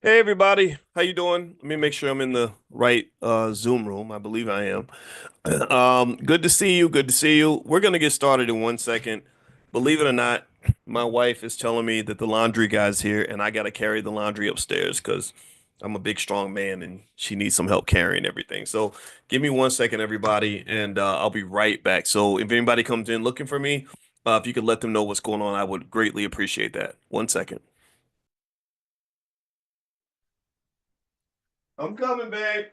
Hey everybody, how you doing? Let me make sure I'm in the right Zoom room. I believe I am. Good to see you. Good to see you. We're gonna get started in 1 second. Believe it or not, my wife is telling me that the laundry guy's here and I gotta carry the laundry upstairs because I'm a big, strong man and she needs some help carrying everything. So give me 1 second, everybody, and I'll be right back. So if anybody comes in looking for me, if you could let them know what's going on, I would greatly appreciate that. 1 second. I'm coming, babe.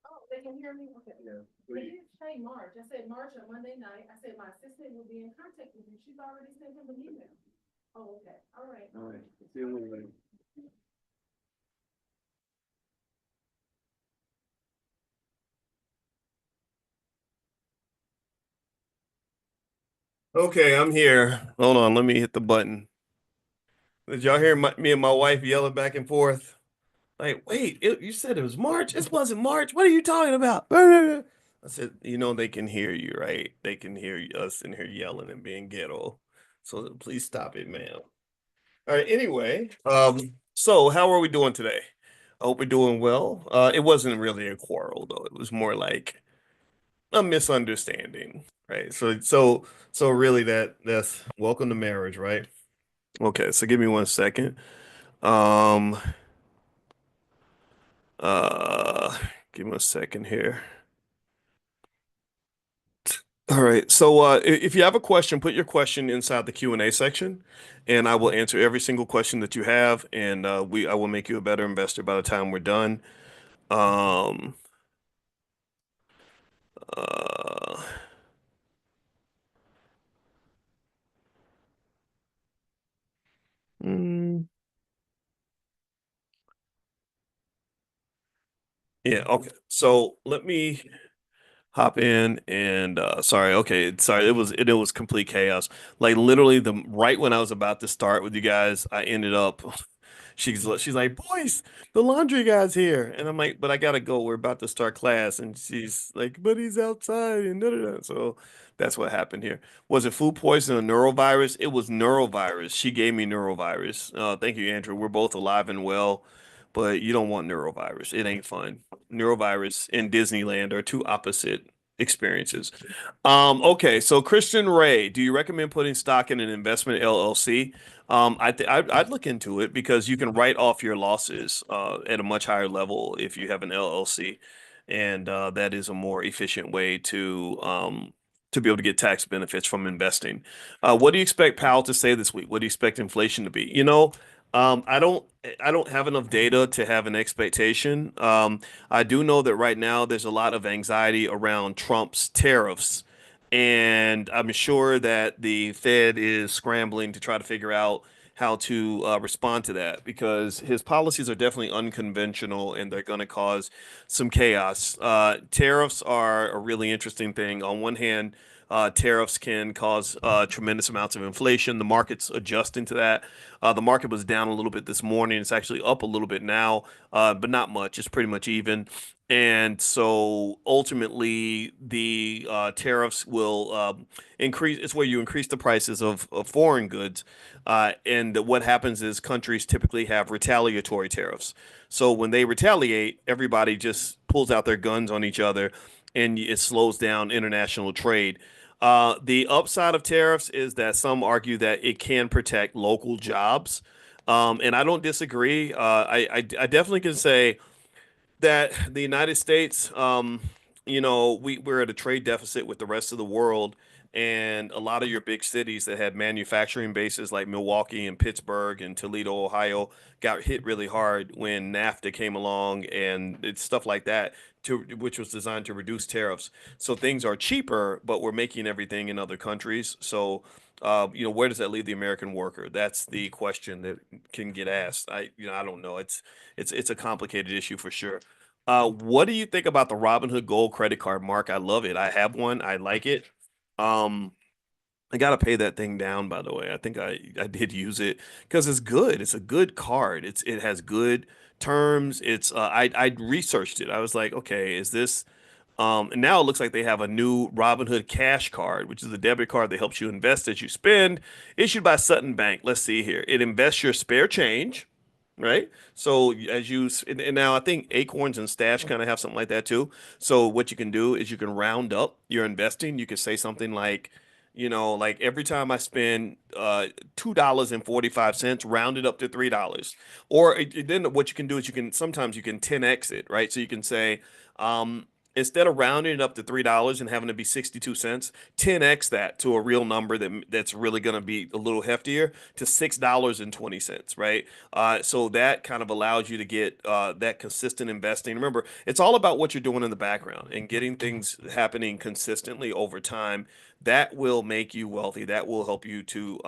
Oh, they can hear me? Okay. Yeah. They didn't say March. I said March on Monday night. I said my assistant will be in contact with you. She's already sent him an email. Oh, okay. All right. All right. See you later. Okay, I'm here. Hold on, let me hit the button. Did y'all hear me and my wife yelling back and forth? Like, wait, you said it was March? It wasn't March. What are you talking about? I said, they can hear you, right? They can hear us in here yelling and being ghetto. So please stop it, ma'am. All right, anyway, so how are we doing today? I hope we're doing well. It wasn't really a quarrel though. It was more like a misunderstanding, right? So really that's welcome to marriage, right? Okay, so give me 1 second. Um uh give me 1 second here. All right. So if you have a question, put your question inside the Q&A section and I will answer every single question that you have and I will make you a better investor by the time we're done. Um uh mm, yeah, okay. So let me hop in and sorry, okay, sorry, it was complete chaos. Like literally the right when I was about to start with you guys, I ended up she's like, "Boys, the laundry guy's here." And I'm like, "But I gotta go. We're about to start class." And she's like, "But he's outside." And da, da, da. So that's what happened here. Was it food poisoning or neurovirus? It was neurovirus. She gave me neurovirus. Thank you, Andrew. We're both alive and well, but you don't want neurovirus. It ain't fun. Neurovirus and Disneyland are two opposite experiences. Okay, so Christian Ray, do you recommend putting stock in an investment LLC? I'd look into it because you can write off your losses at a much higher level if you have an LLC, and that is a more efficient way to be able to get tax benefits from investing. What do you expect Powell to say this week? What do you expect inflation to be? I don't have enough data to have an expectation. I do know that right now there's a lot of anxiety around Trump's tariffs. And I'm sure that the Fed is scrambling to try to figure out how to respond to that because his policies are definitely unconventional and they're going to cause some chaos. Tariffs are a really interesting thing. On one hand, tariffs can cause tremendous amounts of inflation. The market's adjusting to that. The market was down a little bit this morning. It's actually up a little bit now, but not much. It's pretty much even. And so ultimately, the tariffs will increase. It's where you increase the prices of foreign goods. And what happens is countries typically have retaliatory tariffs. So when they retaliate, everybody just pulls out their guns on each other and it slows down international trade. The upside of tariffs is that some argue that it can protect local jobs. And I don't disagree. I definitely can say that the United States, we're at a trade deficit with the rest of the world, and a lot of your big cities that had manufacturing bases like Milwaukee and Pittsburgh and Toledo, Ohio, got hit really hard when NAFTA came along and it's stuff like that, which was designed to reduce tariffs. So things are cheaper, but we're making everything in other countries. So, where does that leave the American worker? That's the question that can get asked. I don't know. It's a complicated issue for sure. What do you think about the Robinhood Gold credit card, Mark? I love it. I have one. I like it. Um, I gotta pay that thing down, by the way. I think I did use it because it's good. It's a good card. It has good terms. I researched it. I was like, okay, is this and now it looks like they have a new Robinhood Cash Card, which is a debit card that helps you invest as you spend, issued by Sutton Bank. Let's see here. It invests your spare change, right? So and now I think Acorns and Stash kind of have something like that too. So what you can do is you can round up your investing. You can say something like, like every time I spend $2.45, round it up to $3. Or then what you can do is sometimes you can 10x it, right? So you can say, instead of rounding it up to $3 and having to be 62 cents, 10x that to a real number that's really going to be a little heftier to $6.20, right? So that kind of allows you to get that consistent investing. Remember, it's all about what you're doing in the background and getting things happening consistently over time. That will make you wealthy. That will help you to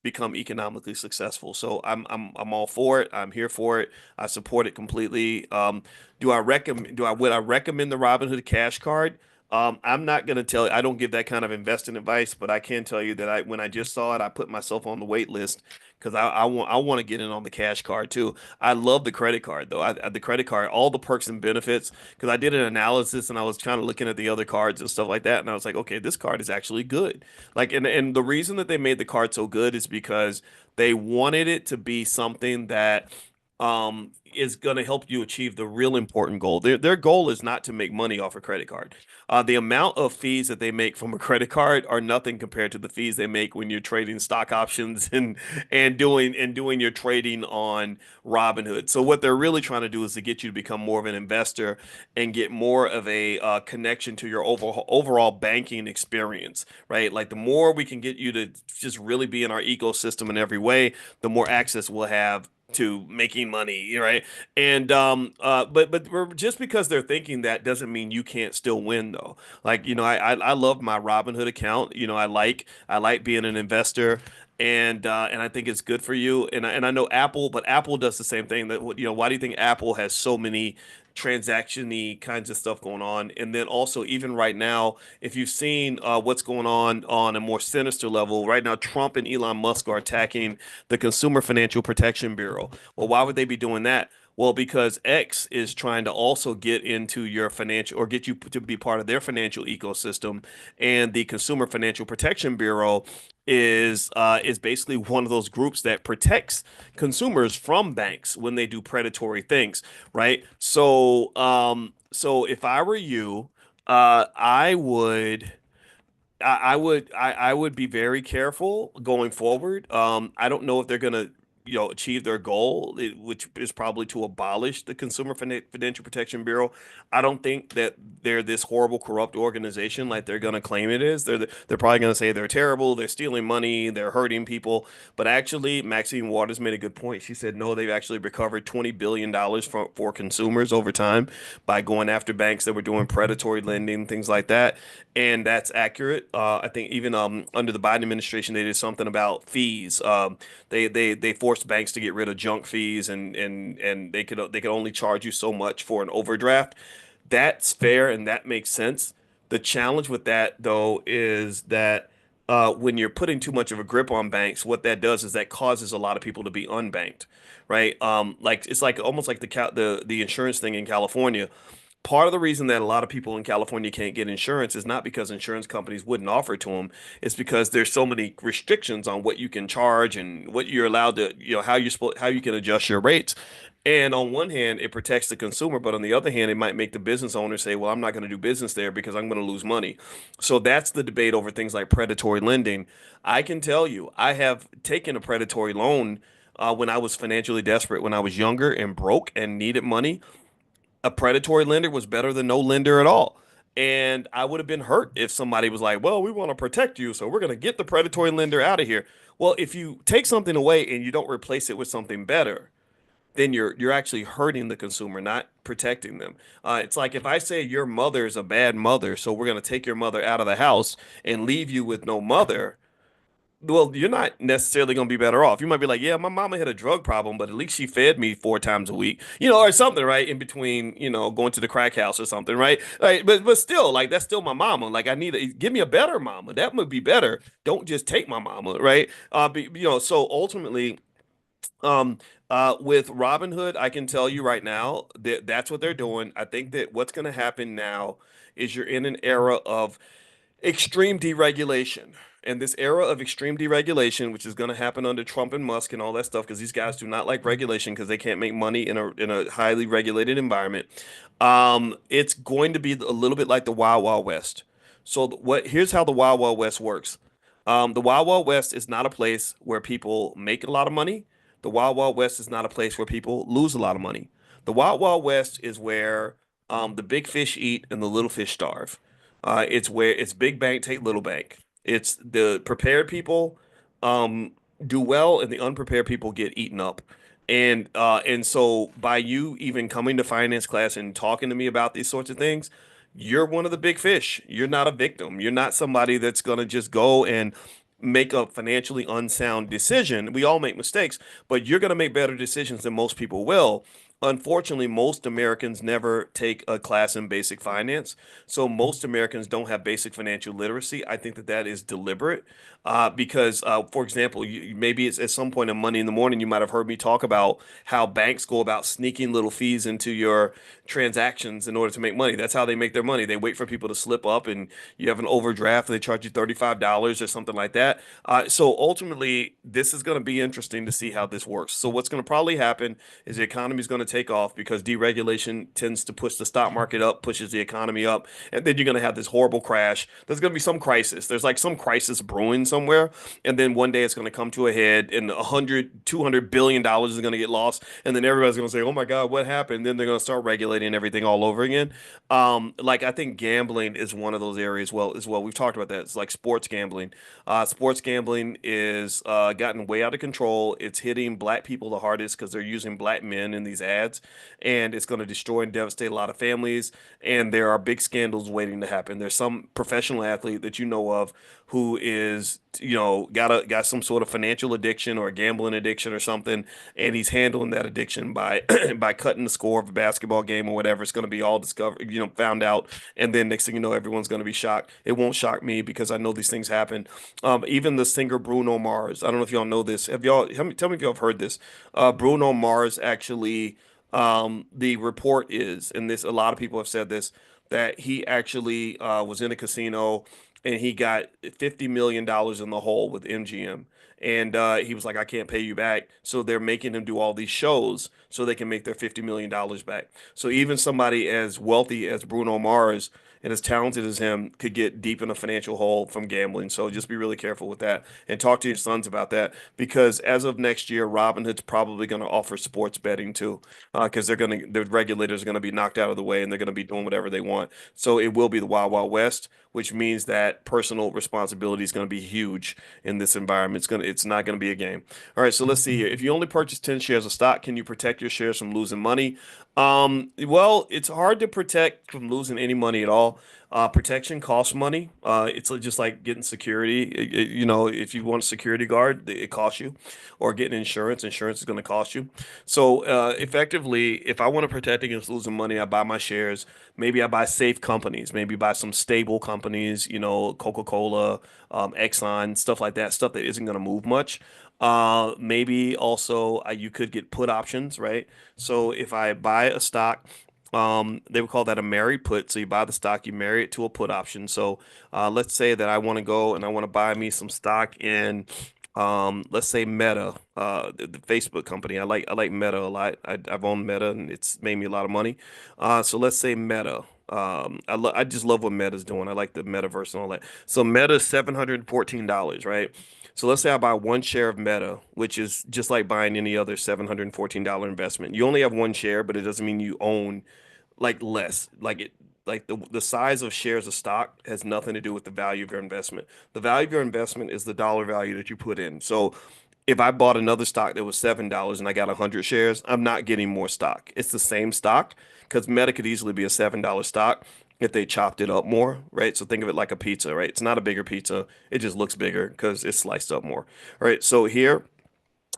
become economically successful. So I'm all for it. I'm here for it. I support it completely. Would I recommend the Robinhood Cash Card? I'm not going to tell you, I don't give that kind of investing advice, but I can tell you that when I just saw it, I put myself on the wait list because I want to get in on the cash card too. I love the credit card though. The credit card, all the perks and benefits, because I did an analysis and I was kind of looking at the other cards and stuff like that, and I was like, okay, this card is actually good. Like, and the reason that they made the card so good is because they wanted it to be something that is going to help you achieve the real important goal. Their goal is not to make money off a credit card. The amount of fees that they make from a credit card are nothing compared to the fees they make when you're trading stock options and doing your trading on Robinhood. So what they're really trying to do is to get you to become more of an investor and get more of a connection to your overall banking experience, right? Like the more we can get you to just really be in our ecosystem in every way, the more access we'll have to making money, right? And but just because they're thinking that doesn't mean you can't still win though. Like, I love my Robinhood account. I like being an investor. And I think it's good for you. And I know Apple, but Apple does the same thing. Why do you think Apple has so many transaction-y kinds of stuff going on? And then also, even right now, if you've seen what's going on a more sinister level, right now, Trump and Elon Musk are attacking the Consumer Financial Protection Bureau. Well, why would they be doing that? Well, because X is trying to also get into your financial or get you to be part of their financial ecosystem, and the Consumer Financial Protection Bureau is basically one of those groups that protects consumers from banks when they do predatory things, right? So if I were you, I would. I would be very careful going forward. I don't know if they're gonna, achieve their goal, which is probably to abolish the Consumer Financial Protection Bureau. I don't think that they're this horrible, corrupt organization like they're gonna claim it is. They're probably gonna say they're terrible, they're stealing money, they're hurting people. But actually, Maxine Waters made a good point. She said, no, they've actually recovered $20 billion for consumers over time by going after banks that were doing predatory lending, things like that, and that's accurate. I think even under the Biden administration, they did something about fees. They forced banks to get rid of junk fees, and they could only charge you so much for an overdraft. That's fair and that makes sense. The challenge with that though is that when you're putting too much of a grip on banks, what that does is that causes a lot of people to be unbanked, right? Like it's like almost like the insurance thing in California. Part of the reason that a lot of people in California can't get insurance is not because insurance companies wouldn't offer it to them. It's because there's so many restrictions on what you can charge and what you're allowed to, how you can adjust your rates. And on one hand, it protects the consumer, but on the other hand, it might make the business owner say, "Well, I'm not going to do business there because I'm going to lose money." So that's the debate over things like predatory lending. I can tell you, I have taken a predatory loan when I was financially desperate, when I was younger and broke and needed money. A predatory lender was better than no lender at all. And I would have been hurt if somebody was like, well, we want to protect you, so we're going to get the predatory lender out of here. Well, if you take something away and you don't replace it with something better, then you're actually hurting the consumer, not protecting them. It's like if I say your mother is a bad mother, so we're going to take your mother out of the house and leave you with no mother. Well, you're not necessarily going to be better off. You might be like, yeah, my mama had a drug problem, but at least she fed me 4 times a week, or something, right? In between, going to the crack house or something, right? Like, but still, like that's still my mama. Like give me a better mama. That would be better. Don't just take my mama, right? So ultimately, um, with Robinhood, I can tell you right now that that's what they're doing. I think that what's going to happen now is you're in an era of extreme deregulation. And this era of extreme deregulation, which is going to happen under Trump and Musk and all that stuff, because these guys do not like regulation because they can't make money in a highly regulated environment. It's going to be a little bit like the Wild Wild West. So here's how the Wild Wild West works. The Wild Wild West is not a place where people make a lot of money. The Wild Wild West is not a place where people lose a lot of money. The Wild Wild West is where the big fish eat and the little fish starve. It's where it's big bank take little bank. It's the prepared people um, do well, and the unprepared people get eaten up. And so by you even coming to finance class and talking to me about these sorts of things, you're one of the big fish. You're not a victim. You're not somebody that's gonna just go and make a financially unsound decision. We all make mistakes, but you're gonna make better decisions than most people will. Unfortunately, most Americans never take a class in basic finance. So most Americans don't have basic financial literacy. I think that that is deliberate because, for example, maybe it's at some point in Money in the Morning, you might have heard me talk about how banks go about sneaking little fees into your transactions in order to make money. That's how they make their money. They wait for people to slip up and you have an overdraft, they charge you $35 or something like that. So ultimately, this is going to be interesting to see how this works. So what's going to probably happen is the economy is going to take off because deregulation tends to push the stock market up, pushes the economy up, and then you're going to have this horrible crash. There's going to be some crisis. There's like some crisis brewing somewhere, and then one day it's going to come to a head, and 100, $200 billion is going to get lost, and then everybody's going to say, "Oh my God, what happened?" Then they're going to start regulating everything all over again. Like I think gambling is one of those areas. Well, as well, we've talked about that. It's like sports gambling. Sports gambling is gotten way out of control. It's hitting black people the hardest because they're using black men in these ads, and it's going to destroy and devastate a lot of families. And there are big scandals waiting to happen. There's some professional athlete that you know of who is, got some sort of financial addiction or a gambling addiction or something, and he's handling that addiction by by cutting the score of a basketball game or whatever. It's going to be all discovered, found out, and then next thing you know, everyone's going to be shocked. It won't shock me because I know these things happen. Even the singer Bruno Mars. I don't know if y'all know this. Have y'all? Tell me if y'all have heard this. Bruno Mars actually. The report is, and this a lot of people have said this, that he actually was in a casino and he got $50 million in the hole with MGM. And he was like, I can't pay you back. So they're making him do all these shows so they can make their $50 million back. So even somebody as wealthy as Bruno Mars and as talented as him could get deep in a financial hole from gambling. So just be really careful with that and talk to your sons about that because as of next year, Robinhood's probably going to offer sports betting too, because the regulators are going to be knocked out of the way and they're going to be doing whatever they want. So it will be the Wild Wild West, which means that personal responsibility is going to be huge in this environment. It's not going to be a game. All right, so let's see here. If you only purchase 10 shares of stock, can you protect your shares from losing money? Well, it's hard to protect from losing any money at all. Protection costs money. It's just like getting security. If you want a security guard, it costs you, or getting insurance. Insurance is going to cost you. So, effectively, if I want to protect against losing money, I buy my shares. Maybe I buy safe companies. Maybe buy some stable companies. Coca-Cola, Exxon, stuff like that. Stuff that isn't going to move much. Maybe also you could get put options, right? So if I buy a stock, they would call that a married put. So you buy the stock, you marry it to a put option. So let's say that I want to go and I want to buy me some stock in, let's say Meta, the Facebook company. I like Meta a lot. I've owned Meta and it's made me a lot of money. So let's say Meta. I just love what Meta's doing. I like the metaverse and all that. So Meta's $714, right? So let's say I buy one share of Meta, which is just like buying any other $714 investment. You only have one share, but it doesn't mean you own like less. Like the size of shares of stock has nothing to do with the value of your investment. The value of your investment is the dollar value that you put in. So if I bought another stock that was $7 and I got 100 shares, I'm not getting more stock. It's the same stock because Meta could easily be a $7 stock if they chopped it up more, right? So think of it like a pizza, right? It's not a bigger pizza. It just looks bigger because it's sliced up more. All right. So here,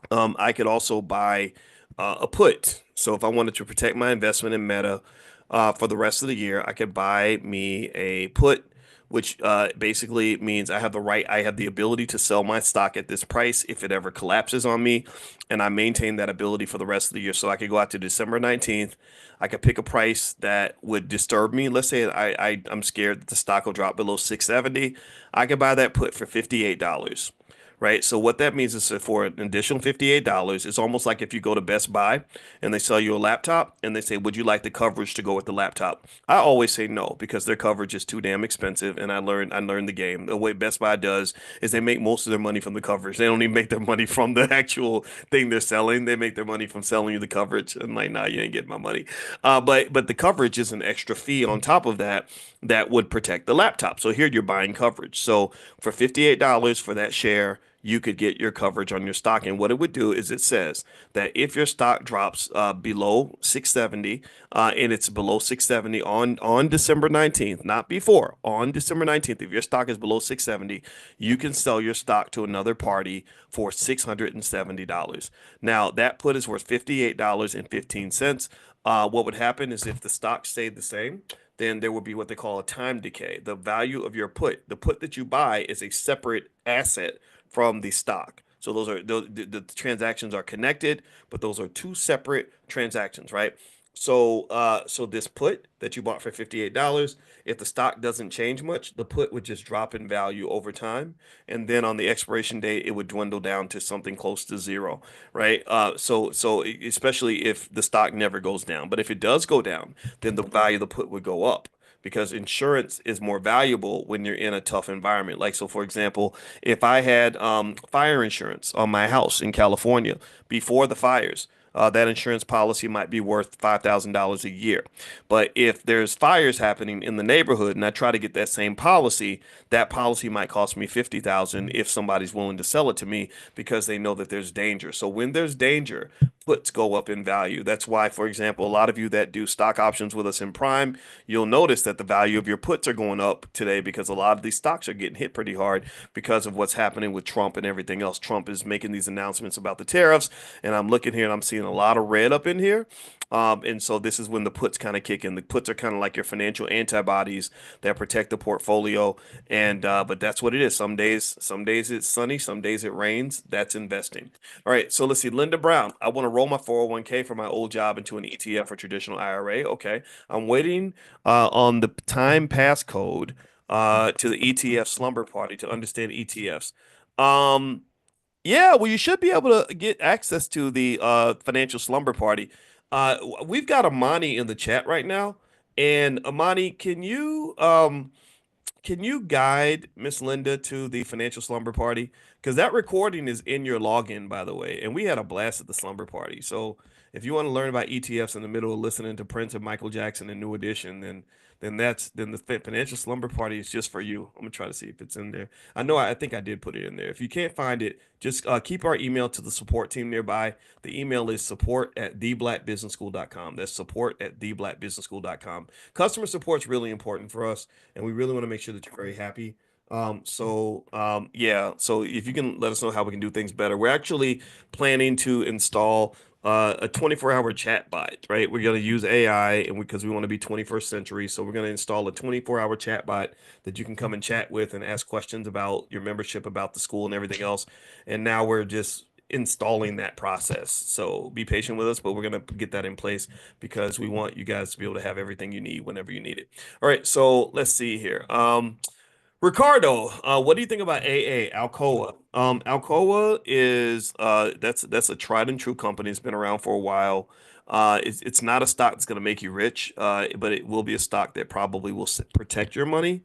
I could also buy a put. So if I wanted to protect my investment in Meta for the rest of the year, I could buy me a put, which basically means I have the ability to sell my stock at this price if it ever collapses on me, and I maintain that ability for the rest of the year. So I could go out to December 19th. I could pick a price that would disturb me. Let's say I'm scared that the stock will drop below 670. I could buy that put for $58, right? So what that means is that for an additional $58, it's almost like if you go to Best Buy and they sell you a laptop and they say, "Would you like the coverage to go with the laptop?" I always say no because their coverage is too damn expensive, and I learned the game. The way Best Buy does is they make most of their money from the coverage. They don't even make their money from the actual thing they're selling. They make their money from selling you the coverage. And like, nah, you ain't getting my money. But the coverage is an extra fee on top of that that would protect the laptop. So here you're buying coverage. So for $58 for that share, you could get your coverage on your stock. And what it would do is it says that if your stock drops below 670, and it's below 670 on December 19th, not before, on December 19th, if your stock is below 670, you can sell your stock to another party for $670. Now, that put is worth $58.15. What would happen is if the stock stayed the same, then there would be what they call a time decay. The value of your put, the put that you buy is a separate asset from the stock. So those are the transactions are connected, but those are two separate transactions, right? So this put that you bought for $58, if the stock doesn't change much, the put would just drop in value over time, and then on the expiration date, it would dwindle down to something close to zero, right? Especially if the stock never goes down, but if it does go down, then the value of the put would go up because insurance is more valuable when you're in a tough environment. Like, so for example, if I had fire insurance on my house in California before the fires, that insurance policy might be worth $5,000 a year. But if there's fires happening in the neighborhood and I try to get that same policy, that policy might cost me 50,000 if somebody's willing to sell it to me because they know that there's danger. So when there's danger, puts go up in value. That's why, for example, a lot of you that do stock options with us in Prime, you'll notice that the value of your puts are going up today because a lot of these stocks are getting hit pretty hard because of what's happening with Trump and everything else. Trump is making these announcements about the tariffs, and I'm looking here and I'm seeing a lot of red up in here. And so this is when the puts kind of kick in. The puts are kind of like your financial antibodies that protect the portfolio. And but that's what it is. Some days it's sunny, some days it rains. That's investing. All right, so let's see. Linda Brown, I want to roll my 401k from my old job into an ETF or traditional IRA. Okay, I'm waiting on the time passcode to the ETF slumber party to understand ETFs. Um, yeah, well, you should be able to get access to the financial slumber party. We've got Amani in the chat right now, and Amani, can you guide Miss Linda to the financial slumber party? Because that recording is in your login, by the way. And we had a blast at the slumber party. So if you want to learn about ETFs in the middle of listening to Prince and Michael Jackson and New Edition, then the financial slumber party is just for you. I'm gonna try to see if it's in there. I think I did put it in there. If you can't find it, just keep our email to the support team nearby. The email is support@theblackbusinessschool.com. That's support@theblackbusinessschool.com. Customer support is really important for us, and we really want to make sure that you're very happy. Yeah, so if you can let us know how we can do things better. We're actually planning to install a 24-hour chat bot, right? We're going to use AI and because we want to be 21st century. So we're going to install a 24-hour chat bot that you can come and chat with and ask questions about your membership, about the school and everything else. And now we're just installing that process. So be patient with us, but we're going to get that in place because we want you guys to be able to have everything you need whenever you need it. All right, so let's see here. Ricardo, what do you think about AA, Alcoa? Alcoa is that's a tried and true company. It's been around for a while. It's not a stock that's going to make you rich, but it will be a stock that probably will protect your money.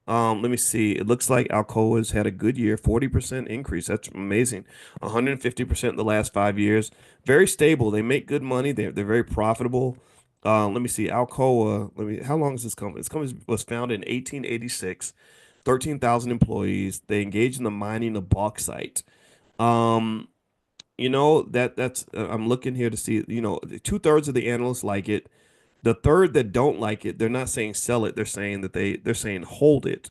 Let me see. It looks like Alcoa's had a good year, 40% increase. That's amazing. 150% in the last 5 years. Very stable. They make good money. They're very profitable. Let me see. Alcoa. How long is this company? This company was founded in 1886. 13,000 employees. They engage in the mining of bauxite. Um, that's I'm looking here to see, 2/3 of the analysts like it. The third that don't like it, they're not saying sell it. They're saying they're saying hold it.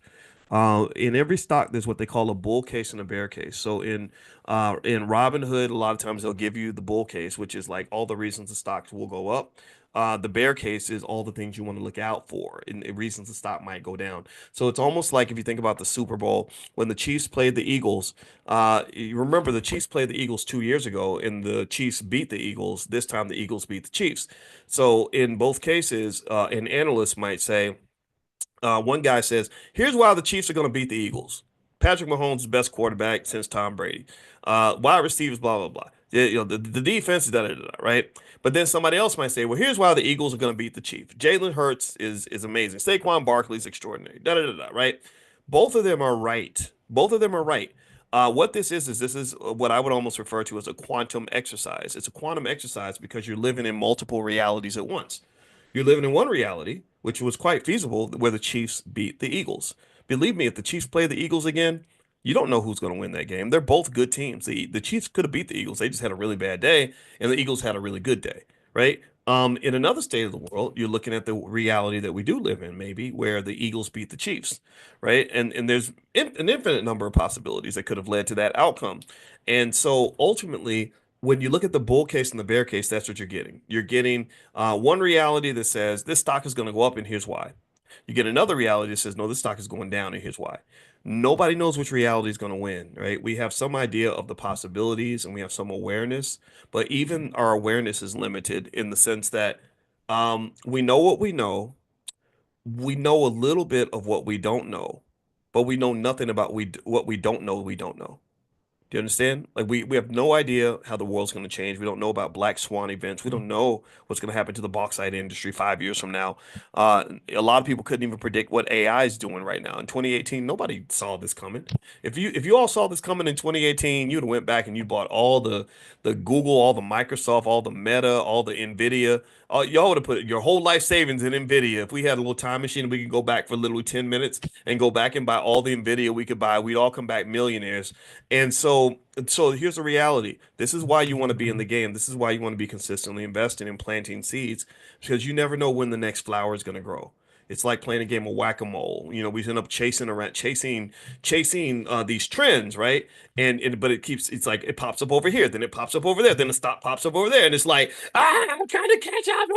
In every stock, there's what they call a bull case and a bear case. So in Robinhood, a lot of times they'll give you the bull case, which is like all the reasons the stocks will go up. The bear case is all the things you want to look out for and the reasons the stock might go down. So it's almost like if you think about the Super Bowl when the Chiefs played the Eagles. You remember the Chiefs played the Eagles 2 years ago, and the Chiefs beat the Eagles. This time the Eagles beat the Chiefs. So in both cases, an analyst might say. One guy says, "Here's why the Chiefs are going to beat the Eagles. Patrick Mahomes is the best quarterback since Tom Brady. Wide receivers, blah blah blah. The defense is da da da, right? But then somebody else might say, well, here's why the Eagles are going to beat the Chiefs. Jalen Hurts is amazing. Saquon Barkley is extraordinary. Da da da da, right? Both of them are right. Both of them are right. What this is what I would almost refer to as a quantum exercise. It's a quantum exercise because you're living in multiple realities at once. You're living in one reality, which was quite feasible, where the Chiefs beat the Eagles. Believe me, if the Chiefs play the Eagles again, You don't know who's going to win that game. They're both good teams. The Chiefs could have beat the Eagles. They just had a really bad day, and the Eagles had a really good day, right? In another state of the world, you're looking at the reality that we do live in, maybe where the Eagles beat the Chiefs, right? And there's an infinite number of possibilities that could have led to that outcome. And so ultimately, when you look at the bull case and the bear case, that's what you're getting. You're getting one reality that says this stock is going to go up, and here's why. You get another reality that says, no, this stock is going down, and here's why. Nobody knows which reality is going to win, right? We have some idea of the possibilities and we have some awareness, but even our awareness is limited in the sense that we know what we know. We know a little bit of what we don't know, but we know nothing about what we don't know we don't know. Do you understand? Like we have no idea how the world's going to change. We don't know about black swan events. We don't know what's going to happen to the bauxite industry 5 years from now. A lot of people couldn't even predict what AI is doing right now. In 2018, nobody saw this coming. If you all saw this coming in 2018, you'd have went back and you bought all the Google, all the Microsoft, all the Meta, all the Nvidia. Y'all would have put your whole life savings in Nvidia. If we had a little time machine, we could go back for literally 10 minutes and go back and buy all the Nvidia we could buy. We'd all come back millionaires. And so here's the reality. This is why you want to be in the game. This is why you want to be consistently investing in planting seeds because you never know when the next flower is going to grow. It's like playing a game of whack-a-mole. We end up chasing these trends, right? And but it's like it pops up over here, then it pops up over there, then the stop pops up over there, and it's like, I'm trying to catch up.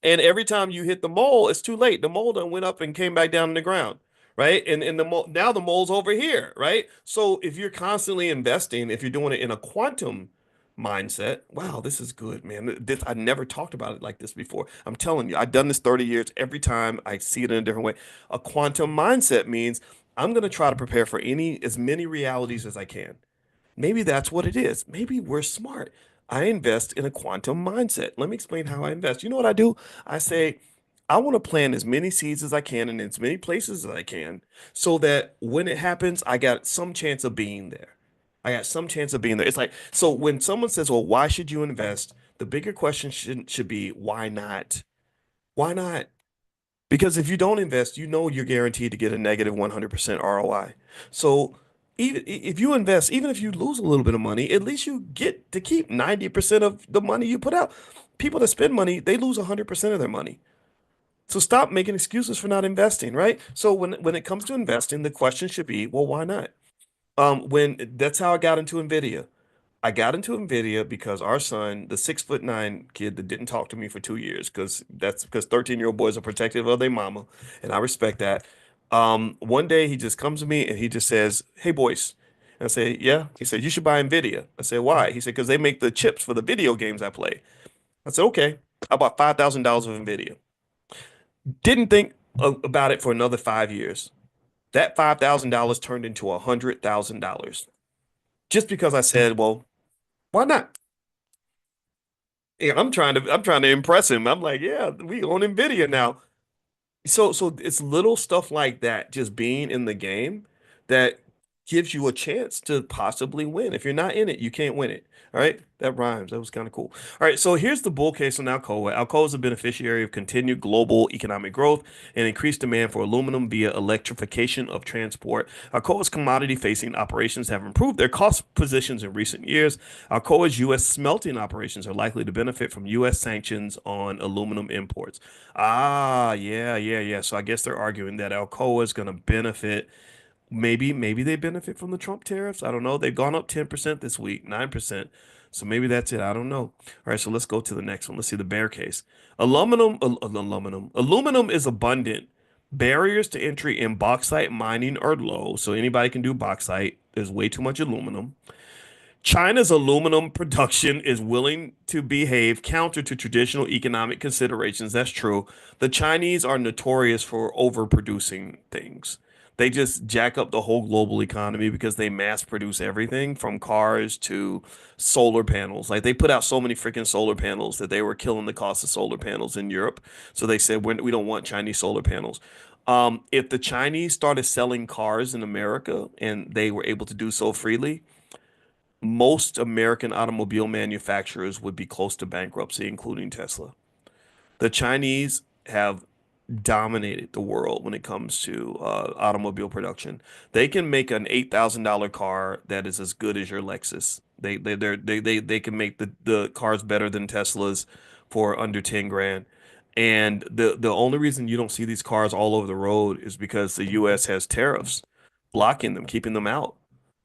And every time you hit the mole, it's too late. The mole done went up and came back down in the ground, right? And now the mole's over here, right? So if you're constantly investing, if you're doing it in a quantum mindset, wow, this is good, man. This I never talked about it like this before. I'm telling you, I've done this 30 years. Every time I see it in a different way. A quantum mindset means I'm going to try to prepare for as many realities as I can. Maybe that's what it is. Maybe we're smart. I invest in a quantum mindset. Let me explain how I invest. You know what I do? I say, I want to plant as many seeds as I can in as many places as I can so that when it happens, I got some chance of being there. I got some chance of being there. It's like, so when someone says, well, why should you invest? The bigger question should be, why not? Why not? Because if you don't invest, you know you're guaranteed to get a negative 100% ROI. So even if you invest, even if you lose a little bit of money, at least you get to keep 90% of the money you put out. People that spend money, they lose 100% of their money. So stop making excuses for not investing, right? So when it comes to investing, the question should be, well, why not? When that's how I got into Nvidia. I got into Nvidia because our son, the 6'9" kid that didn't talk to me for 2 years, that's because 13-year-old boys are protective of their mama, and I respect that. One day he just comes to me and he just says, "Hey, boys." And I say, "Yeah." He said, "You should buy Nvidia." I said, "Why?" He said, "Because they make the chips for the video games I play." I said, "Okay." I bought $5,000 of Nvidia. Didn't think about it for another 5 years. That $5,000 turned into $100,000 just because I said, "Well, why not?" Yeah, I'm trying to impress him. I'm like, yeah, we own Nvidia now. So it's little stuff like that, just being in the game that gives you a chance to possibly win. If you're not in it, you can't win it. All right. That rhymes. That was kind of cool. All right. So here's the bull case on Alcoa. Alcoa is a beneficiary of continued global economic growth and increased demand for aluminum via electrification of transport. Alcoa's commodity facing operations have improved their cost positions in recent years. Alcoa's U.S. smelting operations are likely to benefit from U.S. sanctions on aluminum imports. Ah, yeah, yeah, yeah. So I guess they're arguing that Alcoa is going to benefit. Maybe they benefit from the Trump tariffs. I don't know. They've gone up 10% this week, 9%. So maybe that's it. I don't know. All right, so let's go to the next one. Let's see the bear case. Aluminum is abundant. Barriers to entry in bauxite mining are low, so anybody can do bauxite. There's way too much aluminum. China's aluminum production is willing to behave counter to traditional economic considerations. That's true. The Chinese are notorious for overproducing things. They just jack up the whole global economy because they mass produce everything from cars to solar panels. Like they put out so many freaking solar panels that they were killing the cost of solar panels in Europe. So they said, we don't want Chinese solar panels. If the Chinese started selling cars in America and they were able to do so freely, most American automobile manufacturers would be close to bankruptcy, including Tesla. The Chinese have dominated the world when it comes to automobile production. They can make an $8,000 car that is as good as your Lexus. They can make the cars better than Teslas for under 10 grand. And the only reason you don't see these cars all over the road is because the US has tariffs blocking them, keeping them out.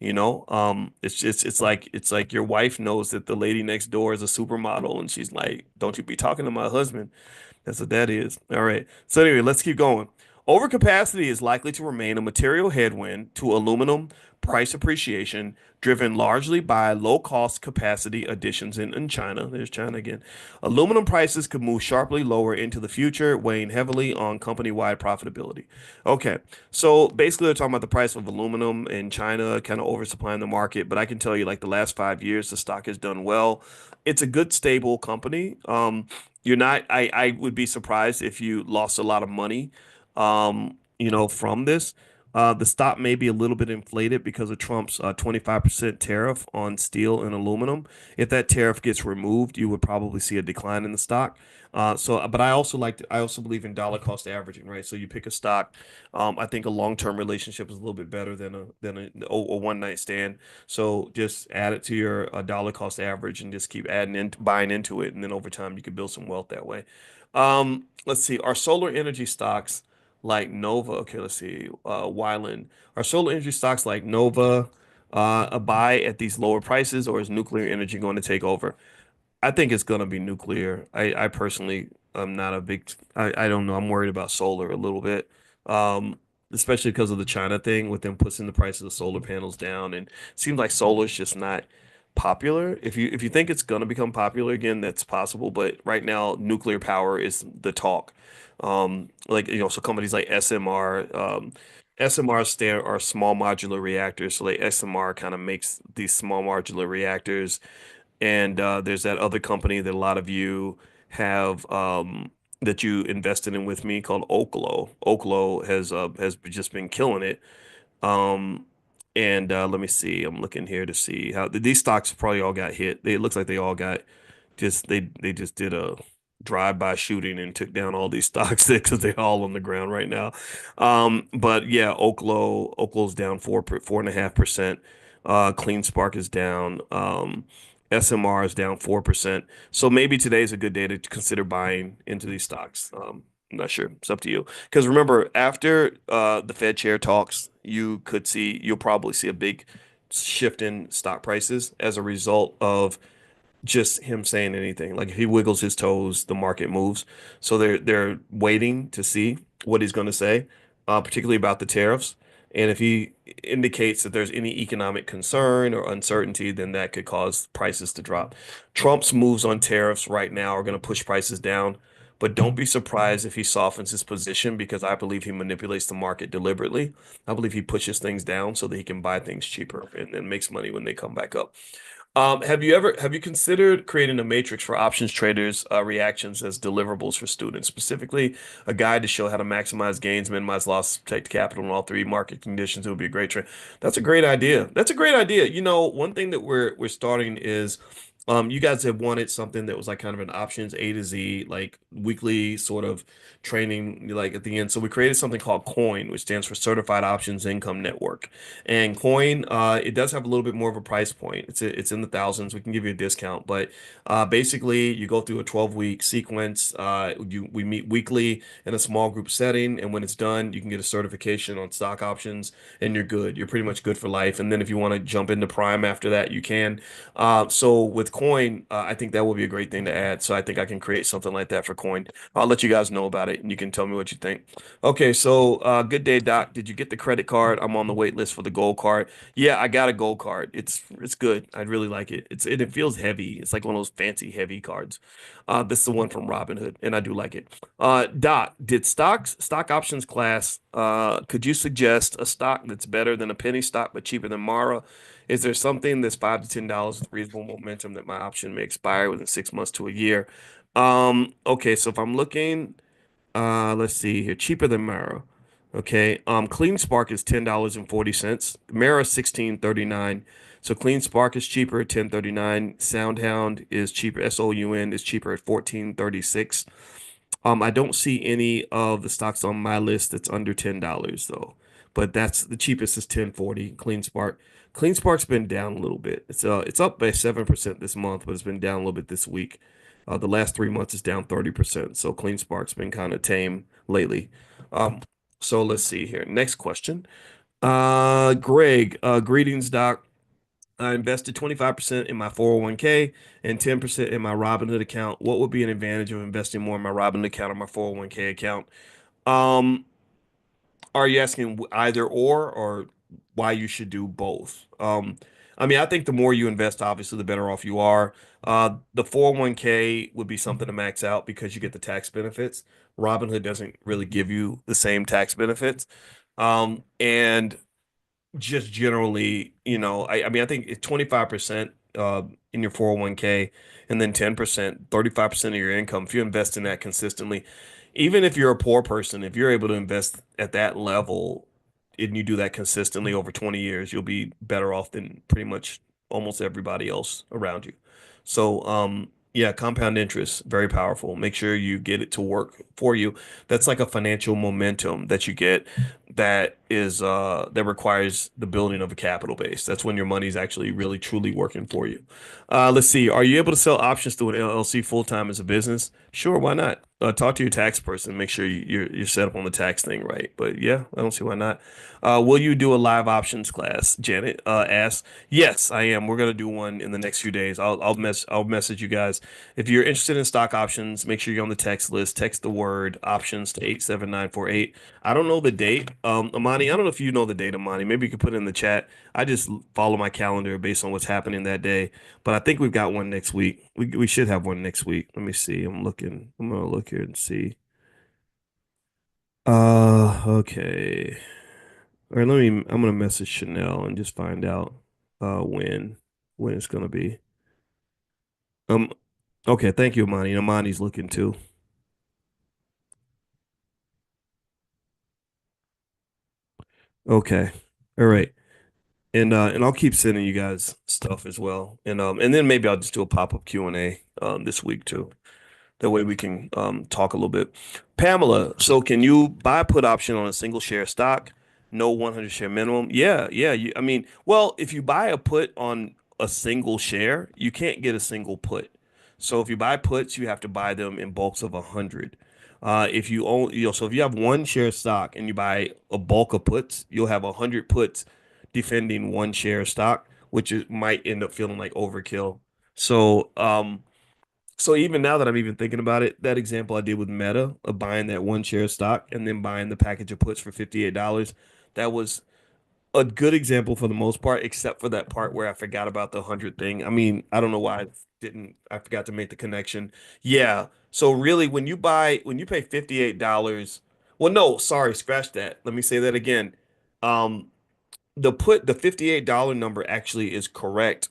It's like your wife knows that the lady next door is a supermodel and she's like, "Don't you be talking to my husband." That's what that is. All right. So anyway, let's keep going. Overcapacity is likely to remain a material headwind to aluminum price appreciation, driven largely by low-cost capacity additions in China. There's China again. Aluminum prices could move sharply lower into the future, weighing heavily on company-wide profitability. Okay, so basically they're talking about the price of aluminum in China, kind of oversupplying the market. But I can tell you, like the last 5 years, the stock has done well. It's a good, stable company. You're not, I would be surprised if you lost a lot of money, from this. The stock may be a little bit inflated because of Trump's 25% tariff on steel and aluminum. If that tariff gets removed, you would probably see a decline in the stock. But I also believe in dollar cost averaging, right? So you pick a stock. I think a long-term relationship is a little bit better than a one night stand. So just add it to your dollar cost average and just keep adding in, buying into it, and then over time you can build some wealth that way. Let's see. Are solar energy stocks like Nova? Okay, let's see. Wyland. Are solar energy stocks like Nova a buy at these lower prices, or is nuclear energy going to take over? I think it's gonna be nuclear. I personally am not a big. I don't know. I'm worried about solar a little bit, um, especially because of the China thing with them pushing the prices of solar panels down, and it seems like solar is just not popular. If you think it's gonna become popular again, that's possible. But right now, nuclear power is the talk. So companies like SMR. SMR stand are small modular reactors. So like SMR kind of makes these small modular reactors, and there's that other company that a lot of you have that you invested in with me called Oklo. Oklo has just been killing it. Um, and let me see. I'm looking here to see how these stocks probably all got hit. It looks like they all got they just did a drive-by shooting and took down all these stocks because they're all on the ground right now. But yeah, Oklo's down 4.5%. Clean Spark is down. SMR is down 4%. So maybe today's a good day to consider buying into these stocks. I'm not sure. It's up to you. Because remember, after the Fed chair talks, you'll probably see a big shift in stock prices as a result of just him saying anything. Like if he wiggles his toes, the market moves. So they're waiting to see what he's going to say, particularly about the tariffs. And if he indicates that there's any economic concern or uncertainty, then that could cause prices to drop. Trump's moves on tariffs right now are going to push prices down, but don't be surprised if he softens his position because I believe he manipulates the market deliberately. I believe he pushes things down so that he can buy things cheaper and then makes money when they come back up. Have you considered creating a matrix for options traders, reactions as deliverables for students, specifically a guide to show how to maximize gains, minimize loss, protect capital in all three market conditions? It would be a great trade. That's a great idea. That's a great idea. One thing that we're starting is you guys have wanted something that was like kind of an options A to Z, like weekly sort of training, like at the end. So we created something called Coin, which stands for Certified Options Income Network. And Coin, it does have a little bit more of a price point. It's in the thousands. We can give you a discount, but basically you go through a 12-week sequence. We meet weekly in a small group setting, and when it's done, you can get a certification on stock options, and you're good. You're pretty much good for life. And then if you want to jump into Prime after that, you can. So with Coin, I think that will be a great thing to add. So I think I can create something like that for Coin. I'll let you guys know about it, and you can tell me what you think. Okay, so good day, Doc. Did you get the credit card? I'm on the wait list for the gold card. Yeah, I got a gold card. It's good. I really like it. It feels heavy. It's like one of those fancy heavy cards. This is the one from Robinhood, and I do like it. Doc, did stock options class? Could you suggest a stock that's better than a penny stock but cheaper than Mara? Is there something that's $5 to $10 with reasonable momentum that my option may expire within 6 months to a year? Okay, so if I'm looking. Let's see here. Cheaper than Mara. Okay. Clean Spark is $10.40. Mara 16.39. So Clean Spark is cheaper at 10.39. SoundHound is cheaper. SOUN is cheaper at 14.36. I don't see any of the stocks on my list that's under $10 though. But that's the cheapest is 1040 CleanSpark. CleanSpark's been down a little bit. It's up by 7% this month, but it's been down a little bit this week. The last 3 months is down 30%. So CleanSpark's been kind of tame lately. Um, so let's see here. Next question. Greg, greetings, Doc. I invested 25% in my 401k and 10% in my Robinhood account. What would be an advantage of investing more in my Robinhood account or my 401k account? Um, are you asking either or why you should do both? I mean, I think the more you invest, obviously, the better off you are. The 401k would be something to max out because you get the tax benefits. Robinhood doesn't really give you the same tax benefits. And just generally, I mean, I think it's 25% in your 401k and then 10%, 35% of your income. If you invest in that consistently, even if you're a poor person, if you're able to invest at that level and you do that consistently over 20 years, you'll be better off than pretty much almost everybody else around you. So, yeah, compound interest, very powerful. Make sure you get it to work for you. That's like a financial momentum that you get that requires the building of a capital base. That's when your money's actually really truly working for you. Let's see. Are you able to sell options through an LLC full time as a business? Sure, why not? Talk to your tax person. Make sure you're set up on the tax thing right. But yeah, I don't see why not. Will you do a live options class? Janet asks. Yes, I am. We're gonna do one in the next few days. I'll message you guys. If you're interested in stock options, make sure you're on the text list. Text the word options to 87948. I don't know the date. Amani, I don't know if you know the date, Amani. Maybe you could put it in the chat. I just follow my calendar based on what's happening that day. But I think we've got one next week. We should have one next week. Let me see. I'm looking. I'm gonna look here and see. Okay. All right, I'm gonna message Chanel and just find out when it's gonna be. Um, okay, thank you, Amani. Amani's looking too. Okay. All right. And I'll keep sending you guys stuff as well. And then maybe I'll just do a pop-up Q&A this week too. That way we can talk a little bit. Pamela, so can you buy a put option on a single share stock? No 100 share minimum? Yeah, yeah. I mean, well, if you buy a put on a single share, you can't get a single put. So if you buy puts, you have to buy them in bulks of 100. If you own, so if you have one share stock and you buy a bulk of puts, you'll have 100 puts defending one share stock, might end up feeling like overkill. So, so even now that I'm even thinking about it, that example I did with Meta of buying that one share of stock and then buying the package of puts for $58, that was a good example for the most part, except for that part where I forgot about the 100 thing. I mean, I don't know why I forgot to make the connection. Yeah. So really when you pay $58, well, no, sorry, scratch that. Let me say that again. Um, the $58 number actually is correct,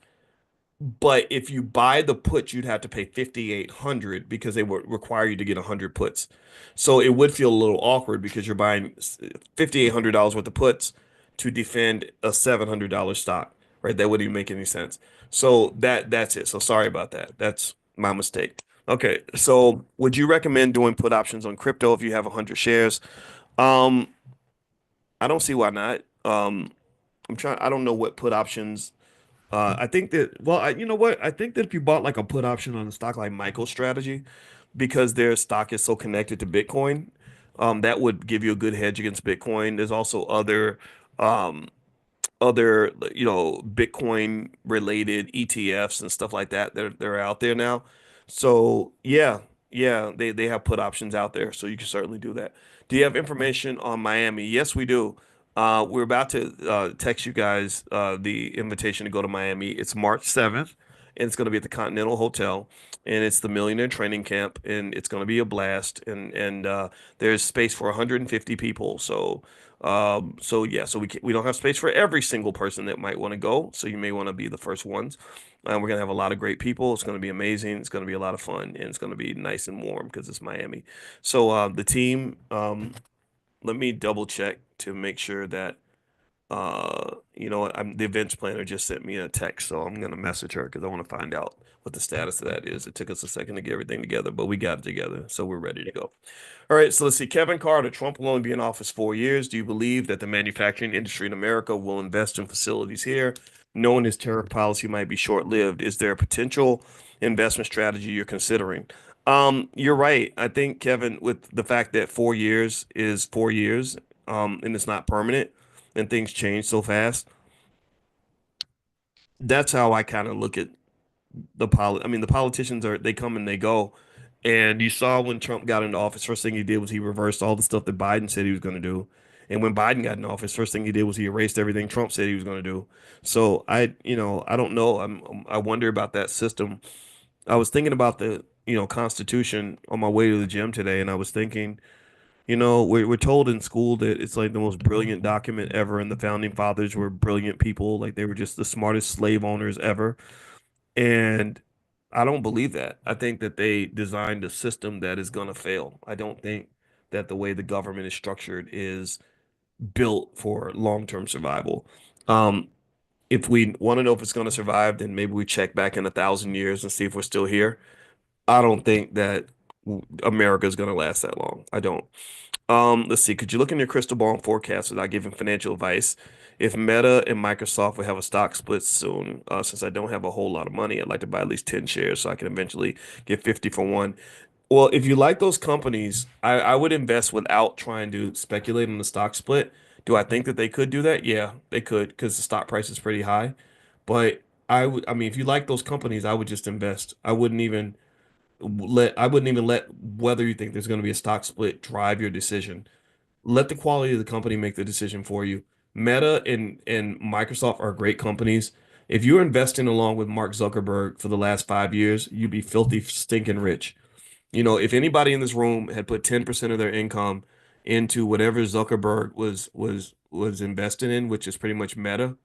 but if you buy the put, you'd have to pay 5,800 because they would require you to get 100 puts. So it would feel a little awkward because you're buying $5,800 worth of puts to defend a $700 stock, right? That wouldn't even make any sense. So that's it. So sorry about that. That's my mistake. Okay, so would you recommend doing put options on crypto if you have 100 shares? Um, I don't see why not. I don't know what put options I think that, well, you know what? I think that if you bought like a put option on a stock like MicroStrategy, because their stock is so connected to Bitcoin, that would give you a good hedge against Bitcoin. There's also um, Bitcoin related ETFs and stuff like that. They're out there now. So yeah, yeah, they have put options out there, so you can certainly do that. Do you have information on Miami? Yes, we do. We're about to text you guys the invitation to go to Miami. It's March 7th, and it's going to be at the Continental Hotel, and it's the Millionaire Training Camp, and it's going to be a blast. And there's space for 150 people. So yeah, we don't have space for every single person that might want to go. So you may want to be the first ones. We're gonna have a lot of great people. It's gonna be amazing. It's gonna be a lot of fun, and it's gonna be nice and warm because it's Miami. So the team, let me double check to make sure that the events planner just sent me a text, so I'm gonna message her because I want to find out what the status of that is. It took us a second to get everything together, but we got it together, so we're ready to go. All right, so let's see. Kevin Carter, Trump will only be in office 4 years. Do you believe that the manufacturing industry in America will invest in facilities here, knowing his tariff policy might be short-lived? Is there a potential investment strategy you're considering? You're right. I think, Kevin, with the fact that 4 years is 4 years, and it's not permanent, and things change so fast, that's how I kind of look at I mean, the politicians they come and they go. And you saw when Trump got into office, first thing he did was he reversed all the stuff that Biden said he was going to do. And when Biden got in office, first thing he did was he erased everything Trump said he was going to do. So I don't know. I wonder about that system. I was thinking about the, Constitution on my way to the gym today, and I was thinking, we're told in school that it's like the most brilliant document ever, and the founding fathers were brilliant people, like they were just the smartest slave owners ever. And I don't believe that. I think that they designed a system that is going to fail. I don't think that the way the government is structured is built for long-term survival. Um, if we want to know if it's going to survive, then maybe we check back in 1,000 years and see if we're still here. I don't think that America is going to last that long. I don't. Let's see. Could you look in your crystal ball and forecast without giving financial advice? If Meta and Microsoft will have a stock split soon, since I don't have a whole lot of money, I'd like to buy at least 10 shares so I can eventually get 50 for one. Well, if you like those companies, I would invest without trying to speculate on the stock split. Do I think that they could do that? Yeah, they could because the stock price is pretty high. But I mean, if you like those companies, I would just invest. I wouldn't even let whether you think there's going to be a stock split drive your decision. Let the quality of the company make the decision for you. Meta and Microsoft are great companies. If you're investing along with Mark Zuckerberg for the last 5 years, you'd be filthy stinking rich. If anybody in this room had put 10% of their income into whatever Zuckerberg was investing in, which is pretty much Meta,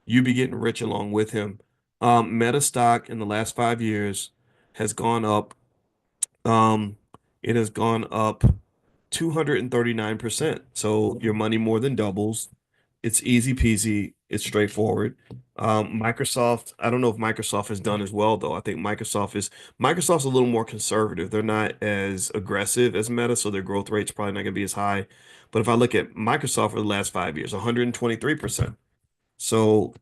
you'd be getting rich along with him. Meta stock in the last 5 years has gone up. Um, it has gone up 239%. So your money more than doubles. It's easy peasy. It's straightforward. Microsoft, I don't know if Microsoft has done as well though. I think Microsoft's a little more conservative. They're not as aggressive as Meta, so their growth rate's probably not going to be as high. But if I look at Microsoft for the last 5 years, 123%. So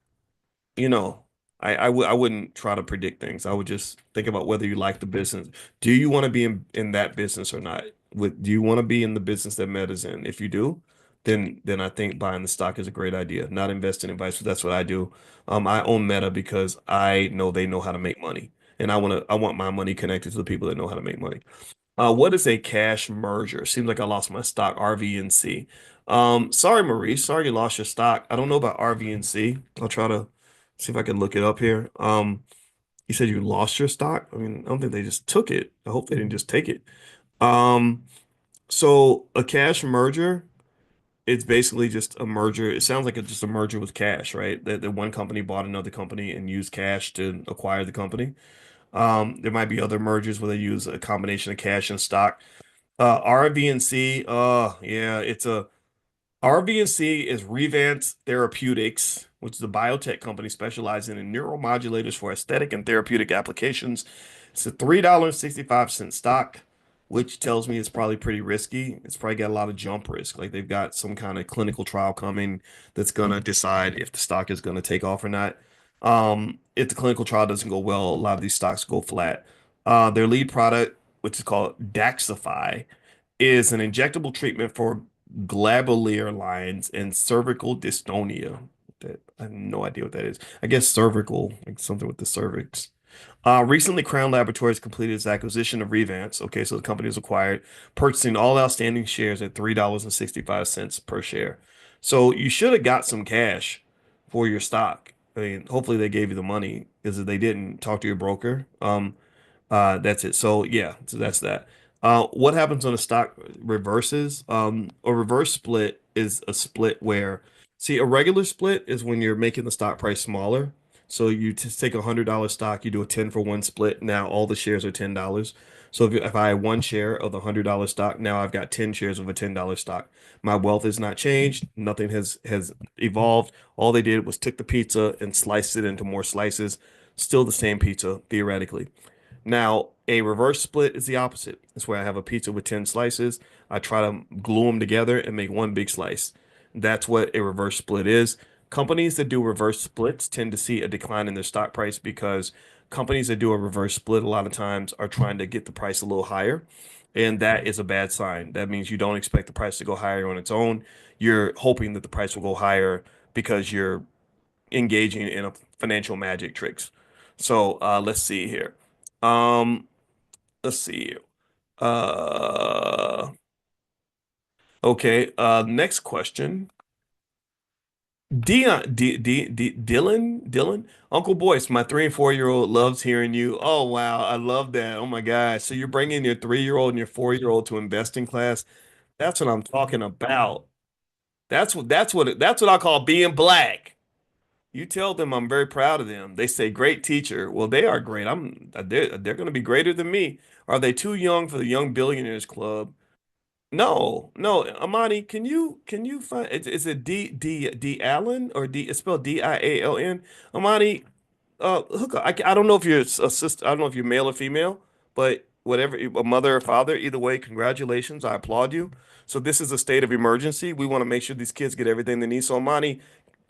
you know, I wouldn't try to predict things. I would just think about whether you like the business. Do you want to be in that business or not? Do you want to be in the business that Meta's in? If you do, then I think buying the stock is a great idea. Not investing in vice, that's what I do. I own Meta because I know they know how to make money, and I want my money connected to the people that know how to make money. What is a cash merger? Seems like I lost my stock, RVNC. Sorry, Maurice. Sorry you lost your stock. I don't know about RVNC. I'll try to see if I can look it up here. You said you lost your stock? I mean, I don't think they just took it. I hope they didn't just take it. Um, so a cash merger, it's basically just a merger. It sounds like it's just a merger with cash, right? That one company bought another company and used cash to acquire the company. There might be other mergers where they use a combination of cash and stock. RVNC, yeah, RVNC is Revance Therapeutics, which is a biotech company specializing in neuromodulators for aesthetic and therapeutic applications. It's a $3.65 stock, which tells me it's probably pretty risky. It's probably got a lot of jump risk. Like they've got some kind of clinical trial coming that's gonna decide if the stock is gonna take off or not. If the clinical trial doesn't go well, a lot of these stocks go flat. Their lead product, which is called Daxxify, is an injectable treatment for glabellar lines and cervical dystonia. That I have no idea what that is. I guess cervical, like something with the cervix. Recently, Crown Laboratories completed its acquisition of Revance. Okay, so the company was acquired, purchasing all outstanding shares at $3.65 per share. So you should have got some cash for your stock. I mean, hopefully they gave you the money because if they didn't, talk to your broker. That's it. So yeah, so that's that. What happens when a stock reverses? A reverse split is a split where, see, a regular split is when you're making the stock price smaller. So you just take $100 stock, you do a 10 for one split. Now all the shares are $10. So if I had one share of the $100 stock, now I've got 10 shares of a $10 stock. My wealth has not changed. Nothing has evolved. All they did was took the pizza and sliced it into more slices. Still the same pizza, theoretically. Now, a reverse split is the opposite. It's where I have a pizza with 10 slices. I try to glue them together and make one big slice. That's what a reverse split is. Companies that do reverse splits tend to see a decline in their stock price because companies that do a reverse split a lot of times are trying to get the price a little higher. And that is a bad sign. That means you don't expect the price to go higher on its own. You're hoping that the price will go higher because you're engaging in a financial magic tricks. So let's see here. Um, let's see. Uh, okay. Next question. Dylan, Uncle Boyce, my 3 and 4 year old loves hearing you. Oh wow, I love that. Oh my gosh. So you're bringing your 3 year old and your 4 year old to investing class. That's what I'm talking about. That's what I call being black. You tell them I'm very proud of them. They say great teacher. Well, they are great. They're going to be greater than me. Are they too young for the Young Billionaires Club? No, no, Amani, can you find is it D Allen or D it's spelled Dialn? Amani, hook up. I don't know if you're a sister, I don't know if you're male or female, but whatever, a mother or father, either way, congratulations. I applaud you. So this is a state of emergency. We want to make sure these kids get everything they need. So Amani,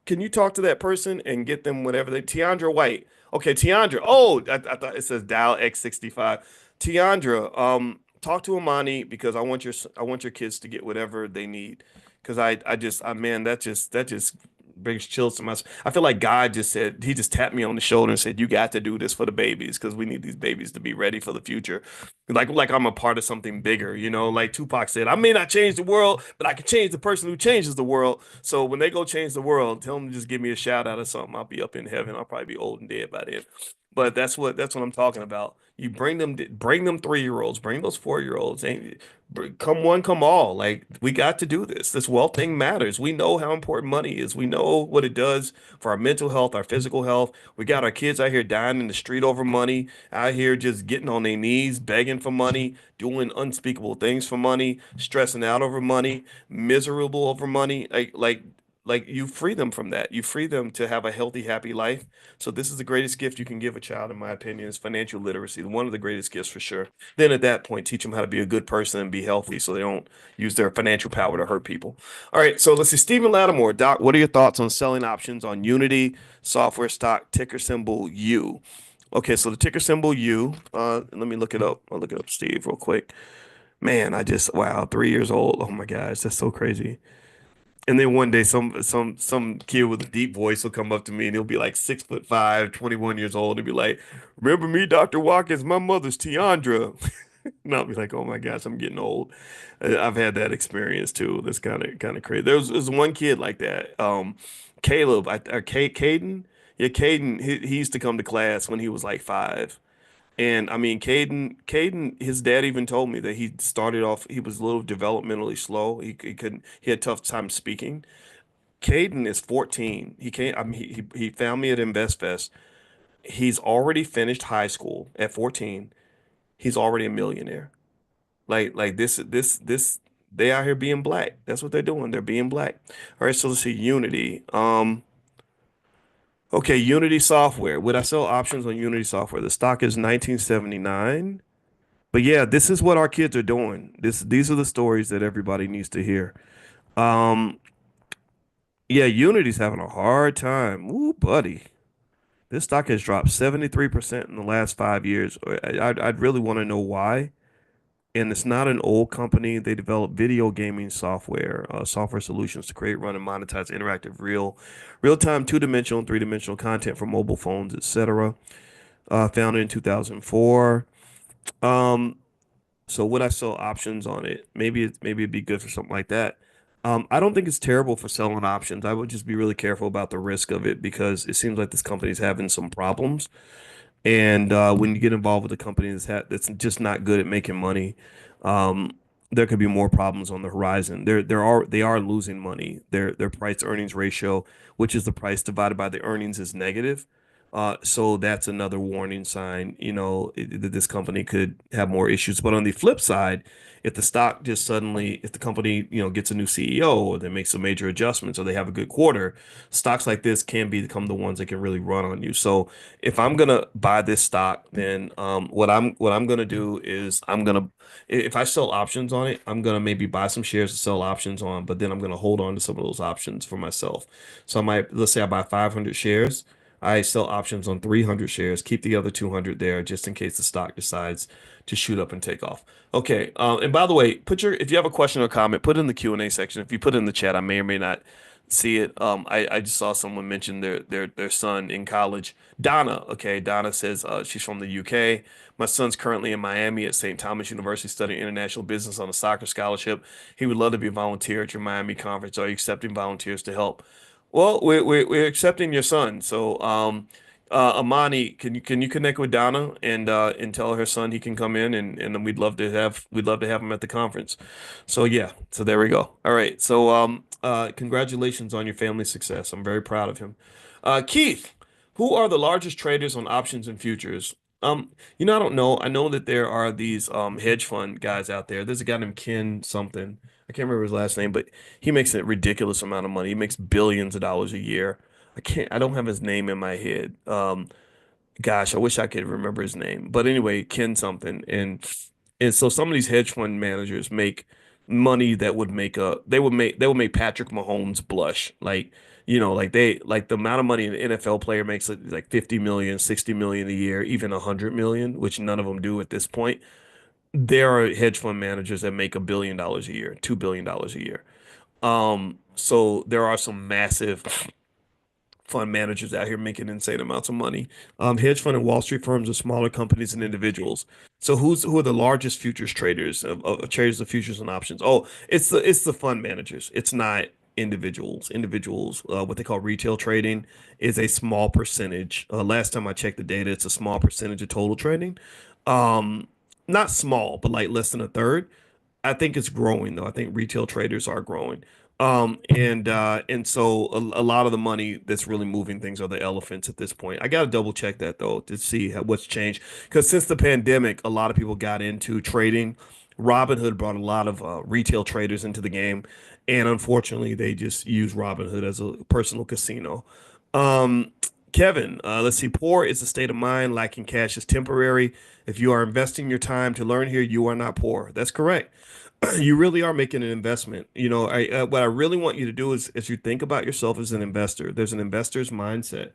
can you talk to that person and get them whatever they Tiandra White. Okay, Tiandra. Oh, I thought it says dial X65. Tiandra, talk to Amani because I want your kids to get whatever they need. Because man, that just brings chills to my. I feel like God just said he just tapped me on the shoulder and said, "You got to do this for the babies because we need these babies to be ready for the future." Like I'm a part of something bigger, you know. Like Tupac said, "I may not change the world, but I can change the person who changes the world." So when they go change the world, tell them to just give me a shout out or something. I'll be up in heaven. I'll probably be old and dead by then. But that's what I'm talking about. You bring them 3 year olds, bring those 4 year olds. Ain't come one, come all. Like we got to do this. This wealth thing matters. We know how important money is. We know what it does for our mental health, our physical health. We got our kids out here dying in the street over money, out here just getting on their knees, begging for money, doing unspeakable things for money, stressing out over money, miserable over money. Like you free them from that. You free them to have a healthy, happy life. So this is the greatest gift you can give a child, in my opinion, is financial literacy. One of the greatest gifts for sure. Then at that point, teach them how to be a good person and be healthy so they don't use their financial power to hurt people. All right, so let's see. Stephen Lattimore, Doc, what are your thoughts on selling options on Unity software stock, ticker symbol U? Okay, so the ticker symbol U, let me look it up. I'll look it up, Steve, real quick. Man, wow, 3 years old. Oh my gosh, that's so crazy. And then one day some kid with a deep voice will come up to me and he'll be like 6'5", 21 years old, and be like, "Remember me, Dr. Watkins? My mother's Tiandra." And I'll be like, "Oh my gosh, I'm getting old." I've had that experience too. That's kind of crazy. There's one kid like that. Caleb, Caden. Yeah, Caden, he used to come to class when he was like 5. And I mean, Caden, his dad even told me that he started off, he was a little developmentally slow. He couldn't, he had tough time speaking. Caden is 14. He came, I mean, he found me at InvestFest. He's already finished high school at 14. He's already a millionaire. Like they out here being black. That's what they're doing. They're being black. All right, so let's see, Unity. Okay, Unity software. Would I sell options on Unity software? The stock is 1979. But yeah, this is what our kids are doing. These are the stories that everybody needs to hear. Um, yeah, Unity's having a hard time. Ooh, buddy. This stock has dropped 73% in the last 5 years. I'd really want to know why. And it's not an old company. They develop video gaming software, software solutions to create, run, and monetize interactive, real-time, two-dimensional, and three-dimensional content for mobile phones, etc. Founded in 2004. Um, So would I sell options on it? Maybe it'd be good for something like that. I don't think it's terrible for selling options. I would just be really careful about the risk of it because it seems like this company's having some problems. And when you get involved with a company that's just not good at making money, um, there could be more problems on the horizon. They are losing money. Their price earnings ratio, which is the price divided by the earnings, is negative. So that's another warning sign, that this company could have more issues. But on the flip side, if the stock just suddenly, if the company, gets a new CEO or they make some major adjustments or they have a good quarter, stocks like this can become the ones that can really run on you. So if I'm gonna buy this stock, then what I'm gonna do is if I sell options on it, I'm gonna maybe buy some shares to sell options on, but then I'm gonna hold on to some of those options for myself. So let's say I buy 500 shares. I sell options on 300 shares, keep the other 200 there just in case the stock decides to shoot up and take off. Okay. And by the way, if you have a question or comment, put it in the Q&A section. If you put it in the chat, I may or may not see it. I just saw someone mention their son in college. Donna. Okay. Donna says she's from the UK. My son's currently in Miami at St. Thomas University studying international business on a soccer scholarship. He would love to be a volunteer at your Miami conference. Are you accepting volunteers to help? Well, we're accepting your son. So, Amani, can you connect with Donna and tell her son he can come in and we'd love to have him at the conference. So yeah, so there we go. All right. So congratulations on your family success. I'm very proud of him. Keith, who are the largest traders on options and futures? I don't know. I know that there are these hedge fund guys out there. There's a guy named Ken something. I can't remember his last name, but he makes a ridiculous amount of money. He makes billions of dollars a year. I don't have his name in my head. Gosh, I wish I could remember his name. But anyway, Ken something. And so some of these hedge fund managers make money that would make Patrick Mahomes blush. Like the amount of money an NFL player makes like 50 million, 60 million a year, even 100 million, which none of them do at this point. There are hedge fund managers that make $1 billion a year, $2 billion a year. So there are some massive fund managers out here making insane amounts of money. Hedge fund and Wall Street firms are smaller companies and individuals. So who are the largest futures traders of traders of futures and options? Oh, it's the fund managers. It's not individuals. Individuals, what they call retail trading, is a small percentage. Last time I checked the data, it's a small percentage of total trading. Um, Not small, but like less than a third. I think it's growing though. I think retail traders are growing. And so a lot of the money that's really moving things are the elephants at this point. I got to double check that though to see what's changed because since the pandemic, a lot of people got into trading. Robinhood brought a lot of retail traders into the game, and unfortunately, they just use Robinhood as a personal casino. Um, Kevin, let's see. Poor is a state of mind. Lacking cash is temporary. If you are investing your time to learn here, you are not poor. That's correct. You really are making an investment. What I really want you to do is, as you think about yourself as an investor, there's an investor's mindset.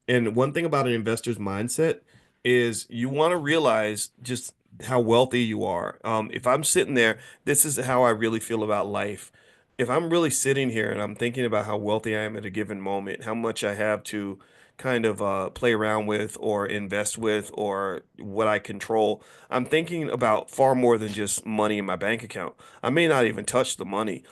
And one thing about an investor's mindset is you want to realize just how wealthy you are. If I'm sitting there, this is how I really feel about life. If I'm really sitting here and I'm thinking about how wealthy I am at a given moment, how much I have to kind of play around with or invest with or what I control, I'm thinking about far more than just money in my bank account. I may not even touch the money.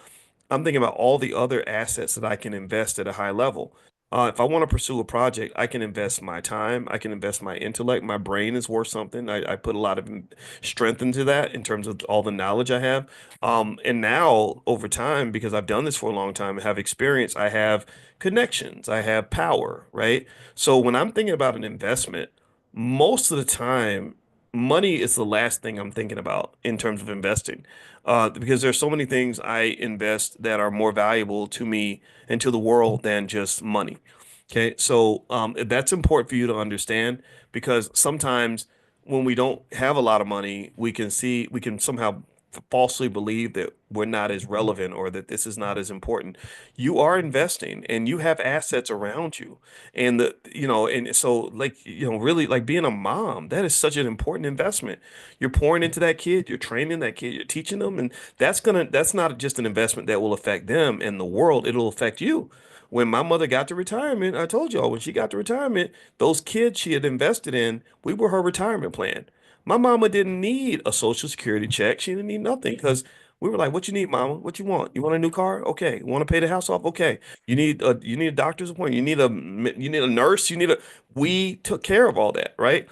I'm thinking about all the other assets that I can invest at a high level. If I want to pursue a project, I can invest my time, I can invest my intellect. My brain is worth something. I put a lot of strength into that in terms of all the knowledge I have. And now, over time, because I've done this for a long time and have experience, I have connections, I have power, right? So when I'm thinking about an investment, most of the time, money is the last thing I'm thinking about in terms of investing because there's so many things I invest that are more valuable to me and to the world than just money. Okay, so that's important for you to understand because sometimes when we don't have a lot of money, we can somehow falsely believe that we're not as relevant or that this is not as important. You are investing and you have assets around you. And so really like being a mom, that is such an important investment. You're pouring into that kid, you're training that kid, you're teaching them, and that's not just an investment that will affect them and the world, it'll affect you. When my mother got to retirement, I told y'all when she got to retirement, those kids she had invested in, we were her retirement plan. My mama didn't need a social security check. She didn't need nothing because we were like, "What you need, mama? What you want? You want a new car? Okay. You want to pay the house off? Okay. You need a doctor's appointment. You need a nurse. We took care of all that, right?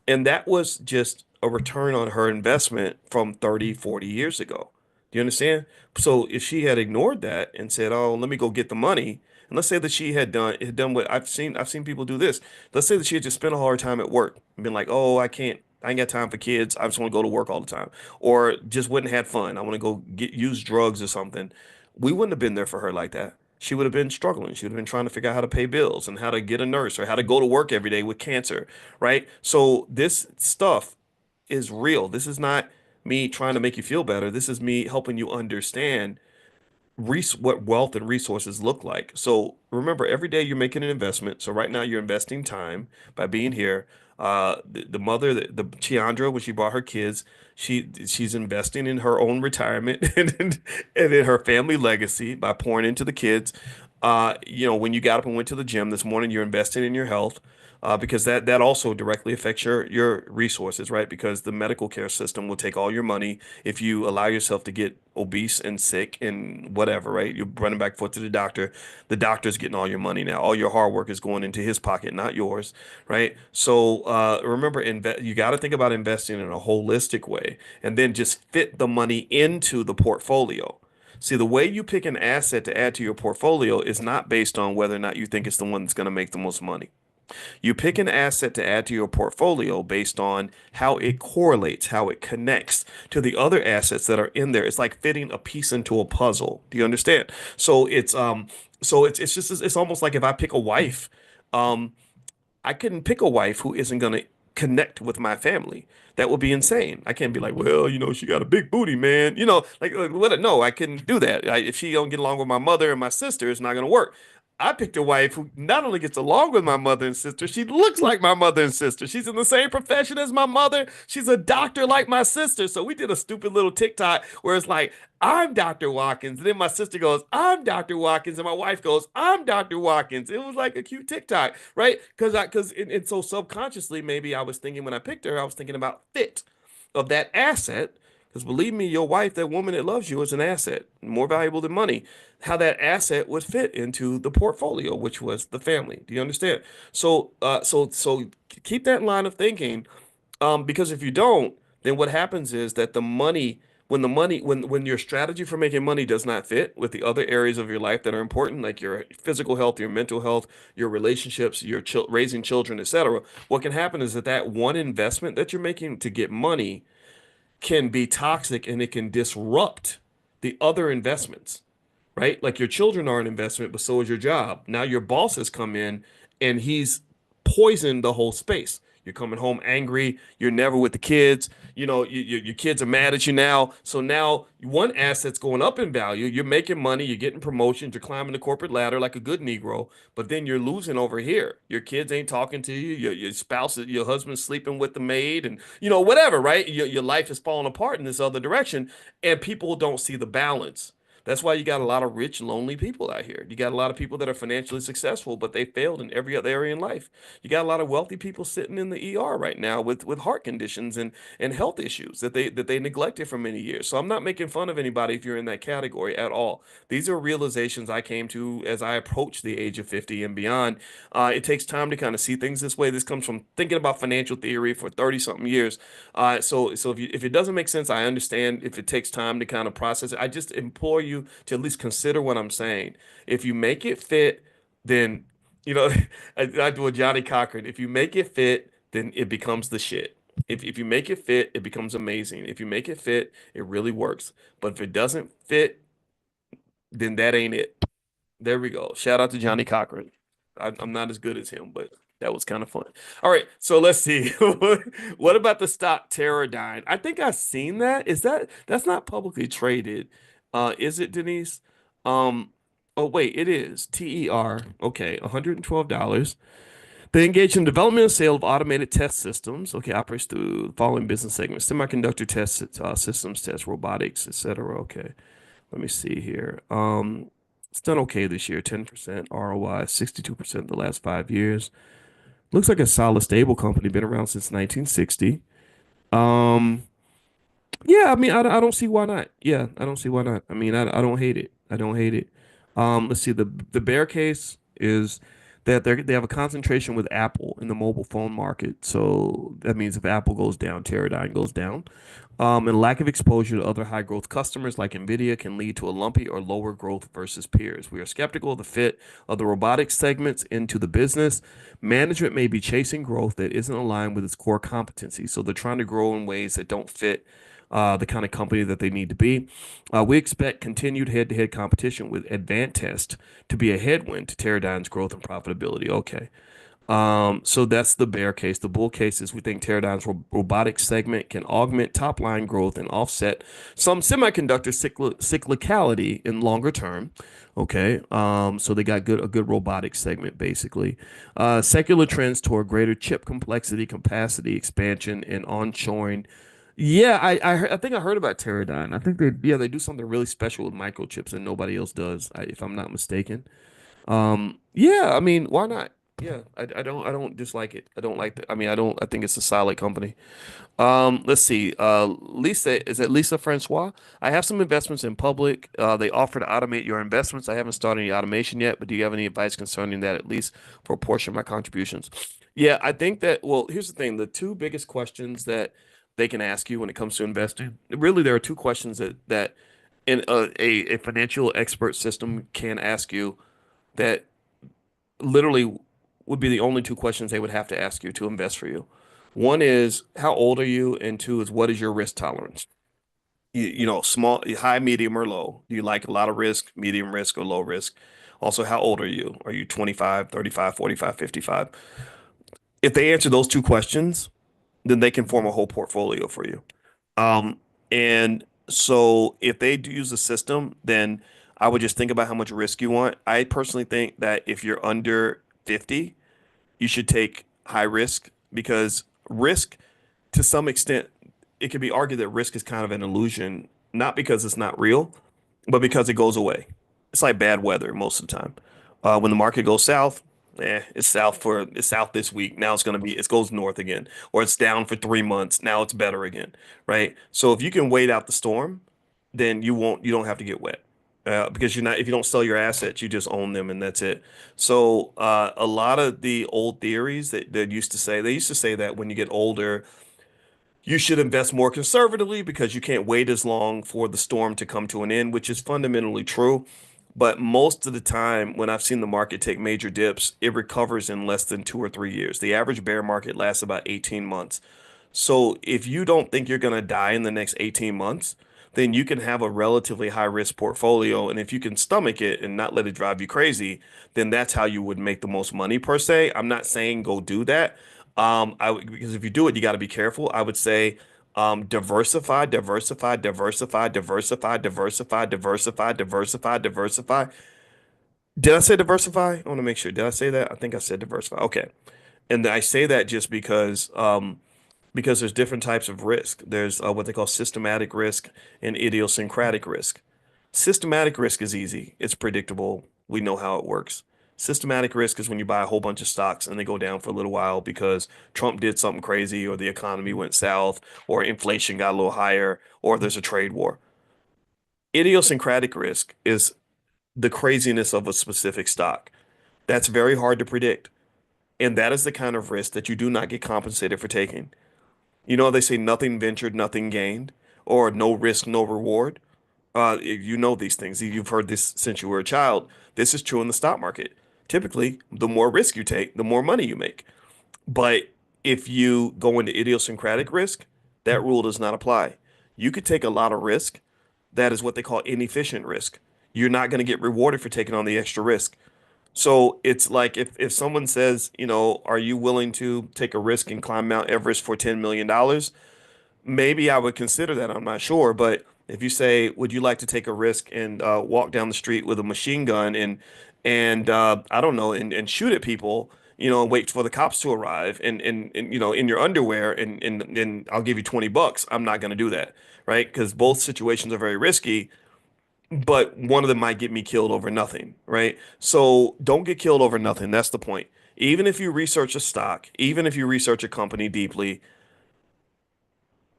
And that was just a return on her investment from 30, 40 years ago. Do you understand? So if she had ignored that and said, "Oh, let me go get the money," and let's say that she had done what I've seen people do this. Let's say that she had just spent all her time at work and been like, "Oh, I ain't got time for kids. I just want to go to work all the time," or just wouldn't have fun. I want to go use drugs or something. We wouldn't have been there for her like that. She would have been struggling. She would have been trying to figure out how to pay bills and how to get a nurse or how to go to work every day with cancer, right? So this stuff is real. This is not me trying to make you feel better. This is me helping you understand what wealth and resources look like. So remember, every day you're making an investment. So right now you're investing time by being here. The mother, the Tiandra, when she brought her kids, she's investing in her own retirement and in her family legacy by pouring into the kids. When you got up and went to the gym this morning, you're investing in your health. Because that also directly affects your resources, right? Because the medical care system will take all your money if you allow yourself to get obese and sick and whatever, right? You're running back and forth to the doctor. The doctor's getting all your money now. All your hard work is going into his pocket, not yours, right? So remember, you got to think about investing in a holistic way and then just fit the money into the portfolio. See, the way you pick an asset to add to your portfolio is not based on whether or not you think it's the one that's going to make the most money. You pick an asset to add to your portfolio based on how it correlates, how it connects to the other assets that are in there. It's like fitting a piece into a puzzle. Do you understand? So it's almost like if I pick a wife, um, I couldn't pick a wife who isn't going to connect with my family. That would be insane. I can't be like, well, she got a big booty, man. Like what? No, I couldn't do that. If she don't get along with my mother and my sister, it's not going to work. I picked a wife who not only gets along with my mother and sister, she looks like my mother and sister. She's in the same profession as my mother. She's a doctor like my sister. So we did a stupid little TikTok where it's like, I'm Dr. Watkins. And then my sister goes, I'm Dr. Watkins. And my wife goes, I'm Dr. Watkins. It was like a cute TikTok, right? And so subconsciously, maybe I was thinking when I picked her, I was thinking about fit of that asset. Because believe me, your wife, that woman that loves you, is an asset, more valuable than money. How that asset would fit into the portfolio, which was the family. Do you understand? So keep that line of thinking, because if you don't, then what happens is that when your strategy for making money does not fit with the other areas of your life that are important, like your physical health, your mental health, your relationships, your raising children, etc., what can happen is that one investment that you're making to get money can be toxic and it can disrupt the other investments, right? Like your children are an investment, but so is your job. Now your boss has come in and he's poisoned the whole space. You're coming home angry. You're never with the kids. Your kids are mad at you now. So now one asset's going up in value. You're making money. You're getting promotions. You're climbing the corporate ladder like a good Negro. But then you're losing over here. Your kids ain't talking to you. Your spouse, your husband's sleeping with the maid, and whatever, right? Your life is falling apart in this other direction, and people don't see the balance. That's why you got a lot of rich, lonely people out here. You got a lot of people that are financially successful, but they failed in every other area in life. You got a lot of wealthy people sitting in the ER right now with heart conditions and health issues that they neglected for many years. So I'm not making fun of anybody if you're in that category at all. These are realizations I came to as I approached the age of 50 and beyond. It takes time to kind of see things this way. This comes from thinking about financial theory for 30 something years. So if it doesn't make sense, I understand if it takes time to kind of process it. I just implore you to at least consider what I'm saying. If you make it fit, then you know I do a Johnny Cochran. If you make it fit, then it becomes the shit. If you make it fit, it becomes amazing. If you make it fit, it really works. But if it doesn't fit, then that ain't it. There we go. Shout out to Johnny Cochran. I'm not as good as him, but that was kind of fun. All right, so let's see. What about the stock Teradyne? I think I've seen that. That's not publicly traded? Is it, Denise? Um, oh wait, it is. TER. Okay, $112. They engage in development and sale of automated test systems. Okay, operates through the following business segments: semiconductor test systems, test robotics, etc. Okay. Let me see here. It's done okay this year, 10% ROI, 62% the last 5 years. Looks like a solid, stable company, been around since 1960. Um, yeah, I mean, I don't see why not. Yeah, I don't see why not. I mean, I don't hate it. I don't hate it. Let's see, the bear case is that they have a concentration with Apple in the mobile phone market. So that means if Apple goes down, Teradyne goes down. And lack of exposure to other high growth customers like Nvidia can lead to a lumpy or lower growth versus peers. We are skeptical of the fit of the robotics segments into the business. Management may be chasing growth that isn't aligned with its core competency. So they're trying to grow in ways that don't fit the kind of company that they need to be. We expect continued head-to-head competition with Advantest to be a headwind to Teradyne's growth and profitability. Okay. So that's the bear case. The bull case is we think Teradyne's robotics segment can augment top line growth and offset some semiconductor cyclicality in longer term. Okay. So they got a good robotics segment basically. Secular trends toward greater chip complexity, capacity expansion, and onshoring. Yeah, I think I heard about Teradyne. I think they do something really special with microchips and nobody else does, if I'm not mistaken. Yeah, I mean, why not? Yeah, I don't dislike it. I don't like the, I mean, I think it's a solid company. Let's see. Lisa, is it Lisa Francois? I have some investments in public. They offer to automate your investments. I haven't started any automation yet, but do you have any advice concerning that, at least for a portion of my contributions? Yeah, I think that, well, here's the thing. The two biggest questions that they can ask you when it comes to investing, really, there are two questions that in a financial expert system can ask you that literally would be the only two questions they would have to ask you to invest for you. One is how old are you, and two is what is your risk tolerance? Small, high, medium, or low. Do you like a lot of risk, medium risk, or low risk? Also, how old are you? Are you 25, 35, 45, 55? If they answer those two questions, then they can form a whole portfolio for you. Um, and so if they do use the system, then I would just think about how much risk you want. I personally think that if you're under 50, you should take high risk because risk, to some extent, it can be argued that risk is kind of an illusion, not because it's not real, but because it goes away. It's like bad weather most of the time. When the market goes south, it's south this week. Now it goes north again, or it's down for 3 months. Now it's better again, right? So if you can wait out the storm, then you don't have to get wet. Because if you don't sell your assets, you just own them and that's it. So a lot of the old theories that they used to say that when you get older, you should invest more conservatively because you can't wait as long for the storm to come to an end, which is fundamentally true. But most of the time, when I've seen the market take major dips, it recovers in less than 2 or 3 years. The average bear market lasts about 18 months. So if you don't think you're going to die in the next 18 months, then you can have a relatively high risk portfolio. And if you can stomach it and not let it drive you crazy, then that's how you would make the most money per se. I'm not saying go do that. Because if you do it, you got to be careful. I would say diversify, diversify, diversify, diversify, diversify, diversify, diversify, diversify. Did I say diversify? I want to make sure. Did I say that? I think I said diversify. Okay. And I say that just because there's different types of risk. There's what they call systematic risk and idiosyncratic risk. Systematic risk is easy. It's predictable. We know how it works. Systematic risk is when you buy a whole bunch of stocks and they go down for a little while because Trump did something crazy or the economy went south or inflation got a little higher or there's a trade war. Idiosyncratic risk is the craziness of a specific stock. That's very hard to predict. And that is the kind of risk that you do not get compensated for taking. They say nothing ventured, nothing gained, or no risk, no reward. You know these things. You've heard this since you were a child. This is true in the stock market. Typically, the more risk you take, the more money you make. But if you go into idiosyncratic risk, that rule does not apply. You could take a lot of risk. That is what they call inefficient risk. You're not going to get rewarded for taking on the extra risk. So it's like if someone says, are you willing to take a risk and climb Mount Everest for $10 million? Maybe I would consider that. I'm not sure. But if you say, would you like to take a risk and walk down the street with a machine gun and I don't know, and shoot at people, and wait for the cops to arrive and in your underwear and I'll give you 20 bucks. I'm not going to do that, right? Because both situations are very risky, but one of them might get me killed over nothing, right? So don't get killed over nothing. That's the point. Even if you research a stock, even if you research a company deeply,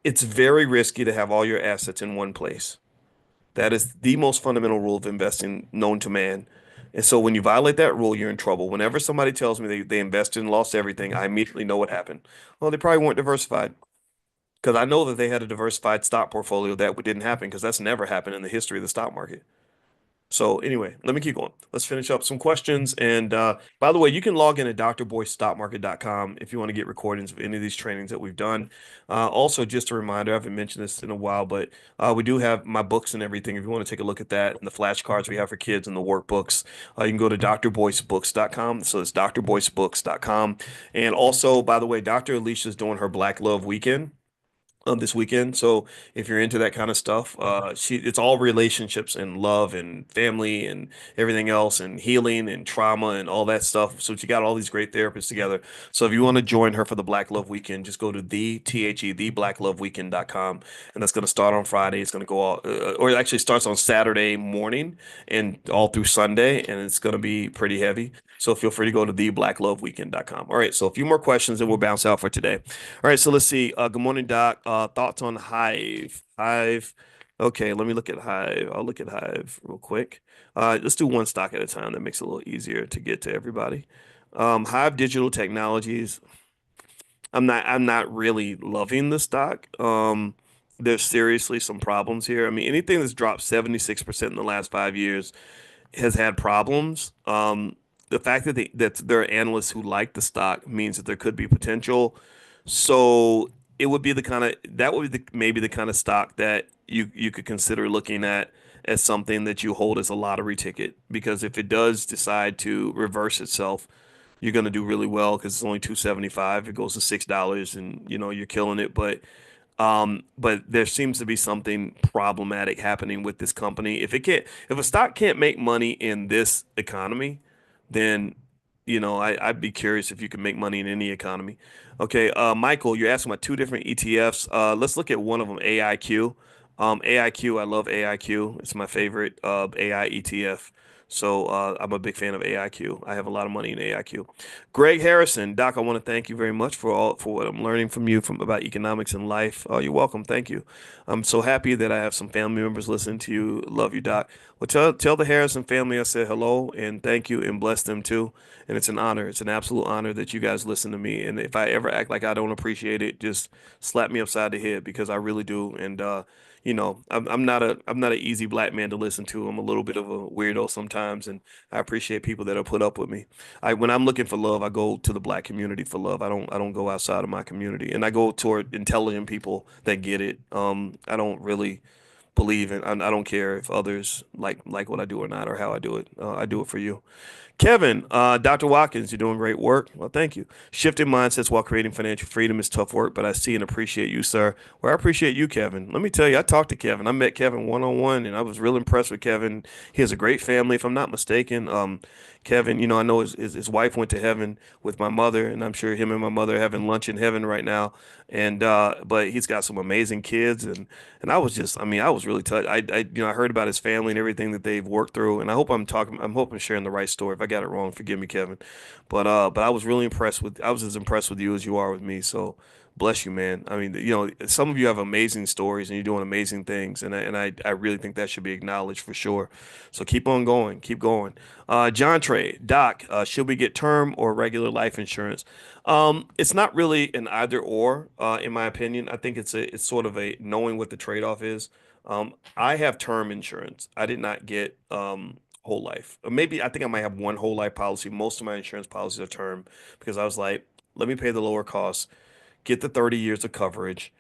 it's very risky to have all your assets in one place. That is the most fundamental rule of investing known to man. And so when you violate that rule, you're in trouble. Whenever somebody tells me they invested and lost everything, I immediately know what happened. Well, they probably weren't diversified because I know that they had a diversified stock portfolio that didn't happen because that's never happened in the history of the stock market. So anyway, let me keep going. Let's finish up some questions. And by the way, you can log in at drboystockmarket.com if you want to get recordings of any of these trainings that we've done. Also, just a reminder, I haven't mentioned this in a while, but we do have my books and everything. If you want to take a look at that and the flashcards we have for kids and the workbooks, you can go to drboycebooks.com. So it's drboycebooks.com. And also, by the way, Dr. Alicia's doing her Black Love Weekend this weekend. So if you're into that kind of stuff, it's all relationships and love and family and everything else and healing and trauma and all that stuff. So she got all these great therapists together. So if you want to join her for the Black Love Weekend, just go to theblackloveweekend.com, and that's going to start on Friday. It's going to go all, or it actually starts on Saturday morning and all through Sunday, and it's going to be pretty heavy. So feel free to go to theblackloveweekend.com. All right, so a few more questions and we'll bounce out for today. All right, so let's see. Good morning, Doc. Thoughts on Hive? Hive. Okay, let me look at Hive. I'll look at Hive real quick. Let's do one stock at a time. That makes it a little easier to get to everybody. Hive Digital Technologies. I'm not really loving the stock. There's seriously some problems here. I mean, anything that's dropped 76% in the last 5 years has had problems. The fact that there are analysts who like the stock means that there could be potential. So it would be the kind of that would be maybe the kind of stock that you could consider looking at as something that you hold as a lottery ticket because if it does decide to reverse itself, you're going to do really well because it's only 275. It goes to $6 and you're killing it. But there seems to be something problematic happening with this company. If a stock can't make money in this economy, then I'd be curious if you can make money in any economy. Okay, Michael, you're asking about two different ETFs. Let's look at one of them, AIQ. AIQ, I love AIQ. It's my favorite AI ETF. So I'm a big fan of AIQ. I have a lot of money in AIQ. Greg Harrison, Doc, I want to thank you very much for what I'm learning from you about economics and life. You're welcome. Thank you. I'm so happy that I have some family members listening to you. Love you, Doc. Well, tell the Harrison family I said hello and thank you and bless them too. And it's an honor. It's an absolute honor that you guys listen to me. And if I ever act like I don't appreciate it, just slap me upside the head because I really do. And I'm not an easy black man to listen to. I'm a little bit of a weirdo sometimes, and I appreciate people that will put up with me. When I'm looking for love, I go to the black community for love. I don't go outside of my community, and I go toward intelligent people that get it. I don't really believe in. I don't care if others like what I do or not, or how I do it. I do it for you. Kevin, Dr. Watkins, you're doing great work. Well, thank you. Shifting mindsets while creating financial freedom is tough work, but I see and appreciate you, sir. Well, I appreciate you, Kevin. Let me tell you, I talked to Kevin. I met Kevin one on one, and I was real impressed with Kevin. He has a great family, if I'm not mistaken. Kevin, I know his wife went to heaven with my mother, and I'm sure him and my mother are having lunch in heaven right now. And but he's got some amazing kids, and I was just, I mean, I was really touched. I heard about his family and everything that they've worked through, and I'm hoping sharing the right story. If I got it wrong, forgive me, Kevin. But I was really impressed I was as impressed with you as you are with me. So bless you, man. I mean, some of you have amazing stories and you're doing amazing things, and I really think that should be acknowledged for sure. So keep on going, keep going. John Trey, Doc, should we get term or regular life insurance? It's not really an either or, in my opinion. I think it's sort of a knowing what the trade-off is. I have term insurance. I did not get whole life. Or maybe I think I might have one whole life policy. Most of my insurance policies are term because I was like, let me pay the lower cost, get the 30 years of coverage,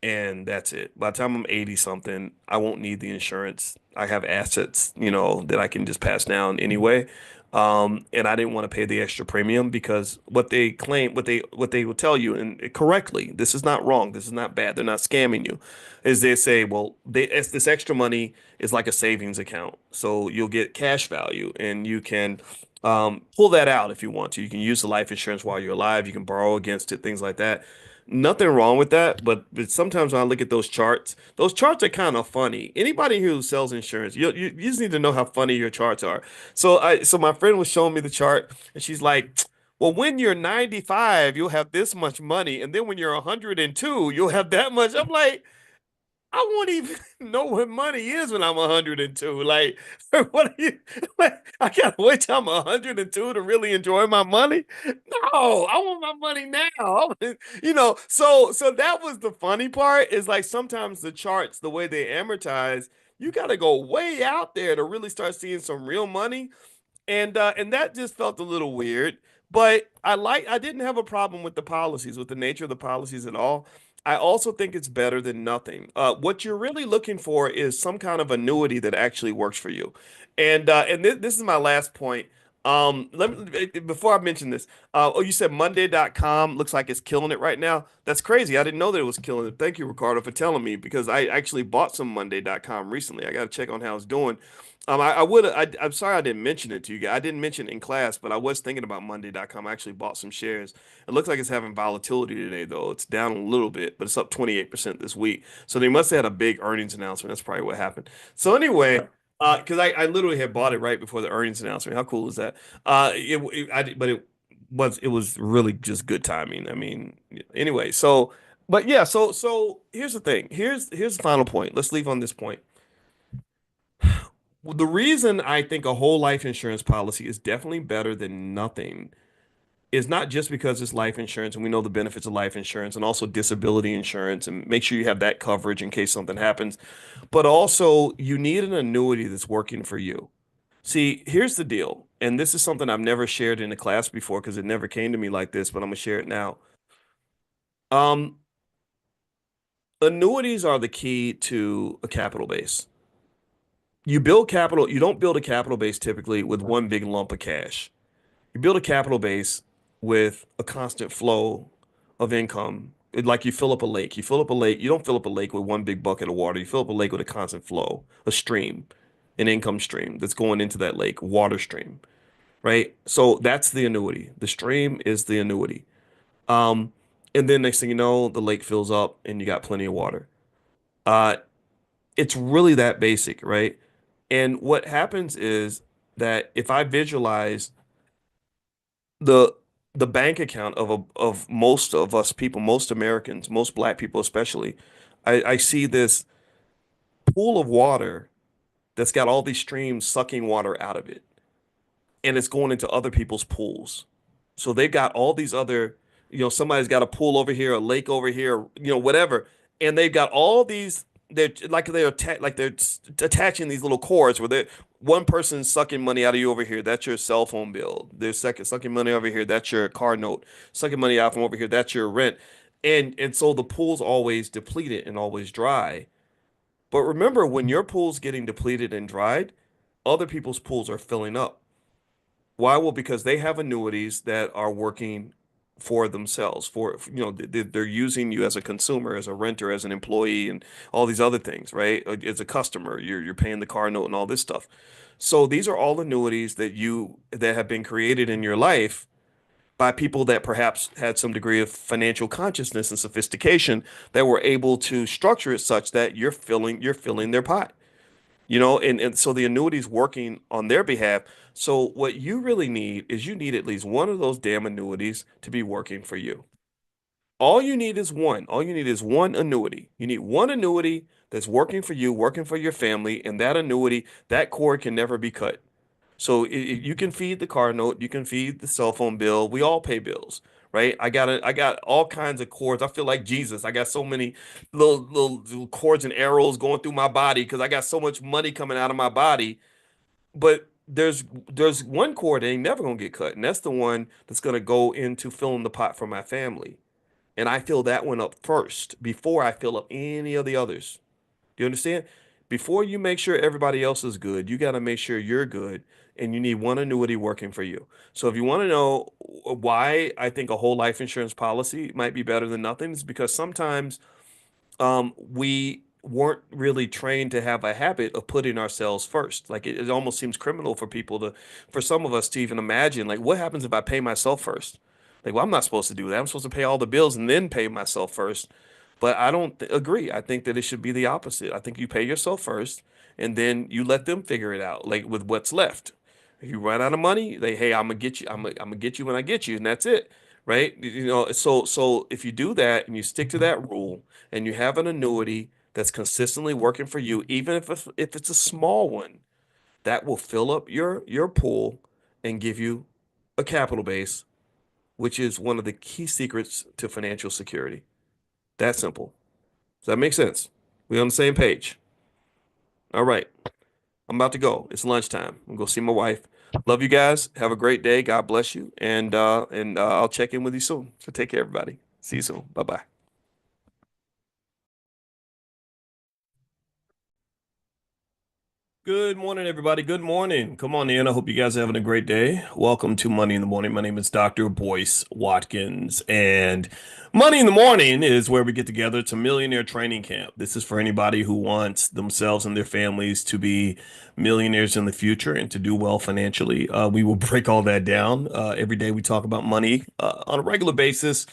and that's it. By the time I'm 80 something, I won't need the insurance. I have assets, that I can just pass down anyway. And I didn't want to pay the extra premium because what they claim, what they will tell you, and correctly, this is not wrong, this is not bad, they're not scamming you, is they say, well, this extra money is like a savings account, so you'll get cash value, and you can pull that out if you want to. You can use the life insurance while you're alive. You can borrow against it, things like that. Nothing wrong with that, but sometimes when I look at those charts are kind of funny. Anybody who sells insurance, you just need to know how funny your charts are. So my friend was showing me the chart, and she's like, "Well, when you're 95, you'll have this much money, and then when you're 102, you'll have that much." I'm like, I won't even know what money is when I'm 102. Like, what are you like, I gotta wait till I'm 102 to really enjoy my money? No, I want my money now. So that was the funny part is like sometimes the charts, the way they amortize, you gotta go way out there to really start seeing some real money. And that just felt a little weird. But I didn't have a problem with the policies, with the nature of the policies at all. I also think it's better than nothing. What you're really looking for is some kind of annuity that actually works for you. And this is my last point. Before I mention this, oh, you said Monday.com looks like it's killing it right now. That's crazy. I didn't know that it was killing it. Thank you, Ricardo, for telling me because I actually bought some Monday.com recently. I got to check on how it's doing. I would I'm sorry I didn't mention it to you guys. I didn't mention it in class, but I was thinking about Monday.com. I actually bought some shares. It looks like it's having volatility today, though. It's down a little bit, but it's up 28% this week. So they must have had a big earnings announcement. That's probably what happened. So anyway, because I literally had bought it right before the earnings announcement. How cool is that? But it was really just good timing. I mean, anyway, but yeah, so here's the thing. Here's the final point. Let's leave on this point. Well, the reason I think a whole life insurance policy is definitely better than nothing is not just because it's life insurance and we know the benefits of life insurance and also disability insurance and make sure you have that coverage in case something happens, but also you need an annuity that's working for you. See, here's the deal, and this is something I've never shared in a class before because it never came to me like this, but I'm gonna share it now. Um, Annuities are the key to a capital base. You don't build a capital base typically with one big lump of cash. You build a capital base with a constant flow of income. Like you fill up a lake. You fill up a lake. You don't fill up a lake with one big bucket of water. You fill up a lake with a constant flow, a stream, an income stream that's going into that lake, water stream, right? So that's the annuity. The stream is the annuity. Um, and then next thing you know, the lake fills up and you got plenty of water. Uh, it's really that basic, right? And what happens is that if I visualize the the bank account of most of us people, most Americans, most black people especially, I see this pool of water that's got all these streams sucking water out of it, and it's going into other people's pools. So they've got all these other, somebody's got a pool over here, a lake over here, whatever, and they've got all these. They're attaching these little cords where they one person's sucking money out of you over here. That's your cell phone bill. They're second sucking money over here. That's your car note. Sucking money out from over here. That's your rent. And so the pool's always depleted and always dry. But remember, when your pool's getting depleted and dried, other people's pools are filling up. Why? Well, because they have annuities that are working for themselves. They're using you as a consumer, as a renter, as an employee, and all these other things, right? As a customer, you're paying the car note and all this stuff. So these are all annuities that have been created in your life by people that perhaps had some degree of financial consciousness and sophistication that were able to structure it such that you're filling their pot, and so the annuity's working on their behalf. So what you really need is you need at least one of those damn annuities to be working for you. All you need is one. All you need is one annuity. You need one annuity that's working for you, working for your family, and that annuity, that cord can never be cut. So you can feed the car note, you can feed the cell phone bill. We all pay bills, right? I got all kinds of cords. I feel like Jesus. I got so many little cords and arrows going through my body because I got so much money coming out of my body. But there's one cord that ain't never gonna get cut, and that's the one that's gonna go into filling the pot for my family. And I fill that one up first before I fill up any of the others. Do you understand? Before you make sure everybody else is good, you got to make sure you're good, and you need one annuity working for you. So if you want to know why I think a whole life insurance policy might be better than nothing, is because sometimes we weren't really trained to have a habit of putting ourselves first. Like it almost seems criminal for some of us to even imagine, like, what happens if I pay myself first? Like, well, I'm not supposed to do that. I'm supposed to pay all the bills and then pay myself first. But I don't agree. I think that it should be the opposite. I think you pay yourself first and then you let them figure it out, like with what's left. If you run out of money, hey, I'm gonna get you. I'm gonna get you when I get you, and that's it, right? So if you do that and you stick to that rule and you have an annuity that's consistently working for you, even if it's a small one, that will fill up your pool and give you a capital base, which is one of the key secrets to financial security. That simple. Does that make sense? We on the same page? All right. I'm about to go. It's lunchtime. I'm gonna go see my wife. Love you guys. Have a great day. God bless you. And I'll check in with you soon. So take care, everybody. See you soon. Bye bye. Good morning, everybody. Good morning. Come on in. I hope you guys are having a great day. Welcome to Money in the Morning. My name is Dr. Boyce Watkins, and Money in the Morning is where we get together. It's a millionaire training camp. This is for anybody who wants themselves and their families to be millionaires in the future and to do well financially. We will break all that down. Every day we talk about money on a regular basis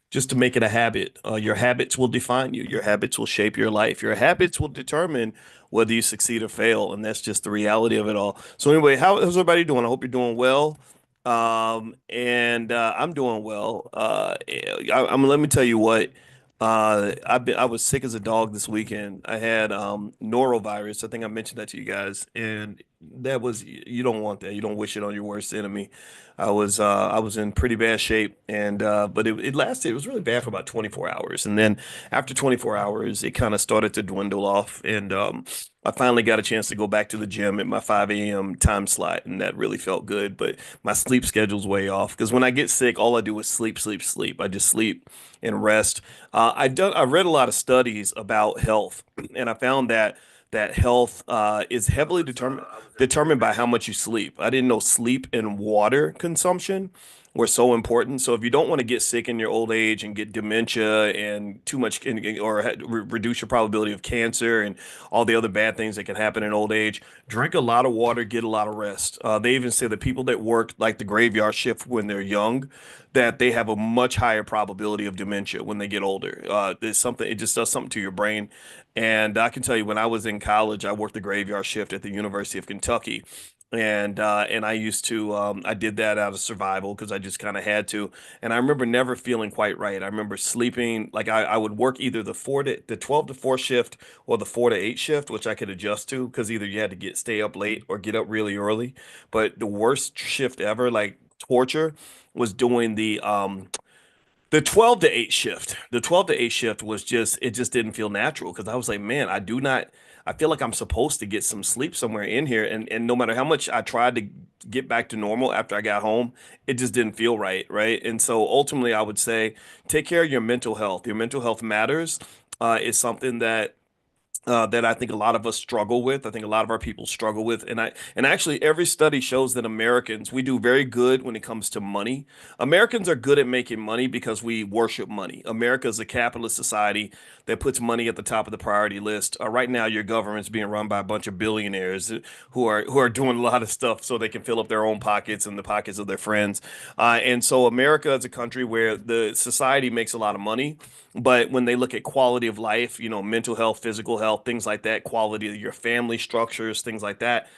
just to make it a habit. Your habits will define you. Your habits will shape your life. Your habits will determine whether you succeed or fail, and that's just the reality of it all. So anyway, how's everybody doing? I hope you're doing well. And I'm doing well. Let me tell you what. I was sick as a dog this weekend. I had norovirus. I think I mentioned that to you guys, and that was you don't want that. You don't wish it on your worst enemy. I was in pretty bad shape, and but it lasted. It was really bad for about 24 hours, and then after 24 hours, it kind of started to dwindle off, and I finally got a chance to go back to the gym at my 5 a.m. time slot, and that really felt good. But my sleep schedule's way off because when I get sick, all I do is sleep, sleep, sleep. I just sleep and rest. I read a lot of studies about health, and I found that health is heavily determined by how much you sleep. I didn't know sleep and water consumption were so important. So if you don't want to get sick in your old age and get dementia and too much or reduce your probability of cancer and all the other bad things that can happen in old age, drink a lot of water, get a lot of rest. They even say that people that work like the graveyard shift when they're young, that they have a much higher probability of dementia when they get older. There's something, it just does something to your brain. And I can tell you, when I was in college, I worked the graveyard shift at the University of Kentucky. And I used to I did that out of survival because I just kind of had to. And I remember never feeling quite right. I remember sleeping like I would work either the 12 to 4 shift or the 4 to 8 shift, which I could adjust to because either you had to stay up late or get up really early. But the worst shift ever, like torture, was doing the 12 to 8 shift. The 12 to 8 shift was just, it just didn't feel natural because I was like, man, I feel like I'm supposed to get some sleep somewhere in here. And no matter how much I tried to get back to normal after I got home, it just didn't feel right. Right. And so ultimately, I would say take care of your mental health. Your mental health matters. Is something that I think a lot of us struggle with. I think a lot of our people struggle with, and actually every study shows that Americans we do very good when it comes to money. Americans are good at making money because we worship money. America is a capitalist society that puts money at the top of the priority list. Right now, your government's being run by a bunch of billionaires who are doing a lot of stuff so they can fill up their own pockets and the pockets of their friends. And so America is a country where the society makes a lot of money. But when they look at quality of life, mental health, physical health, things like that, quality of your family structures, things like that,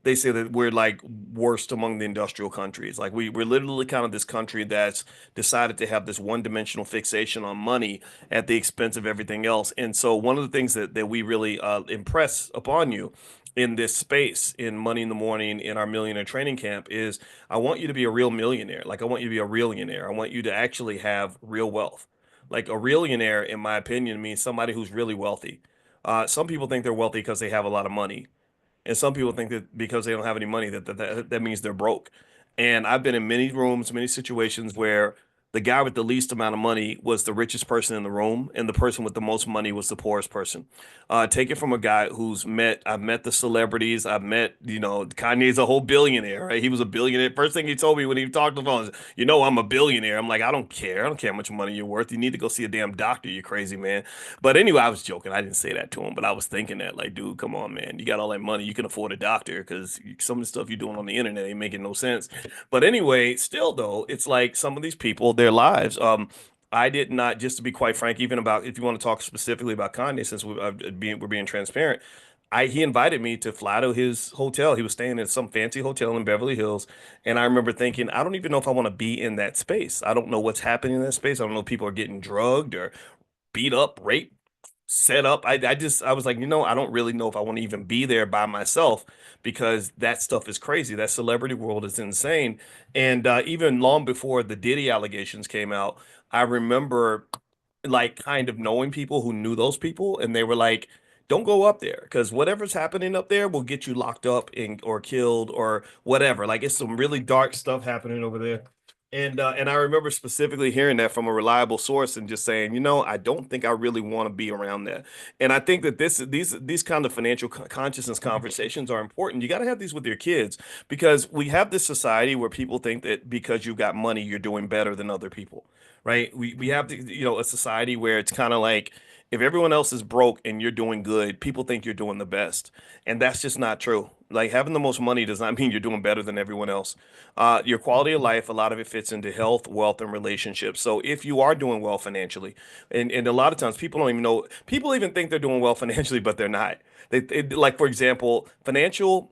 they say that we're like worst among the industrial countries. Like we're literally kind of this country that's decided to have this one-dimensional fixation on money at the expense of everything else. And so one of the things that we really impress upon you in this space in Money in the Morning in our millionaire training camp is I want you to be a real millionaire. Like I want you to be a real millionaire. I want you to actually have real wealth. Like a millionaire, in my opinion, means somebody who's really wealthy. Some people think they're wealthy because they have a lot of money, and some people think that because they don't have any money that means they're broke. And I've been in many rooms, many situations where the guy with the least amount of money was the richest person in the room, and the person with the most money was the poorest person. Take it from a guy I've met the celebrities, I've met, Kanye's a whole billionaire, right? He was a billionaire. First thing he told me when he talked on the phone is, I'm a billionaire. I'm like, I don't care. I don't care how much money you're worth. You need to go see a damn doctor, you crazy man. But anyway, I was joking. I didn't say that to him, but I was thinking that, like, dude, come on, man. You got all that money. You can afford a doctor because some of the stuff you're doing on the internet ain't making no sense. But anyway, still though, it's like some of these people, their lives. I did not, just to be quite frank, even about if you want to talk specifically about Kanye, since we're being transparent. He invited me to fly to his hotel. He was staying at some fancy hotel in Beverly Hills, and I remember thinking, I don't even know if I want to be in that space. I don't know what's happening in that space. I don't know if people are getting drugged or beat up, raped, set up. I was like, I don't really know if I want to even be there by myself because that stuff is crazy. That celebrity world is insane. And even long before the Diddy allegations came out, I remember like kind of knowing people who knew those people, and they were like, don't go up there because whatever's happening up there will get you locked up and or killed or whatever. Like it's some really dark stuff happening over there. And I remember specifically hearing that from a reliable source and just saying, I don't think I really want to be around that. And I think that these kind of financial consciousness conversations are important. You got to have these with your kids because we have this society where people think that because you've got money, you're doing better than other people, right? We have a society where it's kind of like if everyone else is broke and you're doing good, people think you're doing the best, and that's just not true. Like having the most money does not mean you're doing better than everyone else. Your quality of life, a lot of it fits into health, wealth, and relationships. So if you are doing well financially, and a lot of times people don't even know, people even think they're doing well financially, but they're not. Like for example, financial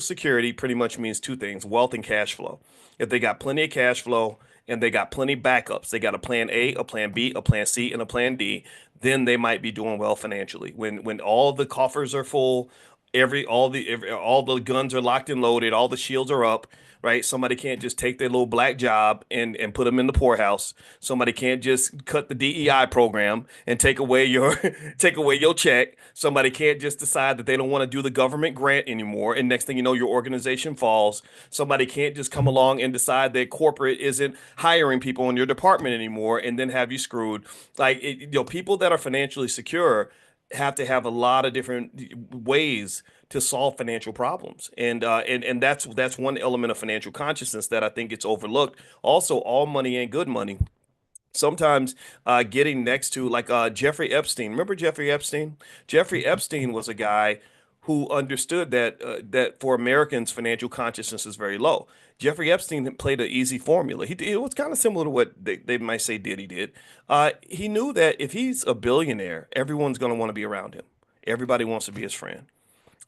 security pretty much means two things: wealth and cash flow. If they got plenty of cash flow and they got plenty backups, they got a plan A, a plan B, a plan C, and a plan D, then they might be doing well financially. When all the coffers are full, all the guns are locked and loaded, all the shields are up, right? Somebody can't just take their little black job and put them in the poorhouse. Somebody can't just cut the DEI program and take away your take away your check. Somebody can't just decide that they don't want to do the government grant anymore, and next thing you know, your organization falls. Somebody can't just come along and decide that corporate isn't hiring people in your department anymore, and then have you screwed. People that are financially secure have to have a lot of different ways to solve financial problems, and that's one element of financial consciousness that I think gets overlooked. Also, all money ain't good money. Sometimes getting next to like Jeffrey Epstein. Remember Jeffrey Epstein? Jeffrey Epstein was a guy who understood that for Americans, financial consciousness is very low. Jeffrey Epstein played an easy formula. It was kind of similar to what they might say Diddy did. He knew that if he's a billionaire, everyone's going to want to be around him. Everybody wants to be his friend.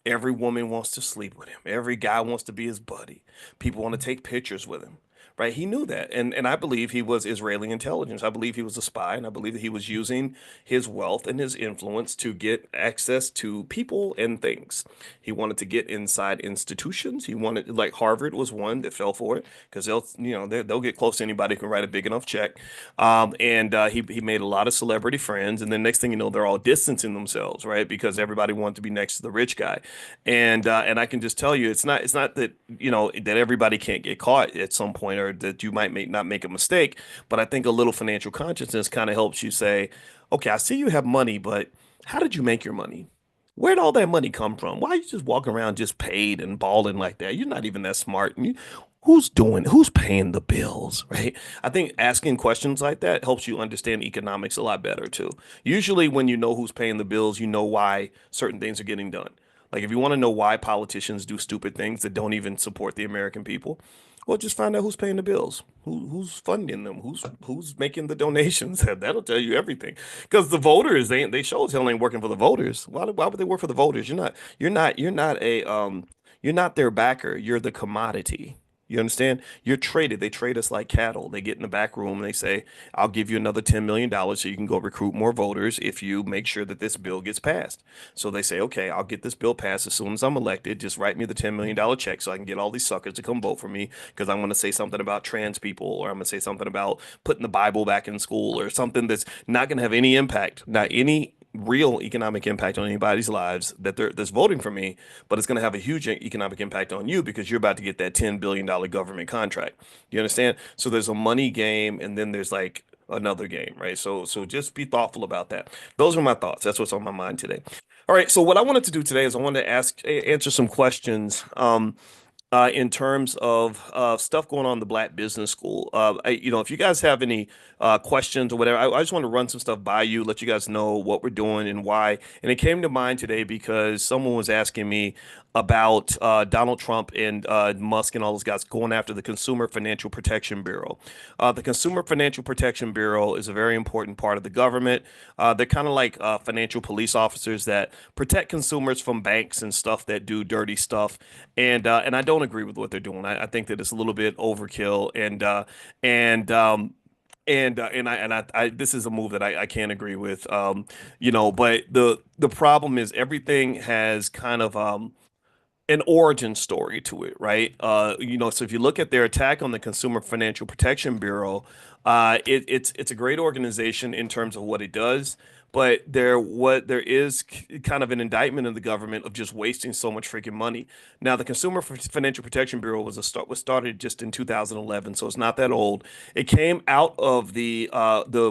Every woman wants to sleep with him. Every guy wants to be his buddy. People want to take pictures with him. Right? He knew that. And I believe he was Israeli intelligence. I believe he was a spy, and I believe that he was using his wealth and his influence to get access to people and things. He wanted to get inside institutions. He wanted, like Harvard was one that fell for it because they'll get close to anybody who can write a big enough check. And he made a lot of celebrity friends, and then next thing you know, they're all distancing themselves, right? Because everybody wanted to be next to the rich guy. And I can just tell you, it's not that that everybody can't get caught at some point or that you might not make a mistake, but I think a little financial consciousness kind of helps you say, okay, I see you have money, but how did you make your money? Where'd all that money come from? Why are you just walking around just paid and balling like that? You're not even that smart. Who's paying the bills, right? I think asking questions like that helps you understand economics a lot better too. Usually when you know who's paying the bills, you know why certain things are getting done. Like if you want to know why politicians do stupid things that don't even support the American people, well, just find out who's paying the bills, who's funding them, who's making the donations. That'll tell you everything. Because the voters, they show as hell ain't working for the voters. Why would they work for the voters? You're not their backer. You're the commodity. You understand? You're traded. They trade us like cattle. They get in the back room and they say, I'll give you another $10 million so you can go recruit more voters if you make sure that this bill gets passed. So they say, okay, I'll get this bill passed as soon as I'm elected. Just write me the $10 million check so I can get all these suckers to come vote for me because I'm going to say something about trans people or I'm going to say something about putting the Bible back in school or something that's not going to have any impact, not any real economic impact on anybody's lives that's voting for me, but it's going to have a huge economic impact on you because you're about to get that $10 billion government contract. You understand? So there's a money game and then there's like another game, right? So just be thoughtful about that. Those are my thoughts. That's what's on my mind today. All right. So what I wanted to do today is I wanted to answer some questions. In terms of stuff going on in the Black Business School. If you guys have any questions or whatever, I just want to run some stuff by you, let you guys know what we're doing and why. And it came to mind today because someone was asking me about Donald Trump and Musk and all those guys going after the Consumer Financial Protection Bureau. The Consumer Financial Protection Bureau is a very important part of the government. They're kind of like financial police officers that protect consumers from banks and stuff that do dirty stuff. And I don't agree with what they're doing. I think that it's a little bit overkill. And And I this is a move that I can't agree with. But the problem is everything has kind of an origin story to it, right? So if you look at their attack on the Consumer Financial Protection Bureau, it's a great organization in terms of what it does, but there is kind of an indictment of the government of just wasting so much freaking money. Now, the Financial Protection Bureau was started just in 2011, so it's not that old. It came out of the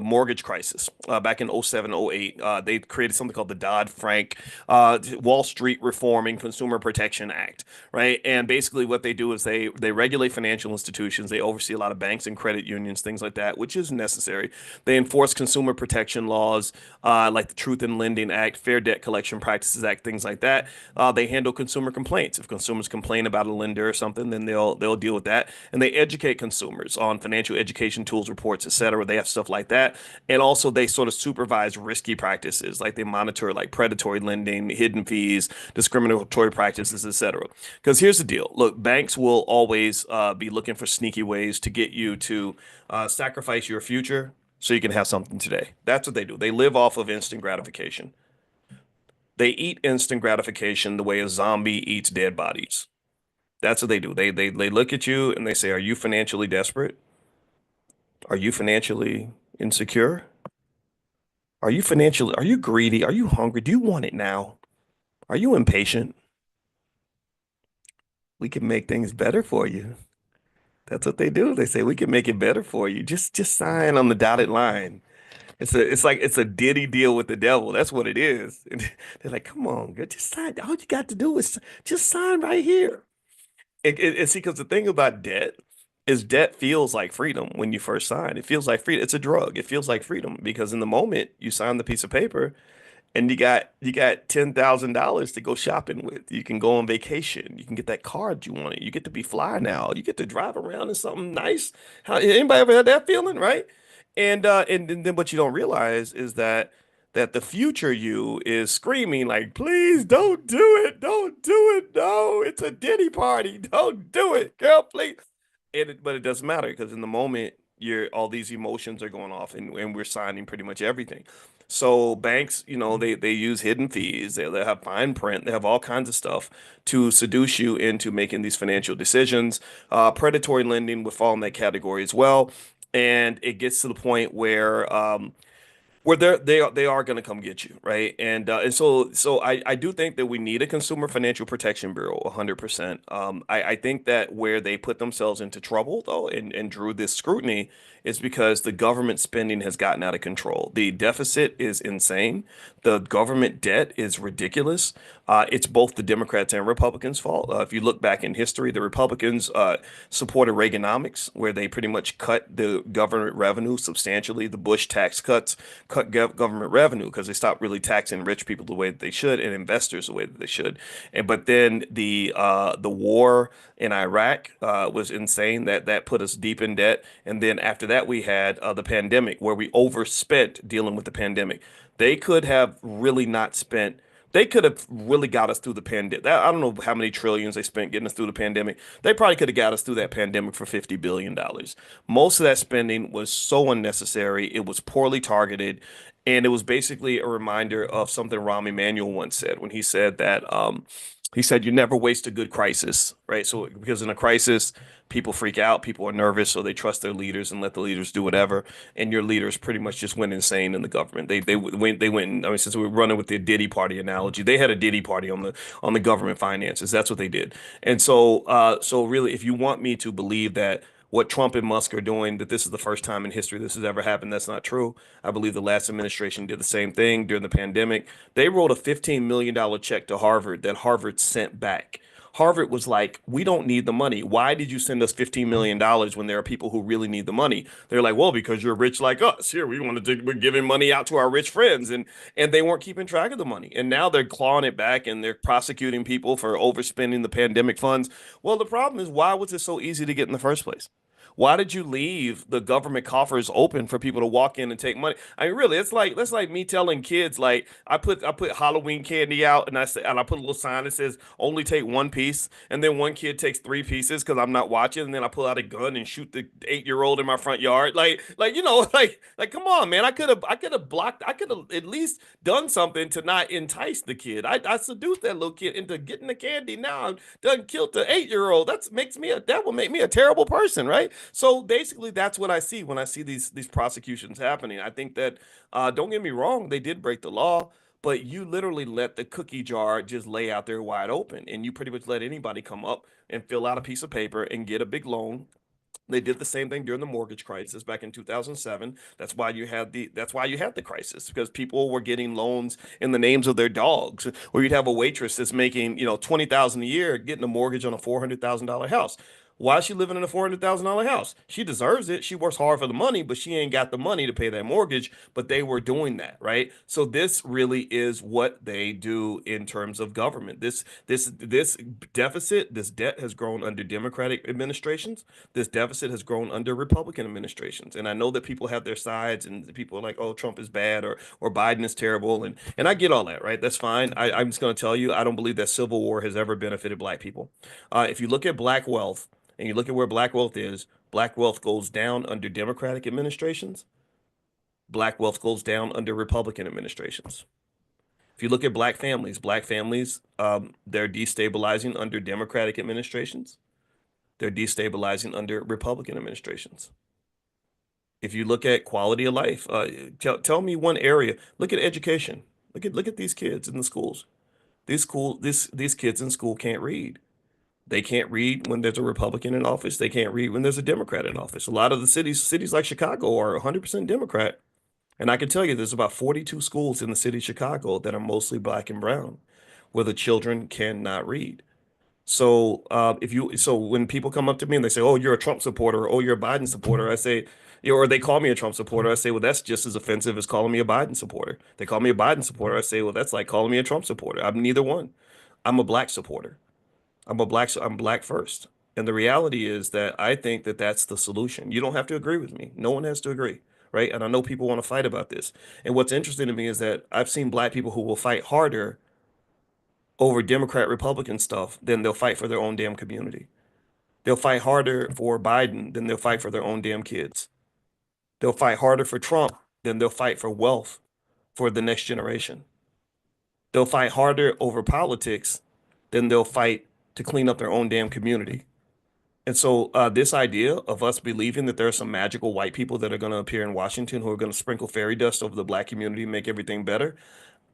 mortgage crisis back in '07, '08. They created something called the Dodd-Frank Wall Street Reforming Consumer Protection Act, right? And basically, what they do is they regulate financial institutions. They oversee a lot of banks and credit unions, things like that, which is necessary. They enforce consumer protection laws like the Truth in Lending Act, Fair Debt Collection Practices Act, things like that. They handle consumer complaints. If consumers complain about a lender or something, then they'll deal with that. And they educate consumers on financial education tools, reports, etc. They have stuff like that. And also they sort of supervise risky practices, like they monitor like predatory lending, hidden fees, discriminatory practices, etc. Because here's the deal. Look, banks will always be looking for sneaky ways to get you to sacrifice your future so you can have something today. That's what they do. They live off of instant gratification. They eat instant gratification the way a zombie eats dead bodies. That's what they do. They look at you and they say, "Are you financially desperate? Are you financially insecure? Are you greedy? Are you hungry? Do you want it now? Are you impatient? We can make things better for you." That's what they do. They say we can make it better for you. Just sign on the dotted line. It's a Diddy deal with the devil. That's what it is. And they're like, come on, girl, just sign. All you got to do is just sign right here. And see, because the thing about debt is debt feels like freedom when you first sign. It feels like freedom. It's a drug. It feels like freedom because in the moment you sign the piece of paper and you got $10,000 to go shopping with. You can go on vacation. You can get that card you wanted. You get to be fly now. You get to drive around in something nice. Anybody ever had that feeling, right? And then what you don't realize is that the future you is screaming like, please don't do it. Don't do it. No, it's a Diddy party. Don't do it, girl, please. But it doesn't matter because in the moment, all these emotions are going off and we're signing pretty much everything. So banks, they use hidden fees, they have fine print, they have all kinds of stuff to seduce you into making these financial decisions. Predatory lending would fall in that category as well. And it gets to the point where they are going to come get you, right? And so I do think that we need a Consumer Financial Protection Bureau, 100%. I think that where they put themselves into trouble though and drew this scrutiny is because the government spending has gotten out of control. The deficit is insane. The government debt is ridiculous. It's both the Democrats and Republicans' fault. If you look back in history, the Republicans supported Reaganomics, where they pretty much cut the government revenue substantially. The Bush tax cuts cut government revenue because they stopped really taxing rich people the way that they should and investors the way that they should. But then the war in Iraq was insane. That put us deep in debt. And then after that, we had the pandemic where we overspent dealing with the pandemic. They could have really not spent. They could have really got us through the pandemic. I don't know how many trillions they spent getting us through the pandemic. They probably could have got us through that pandemic for $50 billion. Most of that spending was so unnecessary. It was poorly targeted. And it was basically a reminder of something Rahm Emanuel once said when he said that he said you never waste a good crisis, right? So because in a crisis, people freak out, people are nervous, so they trust their leaders and let the leaders do whatever. And your leaders pretty much just went insane in the government. They went. I mean, since we were running with the Diddy party analogy, they had a Diddy party on the government finances. That's what they did. And so really, if you want me to believe that what Trump and Musk are doing, that this is the first time in history this has ever happened. That's not true. I believe the last administration did the same thing during the pandemic. They wrote a $15 million check to Harvard that Harvard sent back. Harvard was like, we don't need the money. Why did you send us $15 million when there are people who really need the money? They're like, well, because you're rich like us. Here, we're giving money out to our rich friends. And they weren't keeping track of the money. And now they're clawing it back and they're prosecuting people for overspending the pandemic funds. Well, the problem is, why was it so easy to get in the first place? Why did you leave the government coffers open for people to walk in and take money? I mean, really, it's like that's like me telling kids like I put Halloween candy out and I put a little sign that says only take one piece, and then one kid takes three pieces because I'm not watching, and then I pull out a gun and shoot the 8-year-old in my front yard. Like like come on, man. I could have at least done something to not entice the kid. I seduced that little kid into getting the candy. Now I done killed the 8-year-old. That will make me a terrible person, right? So basically, that's what I see when I see these prosecutions happening. I think that don't get me wrong, they did break the law, but you literally let the cookie jar just lay out there wide open, and you pretty much let anybody come up and fill out a piece of paper and get a big loan. They did the same thing during the mortgage crisis back in 2007. That's why you had the crisis, because people were getting loans in the names of their dogs. Or you'd have a waitress that's making, 20,000 a year getting a mortgage on a $400,000 house. Why is she living in a $400,000 house? She deserves it. She works hard for the money, but she ain't got the money to pay that mortgage. But they were doing that, right? So this really is what they do in terms of government. This deficit, this debt has grown under Democratic administrations. This deficit has grown under Republican administrations. And I know that people have their sides, and people are like, oh, Trump is bad, or Biden is terrible. And I get all that, right? That's fine. I'm just going to tell you, I don't believe that civil war has ever benefited black people. If you look at black wealth and you look at where black wealth goes down under Democratic administrations, black wealth goes down under Republican administrations. If you look at black families, they're destabilizing under Democratic administrations. They're destabilizing under Republican administrations. If you look at quality of life, tell me one area. Look at education. Look at these kids in the schools. These kids in school can't read. They can't read when there's a Republican in office. They can't read when there's a Democrat in office. A lot of the cities like Chicago are 100% Democrat. And I can tell you there's about 42 schools in the city of Chicago that are mostly black and brown, where the children cannot read. So when people come up to me and they say, "Oh, you're a Trump supporter," or "Oh, you're a Biden supporter," I say, or they call me a Trump supporter, I say, "Well, that's just as offensive as calling me a Biden supporter." They call me a Biden supporter, I say, "Well, that's like calling me a Trump supporter." I'm neither one. I'm a black supporter. I'm black first. And the reality is that I think that that's the solution. You don't have to agree with me. No one has to agree, right? And I know people want to fight about this. And what's interesting to me is that I've seen black people who will fight harder over Democrat Republican stuff than they'll fight for their own damn community. They'll fight harder for Biden than they'll fight for their own damn kids. They'll fight harder for Trump than they'll fight for wealth for the next generation. They'll fight harder over politics than they'll fight to clean up their own damn community. And so, this idea of us believing that there are some magical white people that are going to appear in Washington who are going to sprinkle fairy dust over the black community and make everything better,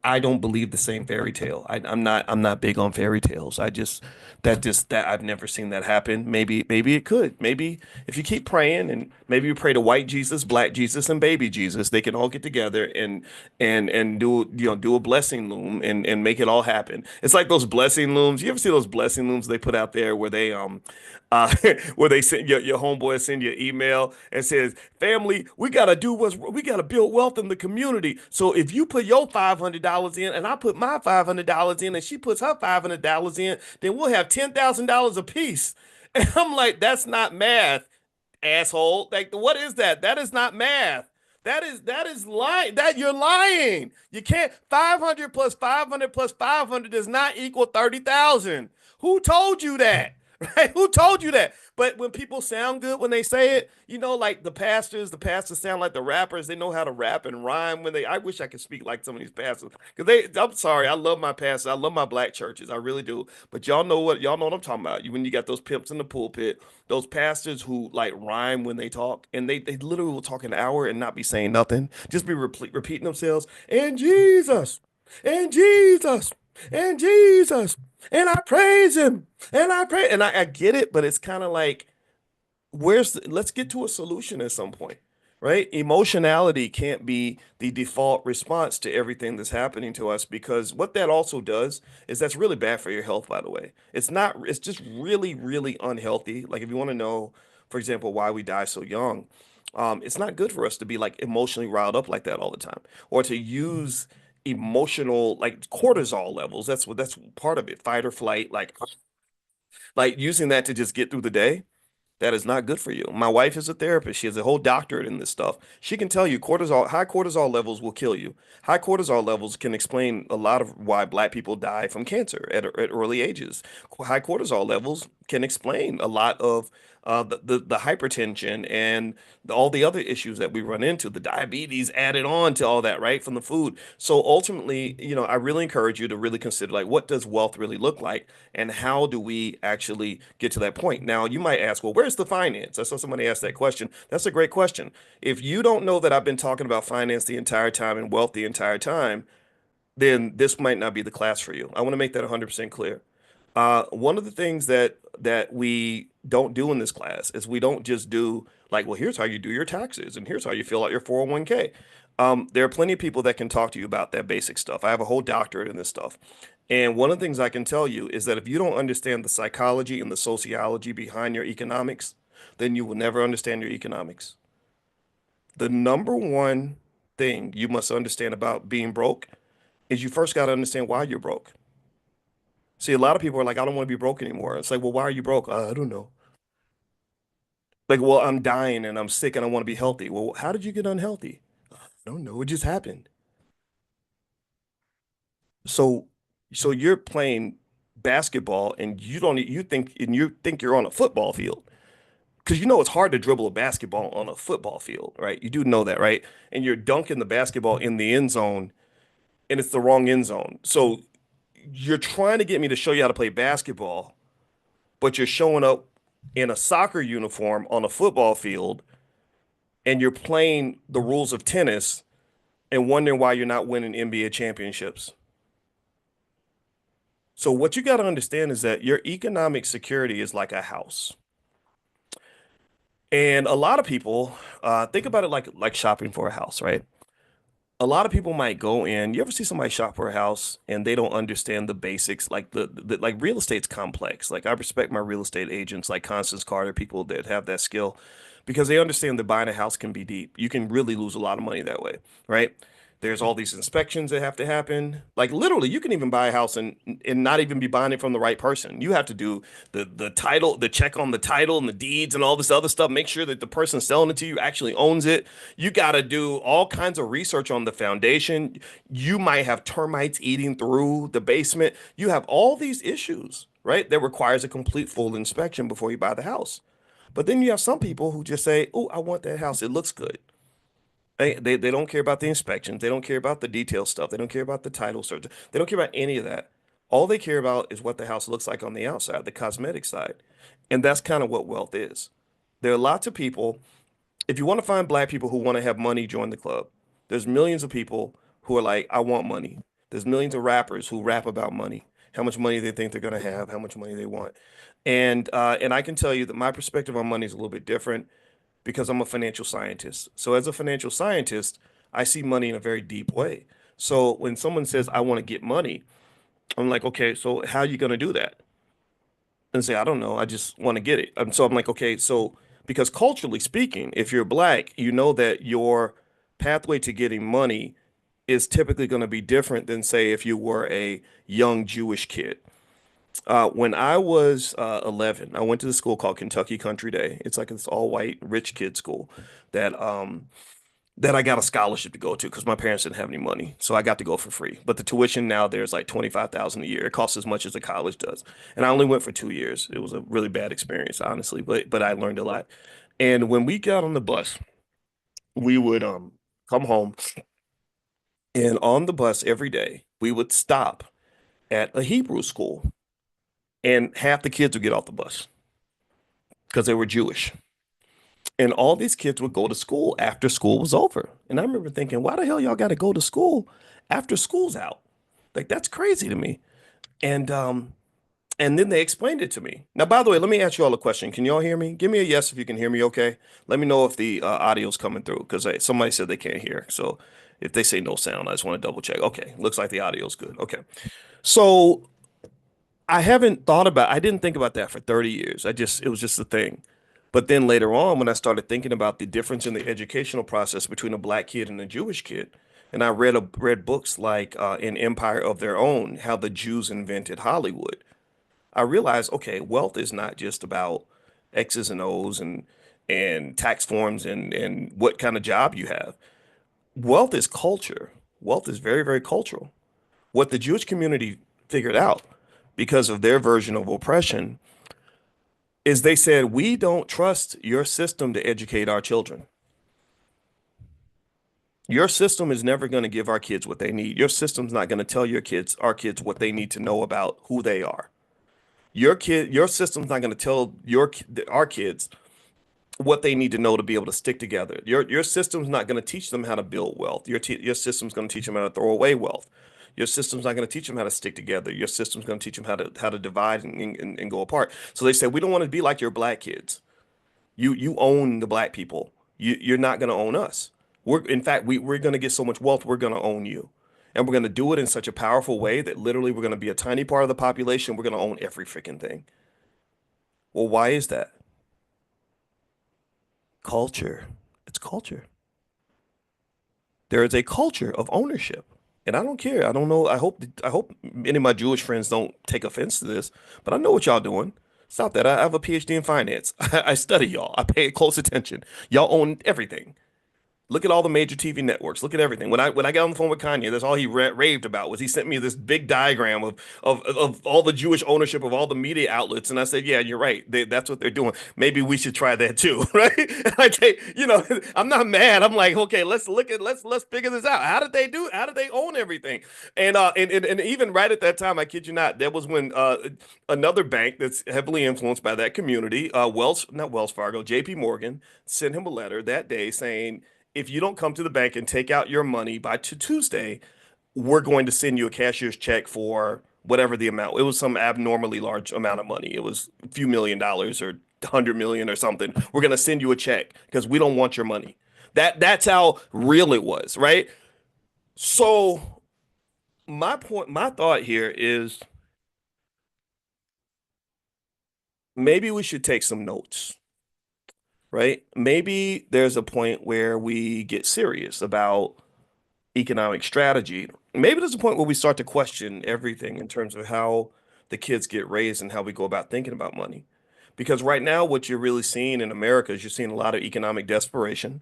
I don't believe the same fairy tale. I'm not big on fairy tales. That I've never seen that happen. Maybe it could. Maybe if you keep praying, and maybe you pray to white Jesus, black Jesus, and baby Jesus, they can all get together and do a blessing loom and make it all happen. It's like those blessing looms. You ever see those blessing looms they put out there where they where they send your homeboy send you an email and says, "Family, we gotta build wealth in the community. So if you put your $500 in and I put my $500 in and she puts her $500 in, then we'll have $10,000 apiece." And I'm like, that's not math, asshole. Like, what is that? That is not math. That is lying. That you're lying. You can't 500 plus 500 plus 500 does not equal 30,000. Who told you that? Right? Who told you that? But when people sound good when they say it, like the pastors sound like the rappers. They know how to rap and rhyme when I wish I could speak like some of these pastors. I'm sorry, I love my pastors. I love my black churches. I really do. But y'all know what I'm talking about. When you got those pimps in the pulpit, those pastors who like rhyme when they talk, and they literally will talk an hour and not be saying nothing, just be repeating themselves. And Jesus, and Jesus, and Jesus, and I praise him, and I pray, and I get it, but it's kind of like, let's get to a solution at some point, right? Emotionality can't be the default response to everything that's happening to us, because what that also does is that's really bad for your health, by the way. It's just really, really unhealthy. Like, if you want to know, for example, why we die so young, it's not good for us to be like emotionally riled up like that all the time, or to use emotional like cortisol levels. That's part of it, fight or flight, like using that to just get through the day. That is not good for you. My wife is a therapist. She has a whole doctorate in this stuff. She can tell you high cortisol levels will kill you. High cortisol levels can explain a lot of why black people die from cancer at early ages. High cortisol levels can explain a lot of the hypertension and all the other issues that we run into, the diabetes added on to all that, right, from the food. So ultimately, I really encourage you to really consider like what does wealth really look like and how do we actually get to that point? Now, you might ask, well, where's the finance? I saw somebody ask that question. That's a great question. If you don't know that I've been talking about finance the entire time and wealth the entire time, then this might not be the class for you. I want to make that 100% clear. One of the things that we don't do in this class is we don't just do like, well, here's how you do your taxes and here's how you fill out your 401k. There are plenty of people that can talk to you about that basic stuff. I have a whole doctorate in this stuff. And one of the things I can tell you is that if you don't understand the psychology and the sociology behind your economics, then you will never understand your economics. The number one thing you must understand about being broke is you first got to understand why you're broke. See, a lot of people are like, I don't want to be broke anymore. It's like, well, why are you broke? I don't know. Like, well, I'm dying and I'm sick and I want to be healthy. Well, how did you get unhealthy? I don't know. It just happened. So, so you're playing basketball and you think you're on a football field because it's hard to dribble a basketball on a football field, right? You do know that, right? And you're dunking the basketball in the end zone and it's the wrong end zone. So you're trying to get me to show you how to play basketball, but you're showing up in a soccer uniform on a football field and you're playing the rules of tennis and wondering why you're not winning NBA championships. So what you got to understand is that your economic security is like a house. And a lot of people think about it like shopping for a house, right? A lot of people might go in. You ever see somebody shop for a house and they don't understand the basics, like the like real estate's complex. Like I respect my real estate agents, like Constance Carter, people that have that skill, because they understand that buying a house can be deep. You can really lose a lot of money that way, right? There's all these inspections that have to happen. Like literally, you can even buy a house and not even be buying it from the right person. You have to do the title, the check on the title and the deeds and all this other stuff. Make sure that the person selling it to you actually owns it. You got to do all kinds of research on the foundation. You might have termites eating through the basement. You have all these issues, right? That requires a complete full inspection before you buy the house. But then you have some people who just say, "Oh, I want that house. It looks good." They don't care about the inspections. They don't care about the detail stuff. They don't care about the title search. They don't care about any of that. All they care about is what the house looks like on the outside, the cosmetic side. And that's kind of what wealth is. There are lots of people, if you want to find black people who want to have money, join the club. There's millions of people who are like, I want money. There's millions of rappers who rap about money, how much money they think they're going to have, how much money they want. And I can tell you that my perspective on money is a little bit different because I'm a financial scientist. So as a financial scientist, I see money in a very deep way. So when someone says I want to get money, I'm like, okay, so how are you going to do that? And say, I don't know, I just want to get it. And so I'm like, okay, so because culturally speaking, if you're black, you know that your pathway to getting money is typically going to be different than say if you were a young Jewish kid. When I was 11, I went to the school called Kentucky Country Day. It's like this all white rich kid school that that I got a scholarship to go to because my parents didn't have any money, so I got to go for free. But the tuition now there's like 25,000 a year. It costs as much as a college does, and I only went for 2 years. It was a really bad experience, honestly, but I learned a lot. And when we got on the bus, we would come home, and on the bus every day we would stop at a Hebrew school, and half the kids would get off the bus because they were Jewish. And all these kids would go to school after school was over. And I remember thinking, why the hell y'all got to go to school after school's out? Like that's crazy to me. And and then they explained it to me. Now, by the way, let me ask you all a question. Can y'all hear me? Give me a yes if you can hear me okay. Let me know if the audio's coming through because somebody said they can't hear. So if they say no sound, I just want to double check. Okay, looks like the audio's good. Okay. So I didn't think about that for 30 years. It was just a thing. But then later on, when I started thinking about the difference in the educational process between a black kid and a Jewish kid, and I read books like An Empire of Their Own, how the Jews invented Hollywood, I realized, okay, wealth is not just about X's and O's and tax forms and what kind of job you have. Wealth is culture. Wealth is very, very cultural. What the Jewish community figured out because of their version of oppression is they said, we don't trust your system to educate our children. Your system is never going to give our kids what they need. Your system's not going to tell our kids what they need to know about who they are. Your system's not going to tell our kids what they need to know to be able to stick together. Your system's not going to teach them how to build wealth. Your system's going to teach them how to throw away wealth. Your system's not going to teach them how to stick together. Your system's going to teach them how to divide and go apart. So they said, we don't want to be like your black kids. You own the black people. You're not going to own us. In fact, we're going to get so much wealth, we're going to own you. And we're going to do it in such a powerful way that literally we're going to be a tiny part of the population. We're going to own every freaking thing. Well, why is that? Culture. It's culture. There is a culture of ownership. And I don't care. I don't know. I hope any of my Jewish friends don't take offense to this, but I know what y'all doing. Stop that. I have a PhD in finance. I study y'all. I pay close attention. Y'all own everything. Look at all the major TV networks. Look at everything. When I got on the phone with Kanye, that's all he raved about was he sent me this big diagram of all the Jewish ownership of all the media outlets, and I said, yeah, you're right. That's what they're doing. Maybe we should try that too, right? Okay, I'm not mad. I'm like, okay, let's figure this out. How did they do? How did they own everything? And even right at that time, I kid you not, that was when another bank that's heavily influenced by that community, not Wells Fargo, J.P. Morgan, sent him a letter that day saying, if you don't come to the bank and take out your money by Tuesday, we're going to send you a cashier's check for whatever the amount. It was some abnormally large amount of money. It was a few $1 million or 100 million or something. We're going to send you a check because we don't want your money. That's how real it was, right? So my thought here is maybe we should take some notes, right? Maybe there's a point where we get serious about economic strategy. Maybe there's a point where we start to question everything in terms of how the kids get raised and how we go about thinking about money. Because right now, what you're really seeing in America is you're seeing a lot of economic desperation.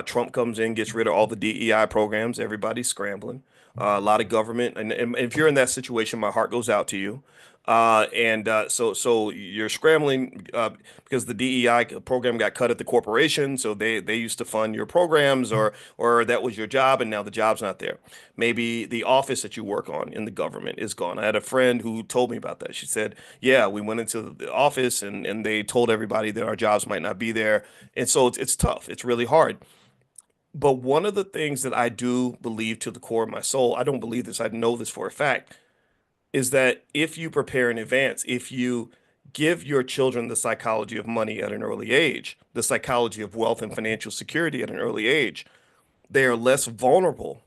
Trump comes in, gets rid of all the DEI programs, everybody's scrambling. A lot of government, and if you're in that situation, my heart goes out to you. So you're scrambling because the DEI program got cut at the corporation, so they used to fund your programs, or that was your job, and now the job's not there. Maybe the office that you work on in the government is gone. I had a friend who told me about that. She said, "Yeah, we went into the office and they told everybody that our jobs might not be there, and so it's tough. It's really hard." But one of the things that I do believe to the core of my soul, I don't believe this, I know this for a fact, is that if you prepare in advance, if you give your children the psychology of money at an early age, the psychology of wealth and financial security at an early age, they are less vulnerable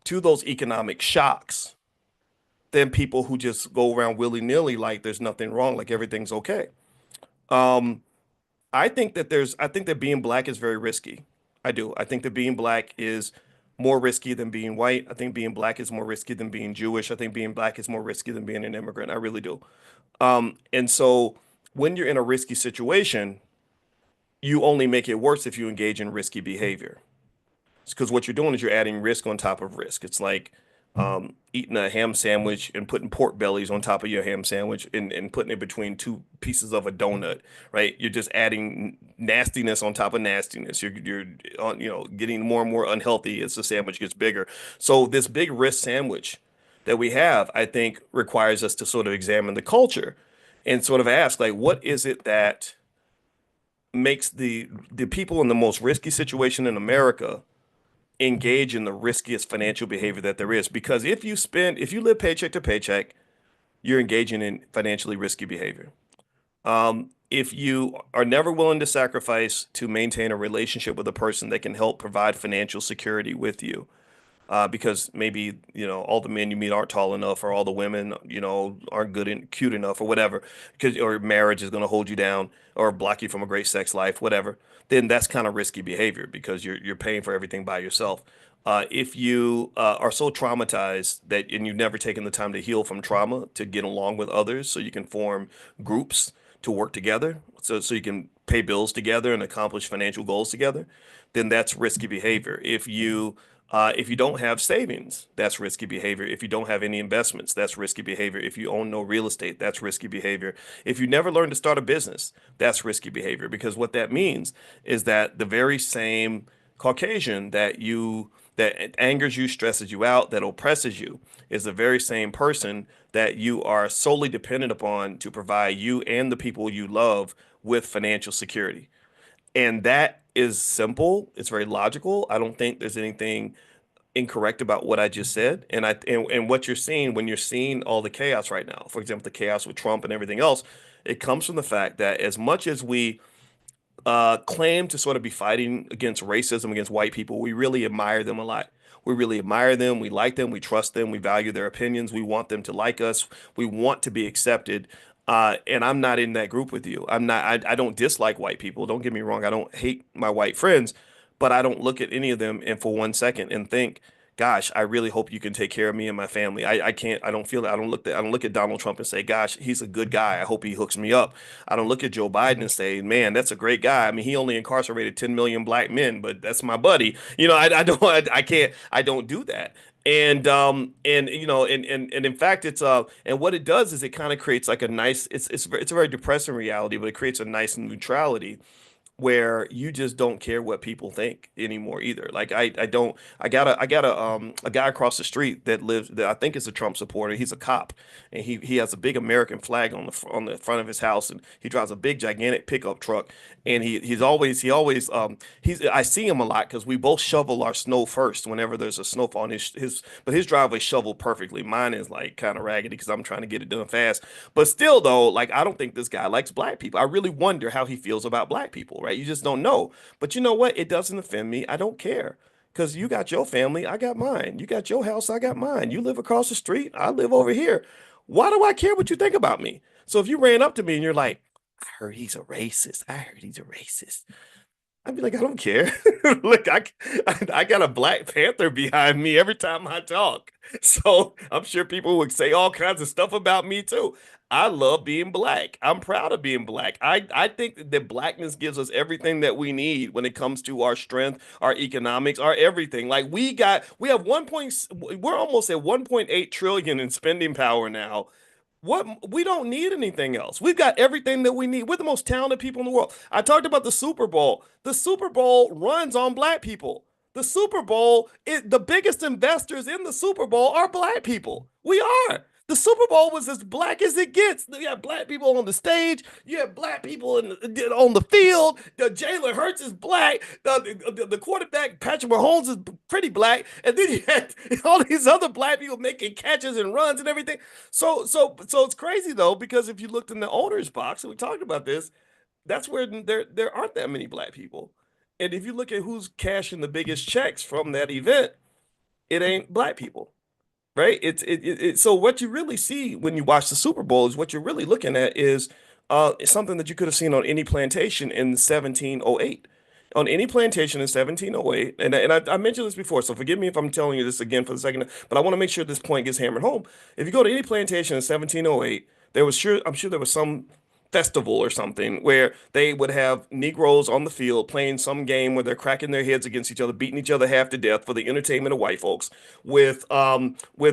to those economic shocks than people who just go around willy-nilly like there's nothing wrong, like everything's okay. Um, I think that being black is very risky. I do. I think that being black is more risky than being white. I think being black is more risky than being Jewish. I think being black is more risky than being an immigrant. I really do. And so when you're in a risky situation, you only make it worse if you engage in risky behavior. Because what you're doing is you're adding risk on top of risk. It's like eating a ham sandwich and putting pork bellies on top of your ham sandwich and putting it between two pieces of a donut, right? You're just adding nastiness on top of nastiness. You're getting more and more unhealthy as the sandwich gets bigger. So this big risk sandwich that we have, I think, requires us to sort of examine the culture and sort of ask, like, what is it that makes the people in the most risky situation in America engage in the riskiest financial behavior that there is? Because if you live paycheck to paycheck, you're engaging in financially risky behavior. If you are never willing to sacrifice to maintain a relationship with a person that can help provide financial security with you, because maybe all the men you meet aren't tall enough, or all the women aren't good and cute enough, or whatever, because or marriage is going to hold you down or block you from a great sex life, whatever. Then that's kind of risky behavior because you're paying for everything by yourself. If you are so traumatized and you've never taken the time to heal from trauma to get along with others, so you can form groups to work together, so you can pay bills together and accomplish financial goals together, then that's risky behavior. If you don't have savings, that's risky behavior. If you don't have any investments, that's risky behavior. If you own no real estate, that's risky behavior. If you never learn to start a business, that's risky behavior, because what that means is that the very same Caucasian that angers you, stresses you out, that oppresses you, is the very same person that you are solely dependent upon to provide you and the people you love with financial security. And that is simple. It's very logical. I don't think there's anything incorrect about what I just said. And what you're seeing when you're seeing all the chaos right now, for example, the chaos with Trump and everything else, it comes from the fact that as much as we claim to sort of be fighting against racism against white people, we really admire them a lot. We really admire them. We like them. We trust them. We value their opinions. We want them to like us. We want to be accepted. And I'm not in that group with you. I'm not. I don't dislike white people. Don't get me wrong. I don't hate my white friends, but I don't look at any of them and for 1 second and think, gosh, I really hope you can take care of me and my family. I can't. I don't feel that. I don't look at Donald Trump and say, gosh, he's a good guy. I hope he hooks me up. I don't look at Joe Biden and say, man, that's a great guy. I mean, he only incarcerated 10 million black men, but that's my buddy. I don't. I can't. I don't do that. And and in fact and what it does is it kind of creates like a nice, it's a very depressing reality, but it creates a nice neutrality where you just don't care what people think anymore either. Like I don't I got a guy across the street that lives, that I think is a Trump supporter. He's a cop, and he has a big American flag on the front of his house, and he drives a big gigantic pickup truck. And he's I see him a lot because we both shovel our snow first whenever there's a snowfall. And his driveway's shoveled perfectly. Mine is like kind of raggedy because I'm trying to get it done fast. But still, though, like I don't think this guy likes black people. I really wonder how he feels about black people, right? You just don't know. But you know what? It doesn't offend me. I don't care. Because you got your family, I got mine. You got your house, I got mine. You live across the street, I live over here. Why do I care what you think about me? So if you ran up to me and you're like, I heard he's a racist. I heard he's a racist. I'd be like, I don't care. Look, I got a Black Panther behind me every time I talk. So I'm sure people would say all kinds of stuff about me too. I love being black. I'm proud of being black. I think that blackness gives us everything that we need when it comes to our strength, our economics, our everything. Like we have we're almost at 1.8 trillion in spending power now. We don't need anything else. We've got everything that we need. We're the most talented people in the world. I talked about the Super Bowl. The Super Bowl runs on black people. The Super Bowl, the biggest investors in the Super Bowl are black people. We are. The Super Bowl was as black as it gets. You have black people on the stage. You have black people on the field. Jalen Hurts is black. The quarterback, Patrick Mahomes, is pretty black. And then you had all these other black people making catches and runs and everything. So it's crazy though, because if you looked in the owner's box, and we talked about this, that's where there aren't that many black people. And if you look at who's cashing the biggest checks from that event, it ain't black people, right? So what you really see when you watch the Super Bowl is what you're really looking at is something that you could have seen on any plantation in 1708. On any plantation in 1708, and I mentioned this before, so forgive me if I'm telling you this again for the second, but I want to make sure this point gets hammered home. If you go to any plantation in 1708, I'm sure there was some festival or something where they would have Negroes on the field playing some game where they're cracking their heads against each other, beating each other half to death for the entertainment of white folks, with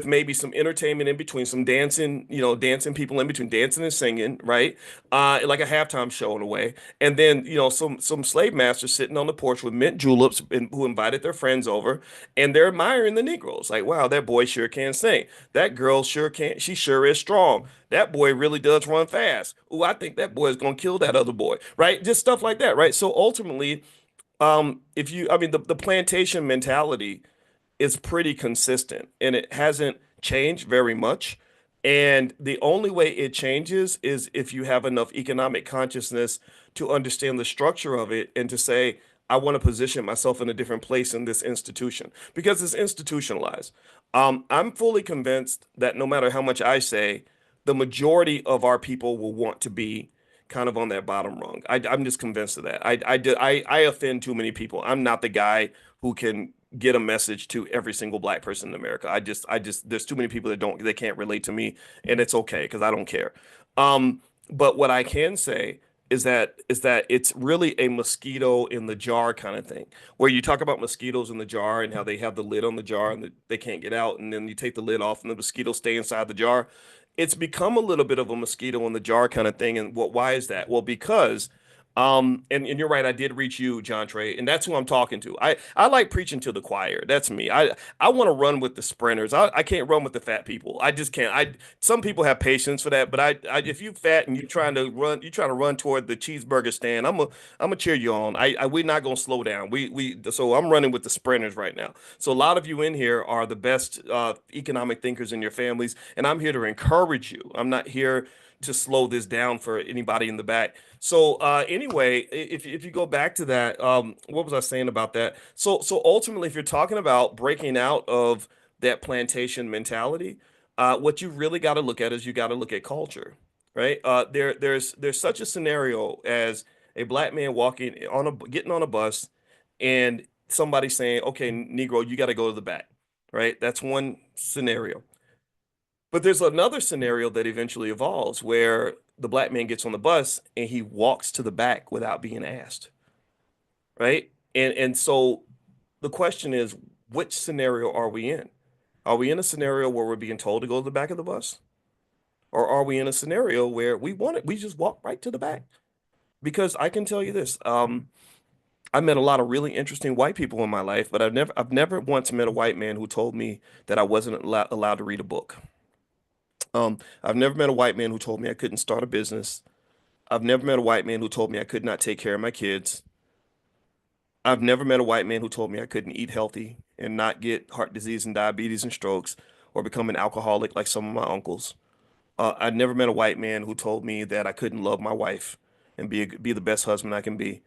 maybe some entertainment in between, some dancing, dancing people in between, dancing and singing, right? Like a halftime show in a way. And then, some slave masters sitting on the porch with mint juleps who invited their friends over, and they're admiring the Negroes. Like, wow, that boy sure can sing. That girl sure can, she sure is strong. That boy really does run fast. Ooh, I think that boy is gonna kill that other boy, right? Just stuff like that, right? So ultimately, I mean, the plantation mentality is pretty consistent and it hasn't changed very much. And the only way it changes is if you have enough economic consciousness to understand the structure of it and to say, I want to position myself in a different place in this institution because it's institutionalized. I'm fully convinced that no matter how much I say, the majority of our people will want to be kind of on that bottom rung. I'm just convinced of that. I offend too many people. I'm not the guy who can get a message to every single black person in America. There's too many people that can't relate to me, and it's okay because I don't care. But what I can say is that it's really a mosquito in the jar kind of thing, where you talk about mosquitoes in the jar and how they have the lid on the jar and they can't get out, and then you take the lid off and the mosquitoes stay inside the jar. It's become a little bit of a mosquito in the jar kind of thing. And why is that? Well, because and you're right, I did reach you, John Trey, and that's who I'm talking to. I like preaching to the choir. That's me. I want to run with the sprinters. I can't run with the fat people. I just can't. Some people have patience for that, but if you fat and you're trying to run toward the cheeseburger stand, I'm gonna cheer you on. We're not gonna slow down. So I'm running with the sprinters right now. So a lot of you in here are the best economic thinkers in your families, and I'm here to encourage you. I'm not here to slow this down for anybody in the back. So anyway, if you go back to that, what was I saying about that? So ultimately, if you're talking about breaking out of that plantation mentality, what you really got to look at is you got to look at culture, right? There's such a scenario as a black man getting on a bus, and somebody saying, "Okay, Negro, you got to go to the back," right? That's one scenario. But there's another scenario that eventually evolves where the black man gets on the bus and he walks to the back without being asked, right? And so the question is, which scenario are we in? Are we in a scenario where we're being told to go to the back of the bus? Or are we in a scenario where we just walk right to the back? Because I can tell you this, I met a lot of really interesting white people in my life, but I've never once met a white man who told me that I wasn't allowed to read a book. I've never met a white man who told me I couldn't start a business. I've never met a white man who told me I could not take care of my kids. I've never met a white man who told me I couldn't eat healthy and not get heart disease and diabetes and strokes or become an alcoholic like some of my uncles. I've never met a white man who told me that I couldn't love my wife and be the best husband I can be.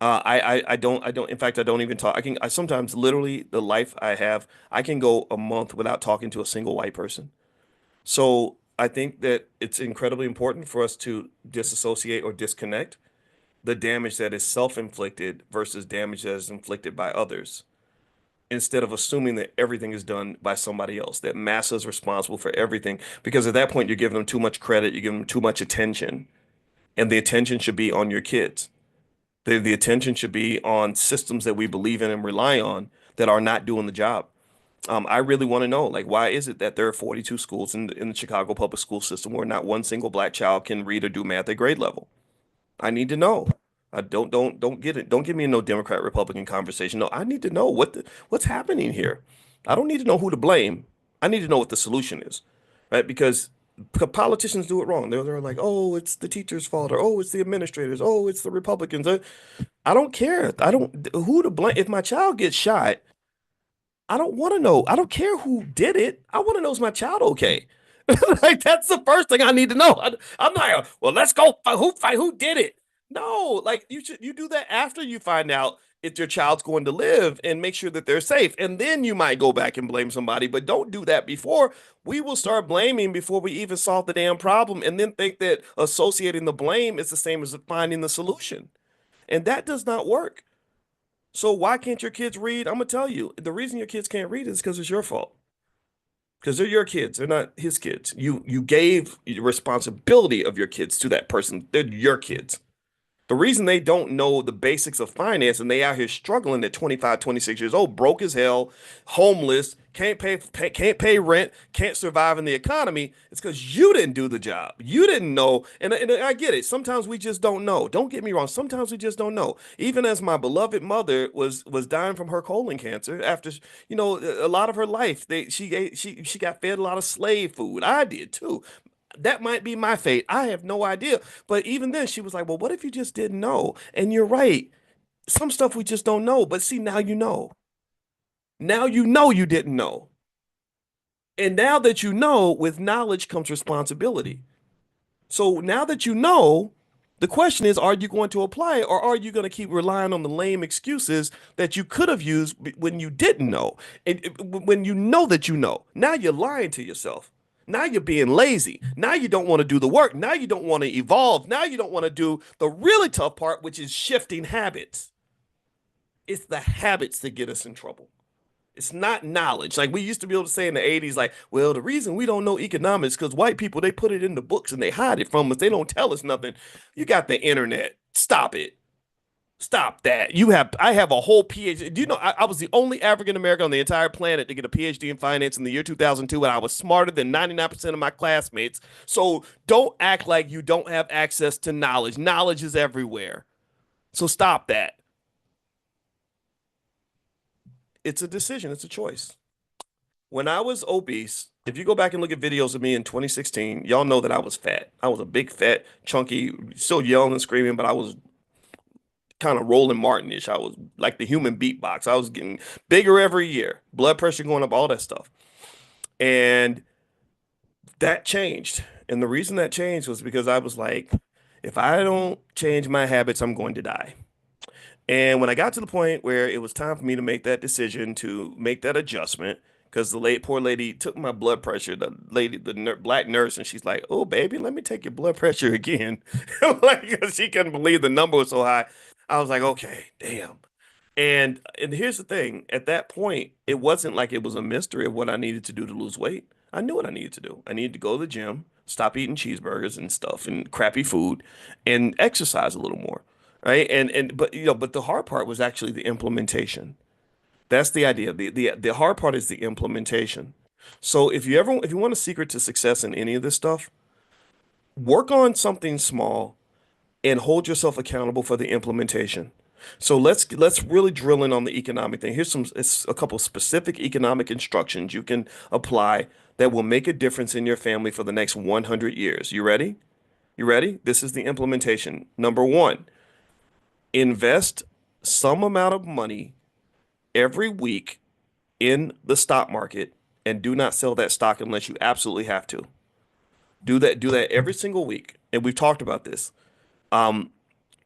I don't. In fact, I don't even talk. I sometimes literally the life I have, I can go a month without talking to a single white person. So I think that it's incredibly important for us to disassociate or disconnect the damage that is self-inflicted versus damage that is inflicted by others, instead of assuming that everything is done by somebody else, that massa is responsible for everything. Because at that point, you're giving them too much credit, you're giving them too much attention, and the attention should be on your kids. The attention should be on systems that we believe in and rely on that are not doing the job. I really want to know, like, why is it that there are 42 schools in the Chicago public school system where not one single black child can read or do math at grade level? I need to know. I don't get it. Don't give me no Democrat Republican conversation. No, I need to know what's happening here. I don't need to know who to blame. I need to know what the solution is, right? Because politicians do it wrong. They're like, oh, it's the teacher's fault, or oh, it's the administrators, oh, it's the Republicans. I don't care. I don't who to blame. If my child gets shot, I don't want to know. I don't care who did it. I want to know, is my child okay? Like that's the first thing I need to know. I'm not. Well, let's go fight who did it. No, like you do that after you find out if your child's going to live and make sure that they're safe, and then you might go back and blame somebody. But don't do that before. We will start blaming before we even solve the damn problem, and then think that associating the blame is the same as finding the solution, and that does not work. So why can't your kids read? I'm gonna tell you, the reason your kids can't read is because it's your fault. Because they're your kids, they're not his kids. You gave the responsibility of your kids to that person. They're your kids. The reason they don't know the basics of finance and they out here struggling at 25, 26 years old, broke as hell, homeless, can't pay rent, can't survive in the economy, it's because you didn't do the job. You didn't know. And I get it. Sometimes we just don't know. Don't get me wrong. Sometimes we just don't know. Even as my beloved mother was dying from her colon cancer after, a lot of her life, she got fed a lot of slave food. I did too. That might be my fate. I have no idea. But even then, she was like, well, what if you just didn't know? And you're right. Some stuff we just don't know. But see, now you know. Now you know you didn't know. And now that you know, with knowledge comes responsibility. So now that you know, the question is, are you going to apply it, or are you going to keep relying on the lame excuses that you could have used when you didn't know? And when you know that you know, now you're lying to yourself. Now you're being lazy. Now you don't want to do the work. Now you don't want to evolve. Now you don't want to do the really tough part, which is shifting habits. It's the habits that get us in trouble. It's not knowledge. Like we used to be able to say in the 80s, like, well, the reason we don't know economics because white people, they put it in the books and they hide it from us. They don't tell us nothing. You got the internet. Stop it. Stop that. I have a whole PhD. Do you know, I was the only African American on the entire planet to get a PhD in finance in the year 2002, and I was smarter than 99% of my classmates. So don't act like you don't have access to knowledge. Knowledge is everywhere. So stop that. It's a decision, it's a choice. When I was obese, if you go back and look at videos of me in 2016, y'all know that I was fat. I was a big, fat, chunky, still yelling and screaming, but I was kind of Roland Martin-ish. I was like the human beatbox. I was getting bigger every year, blood pressure going up, all that stuff. And that changed. And the reason that changed was because I was like, if I don't change my habits, I'm going to die. And when I got to the point where it was time for me to make that decision to make that adjustment, because the late poor lady took my blood pressure, the lady, the black nurse, and she's like, "Oh, baby, let me take your blood pressure again." Like, 'cause she couldn't believe the number was so high. I was like, "Okay, damn." And here's the thing, at that point, it wasn't like it was a mystery of what I needed to do to lose weight. I knew what I needed to do. I needed to go to the gym, stop eating cheeseburgers and stuff and crappy food, and exercise a little more. Right. But but the hard part was actually the implementation. That's the idea. The hard part is the implementation. So if you want a secret to success in any of this stuff, work on something small and hold yourself accountable for the implementation. So let's really drill in on the economic thing. It's a couple specific economic instructions you can apply that will make a difference in your family for the next 100 years. You ready? You ready? This is the implementation. Number one, invest some amount of money every week in the stock market and do not sell that stock unless you absolutely have to. Do that every single week. And we've talked about this. Um,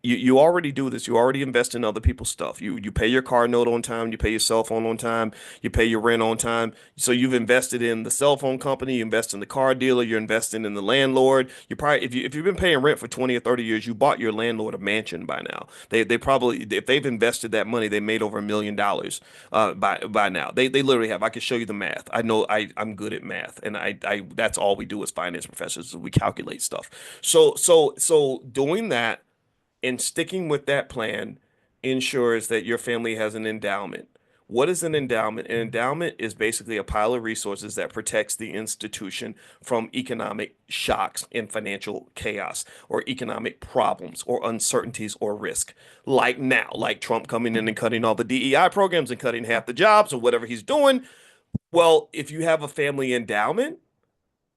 you already do this. You already invest in other people's stuff. You pay your car note on time. You pay your cell phone on time. You pay your rent on time. So you've invested in the cell phone company. You invest in the car dealer. You're investing in the landlord. You probably if you've been paying rent for 20 or 30 years, you bought your landlord a mansion by now. They probably if they've invested that money, they made over $1 million by now. They literally have. I can show you the math. I know I'm good at math, and I that's all we do as finance professors. Is we calculate stuff. So doing that and sticking with that plan ensures that your family has an endowment. What is an endowment? An endowment is basically a pile of resources that protects the institution from economic shocks and financial chaos or economic problems or uncertainties or risk. Like now, like Trump coming in and cutting all the DEI programs and cutting half the jobs or whatever he's doing. Well, if you have a family endowment,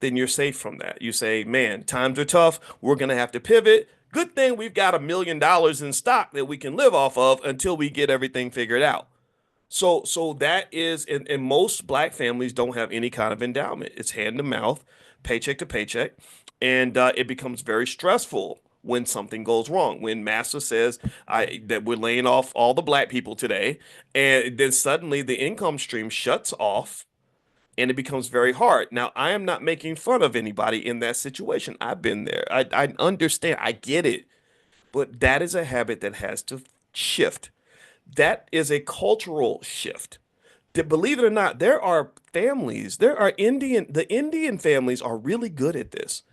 then you're safe from that. You say, man, times are tough. We're going to have to pivot. Good thing we've got $1 million in stock that we can live off of until we get everything figured out. So that is, and most black families don't have any kind of endowment. It's hand to mouth, paycheck to paycheck, and it becomes very stressful when something goes wrong. When Massa says that we're laying off all the black people today, and then suddenly the income stream shuts off and it becomes very hard. Now, I am not making fun of anybody in that situation. I've been there. I understand. I get it. But that is a habit that has to shift. That is a cultural shift. Believe it or not, the Indian families are really good at this.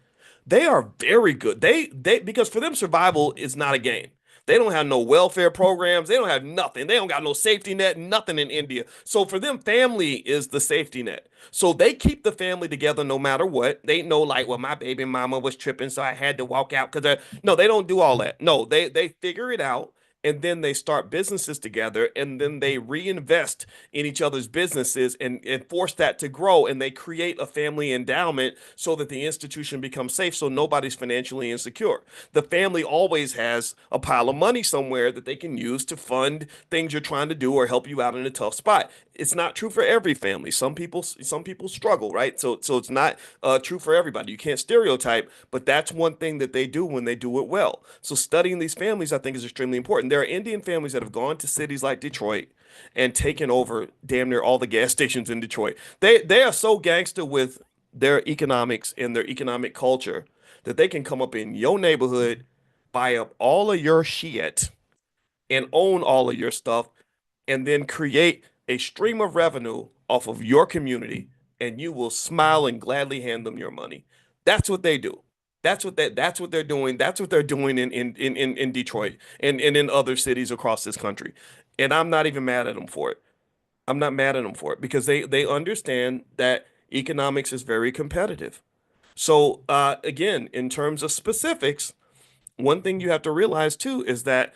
They are very good. They because for them survival is not a game. They don't have no welfare programs. They don't have nothing. They don't got no safety net, nothing in India. So for them, family is the safety net. So they keep the family together no matter what. They ain't no like, well, my baby mama was tripping, so I had to walk out because no, they don't do all that. No, they figure it out and then they start businesses together and then they reinvest in each other's businesses and force that to grow and they create a family endowment so that the institution becomes safe so nobody's financially insecure. The family always has a pile of money somewhere that they can use to fund things you're trying to do or help you out in a tough spot. It's not true for every family. Some people struggle, right? So it's not true for everybody. You can't stereotype, but that's one thing that they do when they do it well. So studying these families, I think, is extremely important. There are Indian families that have gone to cities like Detroit and taken over damn near all the gas stations in Detroit. They are so gangster with their economics and their economic culture that they can come up in your neighborhood, buy up all of your shit, and own all of your stuff, and then create a stream of revenue off of your community, and you will smile and gladly hand them your money. That's what they do. That's what they're doing. That's what they're doing in Detroit and in other cities across this country. And I'm not even mad at them for it. I'm not mad at them for it because they understand that economics is very competitive. So again, in terms of specifics, one thing you have to realize too is that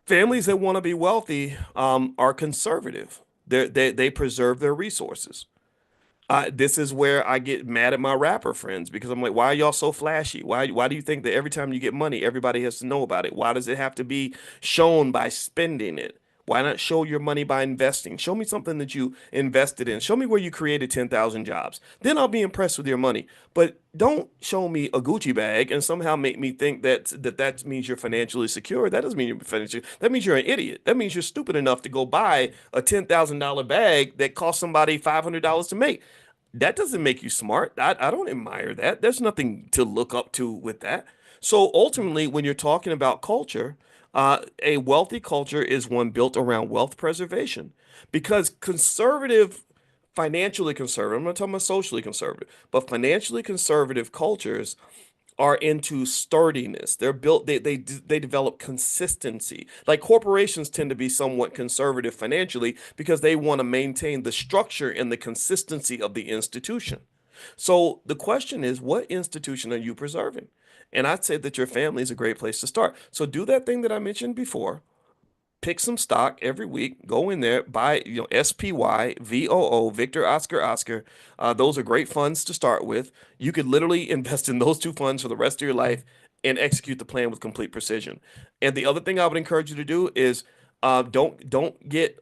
families that want to be wealthy are conservative. They preserve their resources. This is where I get mad at my rapper friends because I'm like, why are y'all so flashy? Why do you think that every time you get money, everybody has to know about it? Why does it have to be shown by spending it? Why not show your money by investing? Show me something that you invested in. Show me where you created 10,000 jobs. Then I'll be impressed with your money. But don't show me a Gucci bag and somehow make me think that means you're financially secure. That doesn't mean you're financially. That means you're an idiot. That means you're stupid enough to go buy a $10,000 bag that cost somebody $500 to make. That doesn't make you smart. I don't admire that. There's nothing to look up to with that. So ultimately, when you're talking about culture, a wealthy culture is one built around wealth preservation. Because conservative, financially conservative, I'm not talking about socially conservative, but financially conservative cultures are into sturdiness. They're built, they develop consistency. Like corporations tend to be somewhat conservative financially because they want to maintain the structure and the consistency of the institution. So the question is, what institution are you preserving? And I'd say that your family is a great place to start. So do that thing that I mentioned before, pick some stock every week, go in there, buy, SPY, VOO, Victor, Oscar, Oscar. Those are great funds to start with. You could literally invest in those two funds for the rest of your life and execute the plan with complete precision. And the other thing I would encourage you to do is don't get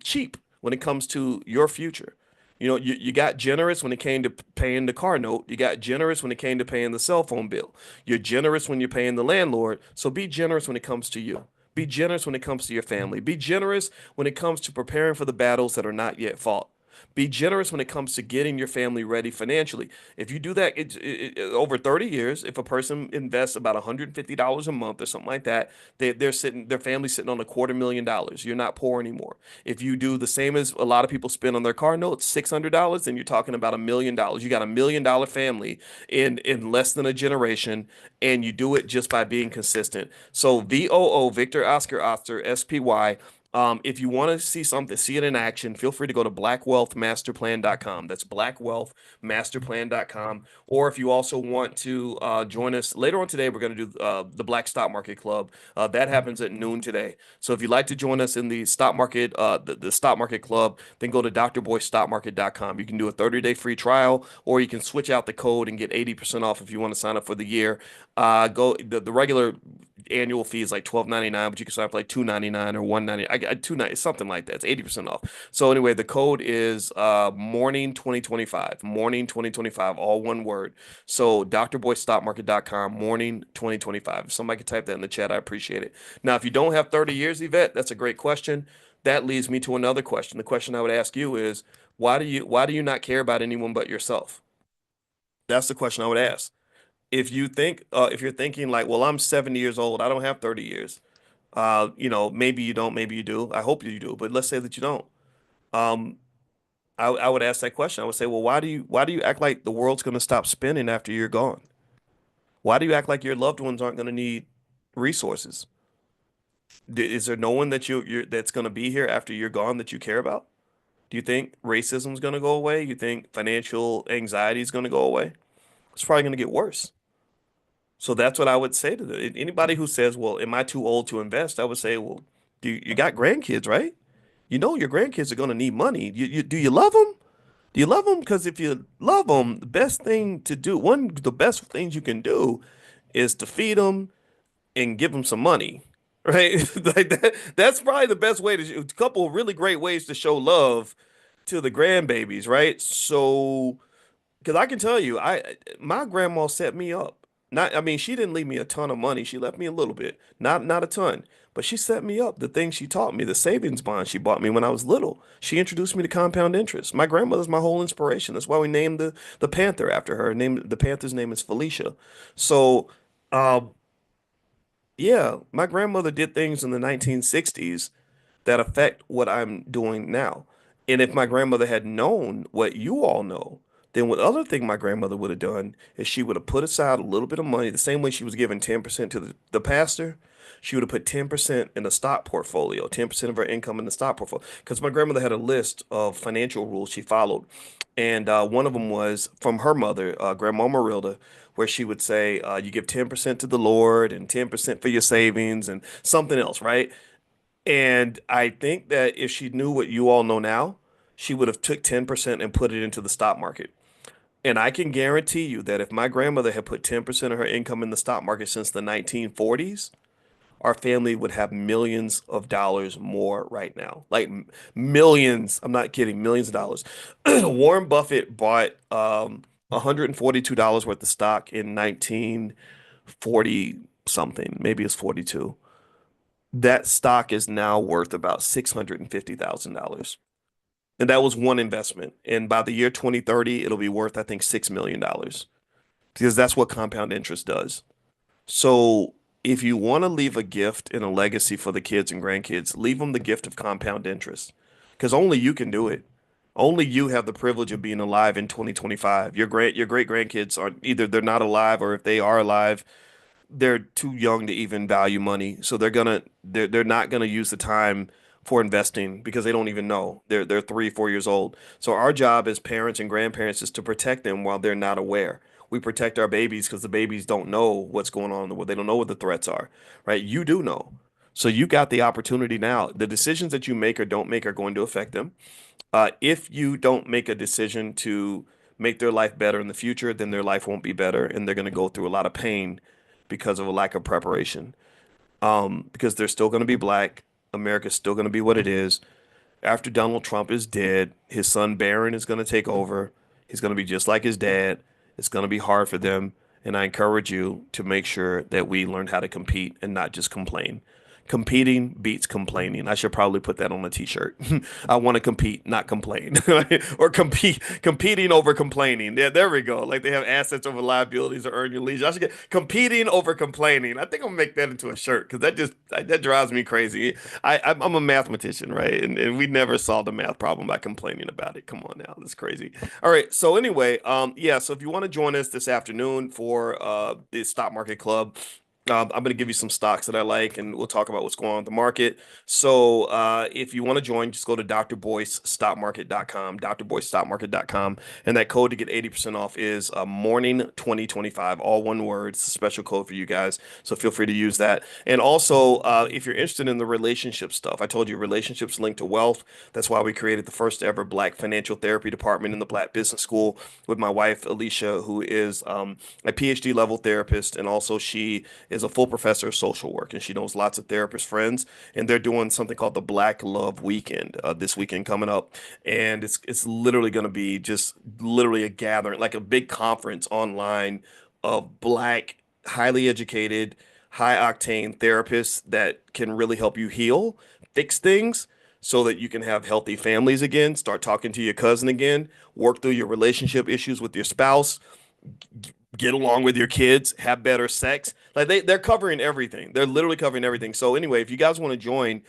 cheap when it comes to your future. You got generous when it came to paying the car note. You got generous when it came to paying the cell phone bill. You're generous when you're paying the landlord. So be generous when it comes to you. Be generous when it comes to your family. Be generous when it comes to preparing for the battles that are not yet fought. Be generous when it comes to getting your family ready financially. If you do that over 30 years, if a person invests about $150 a month or something like that, their family's sitting on $250,000. You're not poor anymore. If you do the same as a lot of people spend on their car notes, $600, then you're talking about $1 million. You got $1 million family in less than a generation, and you do it just by being consistent. So VOO, Victor Oscar Oscar, SPY. If you want to see something, see it in action, feel free to go to blackwealthmasterplan.com. That's blackwealthmasterplan.com. Or if you also want to join us later on today, we're going to do the Black Stock Market Club. That happens at noon today. So if you'd like to join us in the stock market, the stock market club, then go to drboystockmarket.com. You can do a 30-day free trial, or you can switch out the code and get 80% off if you want to sign up for the year. Go the regular annual fee is like $12.99, but you can sign up for like $2.99 or $1.99. I got $2.99, something like that. It's 80% off. So anyway, the code is morning 2025. Morning 2025, all one word. So drboystockmarket.com, morning 2025. If somebody could type that in the chat, I appreciate it. Now, if you don't have 30 years, Yvette, that's a great question. That leads me to another question. The question I would ask you is, why do you not care about anyone but yourself? That's the question I would ask. If you're thinking like, well, I'm 70 years old, I don't have 30 years. Maybe you don't, maybe you do. I hope you do, but let's say that you don't. Um, I would ask that question. I would say, well, why do you act like the world's going to stop spinning after you're gone? Why do you act like your loved ones aren't going to need resources? Is there no one that's going to be here after you're gone that you care about? Do you think racism is going to go away? You think financial anxiety is going to go away? It's probably going to get worse. So that's what I would say to anybody who says, "Well, am I too old to invest?" I would say, "Well, you got grandkids, right? You know your grandkids are going to need money. Do you love them? Do you love them? Because if you love them, the best thing to do, one of the best things you can do, is to feed them and give them some money, right? Like that. That's probably the best way to. A couple of really great ways to show love to the grandbabies, right? So. Because I can tell you, my grandma set me up. Not, I mean, she didn't leave me a ton of money. She left me a little bit, not a ton, but she set me up. The things she taught me, the savings bond she bought me when I was little. She introduced me to compound interest. My grandmother's my whole inspiration. That's why we named the panther after her. The panther's name is Felicia. So, um, yeah, my grandmother did things in the 1960s that affect what I'm doing now. And if my grandmother had known what you all know, then what other thing my grandmother would have done is she would have put aside a little bit of money, the same way she was giving 10% to the pastor. She would have put 10% in the stock portfolio, 10% of her income in the stock portfolio. Because my grandmother had a list of financial rules she followed. And one of them was from her mother, Grandma Marilda, where she would say, you give 10% to the Lord and 10% for your savings and something else, right? And I think that if she knew what you all know now, she would have took 10% and put it into the stock market. And I can guarantee you that if my grandmother had put 10% of her income in the stock market since the 1940s, our family would have millions of dollars more right now. Like millions. I'm not kidding, millions of dollars. Warren Buffett bought $142 worth of stock in 1940 something. Maybe it's 42. That stock is now worth about $650,000. And that was one investment. And by the year 2030, it'll be worth, I think, $6 million because that's what compound interest does. So if you want to leave a gift and a legacy for the kids and grandkids, leave them the gift of compound interest because only you can do it. Only you have the privilege of being alive in 2025. Your great grandkids are either they're not alive, or if they are alive, they're too young to even value money. So they're not gonna use the time for investing because they don't even know. They're 3, 4 years old. So our job as parents and grandparents is to protect them while they're not aware. We protect our babies because the babies don't know what's going on in the world. They don't know what the threats are, right? You do know. So you got the opportunity now. The decisions that you make or don't make are going to affect them. If you don't make a decision to make their life better in the future, then their life won't be better, and they're going to go through a lot of pain because of a lack of preparation. Because they're still going to be black. America's still going to be what it is. After Donald Trump is dead, his son Barron is going to take over. He's going to be just like his dad. It's going to be hard for them. And I encourage you to make sure that we learn how to compete and not just complain. Competing beats complaining. I should probably put that on a t-shirt. I want to compete, not complain. Or competing over complaining. Yeah, there we go. Like they have assets over liabilities or earn your leisure. I should get competing over complaining. I think I'm gonna make that into a shirt because that drives me crazy. I'm a mathematician, right? And we never solved a math problem by complaining about it. Come on now, that's crazy. All right. So anyway, yeah. So if you want to join us this afternoon for the stock market club, I'm going to give you some stocks that I like, and we'll talk about what's going on in the market. So, if you want to join, just go to drboycestockmarket.com, drboycestockmarket.com, and that code to get 80% off is morning 2025, all one word. It's a special code for you guys, so feel free to use that. And also, if you're interested in the relationship stuff, I told you relationships linked to wealth. That's why we created the first ever Black financial therapy department in the Black Business School with my wife Alicia, who is a PhD level therapist, and also she is a full professor of social work, and she knows lots of therapist friends, and they're doing something called the Black Love Weekend this weekend coming up, and it's literally going to be just literally a gathering, like a big conference online of Black, highly educated, high octane therapists that can really help you heal, fix things. So that you can have healthy families again, start talking to your cousin again, work through your relationship issues with your spouse, get along with your kids, have better sex. Like they're covering everything. They're literally covering everything. So anyway, if you guys want to join,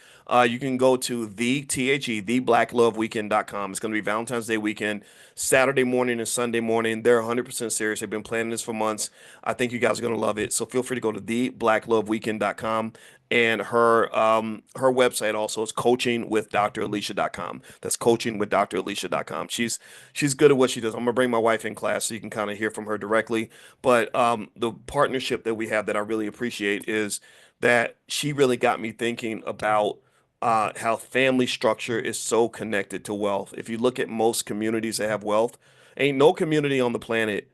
you can go to theblackloveweekend.com. It's going to be Valentine's Day weekend, Saturday morning and Sunday morning. They're 100% serious. They've been planning this for months. I think you guys are going to love it. So feel free to go to theblackloveweekend.com, and her website also is coachingwithdralicia.com. That's coachingwithdralicia.com. She's good at what she does. I'm gonna bring my wife in class so you can kind of hear from her directly. But the partnership that we have that I really appreciate is that she really got me thinking about how family structure is so connected to wealth. If you look at most communities that have wealth, ain't no community on the planet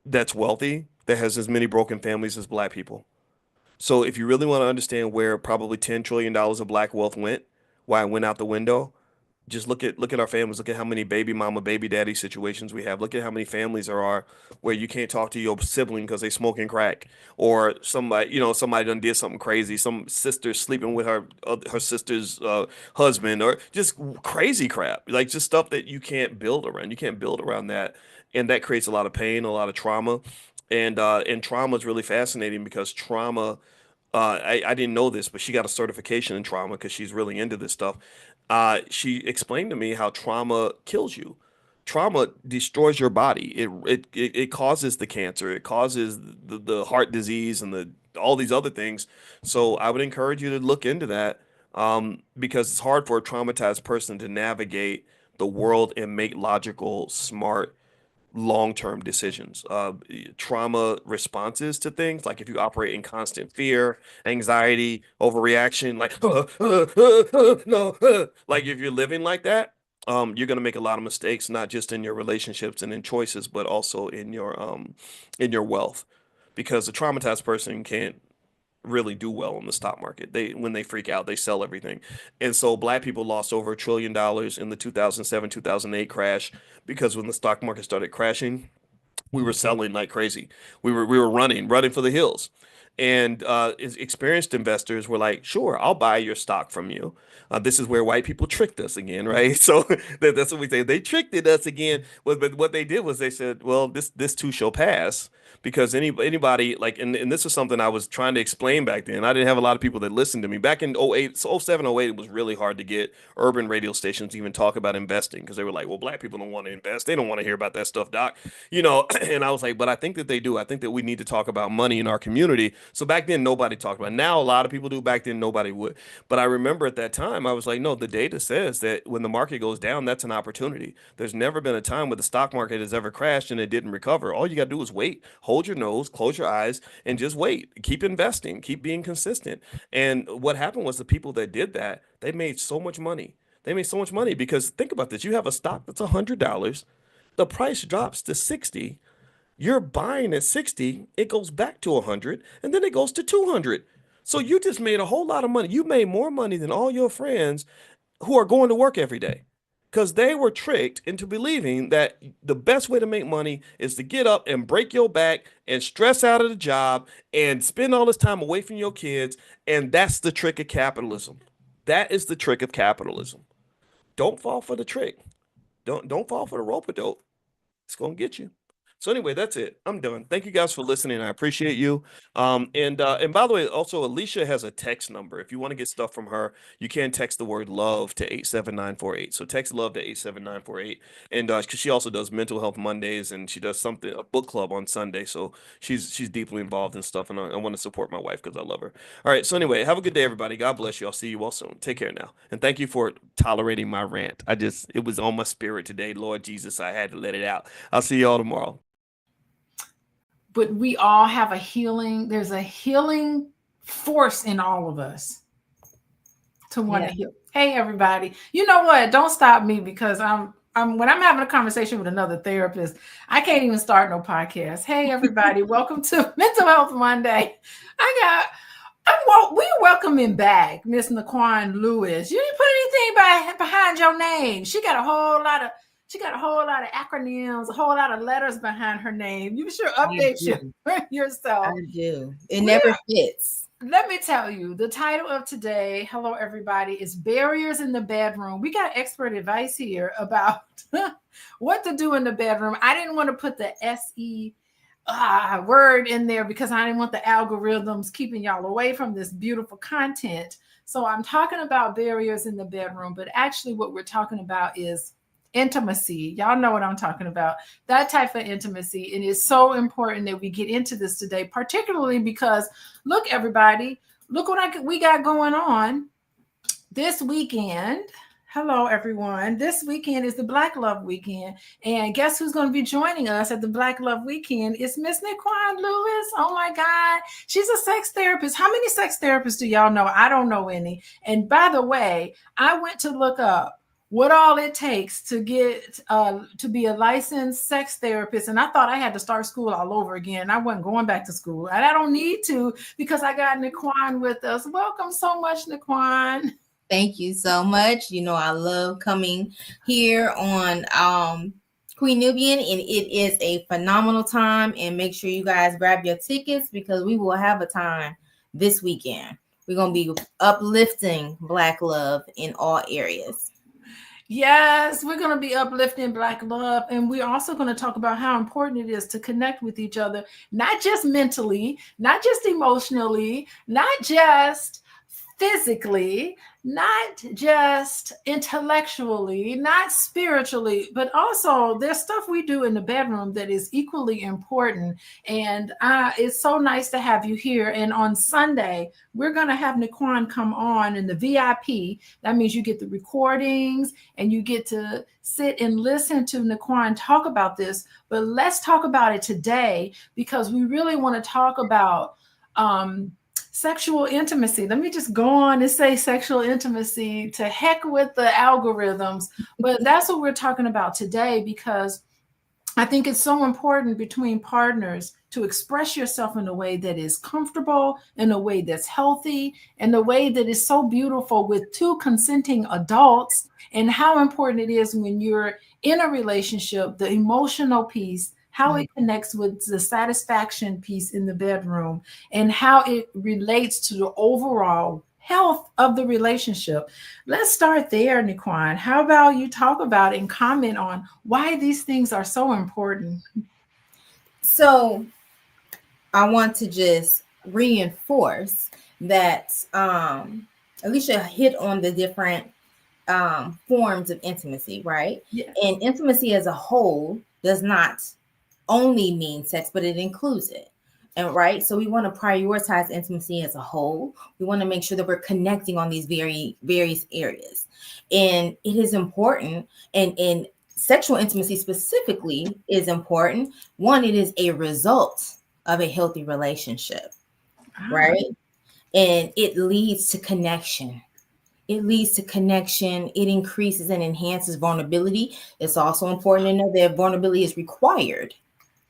that's wealthy that has as many broken families as black people. So if you really want to understand where probably $10 trillion of black wealth went, why it went out the window, just look at our families. Look at how many baby mama, baby daddy situations we have. Look at how many families there are where you can't talk to your sibling because they smoking crack, or somebody done did something crazy. Some sister sleeping with her sister's husband, or just crazy crap, like just stuff that you can't build around. You can't build around that, and that creates a lot of pain, a lot of trauma, and trauma is really fascinating because trauma. I didn't know this, but she got a certification in trauma because she's really into this stuff. She explained to me how trauma kills you. Trauma destroys your body. It causes the cancer. It causes the heart disease and the all these other things. So I would encourage you to look into that, because it's hard for a traumatized person to navigate the world and make logical, smart long-term decisions. Trauma responses to things, like if you operate in constant fear, anxiety, overreaction, like no, like if you're living like that, you're gonna make a lot of mistakes, not just in your relationships and in choices, but also in your wealth, because a traumatized person can't really do well in the stock market. When they freak out, they sell everything. And so black people lost over $1 trillion in the 2007, 2008 crash, because when the stock market started crashing, we were selling like crazy. We were running for the hills. And experienced investors were like, "Sure, I'll buy your stock from you." This is where white people tricked us again, right? So that's what we say. They tricked us again. But what they did was they said, "Well, this too shall pass." Because anybody like, and this is something I was trying to explain back then. I didn't have a lot of people that listened to me back in '08, so '07, '08. It was really hard to get urban radio stations to even talk about investing, because they were like, "Well, black people don't want to invest. They don't want to hear about that stuff, doc." And I was like, but I think that they do. I think that we need to talk about money in our community. So back then, nobody talked about it. Now, a lot of people do. Back then, nobody would. But I remember at that time, I was like, no, the data says that when the market goes down, that's an opportunity. There's never been a time where the stock market has ever crashed and it didn't recover. All you got to do is wait, hold your nose, close your eyes, and just wait. Keep investing, keep being consistent. And what happened was the people that did that, they made so much money. They made so much money because think about this. You have a stock that's $100, the price drops to 60, you're buying at 60, it goes back to 100, and then it goes to 200. So you just made a whole lot of money. You made more money than all your friends who are going to work every day, because they were tricked into believing that the best way to make money is to get up and break your back and stress out of the job and spend all this time away from your kids. And that's the trick of capitalism. That is the trick of capitalism. Don't fall for the trick. Don't fall for the rope a dope. It's gonna get you. So anyway, that's it. I'm done. Thank you guys for listening. I appreciate you. And by the way, also Alicia has a text number. If you want to get stuff from her, you can text the word love to 87948. So text love to 87948. And because she also does mental health Mondays, and she does a book club on Sunday. So she's deeply involved in stuff, and I want to support my wife because I love her. All right. So anyway, have a good day, everybody. God bless you. I'll see you all soon. Take care now. And thank you for tolerating my rant. It was on my spirit today. Lord Jesus, I had to let it out. I'll see you all tomorrow. But we all have there's a healing force in all of us to want to heal. Hey, everybody. You know what? Don't stop me, because when I'm having a conversation with another therapist, I can't even start no podcast. Hey, everybody. Welcome to Mental Health Monday. We welcoming back Miss Naquan Lewis. You didn't put anything behind your name. She got a whole lot of acronyms, a whole lot of letters behind her name. You should update yourself. I do. It never fits. Let me tell you, the title of today, hello everybody, is Barriers in the Bedroom. We got expert advice here about what to do in the bedroom. I didn't want to put the SE word in there because I didn't want the algorithms keeping y'all away from this beautiful content. So I'm talking about barriers in the bedroom, but actually what we're talking about is intimacy. Y'all know what I'm talking about. That type of intimacy. And it's so important that we get into this today, particularly because look, everybody, look what we got going on this weekend. Hello, everyone. This weekend is the Black Love Weekend. And guess who's going to be joining us at the Black Love Weekend? It's Miss Naquan Lewis. Oh my God. She's a sex therapist. How many sex therapists do y'all know? I don't know any. And by the way, I went to look up what all it takes to get to be a licensed sex therapist. And I thought I had to start school all over again. I wasn't going back to school. And I don't need to, because I got Naquan with us. Welcome so much, Naquan. Thank you so much. You know, I love coming here on Queen Nubian, and it is a phenomenal time. And make sure you guys grab your tickets, because we will have a time this weekend. We're going to be uplifting Black love in all areas. Yes, we're going to be uplifting Black love. And we're also going to talk about how important it is to connect with each other, not just mentally, not just emotionally, not just physically, not just intellectually, not spiritually, but also there's stuff we do in the bedroom that is equally important. And it's so nice to have you here. And on Sunday, we're going to have Naquan come on in the VIP. That means you get the recordings and you get to sit and listen to Naquan talk about this. But let's talk about it today because we really want to talk about sexual intimacy. Let me just go on and say sexual intimacy. To heck with the algorithms. But that's what we're talking about today because I think it's so important between partners to express yourself in a way that is comfortable, in a way that's healthy, in a way that is so beautiful with two consenting adults, and how important it is when you're in a relationship, the emotional piece, how it connects with the satisfaction piece in the bedroom, and how it relates to the overall health of the relationship. Let's start there, Naquan. How about you talk about and comment on why these things are so important? So I want to just reinforce that Alicia hit on the different forms of intimacy, right? Yes. And intimacy as a whole does not only mean sex, but it includes it. And right, so we want to prioritize intimacy as a whole. We want to make sure that we're connecting on these various areas, and it is important. And sexual intimacy specifically is important. One, it is a result of a healthy relationship, right? And it leads to connection. It leads to connection. It increases and enhances vulnerability. It's also important to know that vulnerability is required,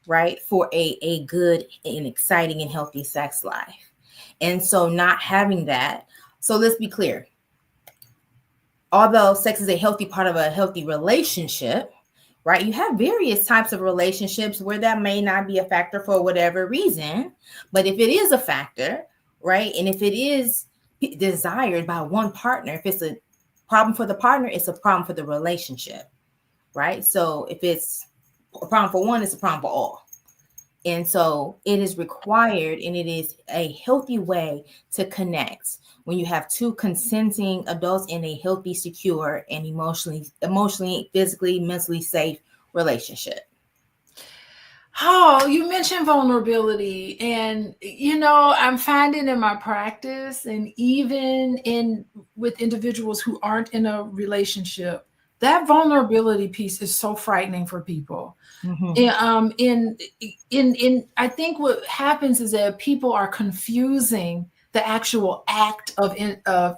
right, for a good and exciting and healthy sex life. And so not having that, so let's be clear. Although sex is a healthy part of a healthy relationship, right, you have various types of relationships where that may not be a factor for whatever reason. But if it is a factor, right, and if it is desired by one partner, if it's a problem for the partner, it's a problem for the relationship, right? So if it's a problem for one, it's a problem for all. And so it is required, and it is a healthy way to connect when you have two consenting adults in a healthy, secure, and emotionally, physically, mentally safe relationship. Oh, you mentioned vulnerability. And, you know, I'm finding in my practice and even with individuals who aren't in a relationship, that vulnerability piece is so frightening for people. I think what happens is that people are confusing the actual act of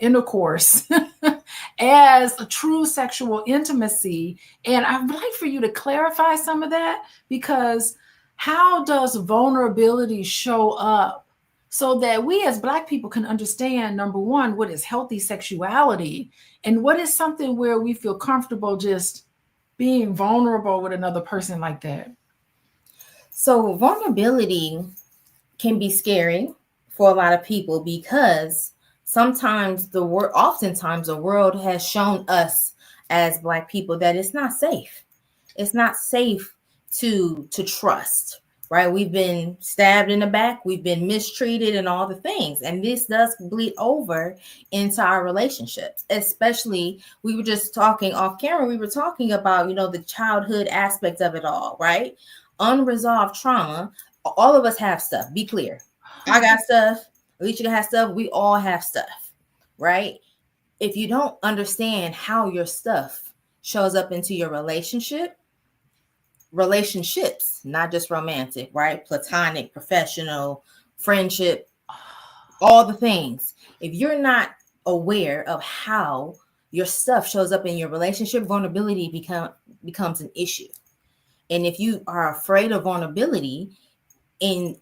intercourse as a true sexual intimacy. And I'd like for you to clarify some of that, because how does vulnerability show up so that we as Black people can understand, number one, what is healthy sexuality and what is something where we feel comfortable just being vulnerable with another person like that? So vulnerability can be scary for a lot of people because oftentimes the world has shown us as Black people that it's not safe. It's not safe to trust, right? We've been stabbed in the back, we've been mistreated and all the things. And this does bleed over into our relationships, especially we were just talking off camera. We were talking about, the childhood aspect of it all, right? Unresolved trauma. All of us have stuff. Be clear. I got stuff. Alicia has stuff. We all have stuff, right? If you don't understand how your stuff shows up into your relationships, not just romantic, right? Platonic, professional, friendship, all the things. If you're not aware of how your stuff shows up in your relationship, vulnerability becomes an issue. And if you are afraid of vulnerability and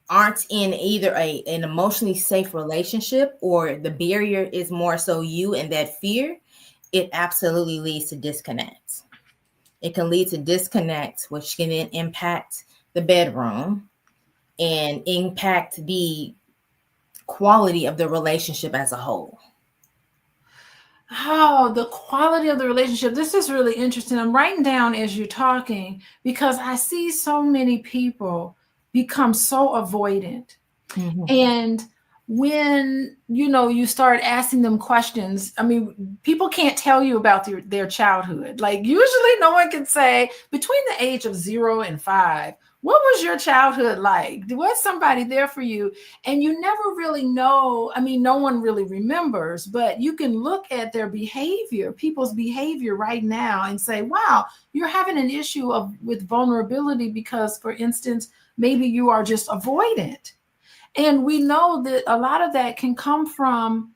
aren't in either an emotionally safe relationship, or the barrier is more so you and that fear, it absolutely leads to disconnect. It can lead to disconnect, which can then impact the bedroom and impact the quality of the relationship as a whole. Oh, the quality of the relationship. This is really interesting. I'm writing down as you're talking because I see so many people become so avoidant. Mhm. And when you start asking them questions, I mean, people can't tell you about their childhood. Like usually no one can say between the age of 0 and 5, what was your childhood like? Was somebody there for you? And you never really know. I mean, no one really remembers, but you can look at their behavior, people's behavior right now and say, wow, you're having an issue with vulnerability because, for instance, maybe you are just avoidant. And we know that a lot of that can come from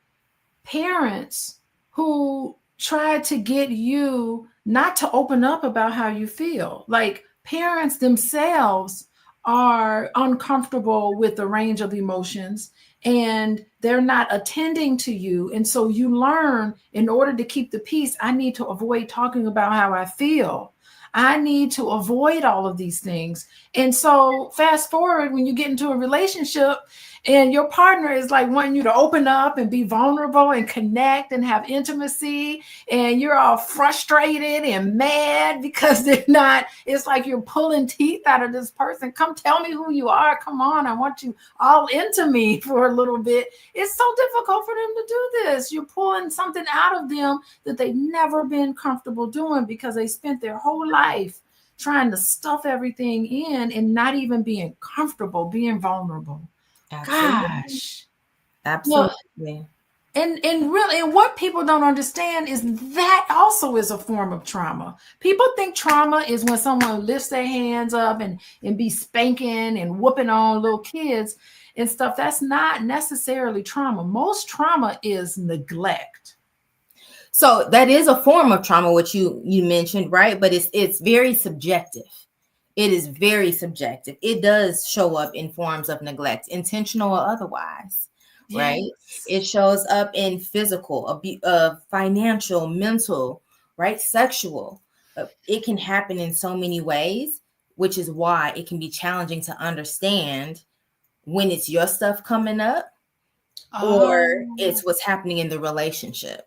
parents who try to get you not to open up about how you feel. Like parents themselves are uncomfortable with the range of emotions and they're not attending to you. And so you learn, in order to keep the peace, I need to avoid talking about how I feel. I need to avoid all of these things. And so fast forward, when you get into a relationship and your partner is like wanting you to open up and be vulnerable and connect and have intimacy, and you're all frustrated and mad because they're not, it's like you're pulling teeth out of this person. Come tell me who you are. Come on, I want you all into me for a little bit. It's so difficult for them to do this. You're pulling something out of them that they've never been comfortable doing because they spent their whole life trying to stuff everything in and not even being comfortable, being vulnerable. Absolutely. Gosh. Absolutely. And really, and what people don't understand is that also is a form of trauma. People think trauma is when someone lifts their hands up and be spanking and whooping on little kids and stuff. That's not necessarily trauma. Most trauma is neglect. So that is a form of trauma, which you mentioned, right? But it's very subjective. It is very subjective. It does show up in forms of neglect, intentional or otherwise, right? Yes. It shows up in physical, financial, mental, right? Sexual. It can happen in so many ways, which is why it can be challenging to understand when it's your stuff coming up or it's what's happening in the relationship.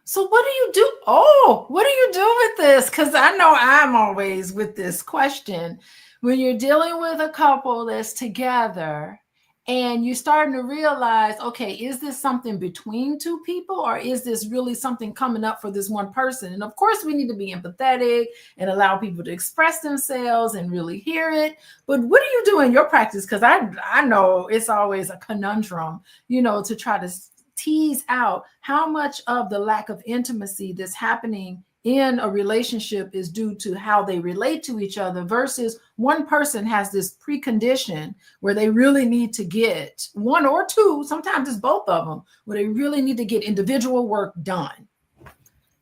So what do you do? Oh, what do you do with this? Because I know I'm always with this question. When you're dealing with a couple that's together and you're starting to realize, okay, is this something between two people or is this really something coming up for this one person? And of course, we need to be empathetic and allow people to express themselves and really hear it. But what do you do in your practice? Because I know it's always a conundrum, to try to tease out how much of the lack of intimacy that's happening in a relationship is due to how they relate to each other versus one person has this precondition where they really need to get one or two, sometimes it's both of them, where they really need to get individual work done.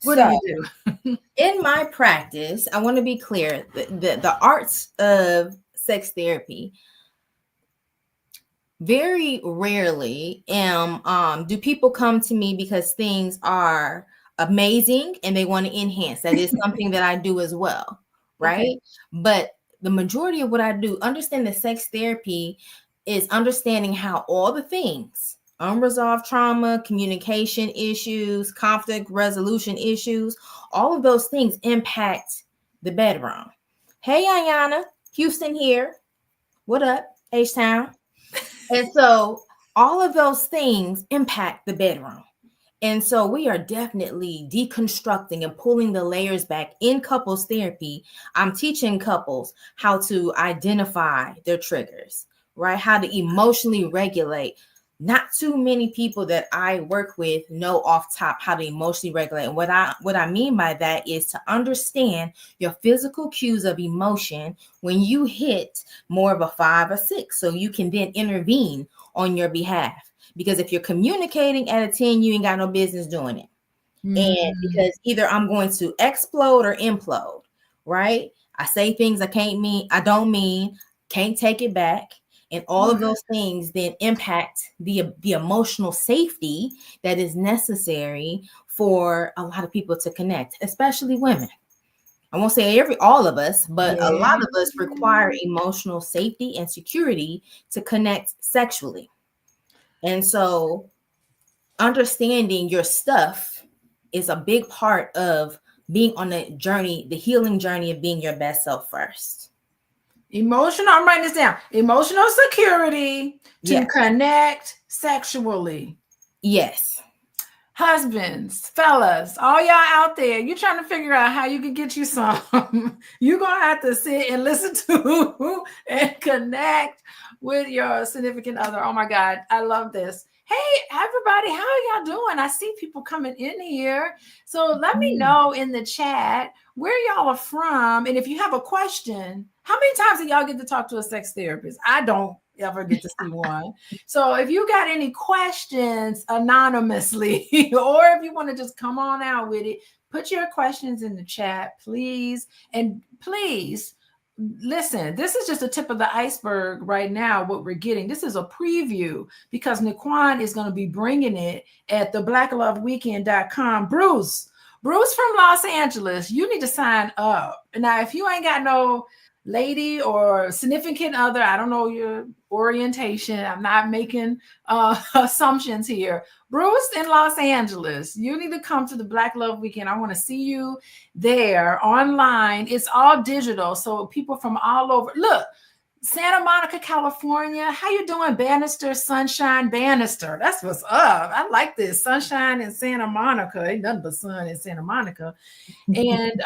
What do you do? In my practice, I want to be clear, the arts of sex therapy, very rarely do people come to me because things are amazing and they want to enhance. That is something that I do as well, right? Okay. But the majority of what I do, understand that sex therapy is understanding how all the things, unresolved trauma, communication issues, conflict resolution issues, all of those things impact the bedroom. Hey, Ayana, Houston here. What up, H-Town? And so all of those things impact the bedroom. And so we are definitely deconstructing and pulling the layers back in couples therapy. I'm teaching couples how to identify their triggers, right? How to emotionally regulate. Not too many people that I work with know off top how to emotionally regulate. And what I mean by that is to understand your physical cues of emotion when you hit more of a 5 or 6, so you can then intervene on your behalf. Because if you're communicating at a 10, you ain't got no business doing it. Mm-hmm. And because either I'm going to explode or implode, right? I say things I don't mean, can't take it back. And all of those things then impact the emotional safety that is necessary for a lot of people to connect, especially women. I won't say all of us, but a lot of us require emotional safety and security to connect sexually. And so understanding your stuff is a big part of being on the journey, the healing journey of being your best self first. Emotional, I'm writing this down. Emotional security to Yes. connect sexually. Yes. Husbands, fellas, all y'all out there, you trying to figure out how you can get you some. You're going to have to sit and listen to and connect with your significant other. Oh my God, I love this. Hey, everybody, how are y'all doing? I see people coming in here. So let me know in the chat where y'all are from. And if you have a question, how many times do y'all get to talk to a sex therapist? I don't ever get to see one. So if you got any questions anonymously, or if you want to just come on out with it, put your questions in the chat, please. And please, listen, this is just a tip of the iceberg right now, what we're getting. This is a preview because Nikwan is going to be bringing it at the blackloveweekend.com. Bruce from Los Angeles, you need to sign up. Now, if you ain't got no lady or significant other, I don't know your orientation, I'm not making assumptions here. Bruce in Los Angeles, you need to come to the Black Love Weekend. I want to see you there online. It's all digital, so people from all over. Look, Santa Monica, California. How you doing, Bannister? Sunshine Bannister. That's what's up. I like this. Sunshine in Santa Monica. Ain't nothing but sun in Santa Monica. And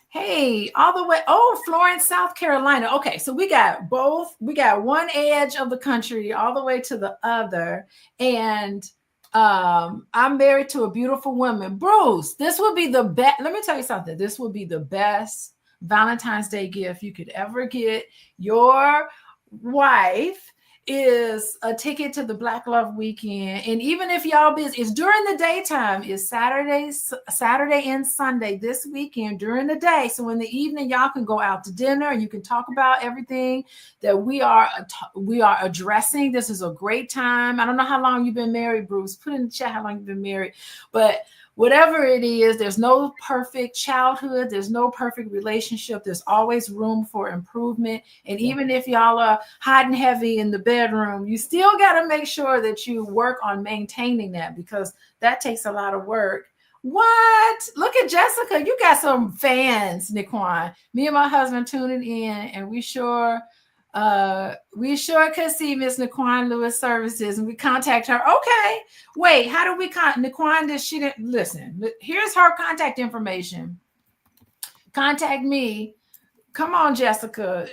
hey, all the way. Oh, Florence, South Carolina. Okay, so we got both. We got one edge of the country all the way to the other. And I'm married to a beautiful woman. Bruce, this would be the best. Let me tell you something. This would be the best Valentine's Day gift you could ever get your wife is a ticket to the Black Love Weekend. And even if y'all busy, it's during the daytime. It's Saturday and Sunday this weekend during the day. So in the evening, y'all can go out to dinner and you can talk about everything that we are addressing. This is a great time. I don't know how long you've been married, Bruce. Put in the chat how long you've been married. But whatever it is, there's no perfect childhood. There's no perfect relationship. There's always room for improvement. And even if y'all are hot and heavy in the bedroom, you still got to make sure that you work on maintaining that because that takes a lot of work. What? Look at Jessica. You got some fans, Nikwan. Me and my husband tuning in, and we sure could see Miss Nikwan Lewis Services, and we contact her. Okay, wait, how do we contact Nikwan? She didn't listen. Here's her contact information. Contact me. Come on, Jessica.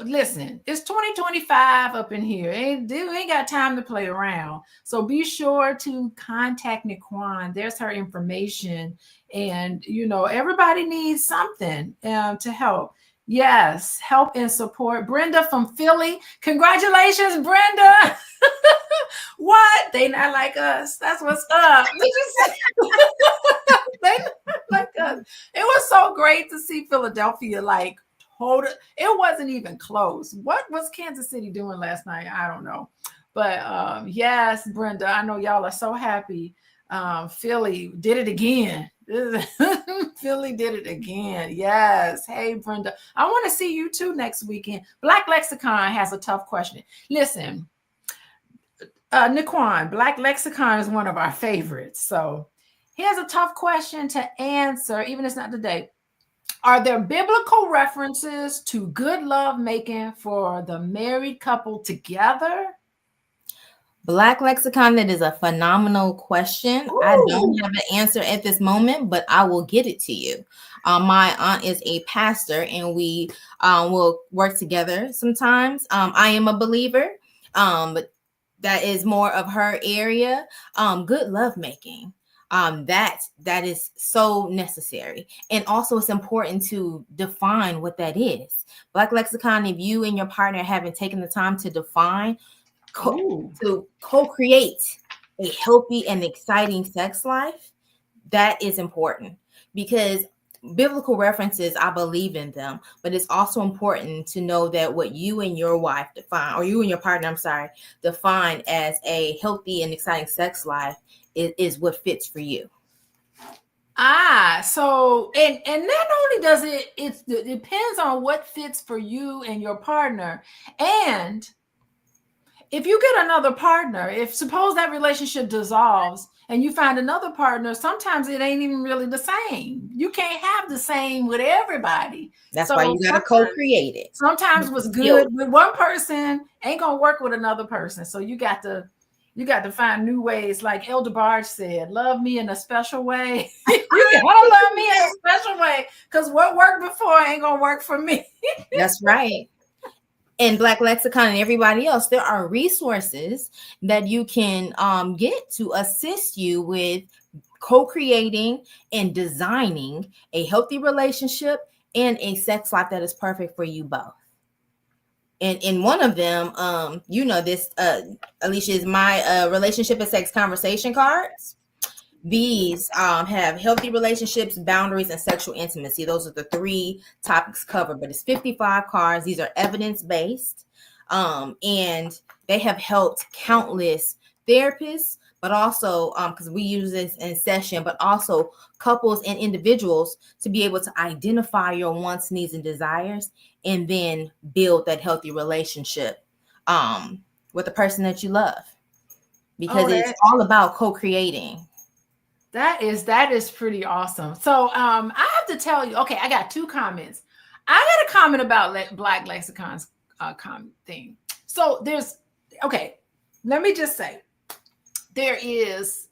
Listen, it's 2025 up in here. We ain't got time to play around. So be sure to contact Nikwan. There's her information. And, everybody needs something to help. Yes, help and support. Brenda from Philly. Congratulations, Brenda. What? They not like us. That's what's up. They not like us. It was so great to see Philadelphia it wasn't even close. What was Kansas City doing last night? I don't know. But yes, Brenda, I know y'all are so happy. Philly did it again. Philly did it again. Yes. Hey, Brenda. I want to see you too next weekend. Black Lexicon has a tough question. Listen, Nikwan, Black Lexicon is one of our favorites. So he has a tough question to answer, even if it's not today. Are there biblical references to good love making for the married couple together? Black Lexicon, that is a phenomenal question. Ooh. I don't have an answer at this moment, but I will get it to you. My aunt is a pastor, and we will work together sometimes. I am a believer, but that is more of her area. Good lovemaking. That is so necessary. And also it's important to define what that is. Black Lexicon, if you and your partner haven't taken the time to define, to co-create a healthy and exciting sex life, that is important because biblical references, I believe in them, but it's also important to know that what you and your wife define, or you and your partner, define as a healthy and exciting sex life is what fits for you. So and not only does it depends on what fits for you and your partner, and if you get another partner, if suppose that relationship dissolves and you find another partner, sometimes it ain't even really the same. You can't have the same with everybody. That's So why you got to co-create it. Sometimes what's good with one person ain't gonna work with another person. So you got to find new ways. Like Elder Barge said, love me in a special way. You gotta love me in a special way, because what worked before ain't gonna work for me. That's right. In Black Lexicon and everybody else, there are resources that you can get to assist you with co-creating and designing a healthy relationship and a sex life that is perfect for you both. And in one of them, this, Alicia, is my relationship and sex conversation cards. These have healthy relationships, boundaries, and sexual intimacy. Those are the 3 topics covered, but it's 55 cards. These are evidence-based, and they have helped countless therapists, but also because we use this in session, but also couples and individuals to be able to identify your wants, needs, and desires, and then build that healthy relationship with the person that you love, because it's all about co-creating. That is pretty awesome. So I have to tell you, okay, I got 2 comments. I got a comment about Black Lexicon's thing. So let me just say, there is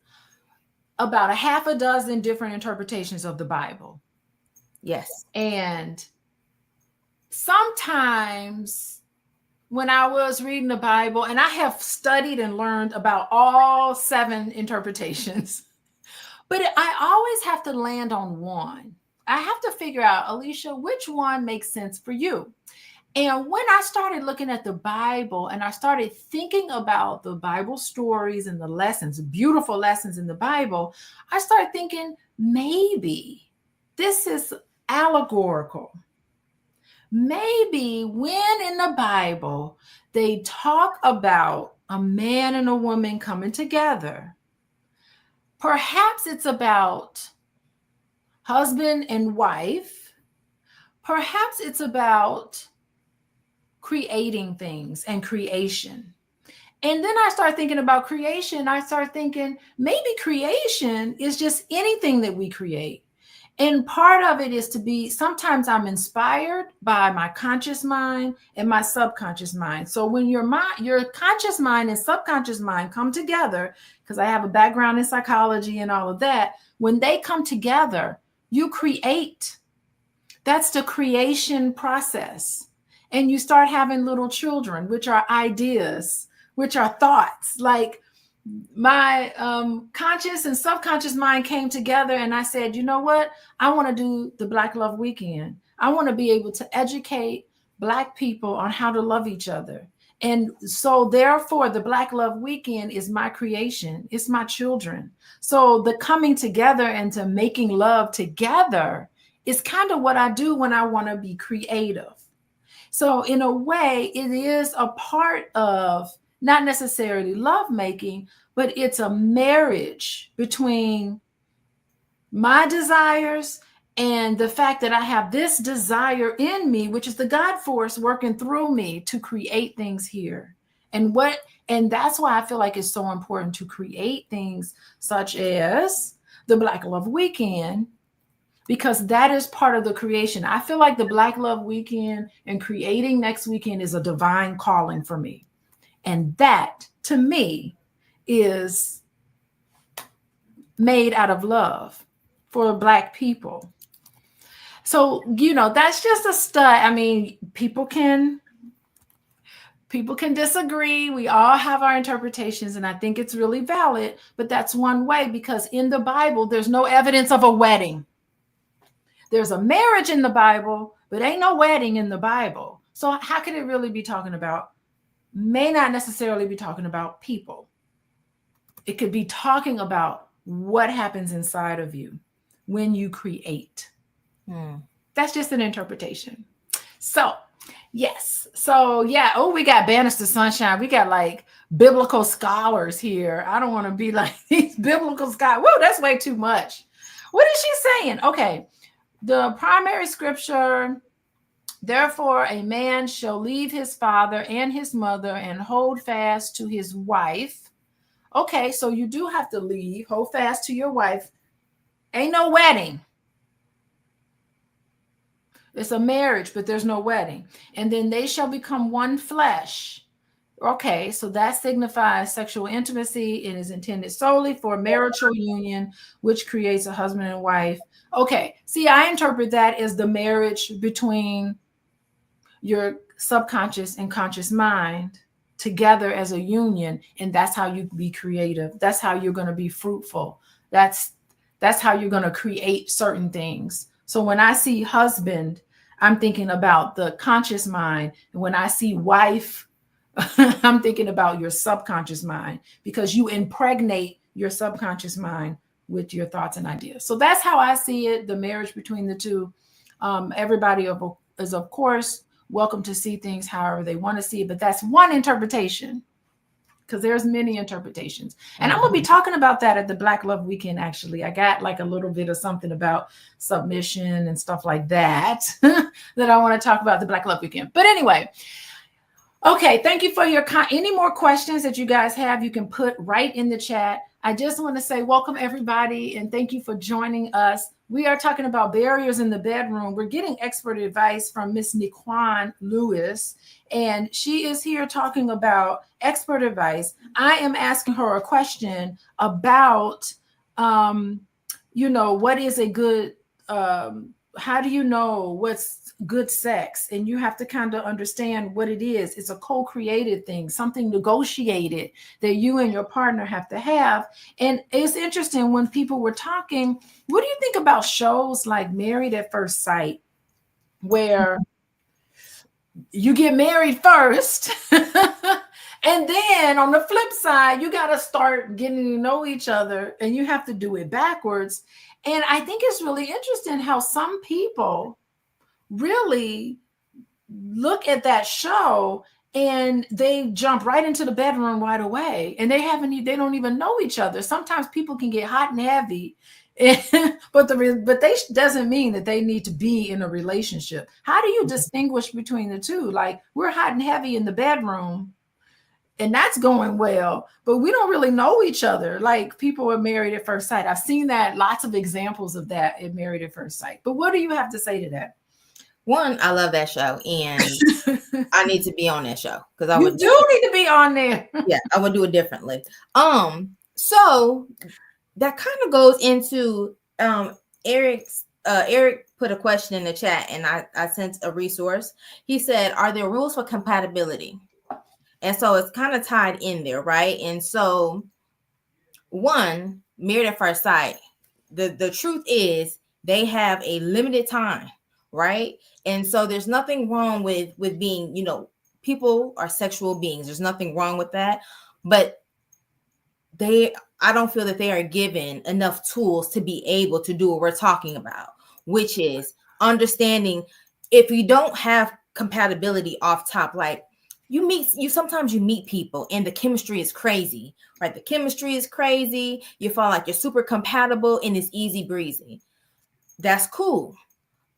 about a half a dozen different interpretations of the Bible. Yes. And sometimes when I was reading the Bible, and I have studied and learned about all 7 interpretations, but I always have to land on one. I have to figure out, Alicia, which one makes sense for you. And when I started looking at the Bible and I started thinking about the Bible stories and the lessons, beautiful lessons in the Bible, I started thinking, maybe this is allegorical. Maybe when in the Bible they talk about a man and a woman coming together, perhaps it's about husband and wife. Perhaps it's about creating things and creation. And then I start thinking about creation. I start thinking maybe creation is just anything that we create. And part of it is to be, sometimes I'm inspired by my conscious mind and my subconscious mind. So when your conscious mind and subconscious mind come together, because I have a background in psychology and all of that, when they come together, you create. That's the creation process. And you start having little children, which are ideas, which are thoughts. Like my conscious and subconscious mind came together, and I said, you know what? I want to do the Black Love Weekend. I want to be able to educate Black people on how to love each other. And so therefore, the Black Love Weekend is my creation. It's my children. So the coming together and to making love together is kind of what I do when I want to be creative. So in a way, it is a part of not necessarily lovemaking, but it's a marriage between my desires and the fact that I have this desire in me, which is the God force working through me to create things here. And that's why I feel like it's so important to create things such as the Black Love Weekend, because that is part of the creation. I feel like the Black Love Weekend and creating next weekend is a divine calling for me. And that, to me, is made out of love for Black people. So, that's just a stud. I mean, people can disagree. We all have our interpretations, and I think it's really valid, but that's one way, because in the Bible, there's no evidence of a wedding. There's a marriage in the Bible, but ain't no wedding in the Bible. So how can it really be talking about? May not necessarily be talking about people. It could be talking about what happens inside of you when you create. That's just an interpretation. So, yes. So, yeah. Oh, we got Bannister Sunshine. We got like biblical scholars here. I don't want to be like these biblical scholars. Whoa, that's way too much. What is she saying? Okay. The primary scripture Therefore, a man shall leave his father and his mother and hold fast to his wife. Okay, so you do have to leave, hold fast to your wife. Ain't no wedding. It's a marriage, but there's no wedding. And then they shall become one flesh. Okay, so that signifies sexual intimacy and is intended solely for marital union, which creates a husband and wife. Okay, see, I interpret that as the marriage between your subconscious and conscious mind together as a union, and that's how you be creative. That's how you're going to be fruitful. That's how you're going to create certain things. So when I see husband, I'm thinking about the conscious mind, and when I see wife, I'm thinking about your subconscious mind, because you impregnate your subconscious mind with your thoughts and ideas. So that's how I see it, the marriage between the two. Everybody is, of course, welcome to see things however they want to see it, but that's one interpretation, because there's many interpretations. And I'm going to be talking about that at the Black Love Weekend, actually. I got like a little bit of something about submission and stuff like that that I want to talk about at the Black Love Weekend. But anyway, okay, thank you for your any more questions that you guys have, you can put right in the chat. I just want to say welcome everybody and thank you for joining us. We are talking about barriers in the bedroom. We're getting expert advice from Miss Niquan Lewis, and she is here talking about expert advice. I am asking her a question about, what is a good, how do you know what's good sex? And you have to kind of understand what it is. It's a co-created thing, something negotiated that you and your partner have to have. And it's interesting, when people were talking, what do you think about shows like Married at First Sight, where you get married first and then on the flip side, you got to start getting to know each other, and you have to do it backwards. And I think it's really interesting how some people really look at that show and they jump right into the bedroom right away, and they don't even know each other. Sometimes people can get hot and heavy, but they doesn't mean that they need to be in a relationship. How do you distinguish between the two? Like, we're hot and heavy in the bedroom and that's going well, but we don't really know each other. Like, people are married at first sight. I've seen that, lots of examples of that in Married at First Sight. But what do you have to say to that? One, I love that show, and I need to be on that show, because I need to be on there. Yeah, I would do it differently. So that kind of goes into Eric put a question in the chat, and I sent a resource. He said, "Are there rules for compatibility?" And so it's kind of tied in there, right? And so, one, Married at First Sight, the truth is they have a limited time, right? And so there's nothing wrong with being, people are sexual beings. There's nothing wrong with that. But I don't feel that they are given enough tools to be able to do what we're talking about, which is understanding if you don't have compatibility off top, like sometimes you meet people and the chemistry is crazy, right? The chemistry is crazy. You feel like you're super compatible and it's easy breezy. That's cool.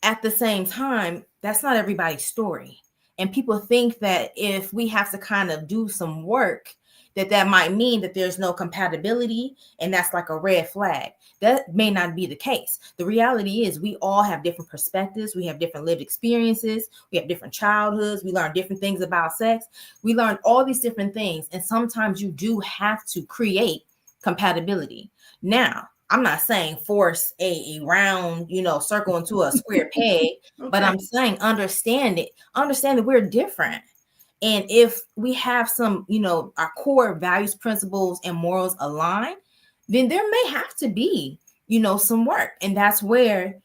At the same time, that's not everybody's story. And people think that if we have to kind of do some work, that might mean that there's no compatibility, and that's like a red flag. That may not be the case. The reality is we all have different perspectives. We have different lived experiences. We have different childhoods. We learn different things about sex. We learn all these different things. And sometimes you do have to create compatibility. Now, I'm not saying force a round, circle into a square peg, okay. But I'm saying understand that we're different. And if we have some, our core values, principles, and morals align, then there may have to be, some work. And that's where,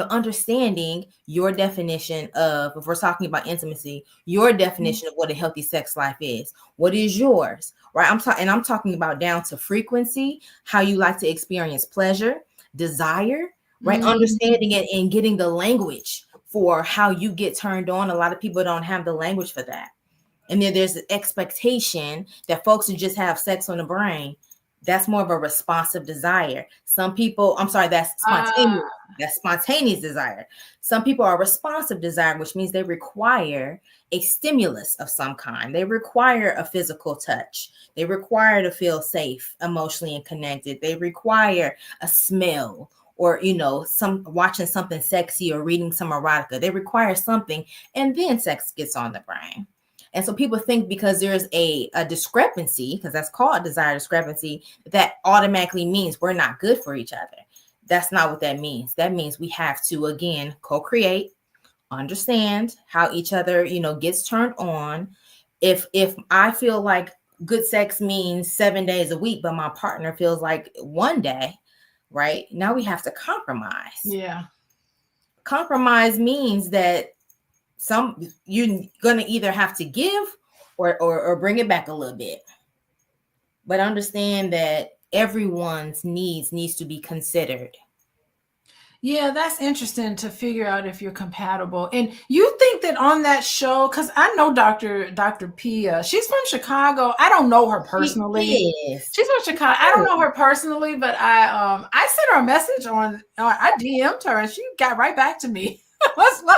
understanding your definition of, if we're talking about intimacy, your definition of what a healthy sex life is. What is yours? Right. I'm talking about down to frequency, how you like to experience pleasure, desire, right? Mm-hmm. Understanding it and getting the language for how you get turned on. A lot of people don't have the language for that. And then there's the expectation that folks who just have sex on the brain, That's more of a responsive desire. Some people, I'm sorry, that's spontaneous. That's spontaneous desire. Some people are responsive desire, which means they require a stimulus of some kind. They require a physical touch. They require to feel safe, emotionally and connected. They require a smell, or some watching something sexy or reading some erotica. They require something, and then sex gets on the brain. And so people think because there's a discrepancy, because that's called desire discrepancy, that automatically means we're not good for each other. That's not what that means. That means we have to, again, co-create, understand how each other, gets turned on. If I feel like good sex means 7 days a week, but my partner feels like one day, right? Now we have to compromise. Yeah. Compromise means that you're gonna either have to give or bring it back a little bit, but understand that everyone's needs to be considered. Yeah, that's interesting to figure out if you're compatible. And you think that on that show, because I know Dr. Pia, she's from Chicago. I don't know her personally. She's from Chicago. I don't know her personally, but I sent her a message I DM'd her and she got right back to me. I was like,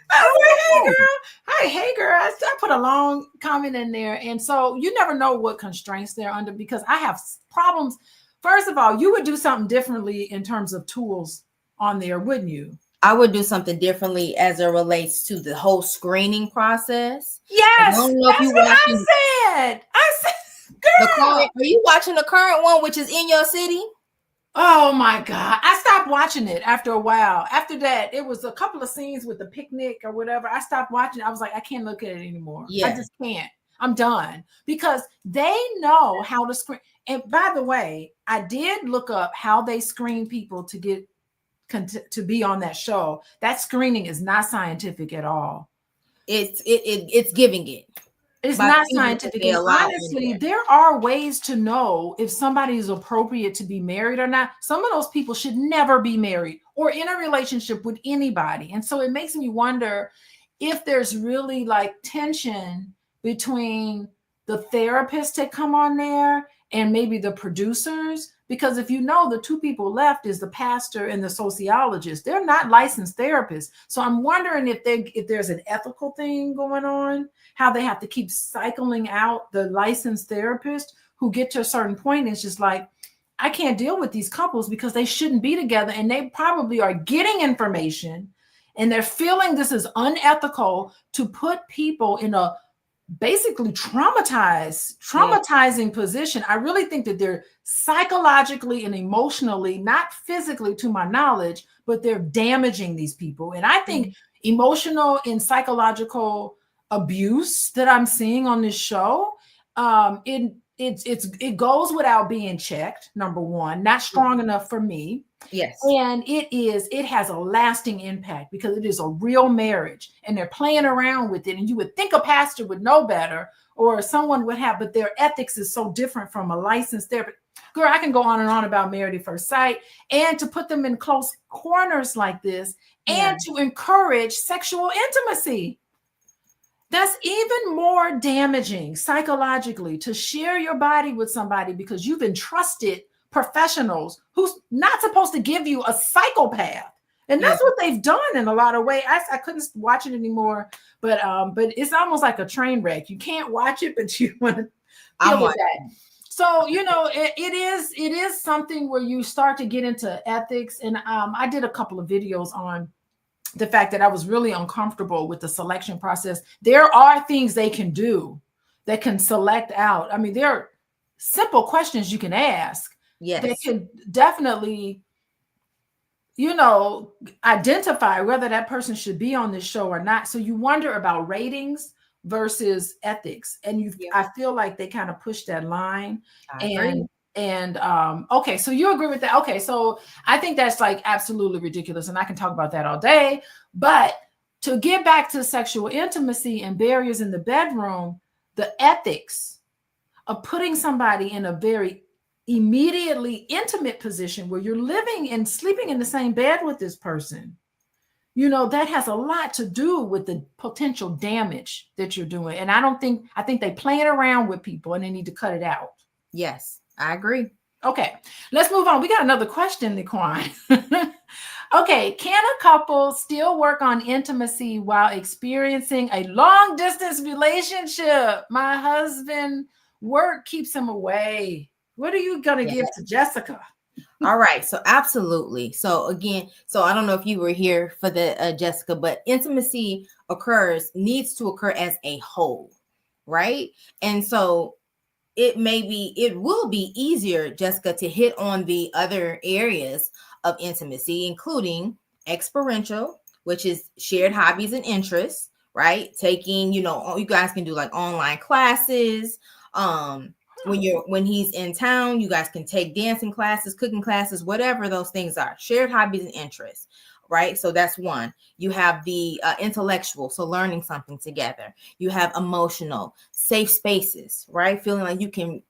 hey girl. Hi, hey girl. I put a long comment in there. And so you never know what constraints they're under, because I have problems. First of all, you would do something differently in terms of tools on there, wouldn't you? I would do something differently as it relates to the whole screening process. Yes, that's what I said. Girl. Are you watching the current one, which is in your city? Oh my God. I stopped watching it after a while. After that, it was a couple of scenes with the picnic or whatever. I stopped watching. I was like, I can't look at it anymore. Yeah. I just can't. I'm done, because they know how to screen. And by the way, I did look up how they screen people to get to be on that show. That screening is not scientific at all. It's giving it. It's not scientific. And honestly, there are ways to know if somebody is appropriate to be married or not. Some of those people should never be married or in a relationship with anybody. And so it makes me wonder if there's really like tension between the therapists that come on there and maybe the producers. Because if the two people left is the pastor and the sociologist, they're not licensed therapists. So I'm wondering if there's an ethical thing going on, how they have to keep cycling out the licensed therapist who get to a certain point. And it's just like, I can't deal with these couples because they shouldn't be together. And they probably are getting information and they're feeling this is unethical to put people in a basically traumatizing position. I really think that they're psychologically and emotionally, not physically to my knowledge, but they're damaging these people. And I think emotional and psychological abuse that I'm seeing on this show, it goes without being checked. Number one, not strong enough for me. Yes. And it has a lasting impact because it is a real marriage and they're playing around with it. And you would think a pastor would know better or someone would have, but their ethics is so different from a licensed therapist. Girl, I can go on and on about Married at First Sight, and to put them in close corners like this and to encourage sexual intimacy. That's even more damaging psychologically, to share your body with somebody because you've entrusted professionals who's not supposed to give you a psychopath. And that's what they've done in a lot of ways. I couldn't watch it anymore, but it's almost like a train wreck. You can't watch it, but you want to deal with that. So, it is something where you start to get into ethics. And I did a couple of videos on the fact that I was really uncomfortable with the selection process. There are things they can do that can select out. I mean, there are simple questions you can ask. Yes. That can definitely, identify whether that person should be on this show or not. So you wonder about ratings versus ethics. And I feel like they kind of push that line. Okay, so you agree with that. Okay, so I think that's like absolutely ridiculous. And I can talk about that all day. But to get back to sexual intimacy and barriers in the bedroom, the ethics of putting somebody in a very immediately intimate position where you're living and sleeping in the same bed with this person, that has a lot to do with the potential damage that you're doing. And I think they playing around with people and they need to cut it out. Yes. I agree. Okay, let's move on. We got another question, Niquan. Okay, can a couple still work on intimacy while experiencing a long distance relationship? My husband work keeps him away. What are you gonna give to Jessica? All right, so absolutely. So again, so I don't know if you were here for the Jessica, but intimacy needs to occur as a whole, right? And so it will be easier, Jessica, to hit on the other areas of intimacy, including experiential, which is shared hobbies and interests, right? Taking, you guys can do like online classes. When he's in town, you guys can take dancing classes, cooking classes, whatever those things are. Shared hobbies and interests, right? So that's one. You have the intellectual, so learning something together. You have emotional, safe spaces, right? Feeling like you can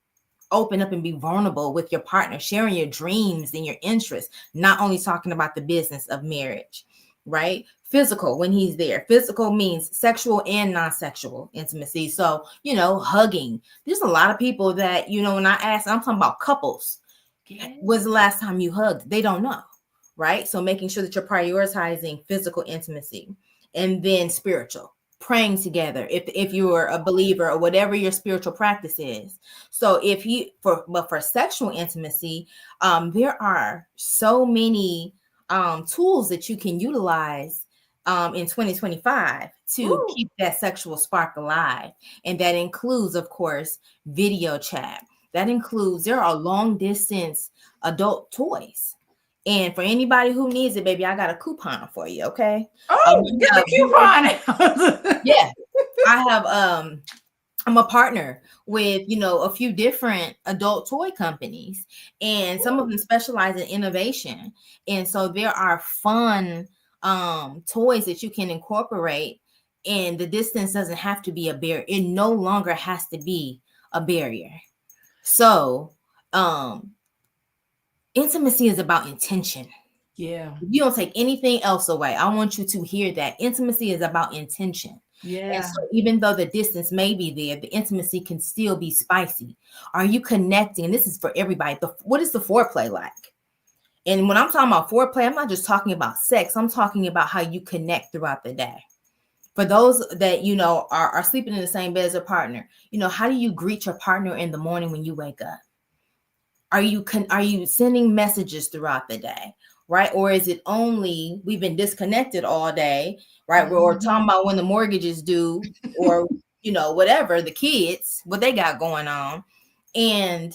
open up and be vulnerable with your partner, sharing your dreams and your interests, not only talking about the business of marriage, right? Physical, when he's there. Physical means sexual and non-sexual intimacy. So, hugging. There's a lot of people that, when I ask, I'm talking about couples. When's the last time you hugged? They don't know, right? So making sure that you're prioritizing physical intimacy. And then spiritual, praying together if you're a believer or whatever your spiritual practice is. So for sexual intimacy, there are so many tools that you can utilize in 2025 to keep that sexual spark alive. And that includes, of course, video chat. That includes, there are long distance adult toys. And for anybody who needs it, baby, I got a coupon for you. Okay. Get the coupon. Yeah. I'm a partner with, a few different adult toy companies, and some of them specialize in innovation. And so there are fun toys that you can incorporate, and the distance doesn't have to be a barrier. It no longer has to be a barrier. So, intimacy is about intention. Yeah. You don't take anything else away. I want you to hear that intimacy is about intention. Yeah. And so even though the distance may be there, the intimacy can still be spicy. Are you connecting? And this is for everybody. What is the foreplay like? And when I'm talking about foreplay, I'm not just talking about sex. I'm talking about how you connect throughout the day. For those that, are sleeping in the same bed as a partner, how do you greet your partner in the morning when you wake up? Are you sending messages throughout the day? Right? Or is it only we've been disconnected all day, right? Mm-hmm. We're talking about when the mortgage is due, or, whatever, the kids, what they got going on. And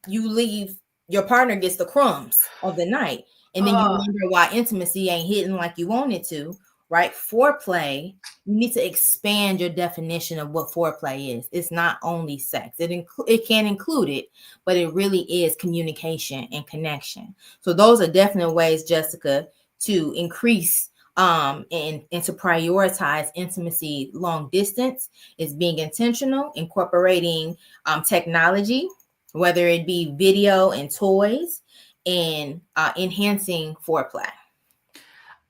you leave, your partner gets the crumbs of the night. And then you wonder why intimacy ain't hitting like you want it to, right? Foreplay, you need to expand your definition of what foreplay is. It's not only sex. It can include it, but it really is communication and connection. So those are definite ways, Jessica, to increase and to prioritize intimacy long distance is being intentional, incorporating technology, whether it be video and toys, and enhancing foreplay.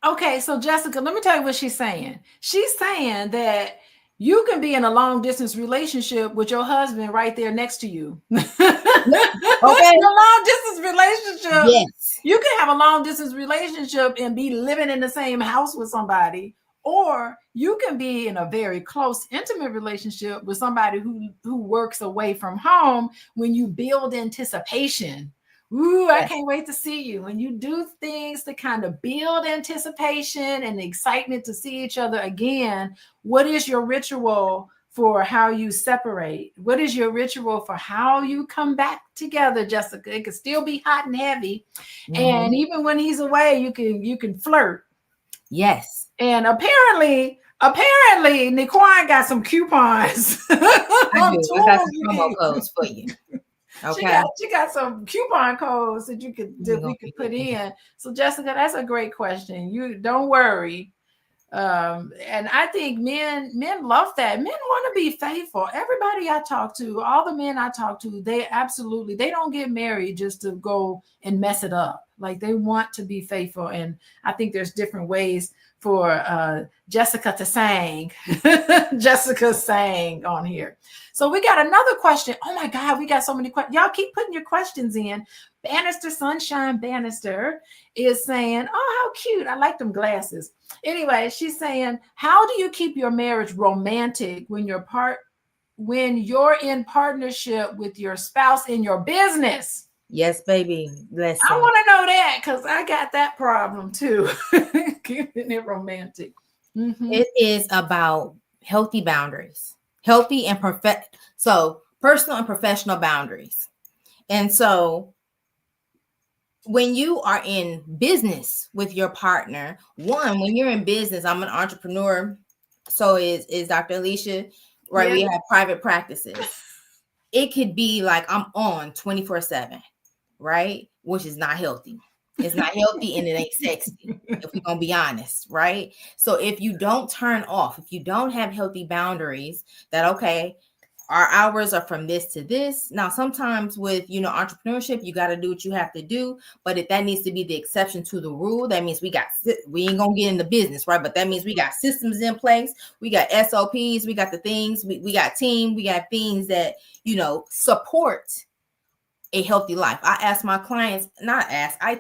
Okay, so Jessica, let me tell you what she's saying. She's saying that you can be in a long distance relationship with your husband right there next to you. Okay. A long distance relationship. Yes. You can have a long distance relationship and be living in the same house with somebody, or you can be in a very close, intimate relationship with somebody who works away from home when you build anticipation. Ooh, I can't wait to see you. When you do things to kind of build anticipation and excitement to see each other again, what is your ritual for how you separate? What is your ritual for how you come back together, Jessica? It could still be hot and heavy. Mm-hmm. And even when he's away, you can flirt. Yes. And apparently, Niquan got some coupons. I got some promo codes for you. Okay. She got some coupon codes that we could put in. So Jessica, that's a great question. You don't worry. And I think men love that. Men want to be faithful. Everybody I talk to, all the men I talk to, they don't get married just to go and mess it up. Like they want to be faithful. And I think there's different ways for Jessica to sing. Jessica sang on here. So we got another question. Oh my God, we got so many questions. Y'all keep putting your questions in. Bannister Sunshine Bannister is saying, oh, how cute. I like them glasses. Anyway, she's saying, how do you keep your marriage romantic when you're in partnership with your spouse in your business? Yes, baby. Listen. I want to know that because I got that problem too. Keeping it romantic. Mm-hmm. It is about healthy boundaries, healthy and perfect. So personal and professional boundaries. And so when you are in business with your partner, when you're in business, I'm an entrepreneur. So is Dr. Alicia, right? Yeah. We have private practices. It could be like I'm on 24/7, right? Which is not healthy. It's not healthy and it ain't sexy, if we're gonna be honest, right? So if you don't turn off, if you don't have healthy boundaries, that okay, our hours are from this to this. Now, sometimes with entrepreneurship, you got to do what you have to do. But if that needs to be the exception to the rule, that means we ain't gonna get into business, right? But that means we got systems in place, we got SOPs, we got the things, we got team, we got things that support a healthy life. I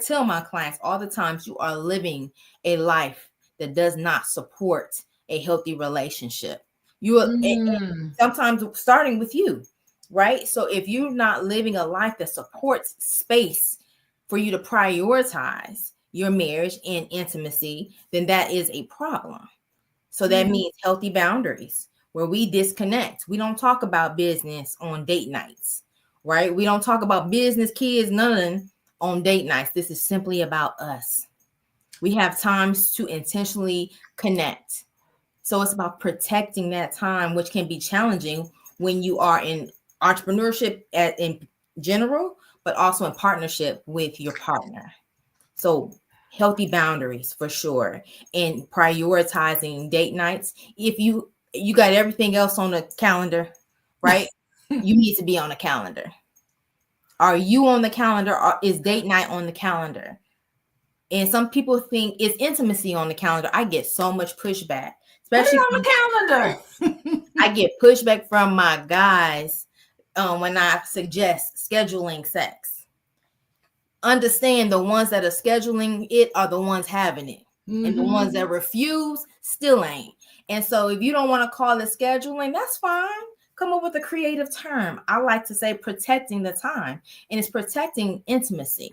tell my clients all the time, you are living a life that does not support a healthy relationship. And sometimes starting with you, right? So if you're not living a life that supports space for you to prioritize your marriage and intimacy, then that is a problem. So that means healthy boundaries where we disconnect. We don't talk about business on date nights. Right? We don't talk about business, kids, none on date nights. This is simply about us. We have times to intentionally connect. So it's about protecting that time, which can be challenging when you are in entrepreneurship in general, but also in partnership with your partner. So healthy boundaries for sure. And prioritizing date nights. If you got everything else on the calendar, right? You need to be on the calendar. Are you on the calendar, or is date night on the calendar? And some people think it's intimacy on the calendar. I get so much pushback, especially on the calendar. I get pushback from my guys when I suggest scheduling sex. Understand the ones that are scheduling it are the ones having it. And the ones that refuse still ain't. And so if you don't want to call it scheduling, that's fine. Come up with a creative term. I like to say protecting the time, and it's protecting intimacy.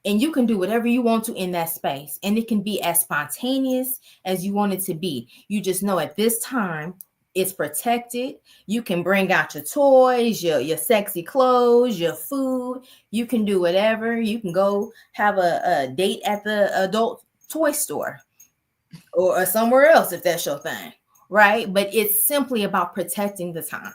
And you can do whatever you want to in that space. And it can be as spontaneous as you want it to be. You just know at this time it's protected. You can bring out your toys, your sexy clothes, your food. You can do whatever. You can go have a date at the adult toy store or somewhere else if that's your thing. Right? But it's simply about protecting the time.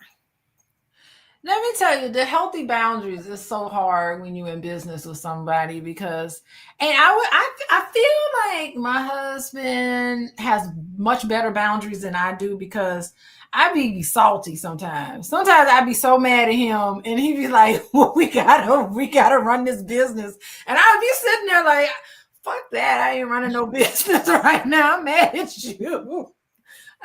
Let me tell you, the healthy boundaries is so hard when you're in business with somebody because, and I feel like my husband has much better boundaries than I do because I be salty sometimes. Sometimes I be so mad at him and he be like, well, we gotta run this business. And I'll be sitting there like, fuck that. I ain't running no business right now. I'm mad at you.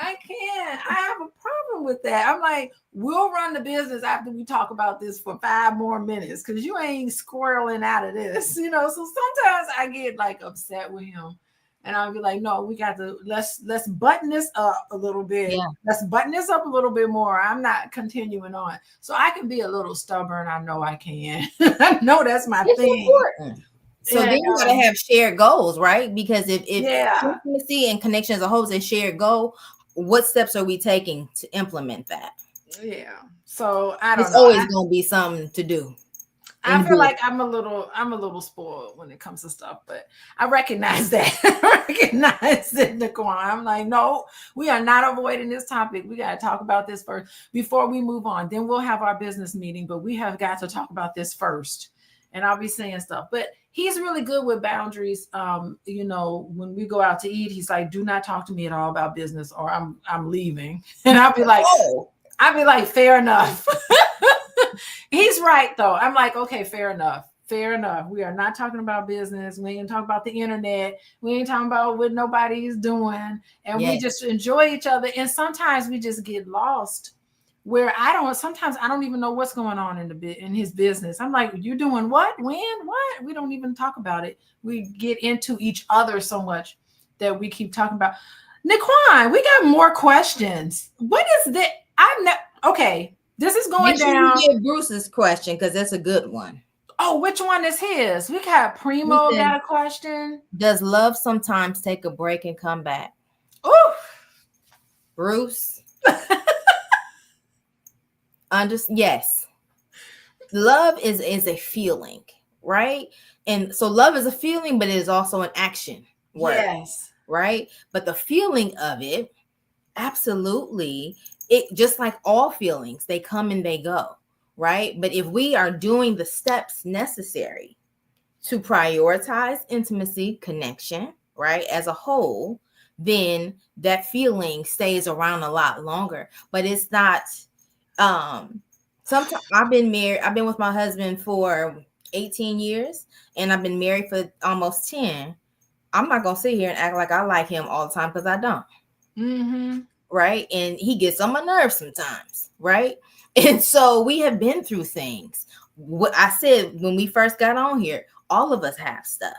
I can't. I have a problem with that. I'm like, we'll run the business after we talk about this for 5 more minutes because you ain't squirreling out of this, So sometimes I get like upset with him, and I'll be like, no, we got to let's button this up a little bit. Yeah. Let's button this up a little bit more. I'm not continuing on, so I can be a little stubborn. I know I can. I know that's my thing. Important. So then you gotta have shared goals, right? Because if intimacy and connection as a whole is a shared goal, what steps are we taking to implement that? Yeah. So I don't know. It's always gonna be something to do. I feel like I'm a little spoiled when it comes to stuff, but I recognize that. I recognize it, Daquan. I'm like, no, we are not avoiding this topic. We got to talk about this first before we move on. Then we'll have our business meeting, but we have got to talk about this first. and I'll be saying stuff. But he's really good with boundaries. You know, when we go out to eat, he's like, "Do not talk to me at all about business, or I'm leaving." And I'll be like, Oh, "Fair enough." He's right though. I'm like, "Okay, fair enough. Fair enough. We are not talking about business. We ain't talking about the internet. We ain't talking about what nobody's doing, and we just enjoy each other. And sometimes we just get lost." Where sometimes I don't even know what's going on in his business. I'm like, "You doing what? When? What?" We don't even talk about it. We get into each other so much that we keep talking about. Nikwan, we got more questions. What is that? Okay. This is going make sure down. you get Bruce's question because that's a good one. Oh, which one is his? We got Primo got a question. Does love sometimes take a break and come back? Ooh, Bruce. Yes. Love is a feeling, right? And so love is a feeling, but it is also an action word. Yes. Right? But the feeling of it, absolutely, it just like all feelings, they come and they go. Right? But if we are doing the steps necessary to prioritize intimacy, connection, right, as a whole, then that feeling stays around a lot longer. But it's not, sometimes I've been with my husband for 18 years and I've been married for almost 10. I'm not going to sit here and act like I like him all the time because I don't. Mm-hmm. Right? And he gets on my nerves sometimes. Right? And so we have been through things. What I said when we first got on here, all of us have stuff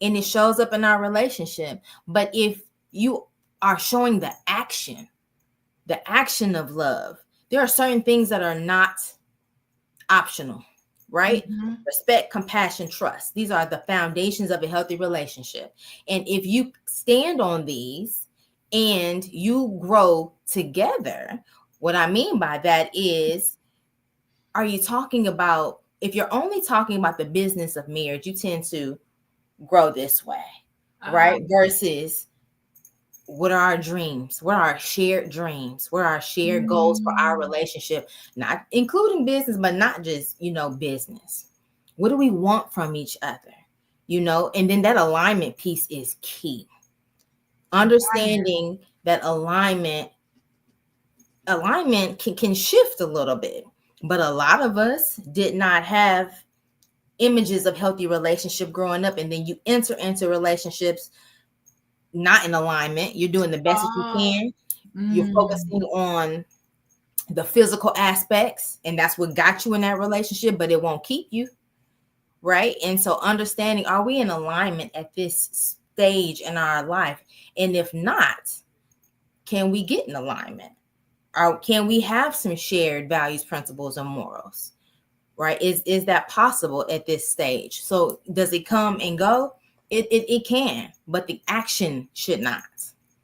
and it shows up in our relationship. But if you are showing the action of love, there are certain things that are not optional, right? Mm-hmm. Respect, compassion, trust. These are the foundations of a healthy relationship. And if you stand on these and you grow together, what I mean by that is, are you talking about, if you're only talking about the business of marriage, you tend to grow this way, right? Versus what are our dreams? What are our shared dreams? What are our shared goals for our relationship? Not including business, but not just, business. What do we want from each other? And then that alignment piece is key. Understanding that alignment can shift a little bit, but a lot of us did not have images of healthy relationship growing up, and then you enter into relationships not in alignment. You're doing the best that you can. You're focusing on the physical aspects, and that's what got you in that relationship, but it won't keep you, right? And so understanding, are we in alignment at this stage in our life? And if not, can we get in alignment? Or can we have some shared values, principles, and morals, right? Is that possible at this stage? So does it come and go? It can, but the action should not,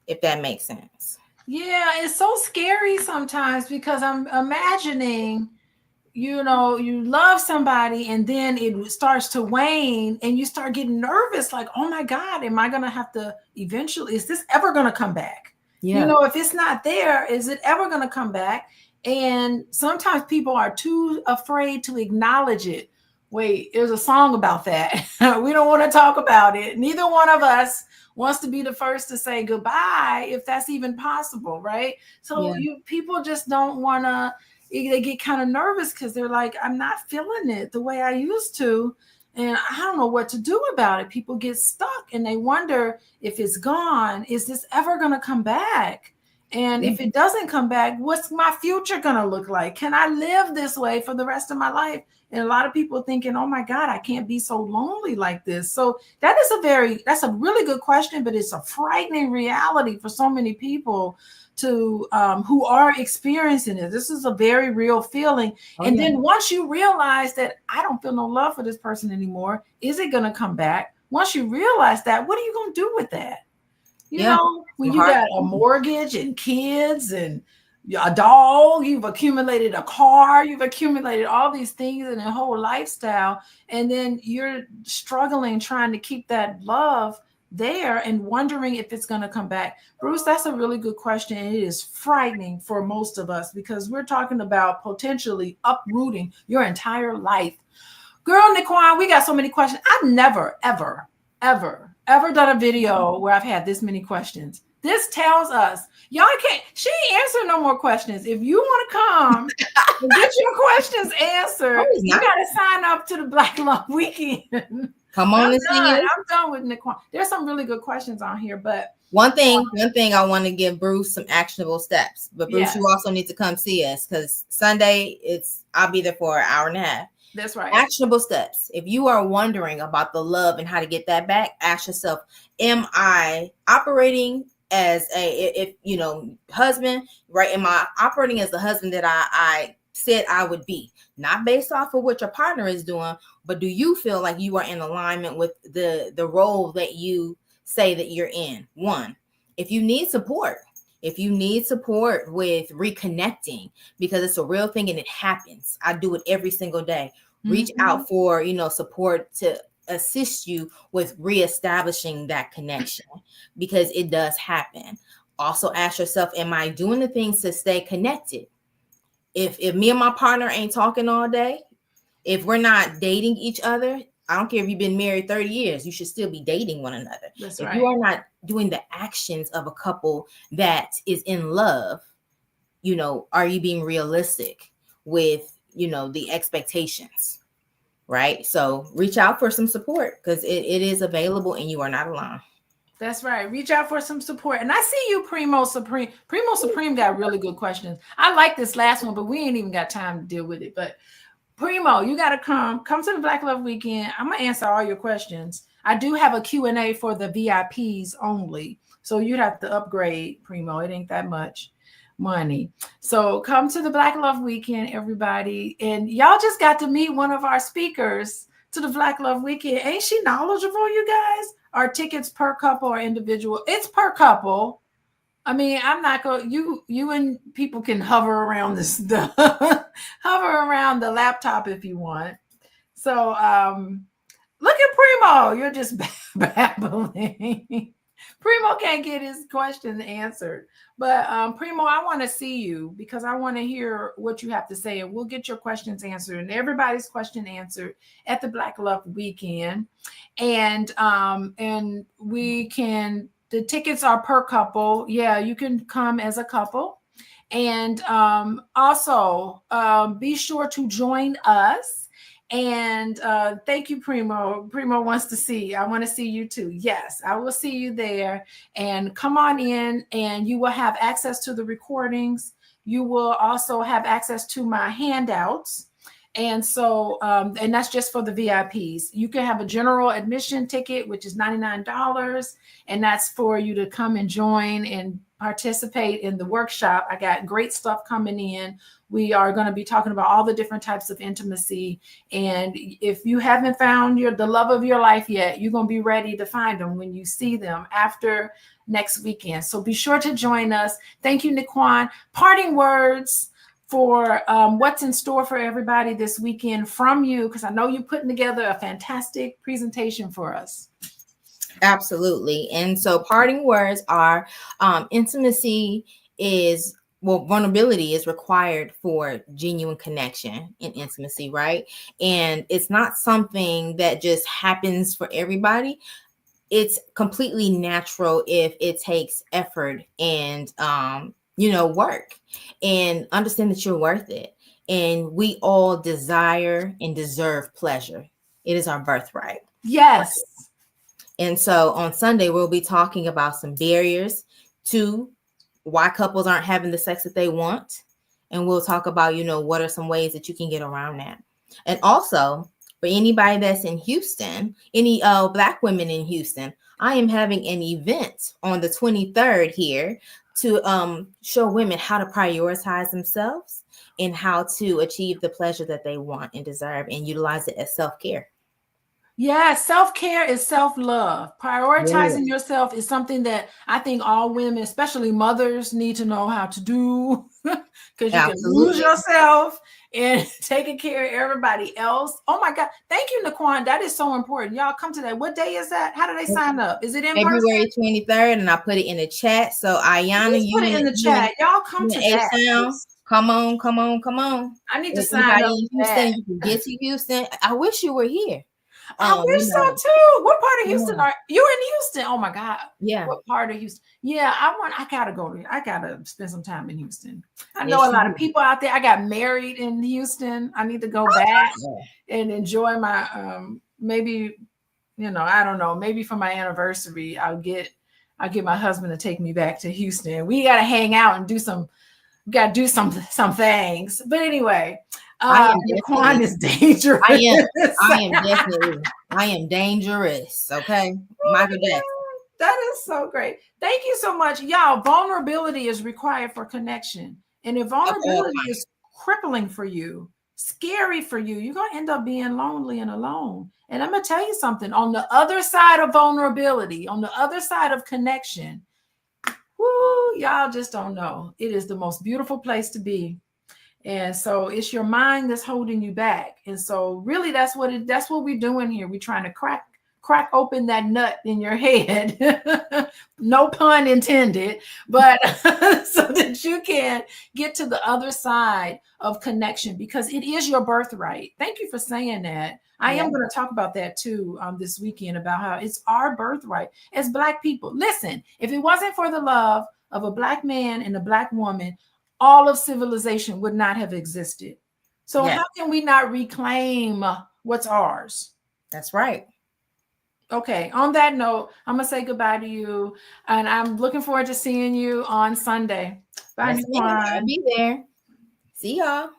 if that makes sense. Yeah, it's so scary sometimes because I'm imagining, you love somebody and then it starts to wane and you start getting nervous, like, oh my God, am I going to have to eventually, is this ever going to come back? Yeah. If it's not there, is it ever going to come back? And sometimes people are too afraid to acknowledge it. Wait, there's a song about that. We don't want to talk about it. Neither one of us wants to be the first to say goodbye, if that's even possible, right? So people just don't want to, they get kind of nervous because they're like, I'm not feeling it the way I used to. And I don't know what to do about it. People get stuck and they wonder, if it's gone, is this ever going to come back? And if it doesn't come back, what's my future going to look like? Can I live this way for the rest of my life? And a lot of people thinking, oh my God, I can't be so lonely like this. So that's a really good question, but it's a frightening reality for so many people to who are experiencing it. This is a very real feeling. Then once you realize that I don't feel no love for this person anymore, is it going to come back? Once you realize that, what are you going to do with that? When you got a mortgage and kids and a dog, you've accumulated a car, you've accumulated all these things in a whole lifestyle, and then you're struggling trying to keep that love there and wondering if it's going to come back. Bruce, that's a really good question. And it is frightening for most of us because we're talking about potentially uprooting your entire life Girl, Niquan, we got so many questions. I've never, ever, ever, ever done a video where I've had this many questions. This tells us y'all can't. She ain't answering no more questions. If you want to come and get your questions answered, you got to sign up to the Black Love Weekend. Come on and see you. I'm done with Niquan. There's some really good questions on here, but one thing I want to give Bruce some actionable steps. But Bruce, you also need to come see us because Sunday I'll be there for an hour and a half. That's right. Actionable steps. If you are wondering about the love and how to get that back, ask yourself, am I operating as husband, right? Am I operating as the husband that I said I would be? Not based off of what your partner is doing, but do you feel like you are in alignment with the role that you say that you're in? One, if you need support with reconnecting, because it's a real thing and it happens. I do it every single day. Reach out for, support to assist you with reestablishing that connection, because it does happen. Also ask yourself, am I doing the things to stay connected? If me and my partner ain't talking all day, if we're not dating each other, I don't care if you've been married 30 years, you should still be dating one another. That's if right. You are not doing the actions of a couple that is in love, are you being realistic with, the expectations, right? So reach out for some support because it is available and you are not alone. That's right. Reach out for some support. And I see you, Primo Supreme. Primo Supreme got really good questions. I like this last one, but we ain't even got time to deal with it. But Primo, you got to come to the Black Love Weekend. I'm going to answer all your questions. I do have a Q&A for the VIPs only. So you'd have to upgrade, Primo. It ain't that much money. So come to the Black Love Weekend, everybody. And y'all just got to meet one of our speakers to the Black Love Weekend. Ain't she knowledgeable, you guys? Are tickets per couple or individual? It's per couple. I mean, I'm not going. You and people can hover around hover around the laptop if you want. So, look at Primo. You're just babbling. Primo can't get his question answered. But Primo, I want to see you because I want to hear what you have to say, and we'll get your questions answered and everybody's question answered at the Black Love Weekend. And we can. The tickets are per couple. Yeah, you can come as a couple. And also be sure to join us. And thank you, Primo. Primo wants to see you. I want to see you too. Yes, I will see you there. And come on in and you will have access to the recordings. You will also have access to my handouts. And so, and that's just for the VIPs. You can have a general admission ticket, which is $99. And that's for you to come and join and participate in the workshop. I got great stuff coming in. We are going to be talking about all the different types of intimacy. And if you haven't found the love of your life yet, you're going to be ready to find them when you see them after next weekend. So be sure to join us. Thank you, Niquan. Parting words for what's in store for everybody this weekend from you, because I know you're putting together a fantastic presentation for us. Absolutely. And so parting words are intimacy is, vulnerability is required for genuine connection and intimacy, right? And it's not something that just happens for everybody. It's completely natural if it takes effort and, work, and understand that you're worth it. And we all desire and deserve pleasure. It is our birthright. Yes. And so on Sunday, we'll be talking about some barriers to why couples aren't having the sex that they want. And we'll talk about, what are some ways that you can get around that. And also for anybody that's in Houston, any Black women in Houston, I am having an event on the 23rd here to show women how to prioritize themselves and how to achieve the pleasure that they want and deserve and utilize it as self-care. Yeah, self-care is self-love. Prioritizing yourself is something that I think all women, especially mothers, need to know how to do, because you can lose yourself in taking care of everybody else. Oh my God. Thank you, Niquan. That is so important. Y'all come to that. What day is that? How do they sign up? Is it in February person? 23rd, and I put it in the chat. So Ayana, you put it in the chat. Y'all come to that. Come on, come on, come on. I need to If sign anybody up in for that. Houston, you can get to Houston. I wish you were here. I wish You so know, too. What part of Houston yeah. are you in Houston? Oh my God. Yeah. What part of Houston? Yeah, I gotta go to, I gotta spend some time in Houston. I know Yes, a lot you of do. people out there. I got married in Houston. I need to go back Yeah. and enjoy my maybe, I don't know, maybe for my anniversary, I'll get my husband to take me back to Houston. We gotta hang out and gotta do some things. But anyway, Daquan is dangerous. I am dangerous. Okay. Michael Jackson. That is so great. Thank you so much. Y'all, vulnerability is required for connection. And if vulnerability is crippling for you, scary for you, you're going to end up being lonely and alone. And I'm going to tell you something. On the other side of vulnerability, on the other side of connection, whoo, y'all just don't know. It is the most beautiful place to be. And so it's your mind that's holding you back. And so really that's what we're doing here. We're trying to crack open that nut in your head. No pun intended, but so that you can get to the other side of connection, because it is your birthright. Thank you for saying that. I am going to talk about that too this weekend, about how it's our birthright as Black people. Listen, if it wasn't for the love of a Black man and a Black woman, all of civilization would not have existed. So how can we not reclaim what's ours? That's right. Okay, on that note, I'm going to say goodbye to you, and I'm looking forward to seeing you on Sunday. Bye, Daquan. I'll be there. See y'all.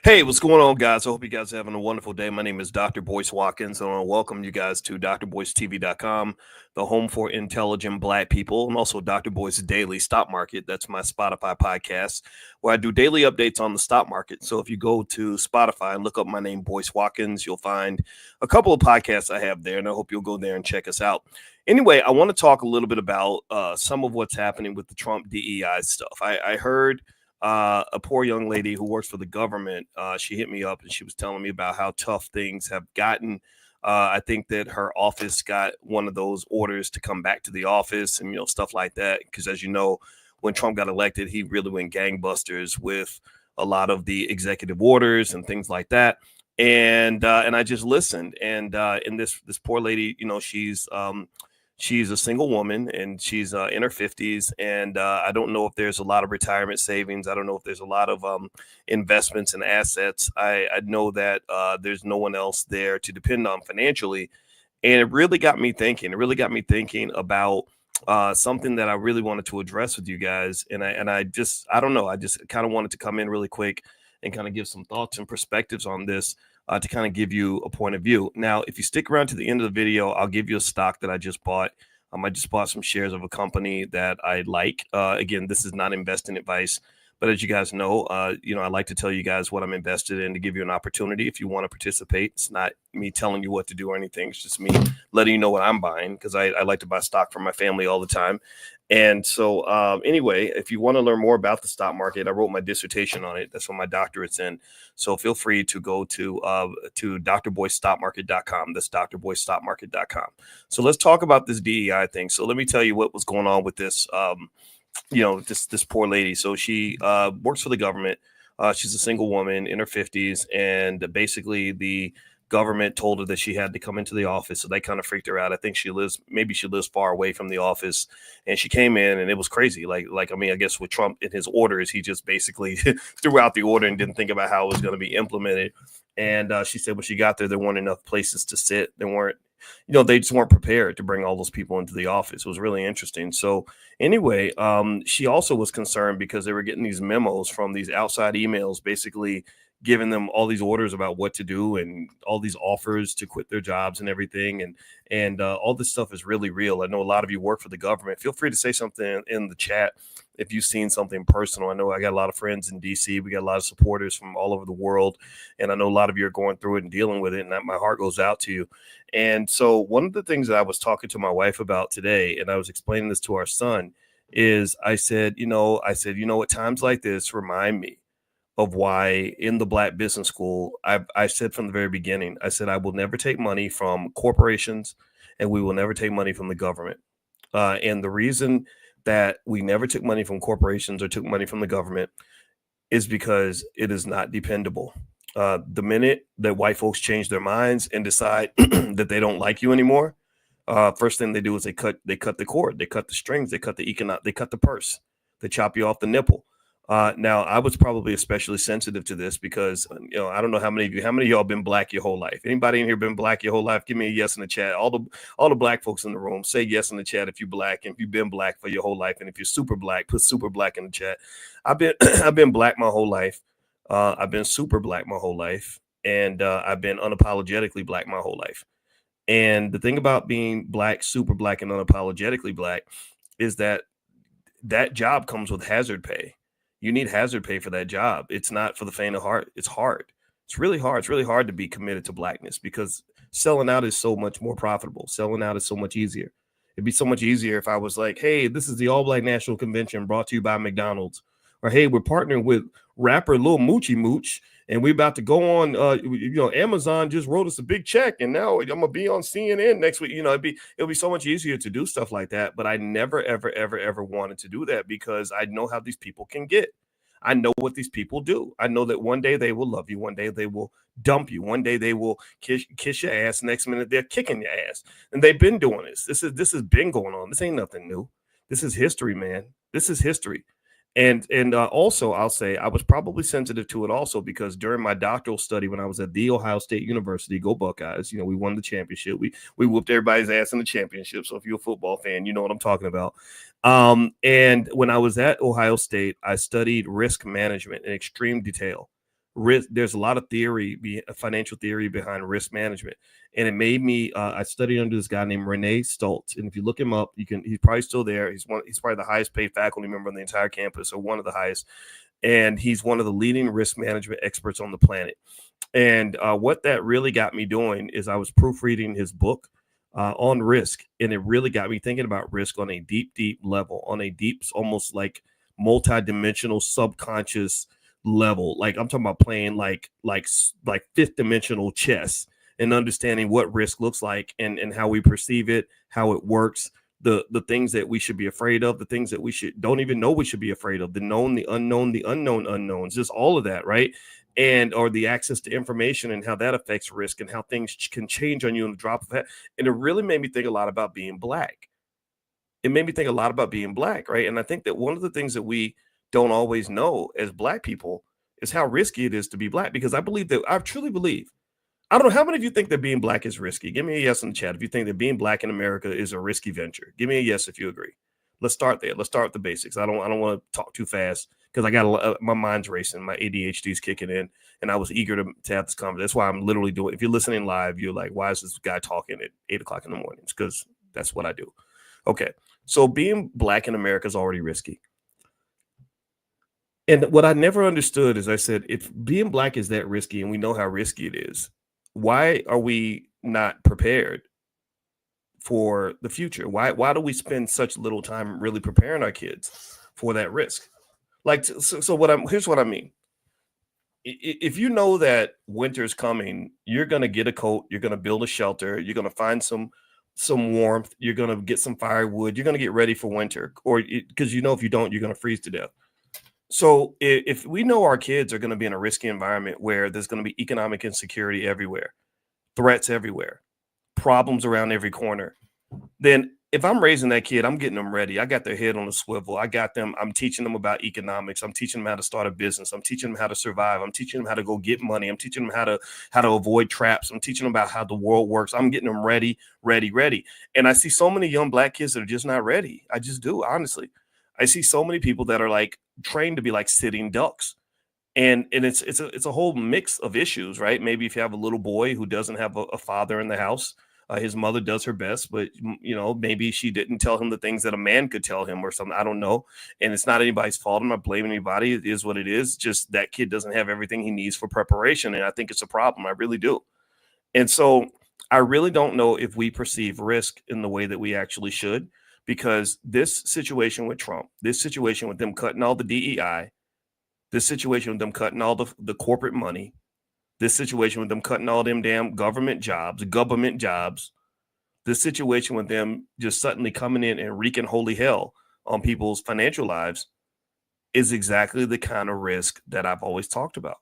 Hey, what's going on, guys? I hope you guys are having a wonderful day. My name is Dr. Boyce Watkins, and I want to welcome you guys to drboycetv.com, the home for intelligent Black people, and also Dr. Boyce Daily Stock Market. That's my Spotify podcast, where I do daily updates on the stock market. So if you go to Spotify and look up my name, Boyce Watkins, you'll find a couple of podcasts I have there, and I hope you'll go there and check us out. Anyway, I want to talk a little bit about some of what's happening with the Trump DEI stuff. I heard a poor young lady who works for the government. She hit me up and she was telling me about how tough things have gotten. I think that her office got one of those orders to come back to the office and, stuff like that. Because as you know, when Trump got elected, he really went gangbusters with a lot of the executive orders and things like that. And I just listened. And this poor lady, she's a single woman and she's in her 50s. And I don't know if there's a lot of retirement savings. I don't know if there's a lot of investments and assets. I know that there's no one else there to depend on financially. And it really got me thinking. It really got me thinking about something that I really wanted to address with you guys. And I don't know. I just kind of wanted to come in really quick and kind of give some thoughts and perspectives on this. To kind of give you a point of view. Now, if you stick around to the end of the video, I'll give you a stock that I just bought. I just bought some shares of a company that I like. Again, this is not investing advice, but as you guys know, I like to tell you guys what I'm invested in to give you an opportunity if you want to participate. It's not me telling you what to do or anything. It's just me letting you know what I'm buying, because I like to buy stock for my family all the time. And so anyway, if you want to learn more about the stock market, I wrote my dissertation on it. That's what my doctorate's in. So feel free to go to drboycestockmarket.com. That's drboycestockmarket.com. So let's talk about this DEI thing. So let me tell you what was going on with this, this poor lady. So she works for the government. She's a single woman in her 50s. And basically the government told her that she had to come into the office. So they kind of freaked her out. I think she lives far away from the office, and she came in and it was crazy. I guess with Trump in his orders, he just basically threw out the order and didn't think about how it was going to be implemented. And she said when she got there weren't enough places to sit. They just weren't prepared to bring all those people into the office. It was really interesting. So anyway, she also was concerned because they were getting these memos from these outside emails, basically giving them all these orders about what to do and all these offers to quit their jobs and everything. And all this stuff is really real. I know a lot of you work for the government. Feel free to say something in the chat if you've seen something personal. I know I got a lot of friends in DC. We got a lot of supporters from all over the world. And I know a lot of you are going through it and dealing with it. And my heart goes out to you. And so one of the things that I was talking to my wife about today, and I was explaining this to our son, is I said, at times like this, remind me of why in the Black Business School, I said from the very beginning, I said, I will never take money from corporations and we will never take money from the government. And the reason that we never took money from corporations or took money from the government is because it is not dependable. The minute that white folks change their minds and decide that they don't like you anymore, first thing they do is they cut the cord, they cut the strings, they cut the purse, they chop you off the nipple. Now, I was probably especially sensitive to this because, I don't know how many of y'all been black your whole life. Anybody in here been black your whole life? Give me a yes in the chat. All the black folks in the room, say yes in the chat if you're black, and if you've been black for your whole life, and if you're super black, put super black in the chat. I've been black my whole life. I've been super black my whole life, and I've been unapologetically black my whole life. And the thing about being black, super black, and unapologetically black is that job comes with hazard pay. You need hazard pay for that job. It's not for the faint of heart. It's hard. It's really hard. It's really hard to be committed to blackness because selling out is so much more profitable. Selling out is so much easier. It'd be so much easier if I was like, hey, this is the All Black National Convention brought to you by McDonald's. Or, hey, we're partnering with rapper Lil Moochie Mooch, and we're about to go on, Amazon just wrote us a big check, and now I'm going to be on CNN next week. It'll be so much easier to do stuff like that. But I never, ever, ever, ever wanted to do that because I know how these people can get. I know what these people do. I know that one day they will love you. One day they will dump you. One day they will kiss your ass. Next minute they're kicking your ass. And they've been doing this. This has been going on. This ain't nothing new. This is history, man. This is history. And also, I'll say I was probably sensitive to it also because during my doctoral study when I was at The Ohio State University, go Buckeyes, we won the championship. We whooped everybody's ass in the championship. So if you're a football fan, you know what I'm talking about. And when I was at Ohio State, I studied risk management in extreme detail. There's a lot of financial theory behind risk management. And it made me, I studied under this guy named Renee Stoltz. And if you look him up, he's probably still there. He's probably the highest paid faculty member on the entire campus, or one of the highest. And he's one of the leading risk management experts on the planet. And what that really got me doing is I was proofreading his book on risk. And it really got me thinking about risk on a deep, deep level, on a deep, almost like multidimensional subconscious level. Like I'm talking about playing like fifth dimensional chess and understanding what risk looks like and how we perceive it, how it works, the things that we should be afraid of, the things that we don't even know we should be afraid of, the known, the unknown, the unknown unknowns, just all of that, right? Or the access to information and how that affects risk and how things can change on you in a drop of a hat. And it really made me think a lot about being black. It made me think a lot about being black, right? And I think that one of the things that we don't always know as black people is how risky it is to be black, because I truly believe, I don't know, how many of you think that being black is risky? Give me a yes in the chat if you think that being black in America is a risky venture. Give me a yes if you agree. Let's start there. Let's start with the basics. I don't want to talk too fast because I got my mind's racing. My ADHD is kicking in, and I was eager to have this conversation. That's why I'm literally doing. If you're listening live, you're like, "Why is this guy talking at 8:00 in the morning?" It's because that's what I do. Okay, so being black in America is already risky. And what I never understood is I said, if being black is that risky and we know how risky it is, why are we not prepared for the future? Why do we spend such little time really preparing our kids for that risk? Here's what I mean. If you know that winter's coming, you're going to get a coat, you're going to build a shelter, you're going to find some warmth, you're going to get some firewood, you're going to get ready for winter, or because if you don't, you're going to freeze to death. So if we know our kids are going to be in a risky environment where there's going to be economic insecurity everywhere, threats everywhere, problems around every corner, then if I'm raising that kid, I'm getting them ready. I got their head on a swivel. I'm teaching them about economics. I'm teaching them how to start a business. I'm teaching them how to survive. I'm teaching them how to go get money. I'm teaching them how to avoid traps. I'm teaching them about how the world works. I'm getting them ready. And I see so many young black kids that are just not ready. I just do, honestly. I see so many people that are like trained to be like sitting ducks. And it's a whole mix of issues, right? Maybe if you have a little boy who doesn't have a father in the house, his mother does her best, but maybe she didn't tell him the things that a man could tell him or something. I don't know. And it's not anybody's fault. I'm not blaming anybody. It is what it is. Just that kid doesn't have everything he needs for preparation. And I think it's a problem. I really do. And so I really don't know if we perceive risk in the way that we actually should, because this situation with Trump, this situation with them cutting all the DEI, this situation with them cutting all the corporate money, this situation with them cutting all them damn government jobs, this situation with them just suddenly coming in and wreaking holy hell on people's financial lives is exactly the kind of risk that I've always talked about.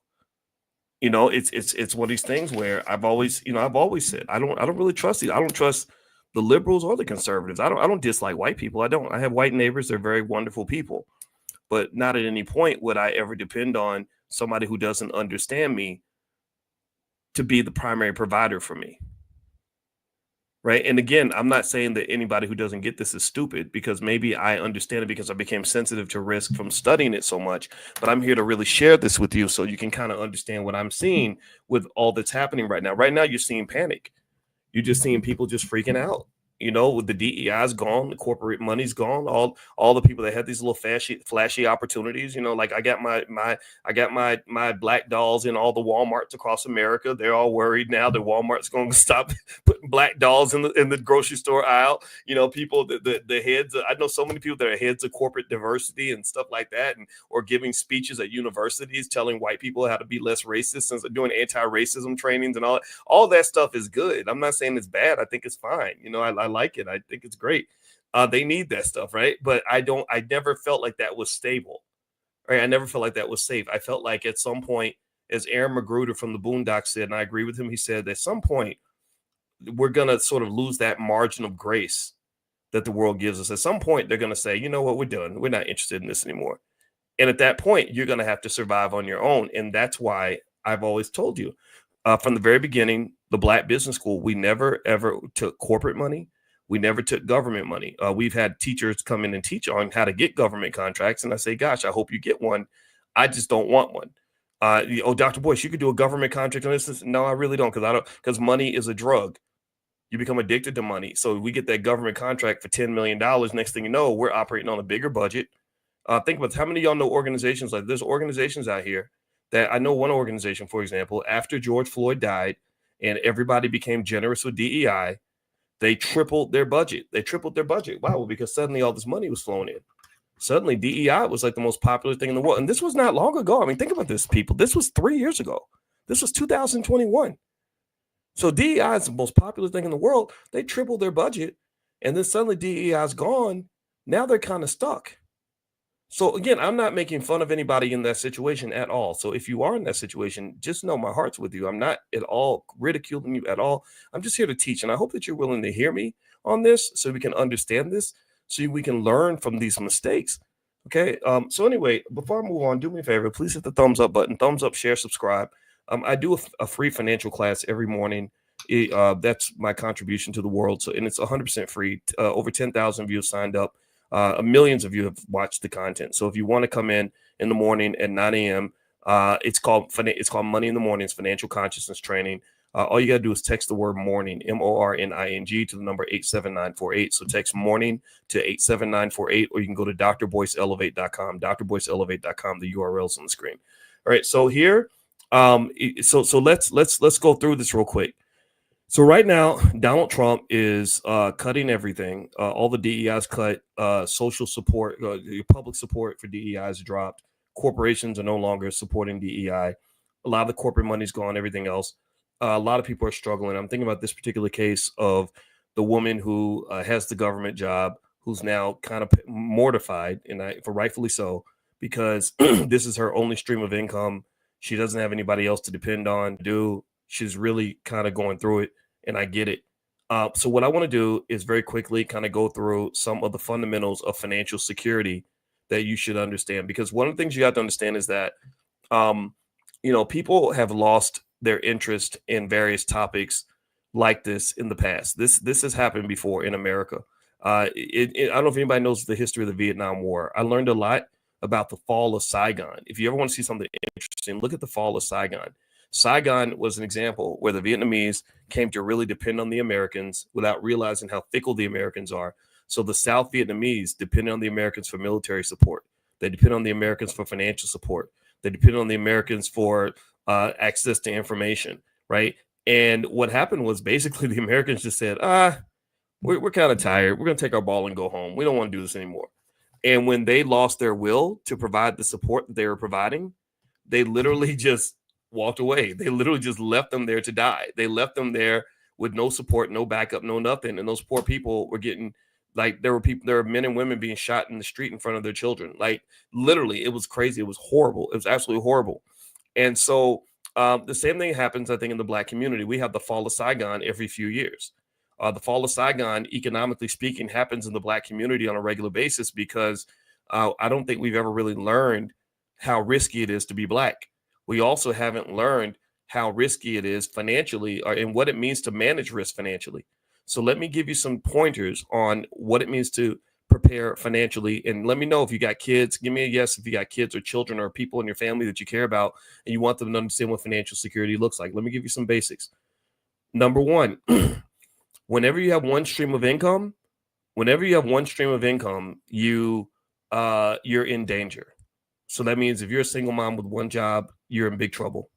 You know, it's one of these things where I've always said I don't really trust these. I don't trust the liberals or the conservatives. I don't dislike white people. I have white neighbors. They're very wonderful people, but not at any point would I ever depend on somebody who doesn't understand me to be the primary provider for me. Right. And again, I'm not saying that anybody who doesn't get this is stupid, because maybe I understand it because I became sensitive to risk from studying it so much. But I'm here to really share this with you so you can kind of understand what I'm seeing with all that's happening right now. Right now, you're seeing panic. You're just seeing people just freaking out. You know, with the DEI's gone, the corporate money's gone, all the people that had these little flashy opportunities. You know, like I got my black dolls in all the Walmarts across America. They're all worried now that Walmart's going to stop putting black dolls in the grocery store aisle. You know, people the heads. I know so many people that are heads of corporate diversity and stuff like that, and or giving speeches at universities telling white people how to be less racist, since they're doing anti-racism trainings and all that stuff is good. I'm not saying it's bad. I think it's fine. You know, I like it. I think it's great. They need that stuff, right? But I never felt like that was stable. Right? I never felt like that was safe. I felt like at some point, as Aaron Magruder from the Boondocks said, and I agree with him, he said at some point we're gonna sort of lose that margin of grace that the world gives us. At some point, they're gonna say, you know what, we're done. We're not interested in this anymore. And at that point, you're gonna have to survive on your own. And that's why I've always told you from the very beginning, the Black Business School, we never ever took corporate money. We never took government money. We've had teachers come in and teach on how to get government contracts. And I say, gosh, I hope you get one. I just don't want one. Dr. Boyce, you could do a government contract on this. No, I really don't, because money is a drug. You become addicted to money. So we get that government contract for $10 million. Next thing you know, we're operating on a bigger budget. Think about how many of y'all know organizations like there's organizations out here that I know one organization, for example, after George Floyd died and everybody became generous with DEI, they tripled their budget. Wow, because suddenly all this money was flowing in. Suddenly DEI was like the most popular thing in the world. And this was not long ago. I mean, think about this, people. This was 3 years ago. This was 2021. So DEI is the most popular thing in the world. They tripled their budget. And then suddenly DEI is gone. Now they're kind of stuck. So again, I'm not making fun of anybody in that situation at all. So if you are in that situation, just know my heart's with you. I'm not at all ridiculing you at all. I'm just here to teach. And I hope that you're willing to hear me on this so we can understand this, so we can learn from these mistakes. Okay. So anyway, before I move on, do me a favor, please hit the thumbs up button, thumbs up, share, subscribe. I do a free financial class every morning. That's my contribution to the world. So, and it's 100% free. Over 10,000 of you have signed up. Millions of you have watched the content. So if you want to come in the morning at 9 a.m., it's called Money in the Mornings Financial Consciousness Training. All you got to do is text the word morning, MORNING, to the number 87948. So text morning to 87948, or you can go to drboyceelevate.com, drboyceelevate.com. The URL's on the screen. All right. So here, so let's go through this real quick. So right now, Donald Trump is cutting everything. All the DEIs cut. Social support, public support for DEI is dropped. Corporations are no longer supporting DEI. A lot of the corporate money's gone. Everything else. A lot of people are struggling. I'm thinking about this particular case of the woman who has the government job, who's now kind of mortified, and for rightfully so, because this is her only stream of income. She doesn't have anybody else to depend on. She's really kind of going through it, and I get it. So what I want to do is very quickly kind of go through some of the fundamentals of financial security that you should understand, because one of the things you have to understand is that, people have lost their interest in various topics like this in the past. This has happened before in America. I don't know if anybody knows the history of the Vietnam War. I learned a lot about the fall of Saigon. If you ever want to see something interesting, look at the fall of Saigon. Saigon was an example where the Vietnamese came to really depend on the Americans without realizing how fickle the Americans are. So the South Vietnamese depended on the Americans for military support. They depend on the Americans for financial support. They depend on the Americans for access to information, right? And what happened was basically the Americans just said, we're kind of tired. We're going to take our ball and go home. We don't want to do this anymore. And when they lost their will to provide the support that they were providing, they literally just walked away. They literally just left them there to die. They left them there with no support, no backup, no nothing. And those poor people were getting Like there were men and women being shot in the street in front of their children. Like literally, it was crazy. It was horrible. It was absolutely horrible. And so the same thing happens, I think, in the Black community. We have the fall of Saigon every few years. The fall of Saigon, economically speaking, happens in the Black community on a regular basis because I don't think we've ever really learned how risky it is to be Black. We also haven't learned how risky it is financially and what it means to manage risk financially. So let me give you some pointers on what it means to prepare financially. And let me know if you got kids. Give me a yes if you got kids or children or people in your family that you care about and you want them to understand what financial security looks like. Let me give you some basics. Number one, whenever you have one stream of income, you're in danger. So that means if you're a single mom with one job, you're in big trouble,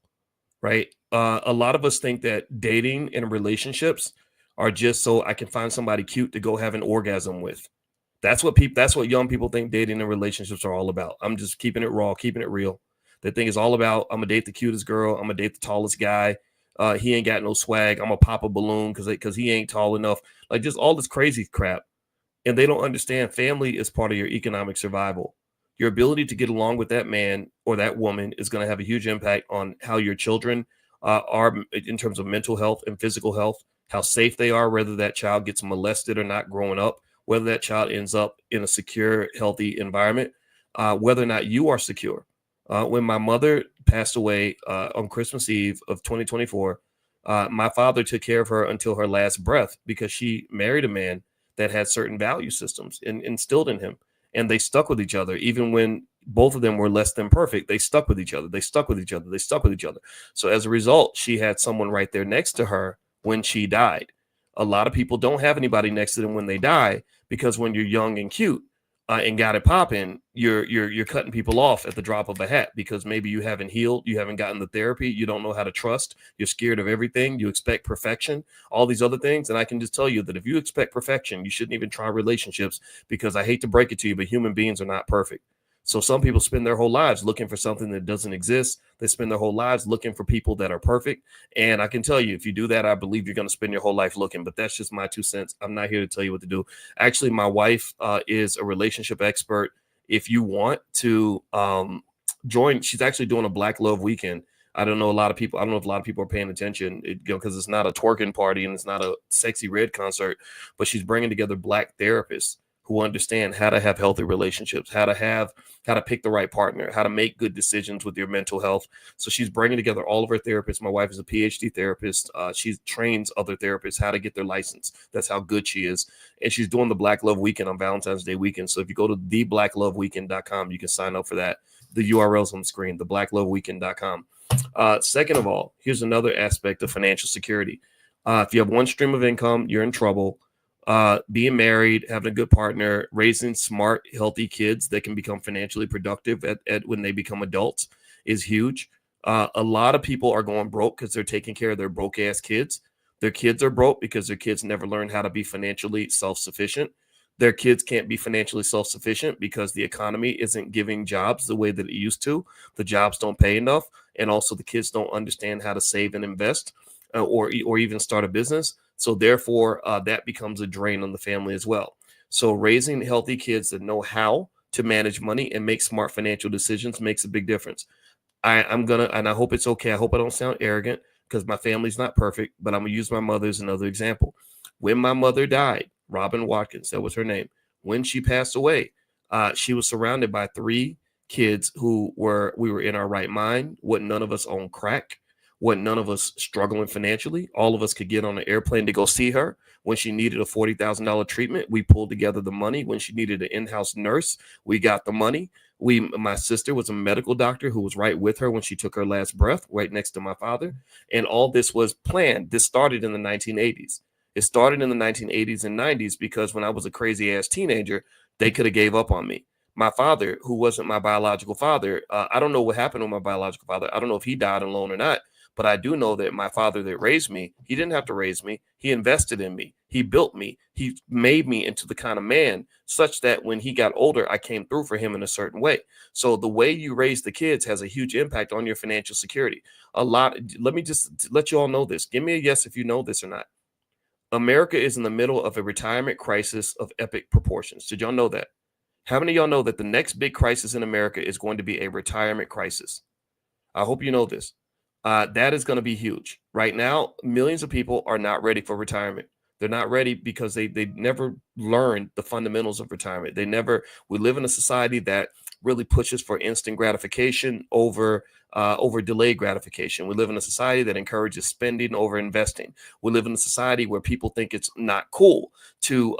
right? A lot of us think that dating and relationships are just so I can find somebody cute to go have an orgasm with. That's what young people think dating and relationships are all about. I'm just keeping it raw, keeping it real. The thing is all about, I'm gonna date the cutest girl, I'm gonna date the tallest guy. He ain't got no swag. I'm gonna pop a balloon because he ain't tall enough. Like just all this crazy crap. And they don't understand family is part of your economic survival. Your ability to get along with that man or that woman is going to have a huge impact on how your children are in terms of mental health and physical health, how safe they are, whether that child gets molested or not growing up, whether that child ends up in a secure, healthy environment, whether or not you are secure. When my mother passed away on Christmas Eve of 2024, my father took care of her until her last breath because she married a man that had certain value systems instilled in him. And they stuck with each other. Even when both of them were less than perfect, they stuck with each other. They stuck with each other. They stuck with each other. So as a result, she had someone right there next to her when she died. A lot of people don't have anybody next to them when they die because when you're young and cute and got it popping, you're cutting people off at the drop of a hat because maybe you haven't healed, you haven't gotten the therapy, you don't know how to trust, you're scared of everything, you expect perfection, all these other things. And I can just tell you that if you expect perfection, you shouldn't even try relationships because I hate to break it to you, but human beings are not perfect. So some people spend their whole lives looking for something that doesn't exist. They spend their whole lives looking for people that are perfect. And I can tell you, if you do that, I believe you're going to spend your whole life looking. But that's just my 2 cents. I'm not here to tell you what to do. Actually, my wife is a relationship expert. If you want to join, she's actually doing a Black Love Weekend. I don't know if a lot of people are paying attention, because it's not a twerking party and it's not a Sexy Red concert, but she's bringing together Black therapists who understand how to have healthy relationships, how to pick the right partner, how to make good decisions with your mental health. So she's bringing together all of her therapists. My wife is a PhD therapist. She trains other therapists how to get their license. That's how good she is. And she's doing the Black Love Weekend on Valentine's Day weekend. So if you go to theblackloveweekend.com, you can sign up for that. The URL's on the screen, theblackloveweekend.com. Second of all, here's another aspect of financial security. If you have one stream of income, you're in trouble. Being married, having a good partner, raising smart, healthy kids that can become financially productive at when they become adults is huge. A lot of people are going broke because they're taking care of their broke ass kids. Their kids are broke because their kids never learned how to be financially self-sufficient. Their kids can't be financially self-sufficient because the economy isn't giving jobs the way that it used to. The jobs don't pay enough. And also the kids don't understand how to save and invest or even start a business. So therefore, that becomes a drain on the family as well. So raising healthy kids that know how to manage money and make smart financial decisions makes a big difference. And I hope it's okay. I hope I don't sound arrogant because my family's not perfect, but I'm going to use my mother as another example. When my mother died, Robin Watkins, that was her name. When she passed away, she was surrounded by 3 kids we were in our right mind. None of us owned crack. None of us struggling financially. All of us could get on an airplane to go see her. When she needed a $40,000 treatment, we pulled together the money. When she needed an in-house nurse, we got the money. My sister was a medical doctor who was right with her when she took her last breath, right next to my father. And all this was planned. This started in the 1980s. It started in the 1980s and 90s because when I was a crazy ass teenager, they could have gave up on me. My father, who wasn't my biological father, I don't know what happened to my biological father. I don't know if he died alone or not. But I do know that my father that raised me, he didn't have to raise me. He invested in me. He built me. He made me into the kind of man such that when he got older, I came through for him in a certain way. So the way you raise the kids has a huge impact on your financial security. Let me just let you all know this. Give me a yes if you know this or not. America is in the middle of a retirement crisis of epic proportions. Did y'all know that? How many of y'all know that the next big crisis in America is going to be a retirement crisis? I hope you know this. That is going to be huge. Right now, millions of people are not ready for retirement. They're not ready because they never learned the fundamentals of retirement. We live in a society that really pushes for instant gratification over delayed gratification. We live in a society that encourages spending over investing. We live in a society where people think it's not cool to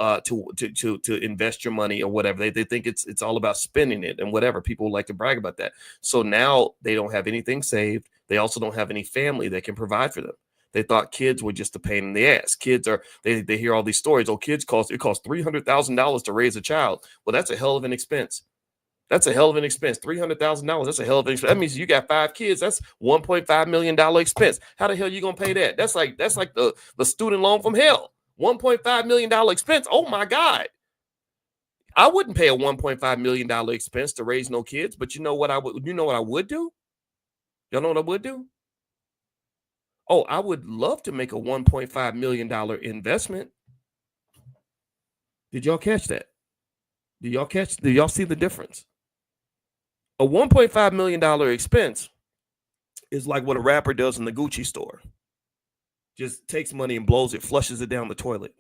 invest your money or whatever. They think it's all about spending it and whatever. People like to brag about that. So now they don't have anything saved. They also don't have any family that can provide for them. They thought kids were just a pain in the ass. They hear all these stories. Oh, it costs $300,000 to raise a child. Well, that's a hell of an expense. That's a hell of an expense. $300,000. That's a hell of an expense. That means you got 5 kids. That's $1.5 million expense. How the hell are you gonna pay that? That's like the student loan from hell. $1.5 million expense. Oh my God. I wouldn't pay a $1.5 million expense to raise no kids, but you know what I would do? Y'all know what I would do? Oh, I would love to make a $1.5 million investment. Did y'all catch that? Do y'all see the difference? A $1.5 million expense is like what a rapper does in the Gucci store. Just takes money and blows it, flushes it down the toilet.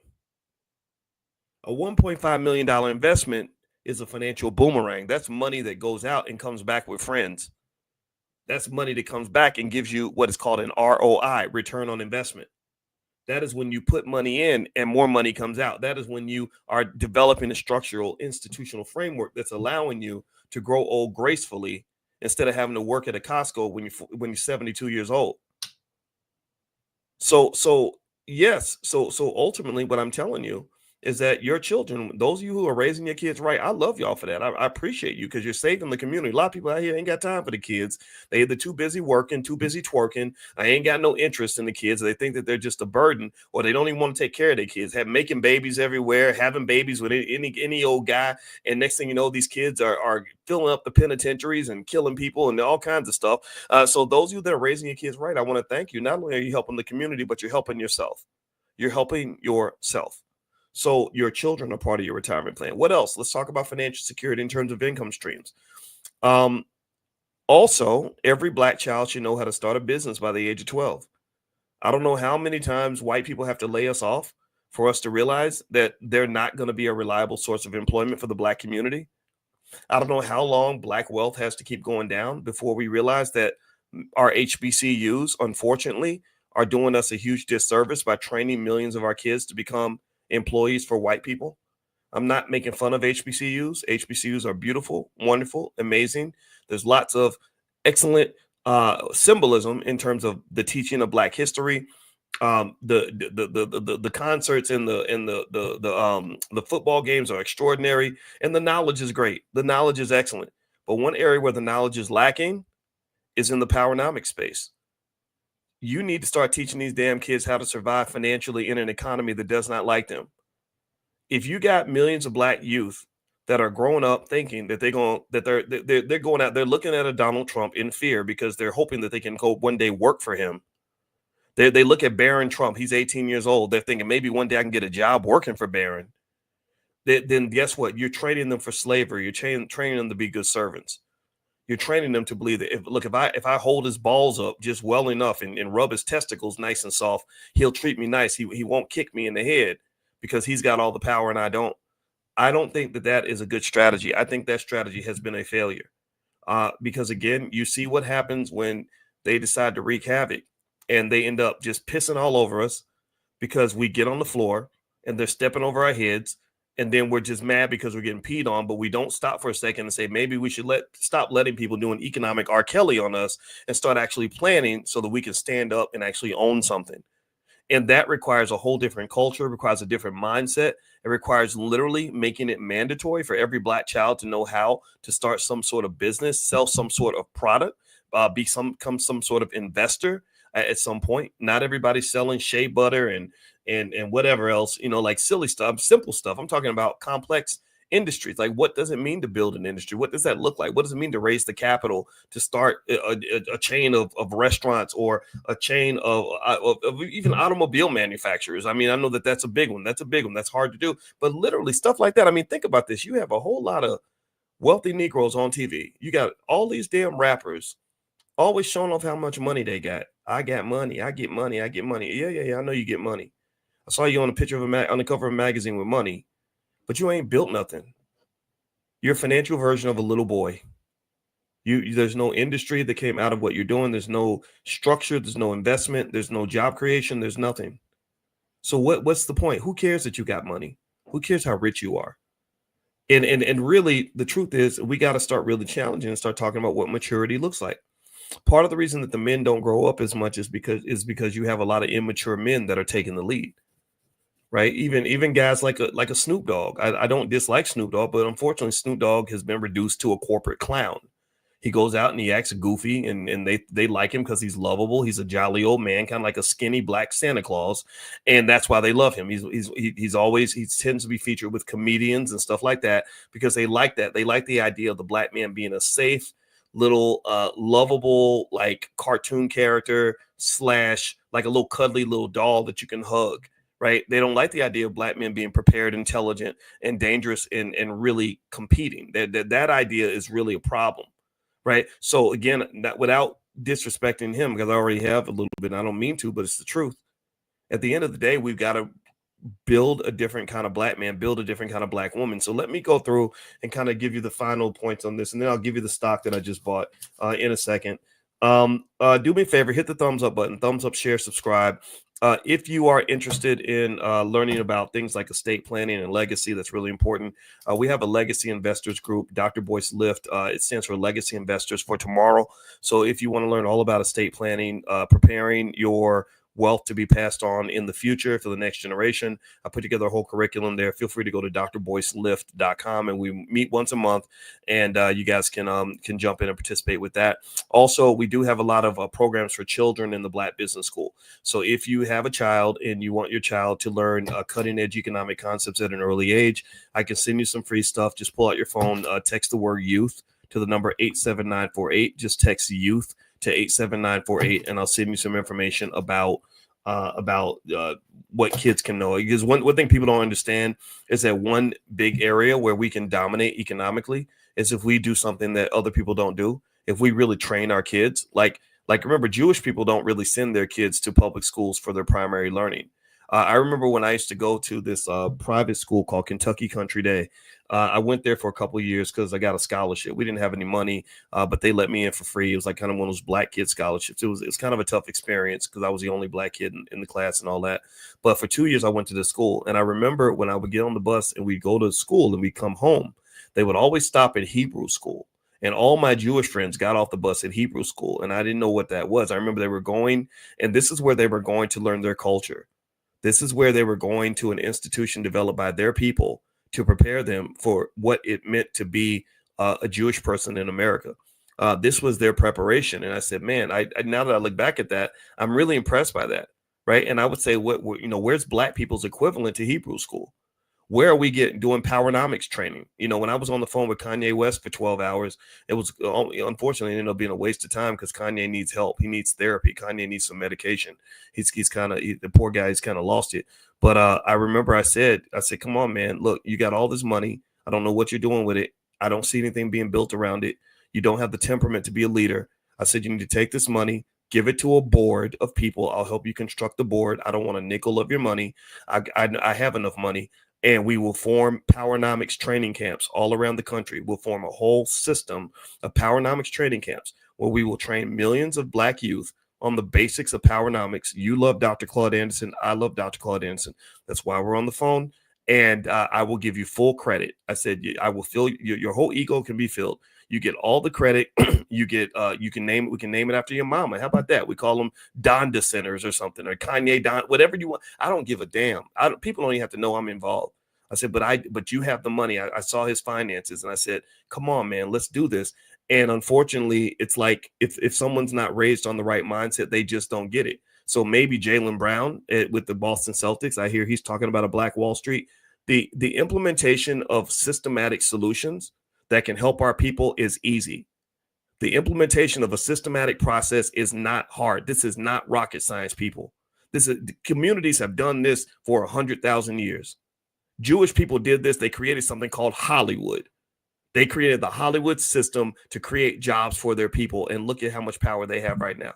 A $1.5 million investment is a financial boomerang. That's money that goes out and comes back with friends. That's money that comes back and gives you what is called an ROI, return on investment. That is when you put money in and more money comes out. That is when you are developing a structural institutional framework that's allowing you to grow old gracefully instead of having to work at a Costco when you're 72 years old. So ultimately what I'm telling you is that your children, those of you who are raising your kids right, I love y'all for that. I appreciate you because you're saving the community. A lot of people out here ain't got time for the kids. They either too busy working, too busy twerking. I ain't got no interest in the kids. They think that they're just a burden, or they don't even want to take care of their kids. Making babies everywhere, having babies with any old guy, and next thing you know, these kids are filling up the penitentiaries and killing people and all kinds of stuff. So those of you that are raising your kids right, I want to thank you. Not only are you helping the community, but you're helping yourself. You're helping yourself. So your children are part of your retirement plan. What else? Let's talk about financial security in terms of income streams. Also, every Black child should know how to start a business by the age of 12. I don't know how many times white people have to lay us off for us to realize that they're not going to be a reliable source of employment for the Black community. I don't know how long Black wealth has to keep going down before we realize that our HBCUs, unfortunately, are doing us a huge disservice by training millions of our kids to become employees for white people. I'm not making fun of HBCUs. HBCUs are beautiful, wonderful, amazing. There's lots of excellent symbolism in terms of the teaching of Black history. The concerts and the football games are extraordinary, and the knowledge is great. The knowledge is excellent. But one area where the knowledge is lacking is in the powernomics space. You need to start teaching these damn kids how to survive financially in an economy that does not like them. If you got millions of Black youth that are growing up thinking that they're going out, they're looking at a Donald Trump in fear because they're hoping that they can go one day work for him. They look at Barron Trump. He's 18 years old. They're thinking maybe one day I can get a job working for Barron. Then guess what? You're training them for slavery. You're training them to be good servants. You're training them to believe that if I hold his balls up just well enough and rub his testicles nice and soft, he'll treat me nice. He won't kick me in the head because he's got all the power and I don't. I don't think that is a good strategy. I think that strategy has been a failure because, again, you see what happens when they decide to wreak havoc and they end up just pissing all over us because we get on the floor and they're stepping over our heads. And then we're just mad because we're getting peed on, but we don't stop for a second and say, maybe we should stop letting people do an economic R. Kelly on us and start actually planning so that we can stand up and actually own something. And that requires a whole different culture, it requires a different mindset. It requires literally making it mandatory for every Black child to know how to start some sort of business, sell some sort of product, become some sort of investor at some point. Not everybody's selling shea butter and whatever else, like silly stuff, simple stuff. I'm talking about complex industries. Like, what does it mean to build an industry? What does that look like? What does it mean to raise the capital to start a chain of restaurants, or a chain of even automobile manufacturers? I mean, I know that that's a big one. That's a big one. That's hard to do. But literally stuff like that. I mean, think about this. You have a whole lot of wealthy Negroes on TV. You got all these damn rappers always showing off how much money they got. I got money. I get money. I get money. Yeah. I know you get money. I saw you on a picture of on the cover of a magazine with money, but you ain't built nothing. You're a financial version of a little boy. There's no industry that came out of what you're doing. There's no structure. There's no investment. There's no job creation. There's nothing. So what's the point? Who cares that you got money? Who cares how rich you are? And really, the truth is, we got to start really challenging and start talking about what maturity looks like. Part of the reason that the men don't grow up as much is because you have a lot of immature men that are taking the lead, right? Even guys like a Snoop Dogg. I don't dislike Snoop Dogg, but unfortunately, Snoop Dogg has been reduced to a corporate clown. He goes out and he acts goofy, and they like him because he's lovable. He's a jolly old man, kind of like a skinny black Santa Claus, and that's why they love him. He tends to be featured with comedians and stuff like that because they like that. They like the idea of the black man being a safe, little lovable, like cartoon character / like a little cuddly little doll that you can hug. Right? They don't like the idea of black men being prepared, intelligent, and dangerous, and really competing. That idea is really a problem. Right. So again, that without disrespecting him, because I already have a little bit, I don't mean to, but it's the truth. At the end of the day, we've got to build a different kind of black man, build a different kind of black woman. So let me go through and kind of give you the final points on this, and then I'll give you the stock that I just bought in a second. Do me a favor, hit the thumbs up button, thumbs up, share, subscribe. If you are interested in learning about things like estate planning and legacy, that's really important. We have a legacy investors group, Dr. Boyce Lift. It stands for Legacy Investors for Tomorrow. So if you want to learn all about estate planning, preparing your wealth to be passed on in the future for the next generation, I put together a whole curriculum there. Feel free to go to drboycelift.com, and we meet once a month, and you guys can jump in and participate with that. Also, we do have a lot of programs for children in the Black Business School. So if you have a child and you want your child to learn cutting edge economic concepts at an early age, I can send you some free stuff. Just pull out your phone, text the word youth to the number 87948. Just text youth to 87948, and I'll send you some information about what kids can know. Because one thing people don't understand is that one big area where we can dominate economically is if we do something that other people don't do. If we really train our kids, like remember, Jewish people don't really send their kids to public schools for their primary learning. I remember when I used to go to this private school called Kentucky Country Day. I went there for a couple of years because I got a scholarship. We didn't have any money, but they let me in for free. It was like kind of one of those black kid scholarships. It was kind of a tough experience because I was the only black kid in the class and all that. But for 2 years, I went to this school. And I remember when I would get on the bus and we'd go to school and we'd come home, they would always stop at Hebrew school. And all my Jewish friends got off the bus at Hebrew school. And I didn't know what that was. I remember they were going, and this is where they were going to learn their culture. This is where they were going to an institution developed by their people to prepare them for what it meant to be a Jewish person in America. This was their preparation. And I said, man, I now that I look back at that, I'm really impressed by that. Right. And I would say, where's black people's equivalent to Hebrew school? Where are we doing powernomics training? When I was on the phone with Kanye West for 12 hours, it was unfortunately it ended up being a waste of time because Kanye needs help. He needs therapy. Kanye needs some medication. He's kind of, the poor guy, he's kind of lost it. But I remember I said, come on, man, look, you got all this money. I don't know what you're doing with it. I don't see anything being built around it. You don't have the temperament to be a leader. I said, you need to take this money, give it to a board of people. I'll help you construct the board. I don't want a nickel of your money. I have enough money. And we will form powernomics training camps all around the country. We'll form a whole system of powernomics training camps where we will train millions of black youth on the basics of powernomics. You love Dr. Claude Anderson. I love Dr. Claude Anderson. That's why we're on the phone. And I will give you full credit. I said, I will fill your whole ego can be filled. You get all the credit. You get, we can name it after your mama. How about that? We call them Donda Centers or something, or Kanye Don, whatever you want. I don't give a damn. People don't even have to know I'm involved. I said, but you have the money. I saw his finances and I said, come on, man, let's do this. And unfortunately, it's like if someone's not raised on the right mindset, they just don't get it. So maybe Jaylen Brown with the Boston Celtics, I hear he's talking about a Black Wall Street. The implementation of systematic solutions that can help our people is easy. The implementation of a systematic process is not hard. This is not rocket science, people. Communities have done this for 100,000 years. Jewish people did this. They created something called Hollywood. They created the Hollywood system to create jobs for their people. And look at how much power they have right now.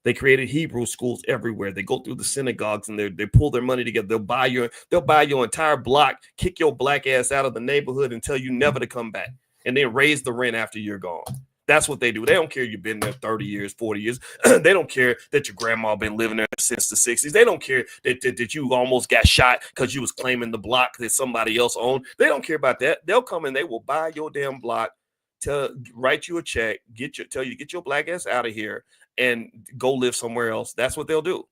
They created Hebrew schools everywhere. They go through the synagogues and they pull their money together. They'll buy your entire block, kick your black ass out of the neighborhood and tell you never to come back, and then raise the rent after you're gone. That's what they do. They don't care you've been there 30 years, 40 years. They don't care that your grandma been living there since the 60s. They don't care that you almost got shot because you was claiming the block that somebody else owned. They don't care about that. They'll come and they will buy your damn block, write you a check, tell you to get your black ass out of here and go live somewhere else. That's what they'll do.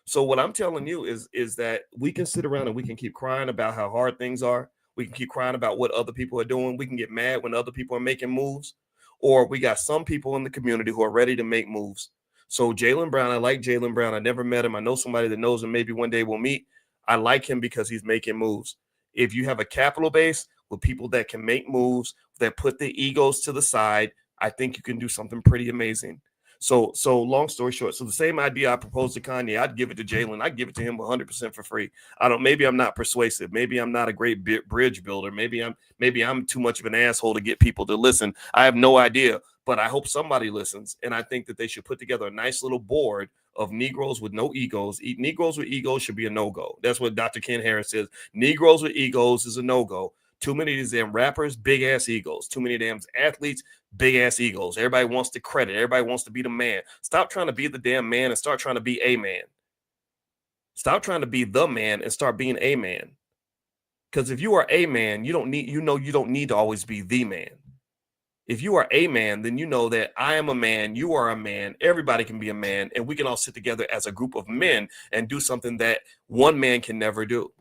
So what I'm telling you is that we can sit around and we can keep crying about how hard things are. We can keep crying about what other people are doing. We can get mad when other people are making moves. Or we got some people in the community who are ready to make moves. So Jaylen Brown, I like Jaylen Brown. I never met him. I know somebody that knows him. Maybe one day we'll meet. I like him because he's making moves. If you have a capital base with people that can make moves, that put the egos to the side, I think you can do something pretty amazing. So long story short, so the same idea I proposed to Kanye, I'd give it to Jaylen. I'd give it to him 100% for free. Maybe I'm not persuasive. Maybe I'm not a great bridge builder. Maybe I'm too much of an asshole to get people to listen. I have no idea, but I hope somebody listens. And I think that they should put together a nice little board of Negroes with no egos. Negroes with egos should be a no-go. That's what Dr. Ken Harris says. Negroes with egos is a no-go. Too many of these damn rappers, big ass egos. Too many damn athletes, big ass egos. Everybody wants the credit. Everybody wants to be the man. Stop trying to be the damn man and start trying to be a man. Stop trying to be the man and start being a man. Because if you are a man, you don't need to always be the man. If you are a man, then you know that I am a man, you are a man, everybody can be a man, and we can all sit together as a group of men and do something that one man can never do.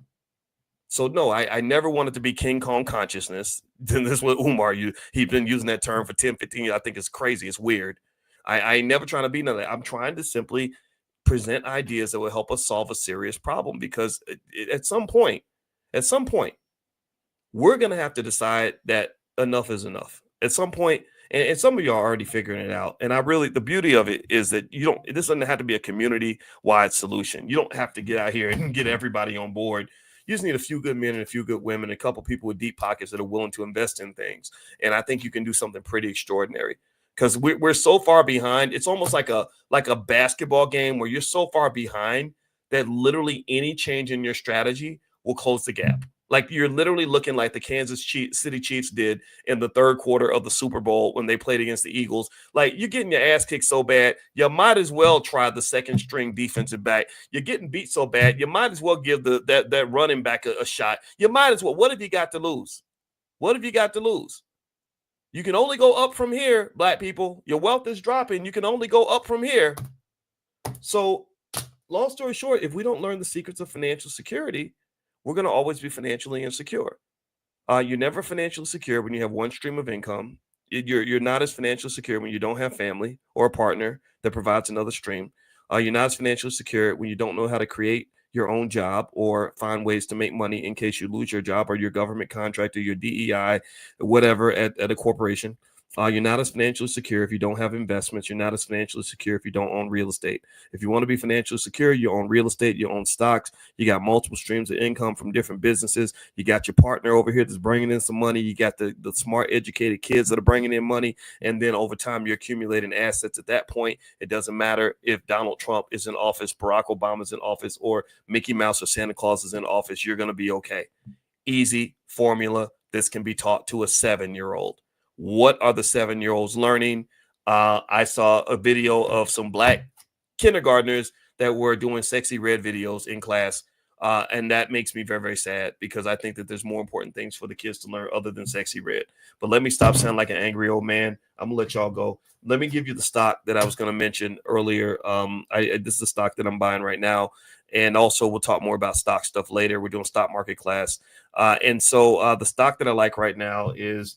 So no, I never wanted to be King Kong consciousness. Then this is what Umar, he's been using that term for 10, 15 years. I think it's crazy. It's weird. I ain't never trying to be none of that. I'm trying to simply present ideas that will help us solve a serious problem, because at some point, we're going to have to decide that enough is enough. At some point, and some of y'all are already figuring it out. And the beauty of it is that this doesn't have to be a community-wide solution. You don't have to get out here and get everybody on board. You just need a few good men and a few good women, and a couple people with deep pockets that are willing to invest in things. And I think you can do something pretty extraordinary, because we're so far behind. It's almost like a basketball game where you're so far behind that literally any change in your strategy will close the gap. Like, you're literally looking like the Kansas City Chiefs did in the third quarter of the Super Bowl when they played against the Eagles. Like, you're getting your ass kicked so bad, you might as well try the second string defensive back. You're getting beat so bad, you might as well give that running back a shot. You might as well. What have you got to lose? What have you got to lose? You can only go up from here, black people. Your wealth is dropping. You can only go up from here. So, long story short, if we don't learn the secrets of financial security, we're going to always be financially insecure. You're never financially secure when you have one stream of income. You're not as financially secure when you don't have family or a partner that provides another stream. You're not as financially secure when you don't know how to create your own job or find ways to make money in case you lose your job or your government contract or your DEI, whatever, at a corporation. You're not as financially secure if you don't have investments. You're not as financially secure if you don't own real estate. If you want to be financially secure, you own real estate, you own stocks, you got multiple streams of income from different businesses. You got your partner over here that's bringing in some money. You got the smart, educated kids that are bringing in money. And then over time, you're accumulating assets. At that point, it doesn't matter if Donald Trump is in office, Barack Obama is in office, or Mickey Mouse or Santa Claus is in office. You're going to be okay. Easy formula. This can be taught to a 7-year-old. What are the 7-year-olds learning? I saw a video of some black kindergartners that were doing Sexy Red videos in class. And that makes me very, very sad, because I think that there's more important things for the kids to learn other than Sexy Red. But let me stop sounding like an angry old man. I'm going to let y'all go. Let me give you the stock that I was going to mention earlier. This is the stock that I'm buying right now. And also, we'll talk more about stock stuff later. We're doing stock market class. And so the stock that I like right now is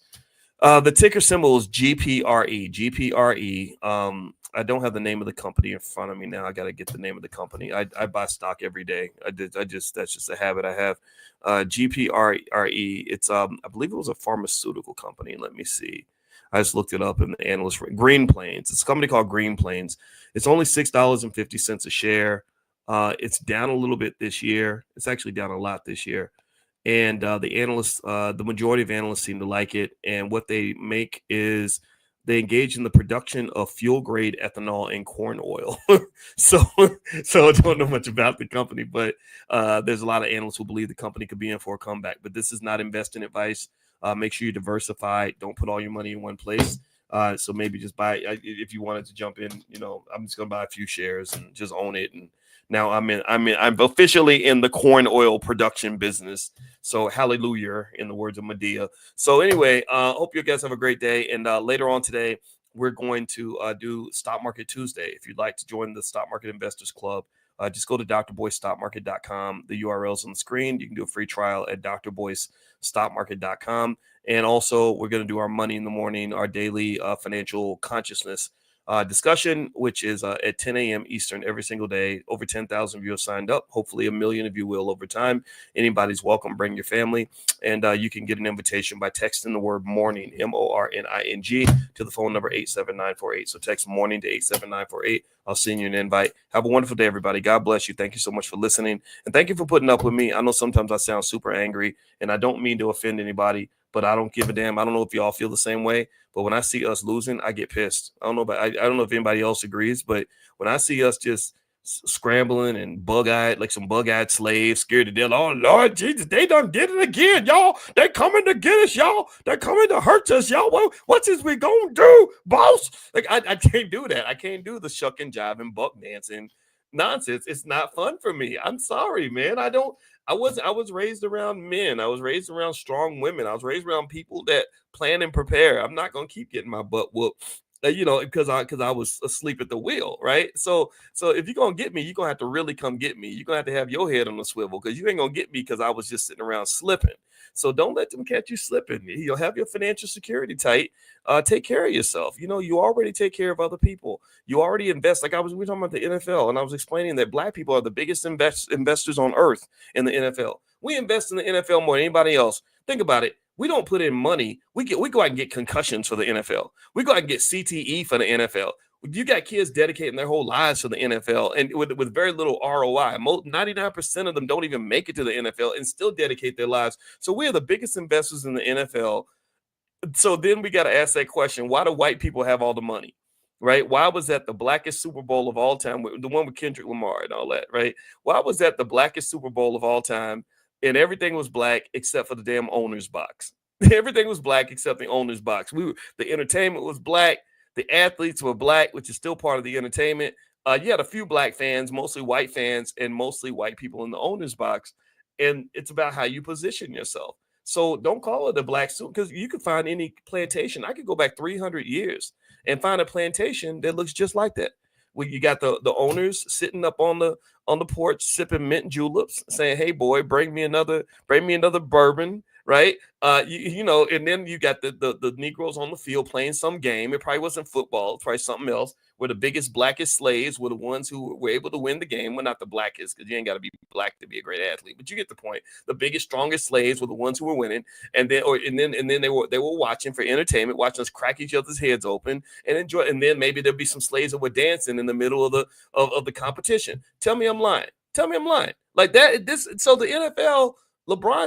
the ticker symbol is GPRE. GPRE. I don't have the name of the company in front of me now. I got to get the name of the company. I buy stock every day. That's just a habit I have. GPRE. It's I believe it was a pharmaceutical company. Let me see. I just looked it up in the analyst. Green Plains. It's a company called Green Plains. It's only $6.50 a share. It's down a little bit this year. It's actually down a lot this year. And the analysts, the majority of analysts seem to like it. And what they make is they engage in the production of fuel grade ethanol and corn oil. so I don't know much about the company, but there's a lot of analysts who believe the company could be in for a comeback. But this is not investing advice. Make sure you diversify. Don't put all your money in one place. So maybe just buy, if you wanted to jump in, I'm just going to buy a few shares and just own it. And now I'm officially in the corn oil production business. So hallelujah, in the words of Medea. So anyway, hope you guys have a great day. And later on today, we're going to do Stock Market Tuesday. If you'd like to join the Stock Market Investors Club, just go to drboystockmarket.com. The URL's on the screen. You can do a free trial at drboystockmarket.com. And also, we're going to do our Money in the Morning, our daily financial consciousness discussion, which is at 10 a.m. Eastern every single day. Over 10,000 of you have signed up. Hopefully, 1 million of you will over time. Anybody's welcome. Bring your family. And you can get an invitation by texting the word morning, MORNING, to the phone number 87948. So text morning to 87948. I'll send you an invite. Have a wonderful day, everybody. God bless you. Thank you so much for listening. And thank you for putting up with me. I know sometimes I sound super angry, and I don't mean to offend anybody, but I don't give a damn. I don't know if y'all feel the same way, but when I see us losing, I get pissed. I don't know if anybody else agrees, but when I see us just scrambling and bug-eyed, like some bug-eyed slaves, scared to death. Oh, Lord Jesus, they done did it again, y'all. They coming to get us, y'all. They're coming to hurt us, y'all. Well, what's this we gonna do, boss? Like, I can't do that. I can't do the shuck and jive and buck dancing nonsense. It's not fun for me. I'm sorry, man. I was raised around men. I was raised around strong women. I was raised around people that plan and prepare. I'm not gonna keep getting my butt whooped, because I was asleep at the wheel, right? So if you're gonna get me, you're gonna have to really come get me. You're gonna have your head on the swivel, because you ain't gonna get me because I was just sitting around slipping. So don't let them catch you slipping. You'll have your financial security tight. Take care of yourself. You already take care of other people. You already invest. Like we were talking about the NFL, and I was explaining that Black people are the biggest investors on earth in the NFL. We invest in the NFL more than anybody else. Think about it. We don't put in money. We go out and get concussions for the NFL. We go out and get CTE for the NFL. You got kids dedicating their whole lives to the NFL, and with very little ROI. 99% of them don't even make it to the NFL and still dedicate their lives. So we are the biggest investors in the NFL. So then we got to ask that question: why do white people have all the money, right? Why was that the blackest Super Bowl of all time, the one with Kendrick Lamar and all that, right? Why was that the blackest Super Bowl of all time, and everything was black except for the damn owner's box? Everything was black except the owner's box. The entertainment was black. The athletes were black, which is still part of the entertainment. You had a few black fans, mostly white fans, and mostly white people in the owner's box. And it's about how you position yourself. So don't call it a black suit, because you could find any plantation. I could go back 300 years and find a plantation that looks just like that. Where you got the owners sitting up on the porch sipping mint juleps, saying, "Hey boy, bring me another bourbon." Right. And then you got the Negroes on the field playing some game. It probably wasn't football, probably something else, where the biggest, blackest slaves were the ones who were able to win the game. Well, not the blackest, because you ain't got to be black to be a great athlete, but you get the point. The biggest, strongest slaves were the ones who were winning. And then they were watching for entertainment, watching us crack each other's heads open and enjoy. And then maybe there'd be some slaves that were dancing in the middle of the competition. Tell me I'm lying. Like that. So the NFL,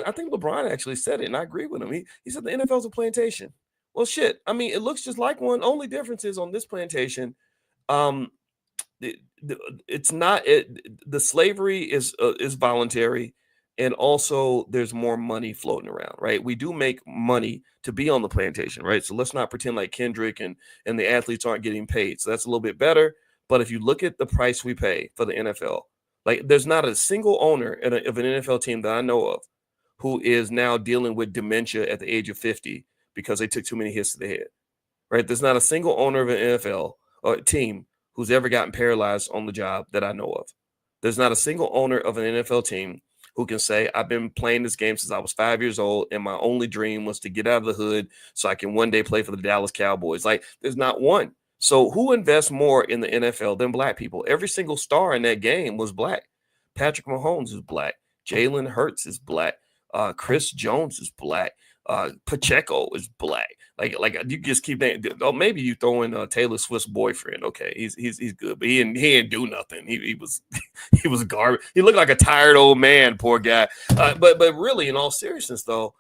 I think LeBron actually said it, and I agree with him. He said the NFL's a plantation. Well, shit. I mean, it looks just like one. Only difference is on this plantation, it's not. The slavery is voluntary, and also there's more money floating around, right? We do make money to be on the plantation, right? So let's not pretend like Kendrick and the athletes aren't getting paid. So that's a little bit better. But if you look at the price we pay for the NFL, like there's not a single owner of an NFL team that I know of who is now dealing with dementia at the age of 50 because they took too many hits to the head, right? There's not a single owner of an NFL or team who's ever gotten paralyzed on the job that I know of. There's not a single owner of an NFL team who can say, I've been playing this game since I was 5 years old, and my only dream was to get out of the hood so I can one day play for the Dallas Cowboys. Like, there's not one. So who invests more in the NFL than black people? Every single star in that game was black. Patrick Mahomes is black. Jalen Hurts is black. Chris Jones is black. Pacheco is black. Like you just keep that. Oh, maybe you throw in Taylor Swift's boyfriend. Okay, he's good, but he didn't do nothing. He was he was garbage. He looked like a tired old man, poor guy. But really, in all seriousness, though,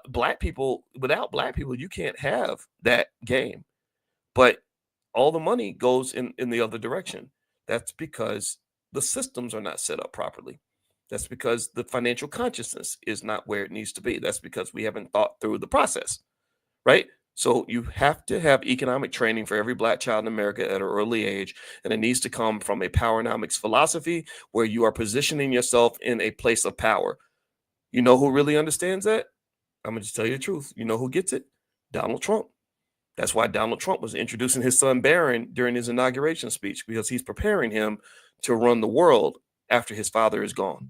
black people, without black people, you can't have that game. But all the money goes in the other direction. That's because the systems are not set up properly. That's because the financial consciousness is not where it needs to be. That's because we haven't thought through the process, right? So you have to have economic training for every black child in America at an early age, and it needs to come from a powernomics philosophy where you are positioning yourself in a place of power. You know who really understands that? I'm gonna just tell you the truth. You know who gets it? Donald Trump. That's why Donald Trump was introducing his son Barron during his inauguration speech, because he's preparing him to run the world after his father is gone.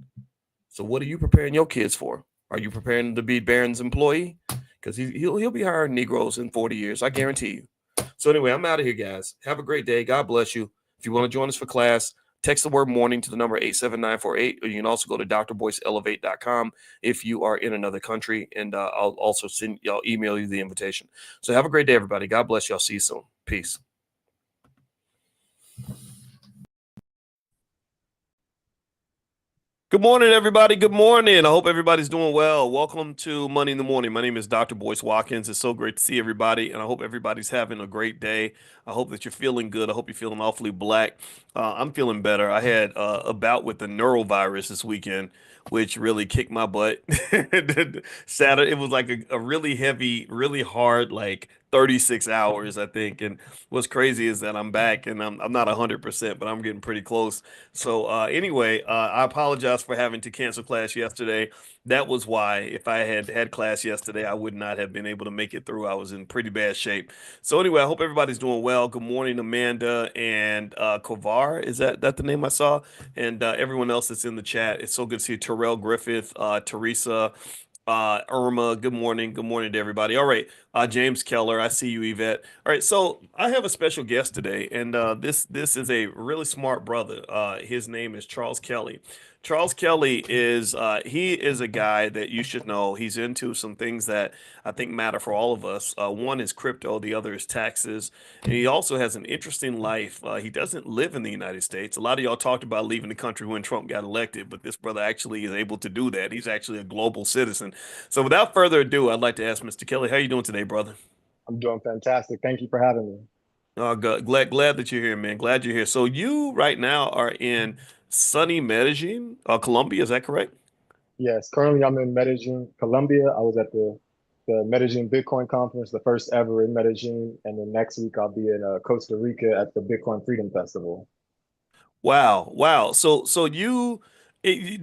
So what are you preparing your kids for? Are you preparing to be Barron's employee? Because he'll be hiring Negroes in 40 years. I guarantee you. So anyway, I'm out of here, guys. Have a great day. God bless you. If you want to join us for class, text the word morning to the number 87948, or you can also go to drboyceelevate.com if you are in another country, and I'll also email you the invitation. So have a great day, everybody. God bless you. I'll see you soon. Peace. Good morning, everybody. Good morning. I hope everybody's doing well. Welcome to Money in the Morning. My name is Dr. Boyce Watkins. It's so great to see everybody, and I hope everybody's having a great day. I hope that you're feeling good. I hope you're feeling awfully black. I'm feeling better. I had a bout with the neurovirus this weekend, which really kicked my butt. Saturday, it was like a really heavy, really hard, like 36 hours, I think. And what's crazy is that I'm back, and I'm not 100%, but I'm getting pretty close. So anyway, I apologize for having to cancel class yesterday. That was why. If I had class yesterday, I would not have been able to make it through. I was in pretty bad shape. So anyway, I hope everybody's doing well. Good morning, Amanda and Kovar. Is that the name I saw? And everyone else that's in the chat. It's so good to see you. Terrell Griffith, Teresa, Irma. Good morning. Good morning to everybody. All right. James Keller. I see you, Yvette. All right. So I have a special guest today, and this is a really smart brother. His name is Charles Kelly. Charles Kelly is he is a guy that you should know. He's into some things that I think matter for all of us. One is crypto, the other is taxes, and he also has an interesting life. He doesn't live in the United States. A lot of y'all talked about leaving the country when Trump got elected, but this brother actually is able to do that. He's actually a global citizen. So without further ado, I'd like to ask Mr. Kelly, how you doing today, brother? I'm doing fantastic. Thank you for having me. Glad that you're here, man. Glad you're here. So you right now are in sunny Medellin, Colombia. Is that correct? Yes, currently I'm in Medellin, Colombia. I was at the Medellin Bitcoin conference, the first ever in Medellin, and then next week I'll be in Costa Rica at the Bitcoin Freedom Festival. Wow. So the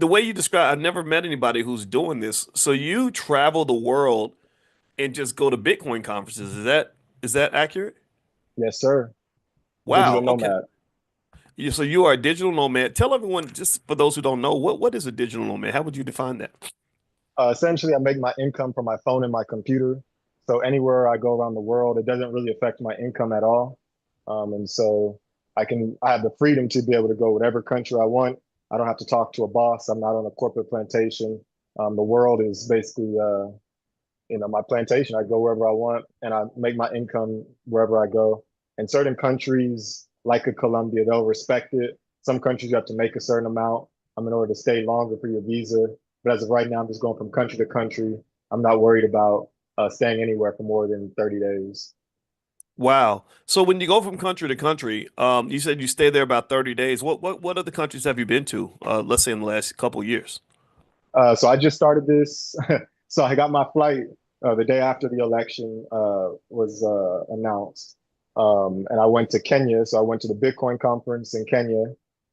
way you describe, I've never met anybody who's doing this. So you travel the world and just go to Bitcoin conferences. Is that accurate? Yes, sir. Wow. Digital Okay. nomad. So you are a digital nomad. Tell everyone, just for those who don't know, what is a digital nomad? How would you define that? Essentially, I make my income from my phone and my computer. So anywhere I go around the world, it doesn't really affect my income at all. And so I have the freedom to be able to go whatever country I want. I don't have to talk to a boss. I'm not on a corporate plantation. The world is basically, my plantation. I go wherever I want, and I make my income wherever I go. In certain countries, like a Colombia, they'll respect it. Some countries you have to make a certain amount in order to stay longer for your visa. But as of right now, I'm just going from country to country. I'm not worried about staying anywhere for more than 30 days. Wow. So when you go from country to country, you said you stay there about 30 days. What other countries have you been to? Let's say in the last couple of years. So I just started this. So I got my flight the day after the election was announced. And I went to Kenya. So I went to the Bitcoin conference in Kenya.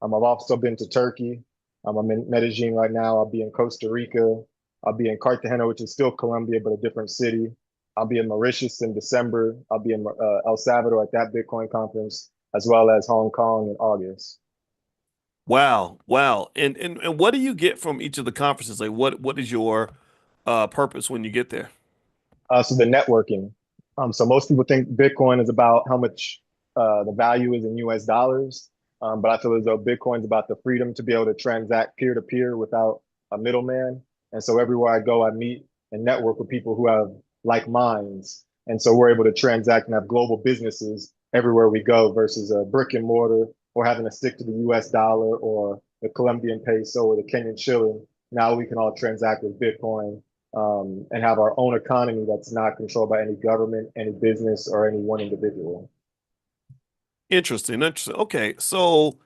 I've also been to Turkey. I'm in Medellin right now. I'll be in Costa Rica. I'll be in Cartagena, which is still Colombia, but a different city. I'll be in Mauritius in December. I'll be in El Salvador at that Bitcoin conference, as well as Hong Kong in August. Wow. And what do you get from each of the conferences? Like what is your purpose when you get there? So the networking. So most people think Bitcoin is about how much the value is in US dollars. But I feel as though Bitcoin's about the freedom to be able to transact peer to peer without a middleman. And so everywhere I go, I meet and network with people who have like minds. And so we're able to transact and have global businesses everywhere we go versus a brick and mortar or having to stick to the US dollar or the Colombian peso or the Kenyan shilling. Now we can all transact with Bitcoin and have our own economy that's not controlled by any government, any business, or any one individual. Interesting. Interesting. Okay. So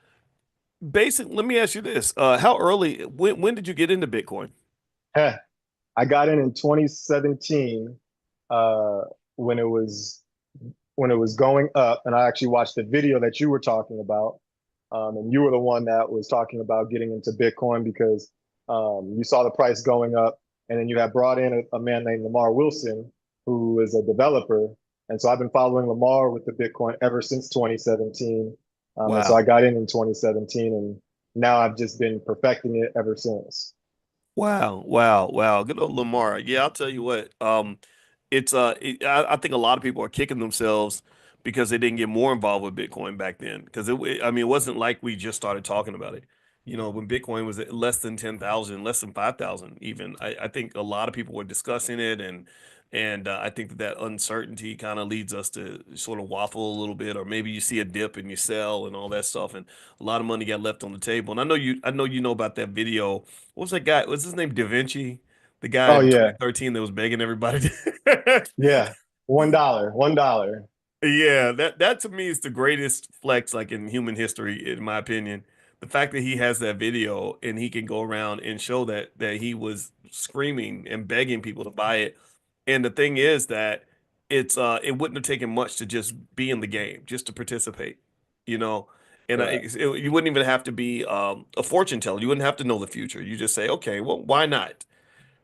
basically, let me ask you this. How early, when did you get into Bitcoin? Heh, I got in 2017 uh, when it was going up, and I actually watched the video that you were talking about, and you were the one that was talking about getting into Bitcoin because you saw the price going up, and then you had brought in a man named Lamar Wilson, who is a developer, and so I've been following Lamar with the Bitcoin ever since 2017, and so Wow. I got in 2017, and now I've just been perfecting it ever since. Wow. Wow. Wow. Good old Lamar. Yeah, I'll tell you what. I think a lot of people are kicking themselves because they didn't get more involved with Bitcoin back then. Because I mean, it wasn't like we just started talking about it. You know, when Bitcoin was at less than 10,000, less than 5,000, even, I think a lot of people were discussing it, and I think that uncertainty kind of leads us to sort of waffle a little bit, or maybe you see a dip and you sell and all that stuff, and a lot of money got left on the table. And I know you know about that video. What was that guy? What's his name? Da Vinci, the guy Oh in yeah, 2013 that was begging everybody to yeah, $1, $1. Yeah, that to me is the greatest flex like in human history, in my opinion. The fact that he has that video and he can go around and show that he was screaming and begging people to buy it. And the thing is that it wouldn't have taken much to just be in the game, just to participate, you know. And Correct. you wouldn't even have to be a fortune teller. You wouldn't have to know the future. You just say, okay, well, why not?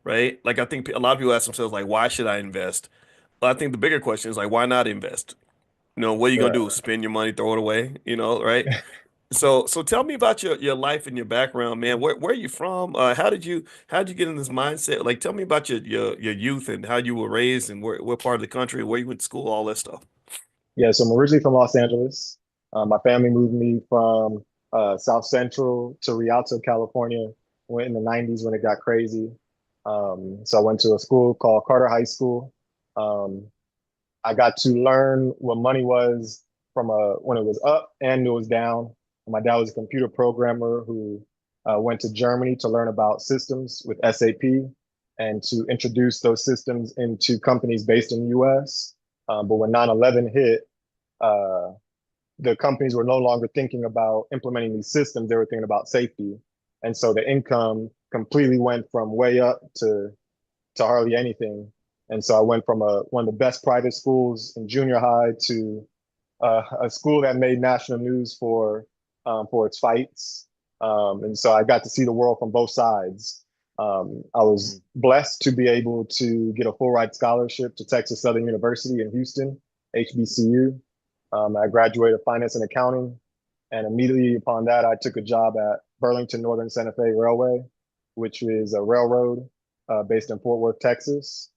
Right? Like I think a lot of people ask themselves, like, why should I invest? Well, I think the bigger question is like, why not invest? You know, what are you gonna Correct. do? Spend your money, throw it away, you know, right? So tell me about your life and your background, man. Where are you from? How did you get in this mindset? Like tell me about your youth and how you were raised and what part of the country, where you went to school, all that stuff. Yeah, so I'm originally from Los Angeles. My family moved me from South Central to Rialto, California, went in the 90s when it got crazy. So I went to a school called Carter High School. Um, I got to learn what money was from when it was up and it was down. My dad was a computer programmer who went to Germany to learn about systems with SAP and to introduce those systems into companies based in the US. But when 9/11 hit, uh, the companies were no longer thinking about implementing these systems, they were thinking about safety. And so the income completely went from way up to hardly anything. And so I went from one of the best private schools in junior high to a school that made national news for its fights. And so I got to see the world from both sides. I was blessed to be able to get a full ride scholarship to Texas Southern University in Houston, HBCU. I graduated finance and accounting, and immediately upon that, I took a job at Burlington Northern Santa Fe Railway, which is a railroad based in Fort Worth, Texas.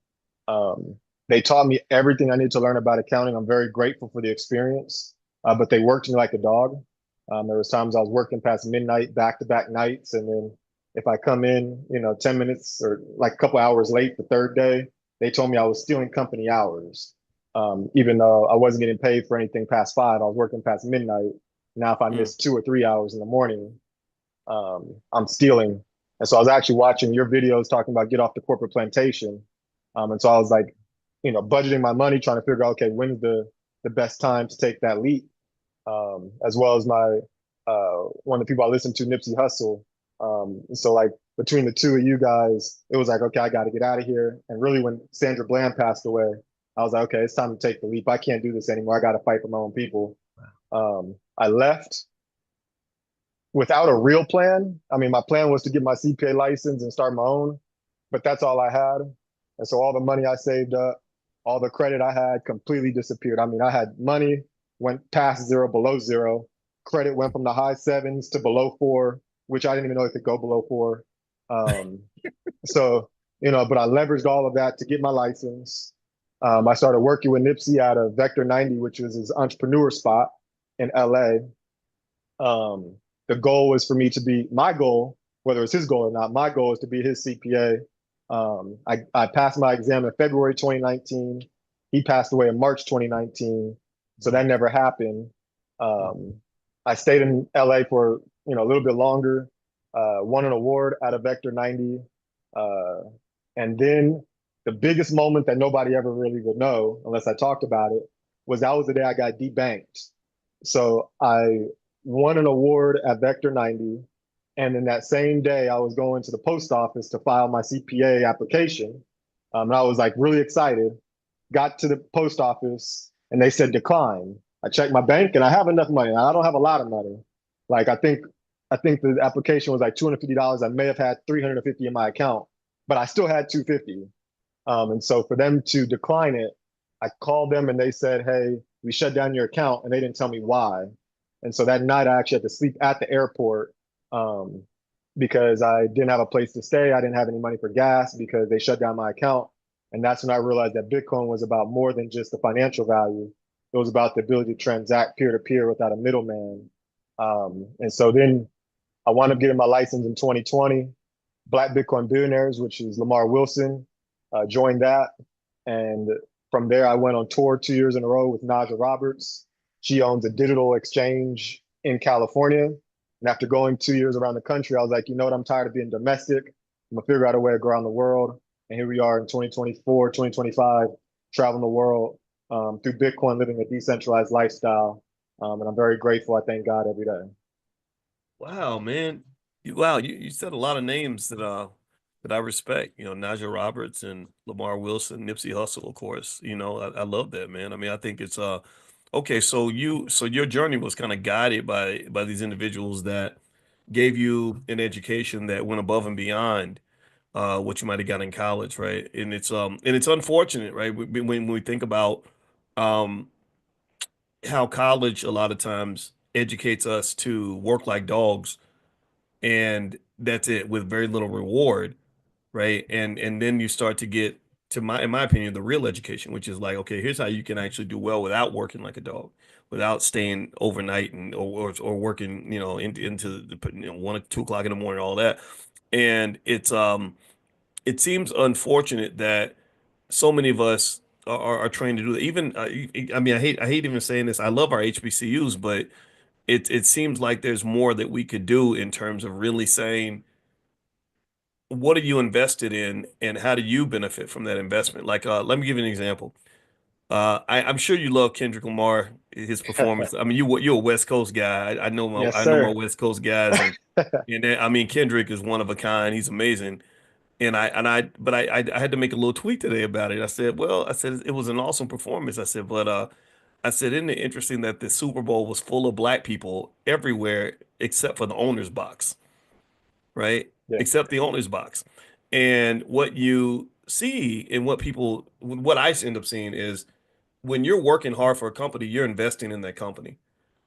Um, they taught me everything I need to learn about accounting. I'm very grateful for the experience, but they worked me like a dog. There was times I was working past midnight, back-to-back nights, and then if I come in, 10 minutes or like a couple hours late the third day, they told me I was stealing company hours. Even though I wasn't getting paid for anything past 5, I was working past midnight. Now, if I Mm. miss 2 or 3 hours in the morning, I'm stealing. And so I was actually watching your videos talking about get off the corporate plantation. And so I was like, budgeting my money, trying to figure out, okay, when's the best time to take that leap? As well as my one of the people I listened to, Nipsey Hussle. So like between the two of you guys, it was like, okay, I got to get out of here. And really, when Sandra Bland passed away, I was like, okay, it's time to take the leap. I can't do this anymore. I got to fight for my own people. I left without a real plan. I mean, my plan was to get my CPA license and start my own, but that's all I had. And so all the money I saved up, all the credit I had completely disappeared. I mean, I had money, went past zero, below zero. Credit went from the high 7s to below 4, which I didn't even know it could go below 4. Um, so, but I leveraged all of that to get my license. I started working with Nipsey out of Vector 90, which was his entrepreneur spot. in LA, the goal was for me to be my goal, whether it's his goal or not. My goal is to be his CPA. I passed my exam in February 2019. He passed away in March 2019, so that never happened. I stayed in LA for a little bit longer. Won an award out of Vector 90, and then the biggest moment that nobody ever really would know unless I talked about it was that was the day I got debanked. So I won an award at Vector 90. And then that same day, I was going to the post office to file my CPA application. And I was like really excited. Got to the post office and they said decline. I checked my bank and I have enough money. I don't have a lot of money. Like I think the application was like $250. I may have had $350 in my account, but I still had $250. And so for them to decline it, I called them and they said, hey, we shut down your account, and they didn't tell me why. And so that night I actually had to sleep at the airport because I didn't have a place to stay. I didn't have any money for gas because they shut down my account. And that's when I realized that Bitcoin was about more than just the financial value. It was about the ability to transact peer to peer without a middleman. And so then I wound up getting my license in 2020. Black Bitcoin Billionaires, which is Lamar Wilson, joined that. And from there, I went on tour 2 years in a row with Naja Roberts. She owns a digital exchange in California. And after going 2 years around the country, I was like, you know what? I'm tired of being domestic. I'm going to figure out a way to go around the world. And here we are in 2024, 2025, traveling the world through Bitcoin, living a decentralized lifestyle. And I'm very grateful. I thank God every day. Wow, man. You said a lot of names that I respect, Naja Roberts and Lamar Wilson, Nipsey Hussle, of course. I love that, man. I mean, I think it's okay, so your journey was kind of guided by these individuals that gave you an education that went above and beyond what you might have got in college, right? And it's unfortunate, right? When we think about um how college a lot of times educates us to work like dogs, and that's it, with very little reward, right? And then you start to get to, in my opinion, the real education, which is like, okay, here's how you can actually do well without working like a dog, without staying overnight and or working, into the 1 or 2 o'clock in the morning, all that. And it seems unfortunate that so many of us are trained to do that. Even I mean, I hate even saying this. I love our HBCUs, but it seems like there's more that we could do in terms of really saying, what are you invested in and how do you benefit from that investment? Like, let me give you an example. I'm sure you love Kendrick Lamar, his performance. I mean, you're a West Coast guy. Yes, I know my sir. West Coast guys, I mean, Kendrick is one of a kind. He's amazing. But I had to make a little tweet today about it. I said it was an awesome performance. I said, but I said, isn't it interesting that the Super Bowl was full of black people everywhere except for the owner's box, right? Yeah. Except the owner's box. And what you see and what I end up seeing is, when you're working hard for a company, you're investing in that company.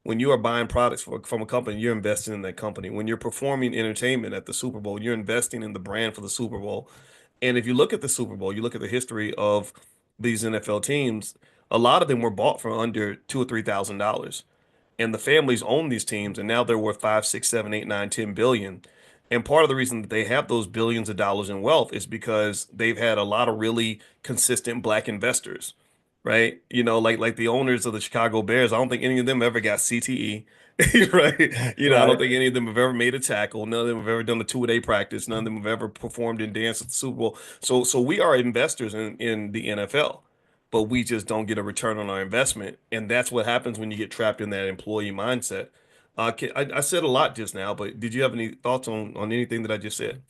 When you are buying products from a company, you're investing in that company. When you're performing entertainment at the Super Bowl, you're investing in the brand for the Super Bowl. And if you look at the Super Bowl, you look at the history of these NFL teams, a lot of them were bought for under $2,000 or $3,000. And the families own these teams, and now they're worth 5, 6, 7, 8, 9, 10 billion. And part of the reason that they have those billions of dollars in wealth is because they've had a lot of really consistent black investors, right? Like the owners of the Chicago Bears. I don't think any of them ever got CTE, right? I don't Right. think any of them have ever made a tackle. None of them have ever done a 2-a-day practice. None of them have ever performed in dance at the Super Bowl. So we are investors in the NFL, but we just don't get a return on our investment. And that's what happens when you get trapped in that employee mindset. I said a lot just now, but did you have any thoughts on anything that I just said?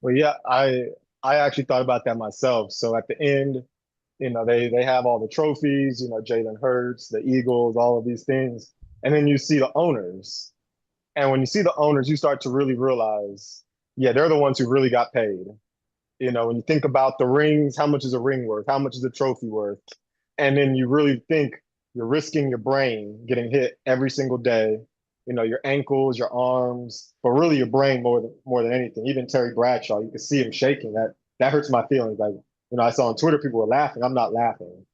Well, yeah, I actually thought about that myself. So at the end, they have all the trophies, Jalen Hurts, the Eagles, all of these things. And then you see the owners. And when you see the owners, you start to really realize, yeah, they're the ones who really got paid. When you think about the rings, how much is a ring worth? How much is a trophy worth? And then you really think you're risking your brain getting hit every single day, your ankles, your arms, but really your brain more than anything. Even Terry Bradshaw, you can see him shaking. That hurts my feelings. Like, I saw on Twitter people were laughing. I'm not laughing.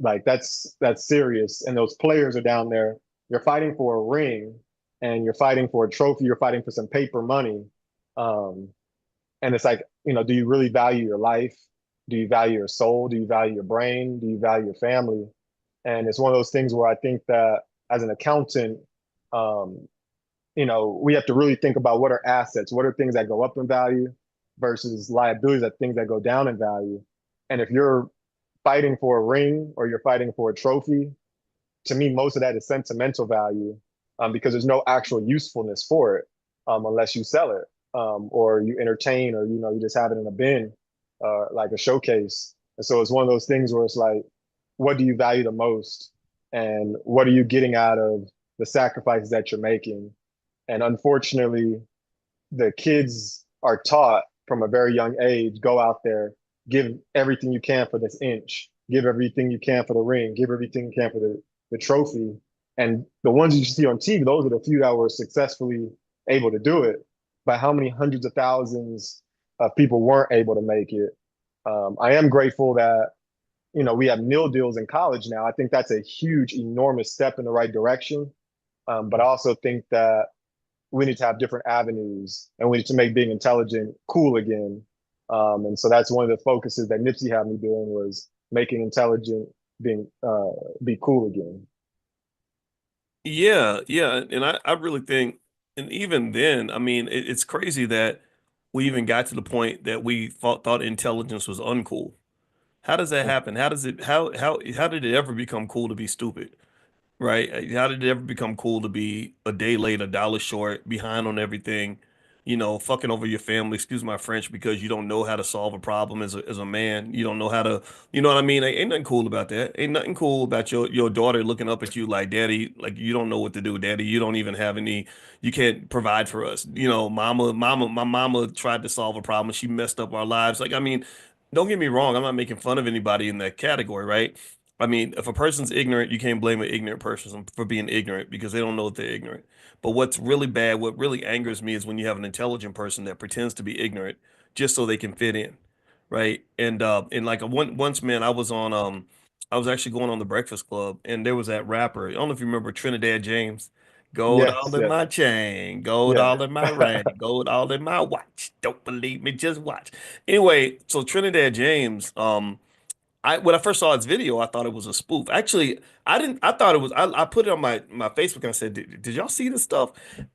Like that's serious. And those players are down there you're fighting for a ring and you're fighting for a trophy, you're fighting for some paper money. Um, and it's like, do you really value your life? Do you value your soul? Do you value your brain? Do you value your family? And it's one of those things where I think that as an accountant, um, we have to really think about what are assets, what are things that go up in value versus liabilities, that things that go down in value. And if you're fighting for a ring or you're fighting for a trophy, to me, most of that is sentimental value, because there's no actual usefulness for it, unless you sell it, or you entertain, or you just have it in a bin, like a showcase. And so it's one of those things where it's like, what do you value the most, and what are you getting out of the sacrifices that you're making? And unfortunately, the kids are taught from a very young age, go out there, give everything you can for this inch, give everything you can for the ring, give everything you can for the trophy. And the ones you see on TV, those are the few that were successfully able to do it. But how many hundreds of thousands of people weren't able to make it? I am grateful that we have meal deals in college now. I think that's a huge, enormous step in the right direction. But I also think that we need to have different avenues, and we need to make being intelligent cool again. And so that's one of the focuses that Nipsey had me doing, was making intelligent be cool again. Yeah, yeah, and I really think, and even then, I mean, it's crazy that we even got to the point that we thought intelligence was uncool. How does that happen? How does it how did it ever become cool to be stupid? Right? How did it ever become cool to be a day late, a dollar short, behind on everything, fucking over your family, excuse my French, because you don't know how to solve a problem as a man. You don't know how to, you know what I mean? Ain't nothing cool about that. Ain't nothing cool about your daughter looking up at you like, Daddy, like you don't know what to do, Daddy. You don't even have any, you can't provide for us. My mama tried to solve a problem. She messed up our lives. Like, I mean, don't get me wrong, I'm not making fun of anybody in that category, right? I mean, if a person's ignorant, you can't blame an ignorant person for being ignorant because they don't know that they're ignorant. But what's really bad, what really angers me is when you have an intelligent person that pretends to be ignorant just so they can fit in, right? And like once, man, I was actually going on the Breakfast Club, and there was that rapper. I don't know if you remember Trinidad James. Gold Yes, all in yes, my chain, gold yeah. all in my ring, gold all in my watch. Don't believe me, just watch. Anyway, so Trinidad James, when I first saw his video, I thought it was a spoof. Actually, I didn't. I thought it was. I put it on my Facebook and I said, "Did y'all see this stuff?"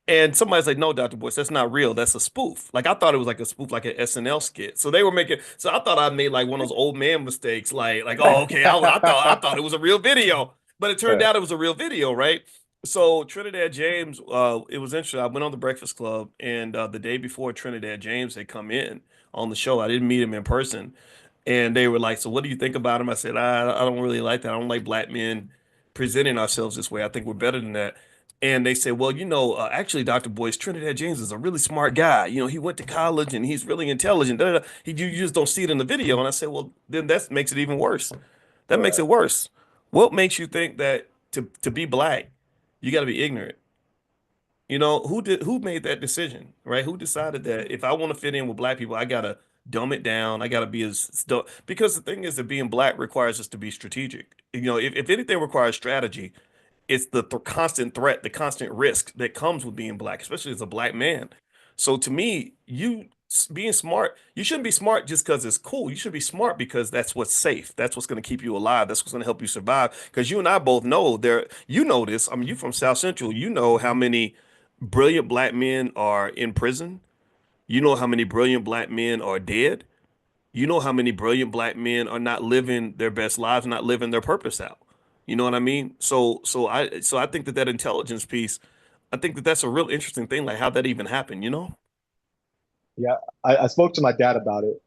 And somebody's like, "No, Dr. Boyce, that's not real. That's a spoof." Like I thought it was like a spoof, like an SNL skit. So they were making. So I thought I made like one of those old man mistakes. Like oh, okay. I thought it was a real video, but it turned out it was a real video, right? So Trinidad James, it was interesting. I went on the Breakfast Club, and the day before Trinidad James had come in on the show, I didn't meet him in person. And they were like, "So what do you think about him?" I said, I don't really like that. I don't like black men presenting ourselves this way. I think we're better than that." And they said, "Well, actually, Dr. Boyce, Trinidad James is a really smart guy. He went to college and he's really intelligent. Da, da, da. You just don't see it in the video." And I said, "Well, then that makes it even worse. That makes Right. it worse. What makes you think that to be black, you got to be ignorant? Who made that decision, right? Who decided that if I want to fit in with black people, I gotta dumb it down. I gotta be because the thing is that being black requires us to be strategic. If anything requires strategy, it's the constant threat, the constant risk that comes with being black, especially as a black man. So to me, being smart, you shouldn't be smart just because it's cool. You should be smart because that's what's safe. That's what's going to keep you alive. That's what's going to help you survive. Because you and I both know you know this. I mean, you from South Central, you know how many brilliant black men are in prison. You know how many brilliant black men are dead. You know how many brilliant black men are not living their best lives, not living their purpose out. You know what I mean? So I think that intelligence piece, I think that that's a real interesting thing, like how that even happened, you know? Yeah, I spoke to my dad about it.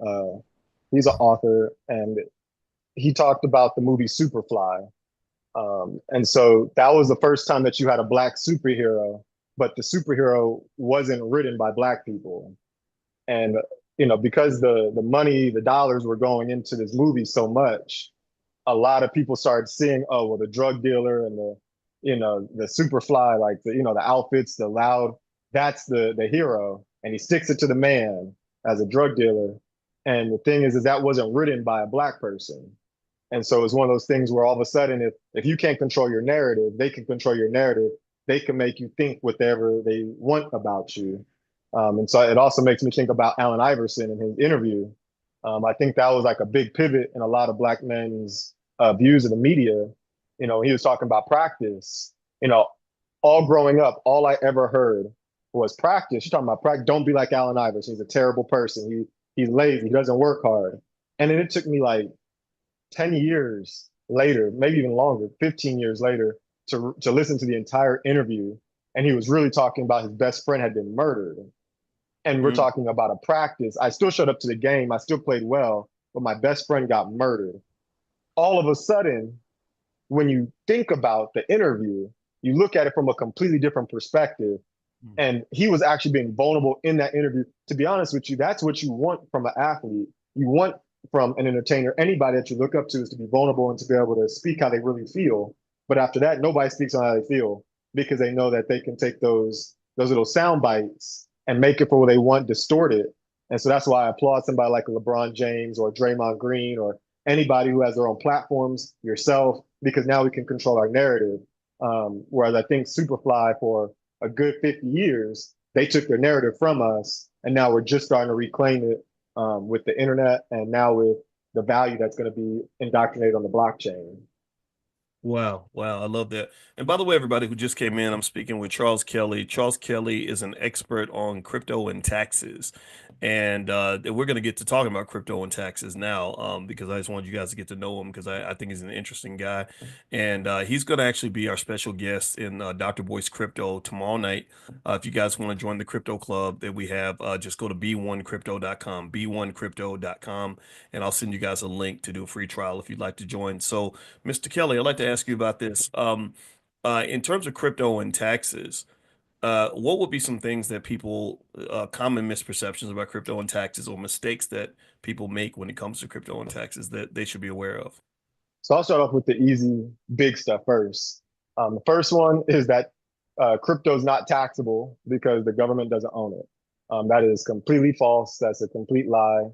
He's an author, and he talked about the movie Superfly. And so that was the first time that you had a black superhero, but the superhero wasn't written by black people. And because the money, the dollars were going into this movie so much, a lot of people started seeing, oh, well, the drug dealer and the Superfly, like the outfits, the loud, that's the hero, and he sticks it to the man as a drug dealer. And the thing is that wasn't written by a black person. And so it's one of those things where all of a sudden, if you can't control your narrative, they can control your narrative. They can make you think whatever they want about you. And so it also makes me think about Allen Iverson in his interview. I think that was like a big pivot in a lot of Black men's views of the media. You know, he was talking about practice. You know, all growing up, all I ever heard was practice. You're talking about practice. Don't be like Allen Iverson. He's a terrible person. He's lazy. He doesn't work hard. And then it took me like 10 years later, maybe even longer, 15 years later, to listen to the entire interview. And he was really talking about his best friend had been murdered. And we're talking about a practice. I still showed up to the game. I still played well, but my best friend got murdered. All of a sudden, when you think about the interview, you look at it from a completely different perspective. And he was actually being vulnerable in that interview. To be honest with you, that's what you want from an athlete. You want from an entertainer, anybody that you look up to, is to be vulnerable and to be able to speak how they really feel. But after that, nobody speaks on how they feel because they know that they can take those little sound bites and make it for what they want, distort it. And so that's why I applaud somebody like LeBron James or Draymond Green or anybody who has their own platforms, yourself, because now we can control our narrative. Whereas I think Superfly, for a good 50 years, they took their narrative from us, and now we're just starting to reclaim it with the internet and now with the value that's going to be indoctrinated on the blockchain. Wow. Wow. I love that. And by the way, everybody who just came in, I'm speaking with Charles Kelly. Charles Kelly is an expert on crypto and taxes. And we're going to get to talking about crypto and taxes now because I just wanted you guys to get to know him because I think he's an interesting guy. And he's going to actually be our special guest in Dr. Boyce Crypto tomorrow night. If you guys want to join the crypto club that we have, just go to b1crypto.com, b1crypto.com, and I'll send you guys a link to do a free trial if you'd like to join. So, Mr. Kelly, I'd like to ask you about this. In terms of crypto and taxes, what would be some things that people, common misperceptions about crypto and taxes or mistakes that people make when it comes to crypto and taxes that they should be aware of? So I'll start off with the easy, big stuff first. The first one is that crypto is not taxable because the government doesn't own it. That is completely false. That's a complete lie.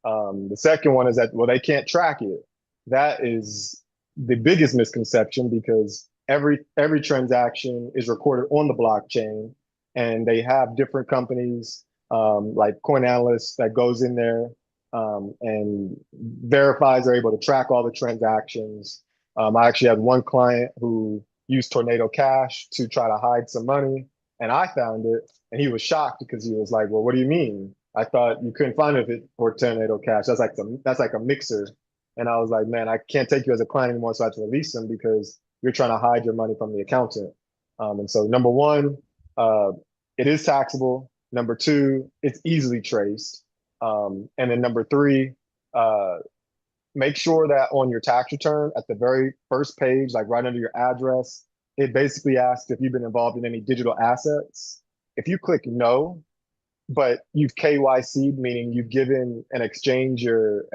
The second one is that, well, they can't track it. That is the biggest misconception because every transaction is recorded on the blockchain, and they have different companies like Coin Analyst that goes in there and verifies they're able to track all the transactions. I actually had one client who used Tornado Cash to try to hide some money, and I found it, and he was shocked because he was like, "Well, what do you mean? I thought you couldn't find it for Tornado Cash. That's like a mixer." And I was like, "Man, I can't take you as a client anymore, so I have to release them because you're trying to hide your money from the accountant." And so, number one, it is taxable. Number two, it's easily traced. And then number three, make sure that on your tax return at the very first page, like right under your address, it basically asks if you've been involved in any digital assets. If you click no, but you've KYC'd, meaning you've given and exchanged your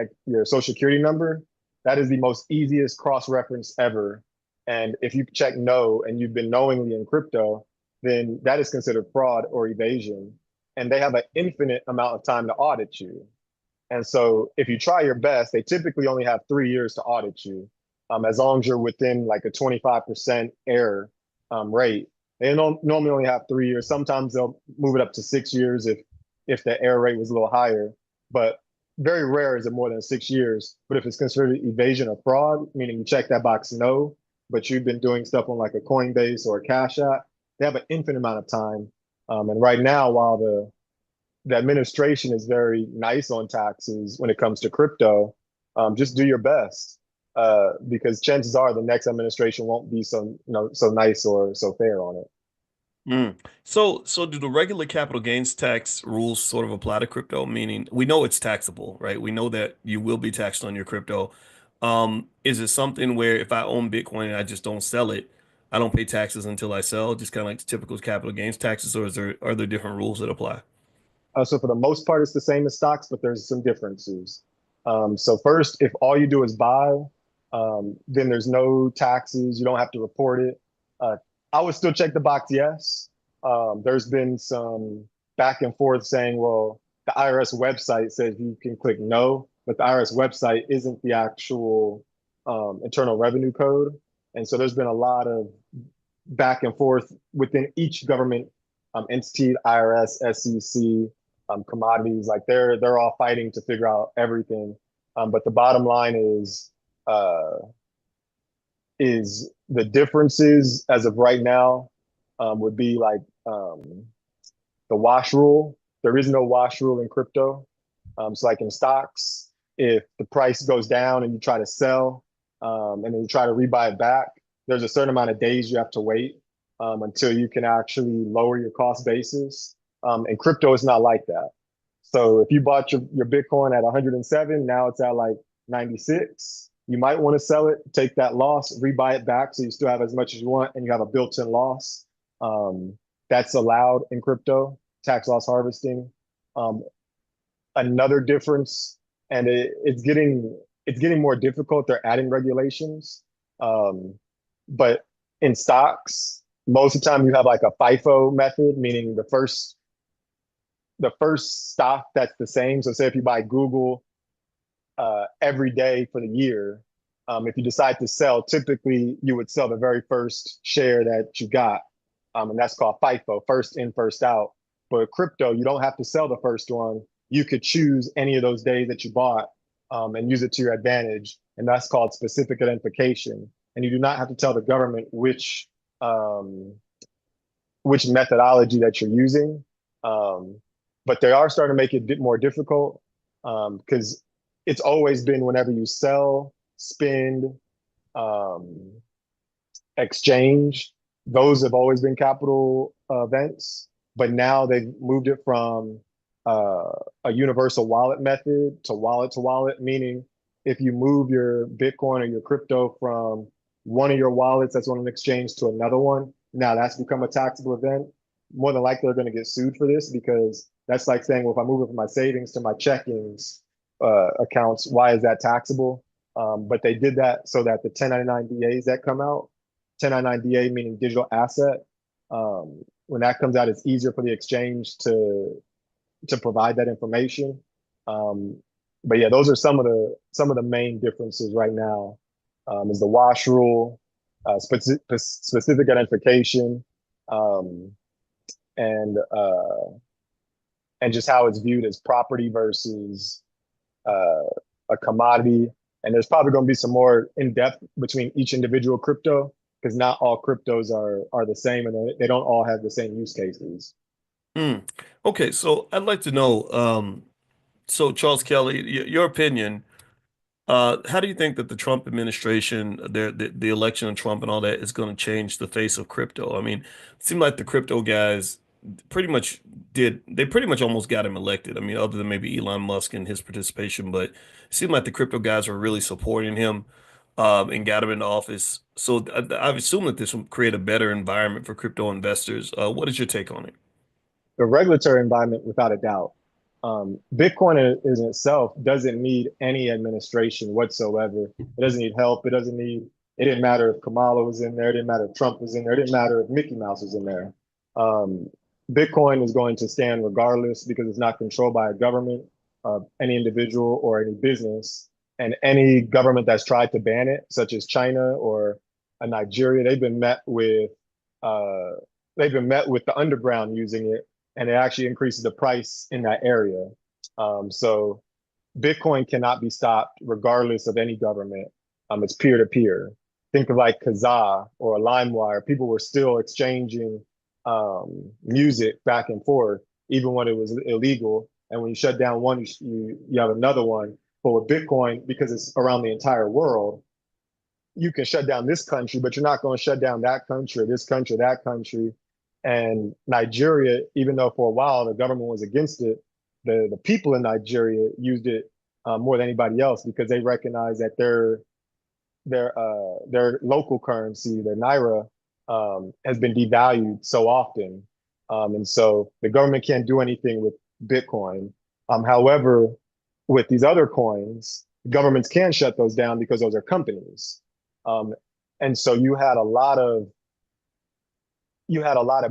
social security number, that is the most easiest cross-reference ever. And if you check no and you've been knowingly in crypto, then that is considered fraud or evasion. And they have an infinite amount of time to audit you. And so if you try your best, they typically only have 3 years to audit you, as long as you're within like a 25% error rate. They don't normally only have 3 years. Sometimes they'll move it up to 6 years if the error rate was a little higher. But very rare is it more than 6 years. But if it's considered evasion or fraud, meaning you check that box no, but you've been doing stuff on like a Coinbase or a Cash App, they have an infinite amount of time. And right now, while the administration is very nice on taxes when it comes to crypto, just do your best because chances are the next administration won't be so nice or so fair on it. So do the regular capital gains tax rules sort of apply to crypto? Meaning we know it's taxable, right? We know that you will be taxed on your crypto. Is it something where if I own Bitcoin and I just don't sell it, I don't pay taxes until I sell, just kind of like the typical capital gains taxes, or are there different rules that apply? So for the most part, it's the same as stocks, but there's some differences. So first, if all you do is buy, then there's no taxes. You don't have to report it. I would still check the box, yes. There's been some back and forth saying, well, the IRS website says you can click no, but the IRS website isn't the actual Internal Revenue Code. And so there's been a lot of back and forth within each government entity, IRS, SEC, commodities, like they're all fighting to figure out everything. But the bottom line is the differences as of right now would be like the wash rule. There is no wash rule in crypto. So like in stocks, if the price goes down and you try to sell and then you try to rebuy it back, there's a certain amount of days you have to wait until you can actually lower your cost basis. And crypto is not like that. So if you bought your Bitcoin at 107, now it's at like 96. You might want to sell it, take that loss, rebuy it back so you still have as much as you want and you have a built-in loss. That's allowed in crypto, tax loss harvesting. Another difference, and it's getting more difficult. They're adding regulations. But in stocks, most of the time you have like a FIFO method, meaning the first stock that's the same. So say if you buy Google every day for the year, if you decide to sell, typically you would sell the very first share that you got. And that's called FIFO, first in, first out. But with crypto, you don't have to sell the first one. You could choose any of those days that you bought and use it to your advantage. And that's called specific identification. And you do not have to tell the government which methodology that you're using. But they are starting to make it more difficult because it's always been whenever you sell, spend, exchange, those have always been capital events. But now they've moved it from a universal wallet method to wallet, meaning if you move your Bitcoin or your crypto from one of your wallets that's on an exchange to another one, now that's become a taxable event. More than likely, they're going to get sued for this because that's like saying, well, if I move it from my savings to my checkings accounts, why is that taxable? But they did that so that the 1099 DAs that come out, 1099 DA meaning digital asset, when that comes out, it's easier for the exchange to provide that information. But yeah, those are some of the main differences right now. Is the wash rule, specific identification, and just how it's viewed as property versus a commodity. And there's probably going to be some more in depth between each individual crypto because not all cryptos are the same and they don't all have the same use cases. Okay, so I'd like to know, so Charles Kelly, your opinion, how do you think that the Trump administration, the election of Trump and all that is going to change the face of crypto? I mean, it seemed like the crypto guys they pretty much almost got him elected. I mean, other than maybe Elon Musk and his participation, but it seemed like the crypto guys were really supporting him, and got him into office. So I assume that this will create a better environment for crypto investors. What is your take on it? The regulatory environment, without a doubt. Bitcoin in itself doesn't need any administration whatsoever. It doesn't need help. It didn't matter if Kamala was in there. It didn't matter if Trump was in there. It didn't matter if Mickey Mouse was in there. Bitcoin is going to stand regardless because it's not controlled by a government, any individual or any business. And any government that's tried to ban it, such as China or Nigeria, they've been met with the underground using it, and it actually increases the price in that area. So Bitcoin cannot be stopped regardless of any government. It's peer-to-peer. Think of like Kazaa or LimeWire. People were still exchanging music back and forth, even when it was illegal. And when you shut down one, you have another one. But with Bitcoin, because it's around the entire world, you can shut down this country, but you're not going to shut down that country, or this country, or that country. And Nigeria, even though for a while the government was against it, the people in Nigeria used it more than anybody else because they recognize that their local currency, their naira, has been devalued so often, and so the government can't do anything with Bitcoin. However, with these other coins, governments can shut those down because those are companies, and so you had a lot of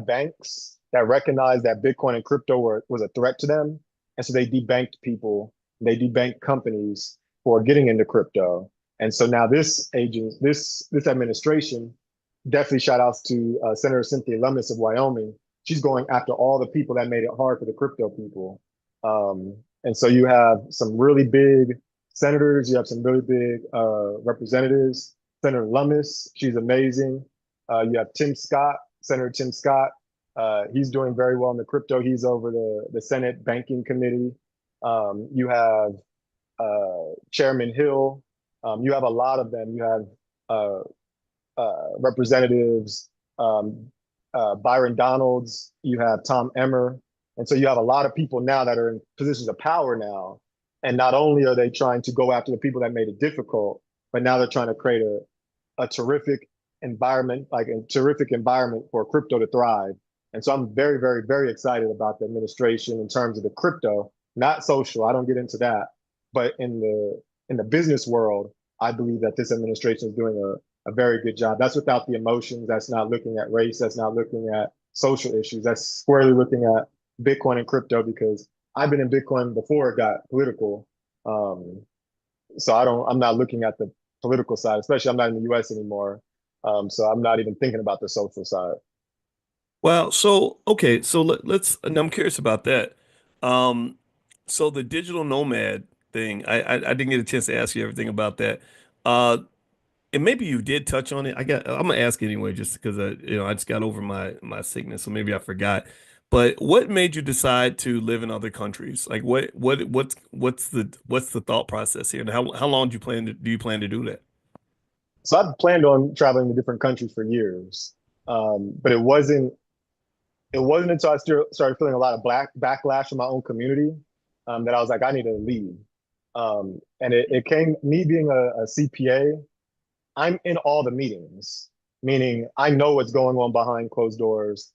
banks that recognized that Bitcoin and crypto was a threat to them. And so they debanked people, they debanked companies for getting into crypto. And so now this administration, definitely shout outs to Senator Cynthia Lummis of Wyoming. She's going after all the people that made it hard for the crypto people. And so you have some really big senators, you have some really big representatives. Senator Lummis, she's amazing. You have Senator Tim Scott. He's doing very well in the crypto. He's over the Senate Banking Committee. You have Chairman Hill. You have a lot of them. You have representatives, Byron Donalds, you have Tom Emmer. And so you have a lot of people now that are in positions of power now. And not only are they trying to go after the people that made it difficult, but now they're trying to create a terrific environment, like a terrific environment for crypto to thrive. And so I'm very, very, very excited about the administration in terms of the crypto, not social. I don't get into that. But in the business world, I believe that this administration is doing a very good job. That's without the emotions. That's not looking at race. That's not looking at social issues. That's squarely looking at Bitcoin and crypto, because I've been in Bitcoin before it got political. So I'm not looking at the political side, especially I'm not in the US anymore. So I'm not even thinking about the social side. Well, so okay, so let's. And I'm curious about that. So the digital nomad thing, I didn't get a chance to ask you everything about that. Uh, and maybe you did touch on it. I'm gonna ask anyway, just because I just got over my sickness, so maybe I forgot. But what made you decide to live in other countries? Like what's the thought process here? And how long do you plan to do that? So I've planned on traveling to different countries for years. But it wasn't until I started feeling a lot of backlash from my own community, that I was like, I need to leave. And it came, me being a CPA, I'm in all the meetings, meaning I know what's going on behind closed doors.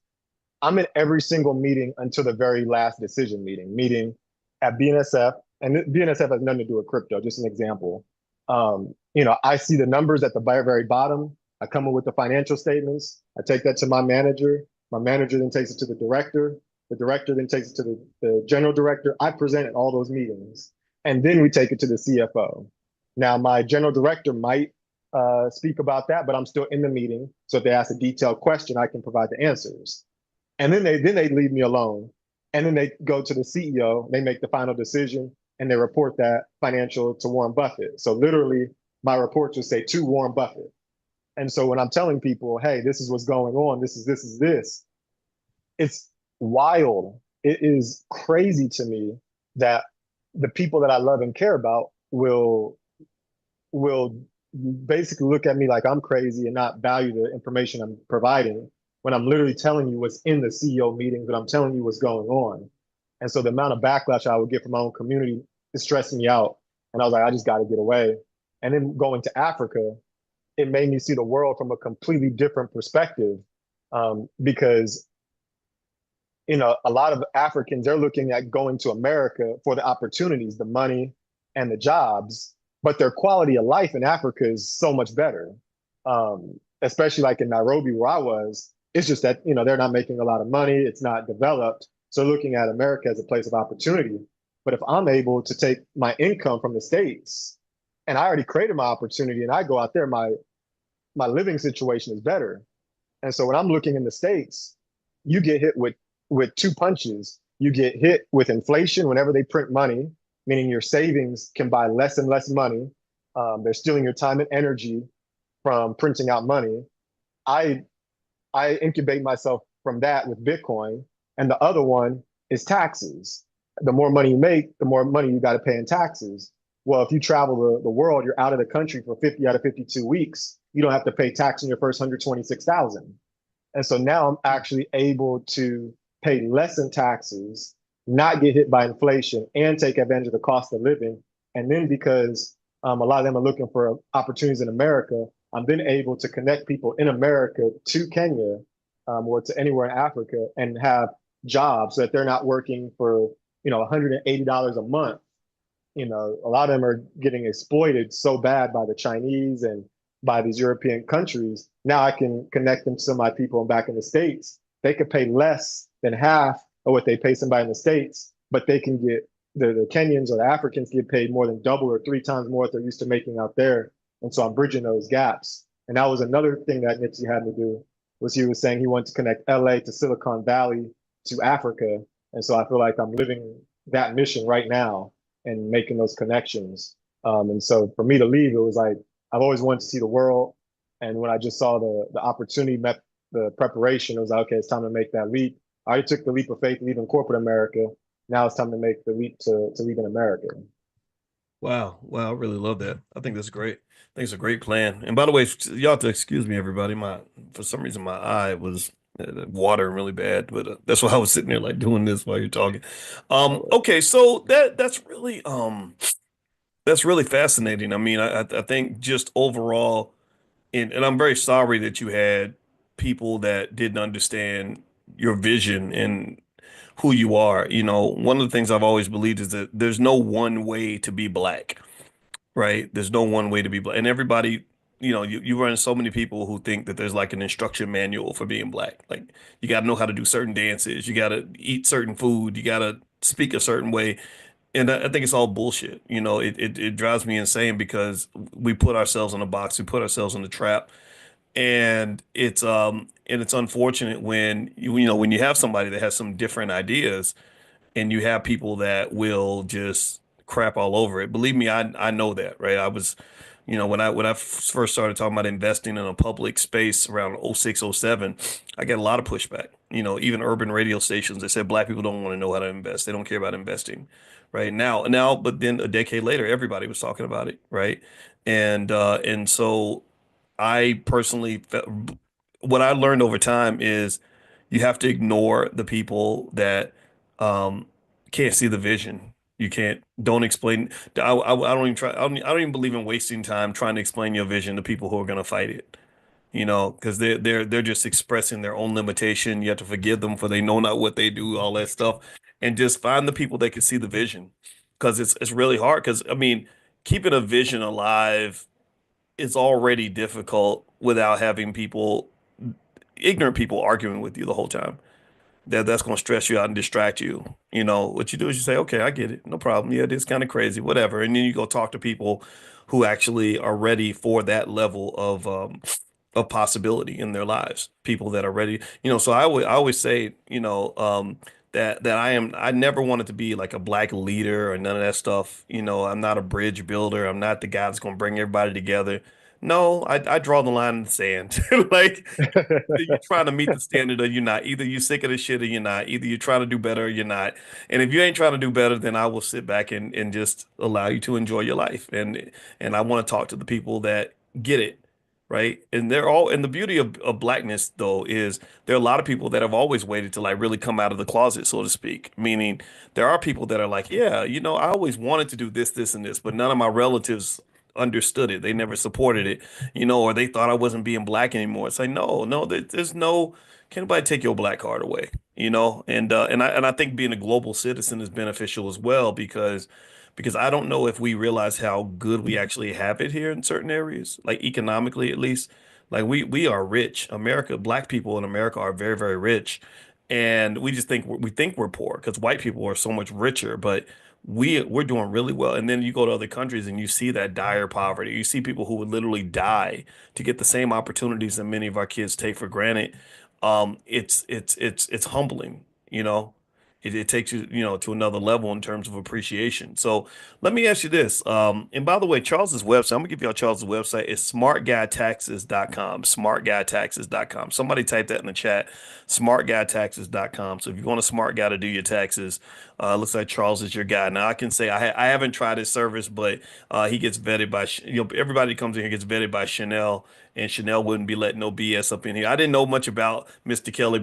I'm in every single meeting until the very last decision meeting at BNSF. And BNSF has nothing to do with crypto, just an example. I see the numbers at the very bottom. I come up with the financial statements. I take that to my manager. My manager then takes it to the director. The director then takes it to the general director. I present at all those meetings. And then we take it to the CFO. Now, my general director might speak about that, but I'm still in the meeting. So if they ask a detailed question, I can provide the answers. And then they leave me alone. And then they go to the CEO, they make the final decision, and they report that financial to Warren Buffett. So literally, my reports will say to Warren Buffett. And so when I'm telling people, hey, this is what's going on, this, it's wild. It is crazy to me that the people that I love and care about will basically look at me like I'm crazy and not value the information I'm providing, when I'm literally telling you what's in the CEO meetings, when I'm telling you what's going on. And so the amount of backlash I would get from my own community is stressing me out. And I was like, I just got to get away. And then going to Africa, it made me see the world from a completely different perspective, because a lot of Africans, they're looking at going to America for the opportunities, the money, and the jobs, but their quality of life in Africa is so much better. Especially like in Nairobi, where I was, it's just that they're not making a lot of money, it's not developed, so looking at America as a place of opportunity. But if I'm able to take my income from the States, and I already created my opportunity, and I go out there, my living situation is better. And so when I'm looking in the States, you get hit with two punches. You get hit with inflation whenever they print money, meaning your savings can buy less and less money. They're stealing your time and energy from printing out money. I incubate myself from that with Bitcoin. And the other one is taxes. The more money you make, the more money you got to pay in taxes. Well, if you travel the world, you're out of the country for 50 out of 52 weeks, you don't have to pay tax on your first 126,000. And so now I'm actually able to pay less in taxes, not get hit by inflation, and take advantage of the cost of living. And then because a lot of them are looking for opportunities in America, I'm then able to connect people in America to Kenya, or to anywhere in Africa, and have jobs so that they're not working for $180 a month. A lot of them are getting exploited so bad by the Chinese and by these European countries. Now I can connect them to some of my people back in the States. They could pay less than half of what they pay somebody in the States, but they can get the Kenyans or the Africans get paid more than double or three times more what they're used to making out there. And so I'm bridging those gaps. And that was another thing that Nipsey had me do, was he was saying he wanted to connect LA to Silicon Valley to Africa. And so I feel like I'm living that mission right now and making those connections. And so for me to leave, it was like, I've always wanted to see the world. And when I just saw the opportunity met the preparation, it was like, okay, it's time to make that leap. I already took the leap of faith leaving corporate America. Now it's time to make the leap to leave in America. Wow. Wow. I really love that. I think that's great. I think it's a great plan. And by the way, y'all have to excuse me, everybody. For some reason, my eye was watering really bad, but that's why I was sitting there like doing this while you're talking. Okay. So that's really fascinating. I mean, I think just overall, and I'm very sorry that you had people that didn't understand your vision and who you are. You know, one of the things I've always believed is that there's no one way to be black, right? There's no one way to be black. And everybody, you run into so many people who think that there's like an instruction manual for being black. Like you got to know how to do certain dances, you got to eat certain food, you got to speak a certain way. And I think it's all bullshit. You know, it drives me insane because we put ourselves in a box, we put ourselves in a trap. And it's unfortunate when when you have somebody that has some different ideas and you have people that will just crap all over it. Believe me, I know that, right? I was, when I first started talking about investing in a public space around '06, '07, I get a lot of pushback. You know, even urban radio stations, they said black people don't want to know how to invest. They don't care about investing. Right now, but then a decade later, everybody was talking about it, right? And so I personally what I learned over time is you have to ignore the people that um, can't see the vision. You don't explain. I don't even try. I don't even believe in wasting time trying to explain your vision to people who are going to fight it. You know, because they're just expressing their own limitation. You have to forgive them for they know not what they do, all that stuff, and just find the people that can see the vision. Because it's really hard. Because I mean, keeping a vision alive is already difficult without having ignorant people arguing with you the whole time. That's going to stress you out and distract you. You know, what you do is you say, okay, I get it. No problem. Yeah, it is kind of crazy, whatever. And then you go talk to people who actually are ready for that level of possibility in their lives. People that are ready, so I always say, that I never wanted to be like a black leader or none of that stuff. You know, I'm not a bridge builder. I'm not the guy that's going to bring everybody together. No, I draw the line in the sand. Like you're trying to meet the standard or you're not. Either you're sick of the shit or you're not. Either you're trying to do better or you're not. And if you ain't trying to do better, then I will sit back and just allow you to enjoy your life. And I want to talk to the people that get it, right? And the beauty of blackness though is there are a lot of people that have always waited to like really come out of the closet, so to speak. Meaning there are people that are like, yeah, I always wanted to do this, this, and this, but none of my relatives understood it. They never supported it, or they thought I wasn't being black anymore. It's like, no, no, there's no, can't nobody take your black card away, and I think being a global citizen is beneficial as well because I don't know if we realize how good we actually have it here in certain areas, like economically at least. Like we are rich. Black people in America are very, very rich. And we just think we're poor because white people are so much richer, but we're doing really well. And then you go to other countries and you see that dire poverty. You see people who would literally die to get the same opportunities that many of our kids take for granted. It's humbling, you know. It takes you, to another level in terms of appreciation. So let me ask you this. And by the way, Charles's website, I'm gonna give y'all Charles's website is smartguytaxes.com. Smartguytaxes.com. Somebody type that in the chat. Smartguytaxes.com. So if you want a smart guy to do your taxes, looks like Charles is your guy. Now I can say I haven't tried his service, but he gets vetted by everybody that comes in here gets vetted by Chanel, and Chanel wouldn't be letting no BS up in here. I didn't know much about Mr. Kelly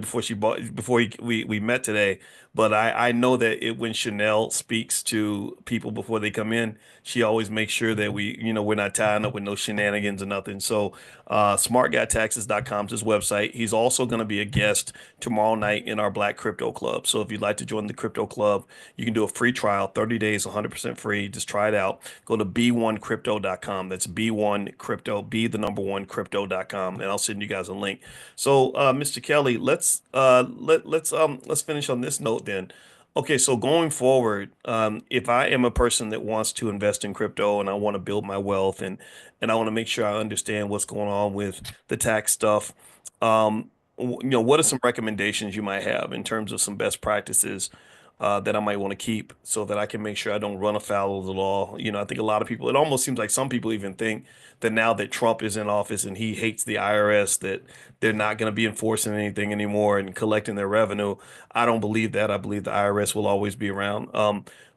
we met today, but I know that when Chanel speaks to people before they come in, she always makes sure that we're not tying up with no shenanigans or nothing. So smartguytaxes.com is his website. He's also going to be a guest tomorrow night in our Black Crypto Club. So if you'd like to join the crypto club, you can do a free trial, 30 days, 100% free. Just try it out. Go to b1crypto.com. That's b1crypto, b the number one crypto.com, and I'll send you guys a link. So Mr. Kelly, let's finish on this note then. Okay, so going forward, if I am a person that wants to invest in crypto and I want to build my wealth and I want to make sure I understand what's going on with the tax stuff, what are some recommendations you might have in terms of some best practices that I might want to keep so that I can make sure I don't run afoul of the law? I think a lot of people, it almost seems like some people even think that now that Trump is in office and he hates the IRS, that they're not going to be enforcing anything anymore and collecting their revenue. I don't believe that. I believe the IRS will always be around.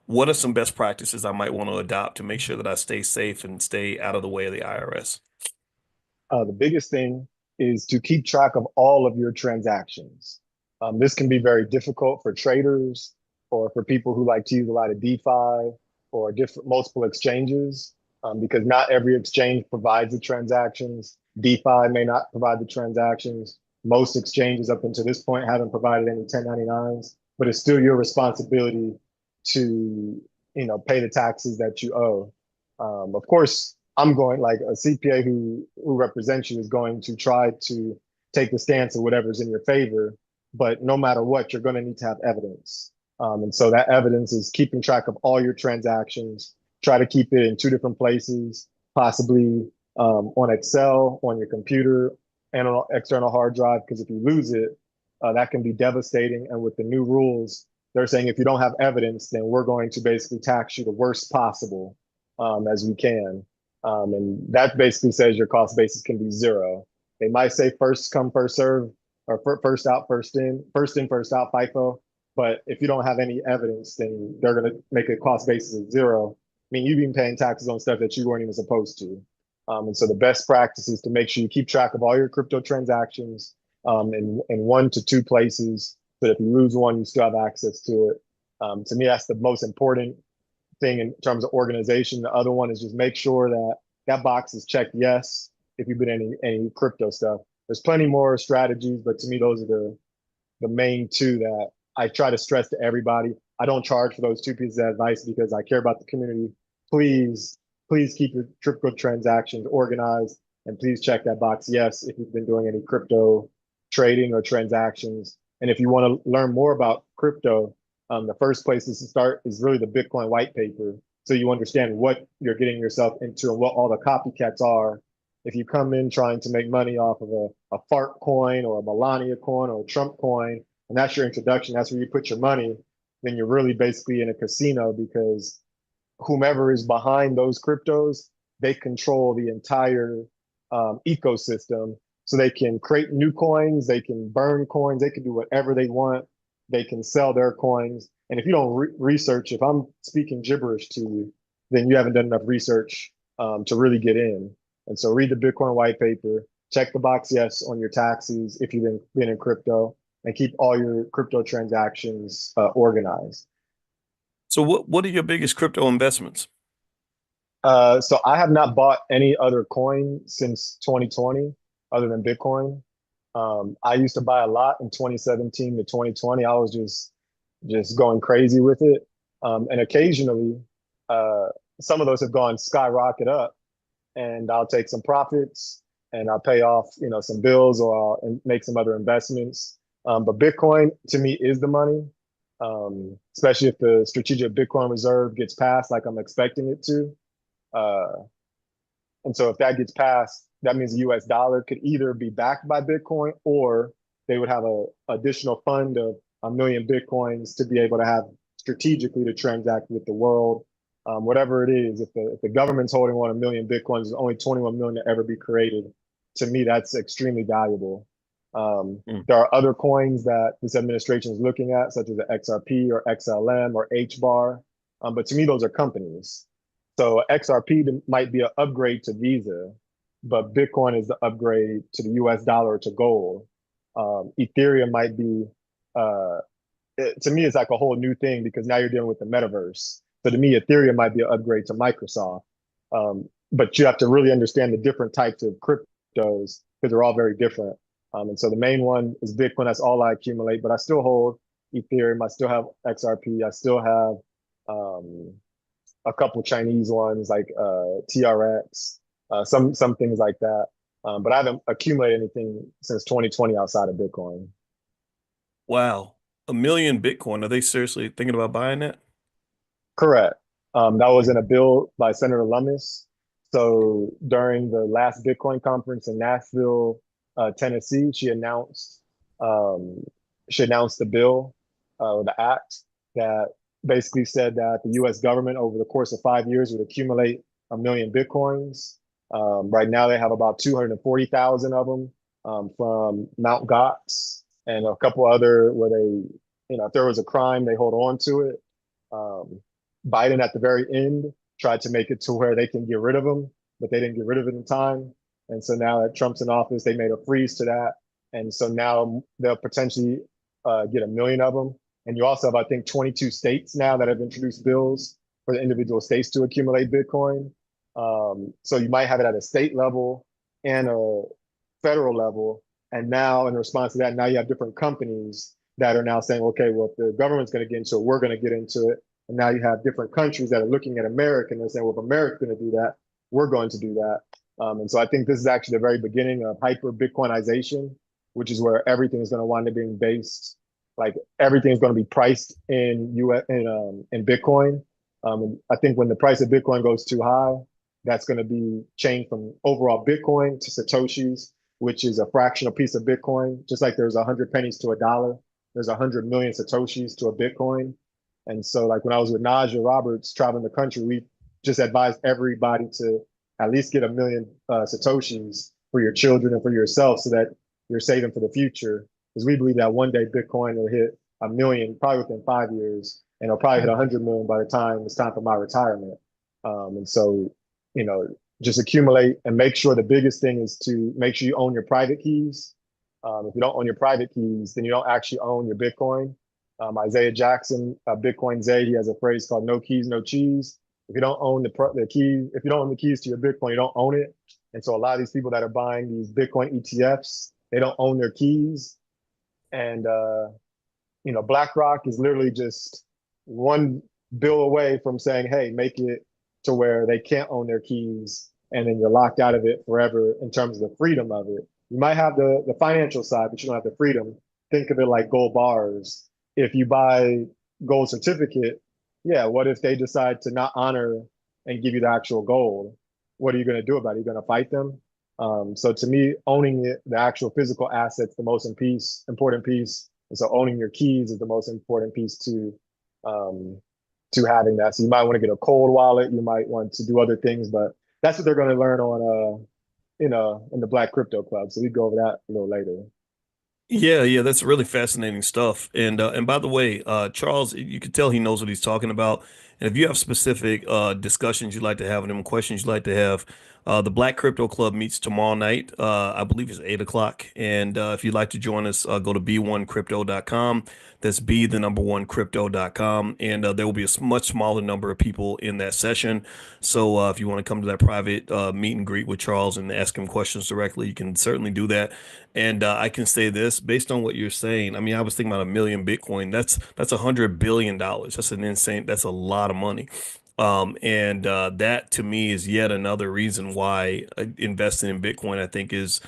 What are some best practices I might want to adopt to make sure that I stay safe and stay out of the way of the IRS? The biggest thing is to keep track of all of your transactions. This can be very difficult for traders or for people who like to use a lot of DeFi or different multiple exchanges, because not every exchange provides the transactions. DeFi may not provide the transactions. Most exchanges up until this point haven't provided any 1099s, but it's still your responsibility to, pay the taxes that you owe. Of course, I'm going like a CPA who represents you is going to try to take the stance of whatever's in your favor, but no matter what, you're going to need to have evidence. And so that evidence is keeping track of all your transactions. Try to keep it in two different places, possibly on Excel, on your computer, and on an external hard drive. Because if you lose it, that can be devastating. And with the new rules, they're saying if you don't have evidence, then we're going to basically tax you the worst possible as we can. And that basically says your cost basis can be zero. They might say first come, first serve, or first out, first in, first out, FIFO. But if you don't have any evidence, then they're going to make a cost basis of zero. I mean, you've been paying taxes on stuff that you weren't even supposed to. And so the best practice is to make sure you keep track of all your crypto transactions in 1 to 2 places, so that if you lose one, you still have access to it. To me, that's the most important thing in terms of organization. The other one is just make sure that that box is checked yes if you've been in any crypto stuff. There's plenty more strategies, but to me, those are the main two that I try to stress to everybody. I don't charge for those 2 pieces of advice because I care about the community. Please, please keep your crypto transactions organized, and please check that box yes if you've been doing any crypto trading or transactions. And if you want to learn more about crypto, the first place to start is really the Bitcoin white paper, so you understand what you're getting yourself into and what all the copycats are. If you come in trying to make money off of a fart coin or a Melania coin or a Trump coin, and that's your introduction, that's where you put your money, then you're really basically in a casino, because whomever is behind those cryptos, they control the entire ecosystem. So they can create new coins, they can burn coins, they can do whatever they want. They can sell their coins. And if you don't research, if I'm speaking gibberish to you, then you haven't done enough research to really get in. And so read the Bitcoin white paper, check the box yes on your taxes if you've been in crypto, and keep all your crypto transactions organized. So what are your biggest crypto investments? So I have not bought any other coin since 2020 other than Bitcoin. I used to buy a lot in 2017 to 2020. I was just going crazy with it. And occasionally, some of those have gone skyrocket up, and I'll take some profits and I'll pay off, some bills, or I'll make some other investments. But Bitcoin to me is the money, especially if the strategic Bitcoin reserve gets passed like I'm expecting it to. And so if that gets passed, that means the US dollar could either be backed by Bitcoin, or they would have a additional fund of 1 million Bitcoins to be able to have strategically to transact with the world. Whatever it is, if the government's holding 1 million Bitcoins, there's only 21 million to ever be created. To me, that's extremely valuable. There are other coins that this administration is looking at, such as the XRP or XLM or HBAR. But to me, those are companies. So XRP might be an upgrade to Visa, but Bitcoin is the upgrade to the US dollar, to gold. Ethereum might be, to me, it's like a whole new thing, because now you're dealing with the metaverse. So to me, Ethereum might be an upgrade to Microsoft. But you have to really understand the different types of cryptos, because they're all very different. And so the main one is Bitcoin. That's all I accumulate, but I still hold Ethereum. I still have XRP. I still have a couple Chinese ones like TRX, some things like that. But I haven't accumulated anything since 2020 outside of Bitcoin. Wow. a million Bitcoin. Are they seriously thinking about buying that? Correct. That was in a bill by Senator Lummis. So during the last Bitcoin conference in Nashville, Tennessee, um, she announced the bill, the act that basically said that the U.S. government over the course of 5 years would accumulate a million Bitcoins. Right now, they have about 240,000 of them from Mount Gox and a couple other where they, if there was a crime, they hold on to it. Um, Biden at the very end tried to make it to where they can get rid of them, but they didn't get rid of it in time. And so now that Trump's in office, they made a freeze to that. And so now they'll potentially get a million of them. And you also have, I think, 22 states now that have introduced bills for the individual states to accumulate Bitcoin. So you might have it at a state level and a federal level. And now, in response to that, now you have different companies that are now saying, okay, well, if the government's going to get into it, we're going to get into it. And now you have different countries that are looking at America and they're saying, well, if America's going to do that, we're going to do that. And so I think this is actually the very beginning of hyper Bitcoinization, which is where everything is going to wind up being based, like everything is going to be priced in Bitcoin. And I think when the price of Bitcoin goes too high, that's going to be changed from overall Bitcoin to Satoshis, which is a fractional piece of Bitcoin. Just like there's 100 pennies to a dollar, there's 100 million Satoshis to a Bitcoin. And so, like when I was with Naja Roberts traveling the country, we just advised everybody to at least get a million Satoshis for your children and for yourself so that you're saving for the future. Because we believe that one day Bitcoin will hit a million, probably within 5 years, and it'll probably hit 100 million by the time it's time for my retirement. And so, just accumulate and make sure the biggest thing is to make sure you own your private keys. If you don't own your private keys, then you don't actually own your Bitcoin. Isaiah Jackson, Bitcoin Zay, he has a phrase called "no keys, no cheese." If you don't own the keys, if you don't own the keys to your Bitcoin, you don't own it. And so a lot of these people that are buying these Bitcoin ETFs, they don't own their keys. And BlackRock is literally just one bill away from saying, "Hey, make it to where they can't own their keys, and then you're locked out of it forever." In terms of the freedom of it, you might have the financial side, but you don't have the freedom. Think of it like gold bars. If you buy gold certificate, yeah, what if they decide to not honor and give you the actual gold? What are you going to do about it? Are you going to fight them? So to me, owning the actual physical assets, the most important piece. And so owning your keys is the most important piece to having that. So you might want to get a cold wallet. You might want to do other things, but that's what they're going to learn on, in the Black Crypto Club. So we go over that a little later. Yeah, that's really fascinating stuff. And by the way, Charles, you can tell he knows what he's talking about. And if you have specific discussions you'd like to have with him, questions you'd like to have, the Black Crypto Club meets tomorrow night. I believe it's 8 o'clock. And if you'd like to join us, go to b1crypto.com. That's B, the number one crypto.com. And there will be a much smaller number of people in that session. So if you want to come to that private meet and greet with Charles and ask him questions directly, you can certainly do that. And I can say this based on what you're saying. I mean, I was thinking about a million Bitcoin. That's $100 billion. That's a lot of money. And that to me is yet another reason why investing in Bitcoin, I think is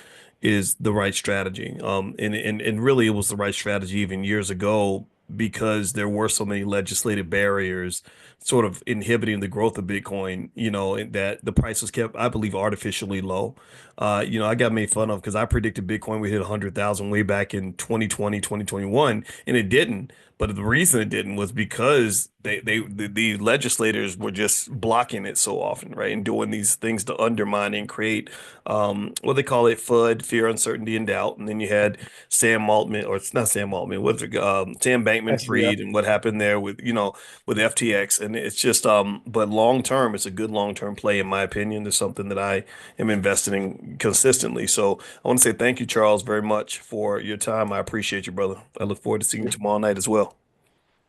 the right strategy. And really it was the right strategy even years ago because there were so many legislative barriers sort of inhibiting the growth of Bitcoin, and that the price was kept, I believe, artificially low. I got made fun of because I predicted Bitcoin would hit 100,000 way back in 2020, 2021, and it didn't. But the reason it didn't was because the legislators were just blocking it so often, right? And doing these things to undermine and create what they call it, FUD, fear, uncertainty, and doubt. And then you had Sam Altman, or it's not Sam Altman, Sam Bankman-Fried, and what happened there with FTX. And it's just but long term, it's a good long term play in my opinion. It's something that I am investing in consistently. So I want to say thank you, Charles, very much for your time. I appreciate you, brother. I look forward to seeing you tomorrow night as well.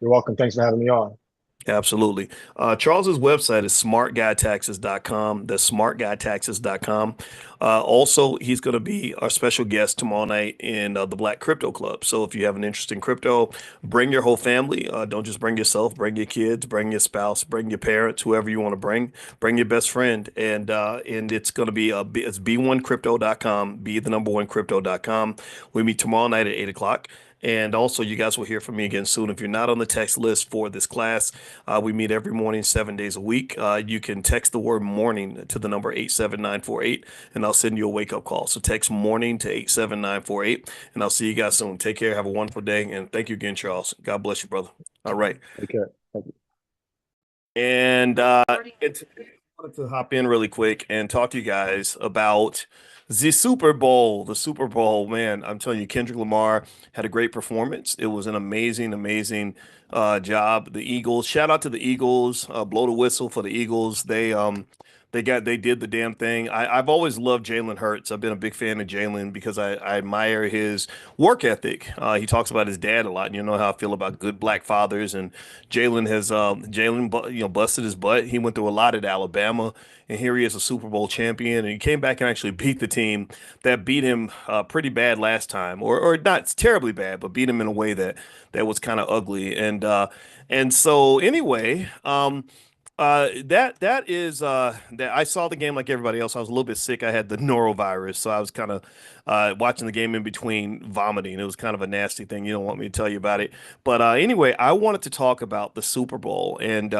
You're welcome. Thanks for having me on. Absolutely. Charles's website is smartguytaxes.com. That's smartguytaxes.com. Also, he's going to be our special guest tomorrow night in the Black Crypto Club. So if you have an interest in crypto, bring your whole family. Don't just bring yourself, bring your kids, bring your spouse, bring your parents, whoever you want to bring your best friend. And it's going to be, it's b1crypto.com, be the number one crypto.com. We meet tomorrow night at 8 o'clock. And also, you guys will hear from me again soon. If you're not on the text list for this class, we meet every morning, 7 days a week. You can text the word morning to the number 87948, and I'll send you a wake up call. So text morning to 87948, and I'll see you guys soon. Take care. Have a wonderful day. And thank you again, Charles. God bless you, brother. All right. Take care. Thank you. And I wanted to hop in really quick and talk to you guys about the Super Bowl. The Super Bowl, man, I'm telling you, Kendrick Lamar had a great performance. It was an amazing, amazing job. The Eagles, shout out to the Eagles, blow the whistle for the Eagles. They did the damn thing. I've always loved Jalen Hurts. I've been a big fan of Jalen because I admire his work ethic. He talks about his dad a lot, and you know how I feel about good black fathers. And Jalen busted his butt. He went through a lot at Alabama, and here he is, a Super Bowl champion. And he came back and actually beat the team that beat him pretty bad last time, or not terribly bad, but beat him in a way that was kind of ugly. And so anyway. That is that I saw the game like everybody else. I was a little bit sick. I had the norovirus, so I was kind of watching the game in between vomiting. It was kind of a nasty thing. You don't want me to tell you about it, but anyway, I wanted to talk about the Super Bowl and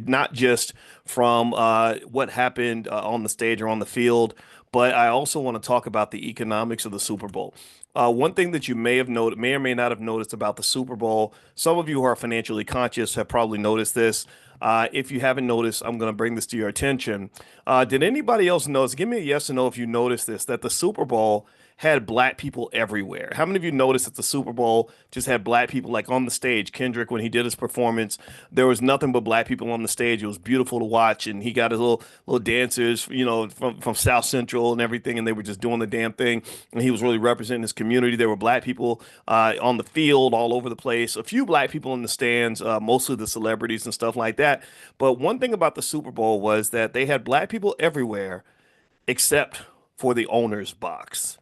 not just from what happened on the stage or on the field, but I also want to talk about the economics of the Super Bowl. One thing that you may have noted, may or may not have noticed about the Super Bowl, some of you who are financially conscious have probably noticed this. If you haven't noticed, I'm going to bring this to your attention. Did anybody else notice? Give me a yes or no if you noticed this, that the Super Bowl had black people everywhere. How many of you noticed that the Super Bowl just had black people like on the stage? Kendrick, when he did his performance, there was nothing but black people on the stage. It was beautiful to watch, and he got his little dancers, from South Central and everything, and they were just doing the damn thing. And he was really representing his community. There were black people on the field all over the place. A few black people in the stands, mostly the celebrities and stuff like that. But one thing about the Super Bowl was that they had black people everywhere except for the owner's box.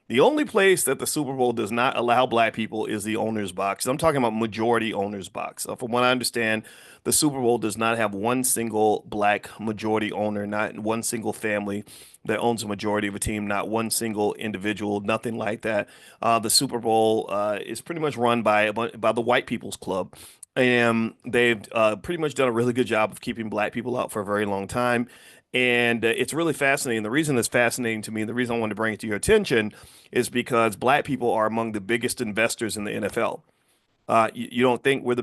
The only place that the Super Bowl does not allow black people is the owner's box. I'm talking about majority owner's box. From what I understand, the Super Bowl does not have one single black majority owner, not one single family that owns a majority of a team, not one single individual, nothing like that. The Super Bowl is pretty much run by the white people's club. And they've pretty much done a really good job of keeping black people out for a very long time. And it's really fascinating. The reason it's fascinating to me, the reason I wanted to bring it to your attention is because black people are among the biggest investors in the NFL. You don't think we're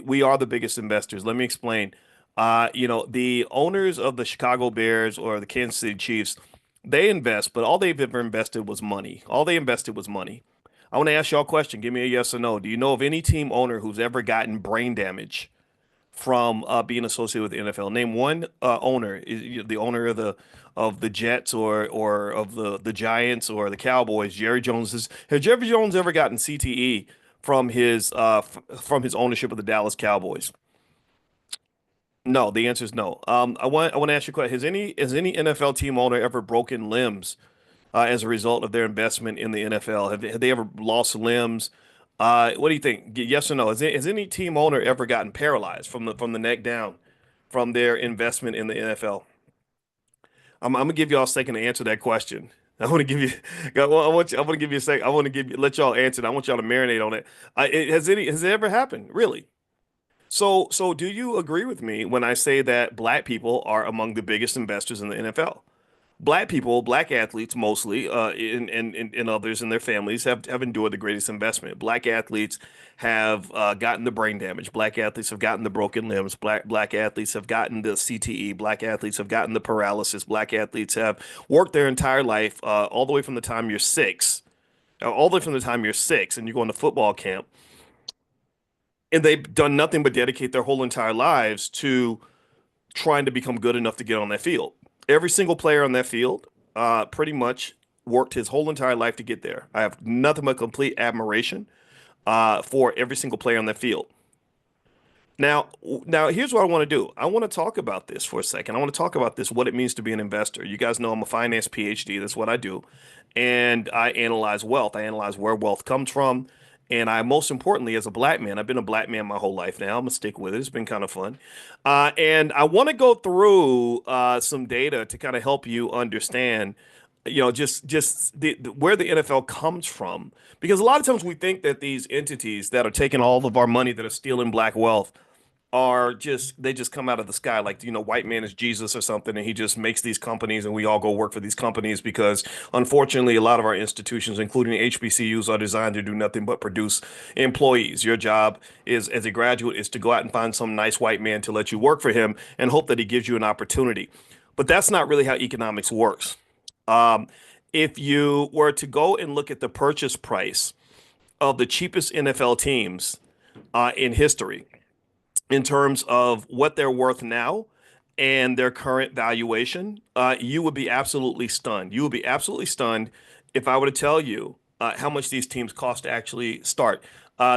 we are the biggest investors. Let me explain. The owners of the Chicago Bears or the Kansas City Chiefs, they invest, but all they've ever invested was money. All they invested was money. I want to ask y'all a question. Give me a yes or no. Do you know of any team owner who's ever gotten brain damage from being associated with the NFL? Name one owner, the owner of the Jets or of the Giants or the Cowboys. Jerry Jones has Jerry Jones ever gotten CTE from his ownership of the Dallas Cowboys? No, the answer is no. I want to ask you a question. Has any NFL team owner ever broken limbs as a result of their investment in the NFL? Have they ever lost limbs? What do you think? Yes or no? Has any team owner ever gotten paralyzed from the neck down from their investment in the NFL? I'm gonna give y'all a second to answer that question. I want to give you. I want to give you a second. I want to let y'all answer it. I want y'all to marinate on it. Has it ever happened? Really? So do you agree with me when I say that black people are among the biggest investors in the NFL? Black people, black athletes mostly, and others and their families have endured the greatest investment. Black athletes have gotten the brain damage. Black athletes have gotten the broken limbs. Black athletes have gotten the CTE. Black athletes have gotten the paralysis. Black athletes have worked their entire life, all the way from the time you're six, all the way from the time you're six, and you go into football camp, and they've done nothing but dedicate their whole entire lives to trying to become good enough to get on that field. Every single player on that field pretty much worked his whole entire life to get there. I have nothing but complete admiration for every single player on that field. Now, here's what I want to do. I want to talk about this for a second. I want to talk about this, what it means to be an investor. You guys know I'm a finance PhD. That's what I do. And I analyze wealth. I analyze where wealth comes from. And most importantly, as a black man, I've been a black man my whole life now. I'm gonna stick with it. It's been kind of fun. And I want to go through some data to kind of help you understand just where the NFL comes from. Because a lot of times we think that these entities that are taking all of our money, that are stealing black wealth, they just come out of the sky, like, white man is Jesus or something, and he just makes these companies and we all go work for these companies, because unfortunately a lot of our institutions, including HBCUs, are designed to do nothing but produce employees. Your job is, as a graduate, is to go out and find some nice white man to let you work for him and hope that he gives you an opportunity. But that's not really how economics works. Um, if you were to go and look at the purchase price of the cheapest NFL teams in history, in terms of what they're worth now and their current valuation, you would be absolutely stunned. You would be absolutely stunned if I were to tell you how much these teams cost to actually start.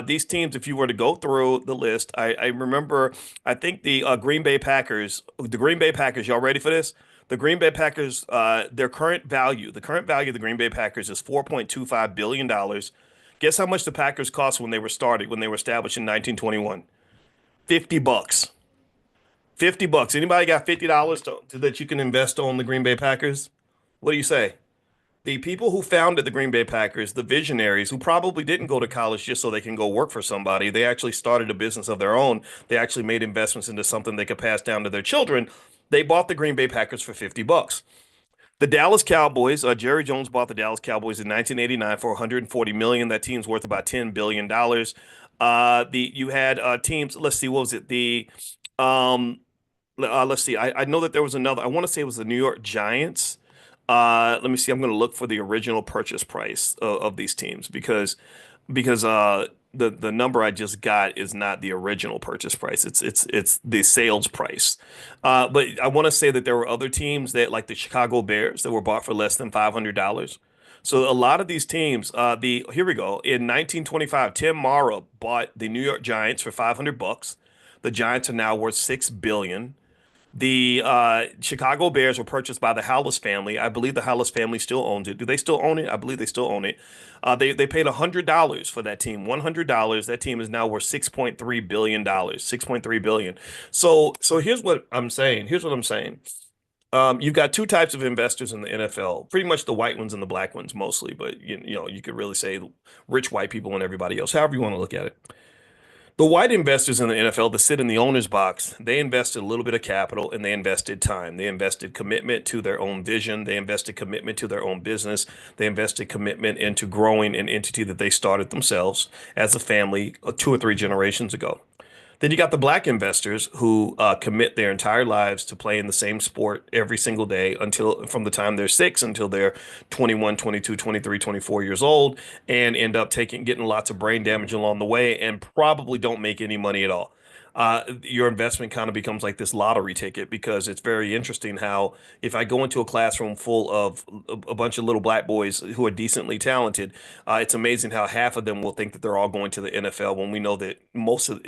These teams, if you were to go through the list, I remember, I think the Green Bay Packers, y'all ready for this? The Green Bay Packers, their the current value of the Green Bay Packers is $4.25 billion. Guess how much the Packers cost when they were established in 1921? $50. $50. Anybody got $50 that you can invest on the Green Bay Packers? What do you say? The people who founded the Green Bay Packers, the visionaries who probably didn't go to college just so they can go work for somebody, they actually started a business of their own. They actually made investments into something they could pass down to their children. They bought the Green Bay Packers for $50. The Dallas Cowboys, Jerry Jones bought the Dallas Cowboys in 1989 for 140 million. That team's worth about $10 billion. You had teams. Let's see, what was it? Um, let's see. I know that there was another. I want to say it was the New York Giants. Let me see. I'm going to look for the original purchase price of these teams, because the number I just got is not the original purchase price. It's the sales price. But I want to say that there were other teams, that like the Chicago Bears, that were bought for less than $500. So a lot of these teams, here we go. In 1925, Tim Mara bought the New York Giants for $500. The Giants are now worth $6 billion. The Chicago Bears were purchased by the Hallis family. I believe the Hallis family still owns it. Do they still own it? I believe they still own it. They paid $100 for that team. $100. That team is now worth $6.3 billion. $6.3 billion. So here's what I'm saying. You've got two types of investors in the NFL, pretty much the white ones and the black ones mostly, but you could really say rich white people and everybody else, however you want to look at it. The white investors in the NFL that sit in the owner's box, they invested a little bit of capital and they invested time. They invested commitment to their own vision. They invested commitment to their own business. They invested commitment into growing an entity that they started themselves as a family 2 or 3 generations ago. Then you got the black investors who commit their entire lives to playing the same sport every single day, from the time they're 6 until they're 21, 22, 23, 24 years old, and end up getting lots of brain damage along the way and probably don't make any money at all. Your investment kind of becomes like this lottery ticket, because it's very interesting how, if I go into a classroom full of a bunch of little black boys who are decently talented, it's amazing how half of them will think that they're all going to the NFL, when we know that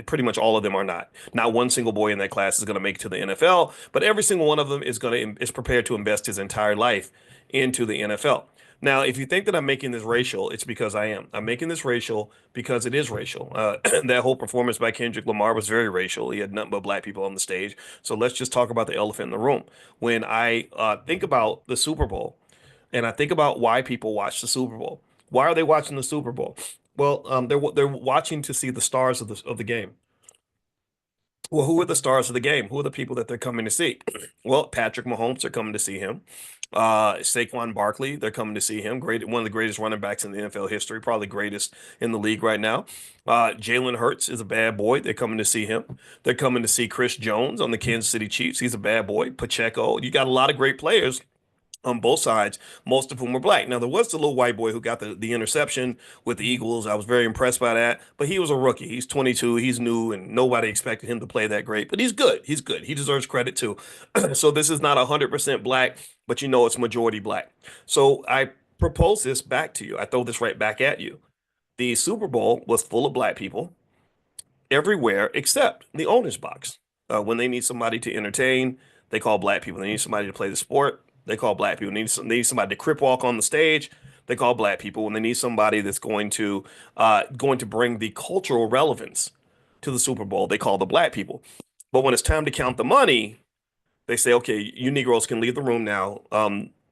pretty much all of them are not. Not one single boy in that class is going to make it to the NFL, but every single one of them is prepared to invest his entire life into the NFL. Now, if you think that I'm making this racial, it's because I am. I'm making this racial because it is racial. That whole performance by Kendrick Lamar was very racial. He had nothing but black people on the stage. So let's just talk about the elephant in the room. When I think about the Super Bowl, and I think about why people watch the Super Bowl, why are they watching the Super Bowl? Well, they're watching to see the stars of the game. Well, who are the stars of the game? Who are the people that they're coming to see? Well, Patrick Mahomes, they're coming to see him. Saquon Barkley, they're coming to see him. Great, one of the greatest running backs in the NFL history, probably greatest in the league right now. Jalen Hurts is a bad boy. They're coming to see him. They're coming to see Chris Jones on the Kansas City Chiefs. He's a bad boy. Pacheco. You got a lot of great players on both sides, most of whom were black. Now, there was the little white boy who got the interception with the Eagles. I was very impressed by that, but he was a rookie. He's 22. He's new, and nobody expected him to play that great, but he's good. He's good. He deserves credit too. So this is not 100% black, but it's majority black. So I propose this back to you. I throw this right back at you. The Super Bowl was full of black people everywhere except the owner's box. When they need somebody to entertain, they call black people. They need somebody to play the sport, they call black people. They need somebody to crip walk on the stage, they call black people. When they need somebody that's going to bring the cultural relevance to the Super Bowl, they call the black people. But when it's time to count the money, they say, okay, you Negroes can leave the room now.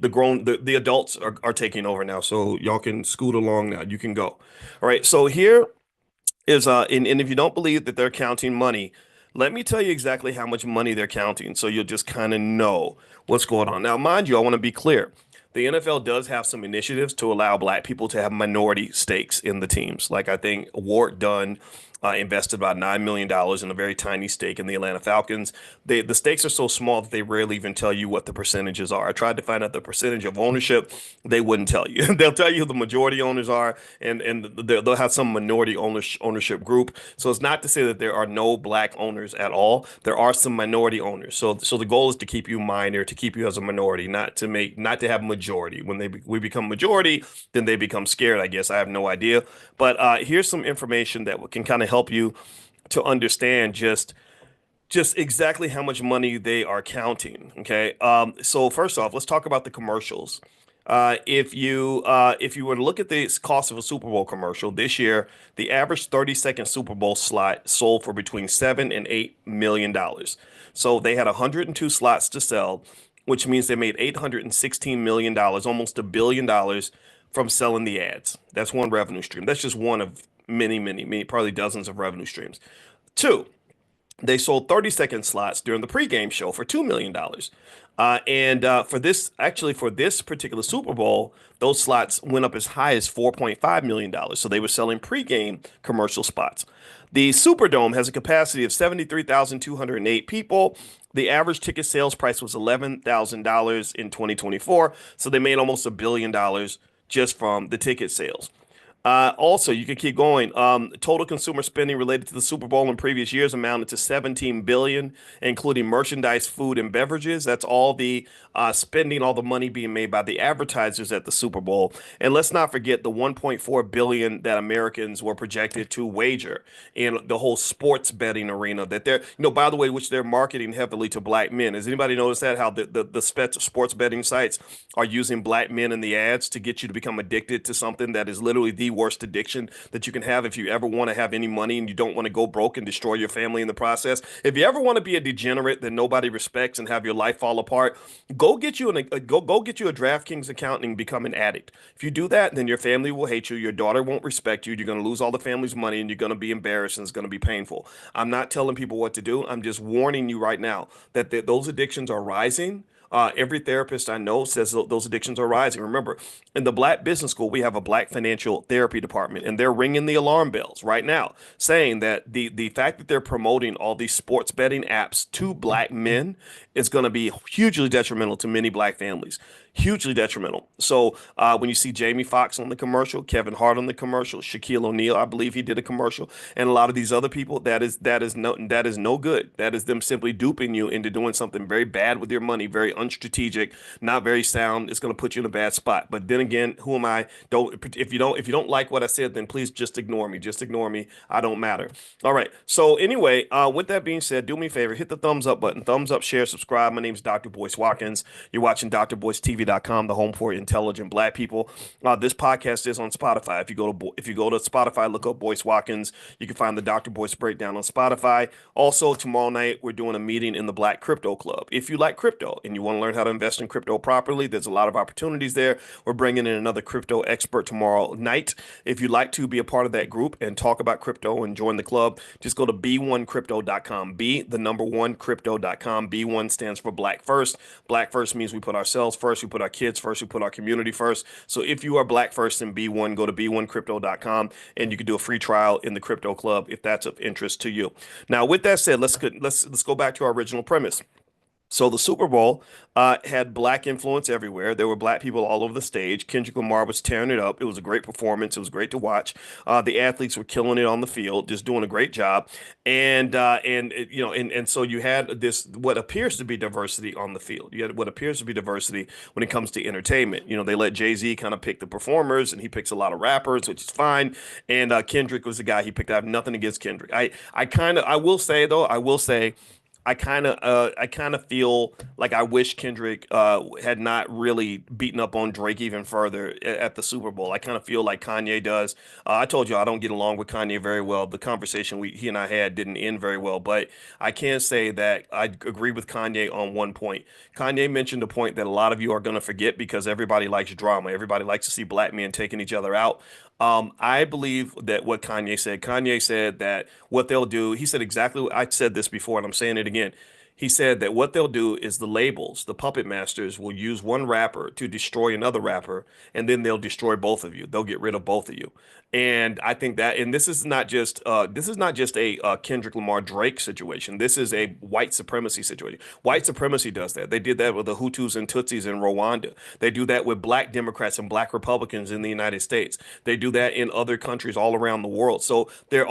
the adults are taking over now. So y'all can scoot along now. You can go. All right. So here is and if you don't believe that they're counting money, let me tell you exactly how much money they're counting so you'll just kind of know what's going on. Now, mind you, I want to be clear. The NFL does have some initiatives to allow black people to have minority stakes in the teams. Like I think Ward Dunn invested about $9 million in a very tiny stake in the Atlanta Falcons. The stakes are so small that they rarely even tell you what the percentages are. I tried to find out the percentage of ownership. They wouldn't tell you. They'll tell you who the majority owners are, and they'll have some minority ownership group. So it's not to say that there are no black owners at all. There are some minority owners. So the goal is to keep you minor, to keep you as a minority, not to have majority. When we become majority, then they become scared, I guess. I have no idea. But here's some information that can kind of help you to understand just exactly how much money they are counting. Okay. So first off, let's talk about the commercials. If you were to look at the cost of a Super Bowl commercial this year, the average 30-second Super Bowl slot sold for between $7 and $8 million. So they had 102 slots to sell, which means they made $816 million, almost $1 billion from selling the ads. That's one revenue stream. That's just one of many, probably dozens of revenue streams. Two, they sold 30-second slots during the pregame show for $2 million. For this particular Super Bowl, those slots went up as high as $4.5 million. So they were selling pregame commercial spots. The Superdome has a capacity of 73,208 people. The average ticket sales price was $11,000 in 2024. So they made almost $1 billion just from the ticket sales. Also, you can keep going. Total consumer spending related to the Super Bowl in previous years amounted to $17 billion, including merchandise, food, and beverages. That's all the spending, all the money being made by the advertisers at the Super Bowl. And let's not forget the $1.4 billion that Americans were projected to wager in the whole sports betting arena. That by the way, which they're marketing heavily to black men. Has anybody noticed that? How the sports betting sites are using black men in the ads to get you to become addicted to something that is literally the worst addiction that you can have if you ever want to have any money and you don't want to go broke and destroy your family in the process. If you ever want to be a degenerate that nobody respects and have your life fall apart, go get you a DraftKings account and become an addict. If you do that, then your family will hate you. Your daughter won't respect you. You're going to lose all the family's money and you're going to be embarrassed and it's going to be painful. I'm not telling people what to do. I'm just warning you right now that those addictions are rising. Every therapist I know says those addictions are rising. Remember, in the Black Business School, we have a Black Financial Therapy Department, and they're ringing the alarm bells right now, saying that the fact that they're promoting all these sports betting apps to black men is going to be hugely detrimental to many black families. Hugely detrimental. So when you see Jamie Foxx on the commercial, Kevin Hart on the commercial, Shaquille O'Neal, I believe he did a commercial, and a lot of these other people, that is no good. That is them simply duping you into doing something very bad with your money, very unstrategic, not very sound. It's going to put you in a bad spot. But then again, who am I? If you don't like what I said, then please just ignore me. Just ignore me. I don't matter. All right. So anyway, with that being said, do me a favor, hit the thumbs up button, thumbs up, share, subscribe. My name is Dr. Boyce Watkins. You're watching DrBoyceTV.com, the home for intelligent black people. This podcast is on Spotify. If you go to Spotify, look up Boyce Watkins. You can find the Dr. Boyce Breakdown on Spotify. Also, tomorrow night we're doing a meeting in the Black Crypto Club. If you like crypto and you want to learn how to invest in crypto properly, there's a lot of opportunities there. We're bringing in another crypto expert tomorrow night. If you'd like to be a part of that group and talk about crypto and join the club, just go to b1crypto.com. B1crypto.com. B1 stands for Black First. Black First means we put ourselves first, we put our kids first, we put our community first. So if you are Black First in B1, go to b1crypto.com and you can do a free trial in the crypto club if that's of interest to you. Now, with that said, let's go back to our original premise. So the Super Bowl had black influence everywhere. There were black people all over the stage. Kendrick Lamar was tearing it up. It was a great performance. It was great to watch. The athletes were killing it on the field, just doing a great job. And so you had this what appears to be diversity on the field. You had what appears to be diversity when it comes to entertainment. They let Jay-Z kind of pick the performers, and he picks a lot of rappers, which is fine. And Kendrick was the guy he picked. I have nothing against Kendrick. I will say I kind of feel like I wish Kendrick had not really beaten up on Drake even further at the Super Bowl. I kind of feel like Kanye does. I told you I don't get along with Kanye very well. The conversation he and I had didn't end very well, but I can say that I agree with Kanye on one point. Kanye mentioned a point that a lot of you are going to forget because everybody likes drama. Everybody likes to see black men taking each other out. I believe that what Kanye said that what they'll do, he said exactly what I said this before, and I'm saying it again. He said that what they'll do is the labels, the puppet masters, will use one rapper to destroy another rapper, and then they'll destroy both of you. They'll get rid of both of you. And I think that, and this is not just a Kendrick Lamar Drake situation. This is a white supremacy situation. White supremacy does that. They did that with the Hutus and Tutsis in Rwanda. They do that with black Democrats and black Republicans in the United States. They do that in other countries all around the world. So they're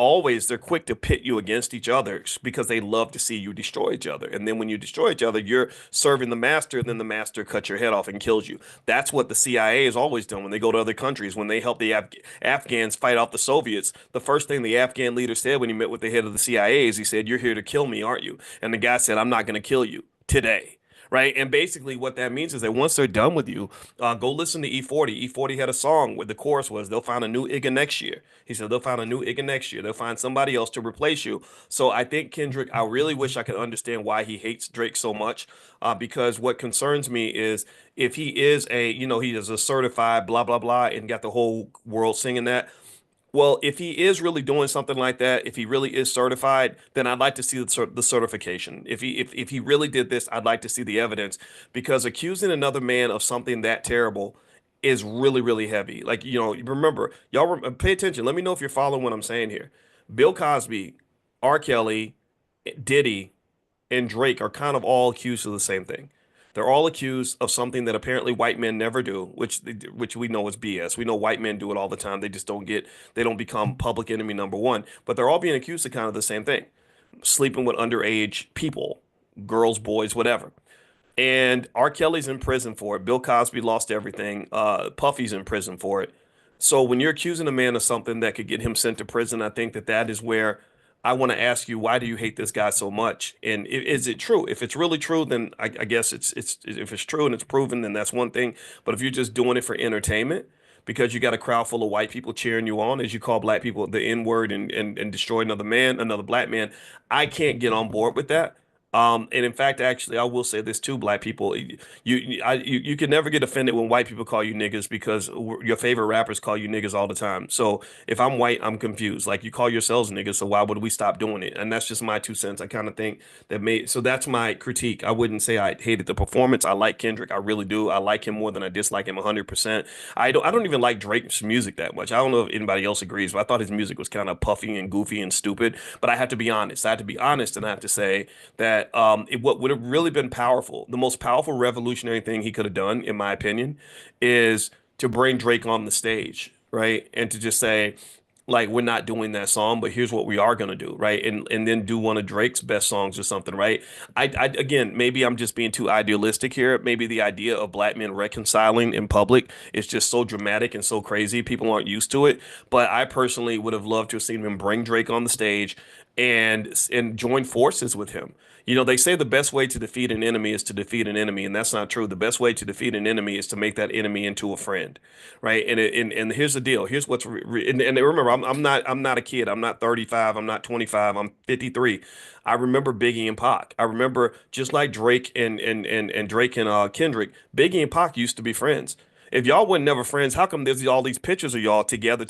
quick to pit you against each other because they love to see you destroy each other. And then when you destroy each other, you're serving the master, and then the master cuts your head off and kills you. That's what the CIA has always done when they go to other countries. When they help the Afghans fight off the Soviets, the first thing the Afghan leader said when he met with the head of the CIA is he said, "You're here to kill me, aren't you?" And the guy said, "I'm not going to kill you today." Right. And basically what that means is that once they're done with you, go listen to E40. E40 had a song where the chorus was, "They'll find a new Igga next year." He said, "They'll find a new Igga next year. They'll find somebody else to replace you." So I think Kendrick, I really wish I could understand why he hates Drake so much. Because what concerns me is if he is he is a certified blah, blah, blah, and got the whole world singing that. Well, if he is really doing something like that, if he really is certified, then I'd like to see the certification. If he really did this, I'd like to see the evidence because accusing another man of something that terrible is really, really heavy. Like, remember, pay attention. Let me know if you're following what I'm saying here. Bill Cosby, R. Kelly, Diddy, and Drake are kind of all accused of the same thing. They're all accused of something that apparently white men never do, which we know is BS. We know white men do it all the time. They don't become public enemy number one, but they're all being accused of kind of the same thing, sleeping with underage people, girls, boys, whatever. And R. Kelly's in prison for it. Bill Cosby lost everything. Puffy's in prison for it. So when you're accusing a man of something that could get him sent to prison, I think that is where I want to ask you, why do you hate this guy so much? And is it true? If it's really true, then I guess it's if it's true and it's proven, then that's one thing. But if you're just doing it for entertainment, because you got a crowd full of white people cheering you on as you call black people the N word and destroy another black man, I can't get on board with that. And in fact, actually, I will say this too, black people, you can never get offended when white people call you niggas because your favorite rappers call you niggas all the time. So if I'm white, I'm confused. Like you call yourselves niggas, so why would we stop doing it? And that's just my 2 cents. I kind of think so that's my critique. I wouldn't say I hated the performance. I like Kendrick. I really do. I like him more than I dislike him 100%. I don't even like Drake's music that much. I don't know if anybody else agrees, but I thought his music was kind of puffy and goofy and stupid. But I have to be honest. I have to be honest, and I have to say that what would have really been powerful, the most powerful revolutionary thing he could have done, in my opinion, is to bring Drake on the stage, right? And to just say, like, we're not doing that song, but here's what we are gonna do, right? And then do one of Drake's best songs or something, right? I again, maybe I'm just being too idealistic here. Maybe the idea of black men reconciling in public is just so dramatic and so crazy. People aren't used to it. But I personally would have loved to have seen him bring Drake on the stage and join forces with him. They say the best way to defeat an enemy is to defeat an enemy, and that's not true. The best way to defeat an enemy is to make that enemy into a friend, right? And here's the deal. Here's what's and remember, I'm not a kid. I'm not 35. I'm not 25. I'm 53. I remember Biggie and Pac. I remember just like Drake and Drake and Kendrick. Biggie and Pac used to be friends. If y'all were never friends, how come there's all these pictures of y'all together,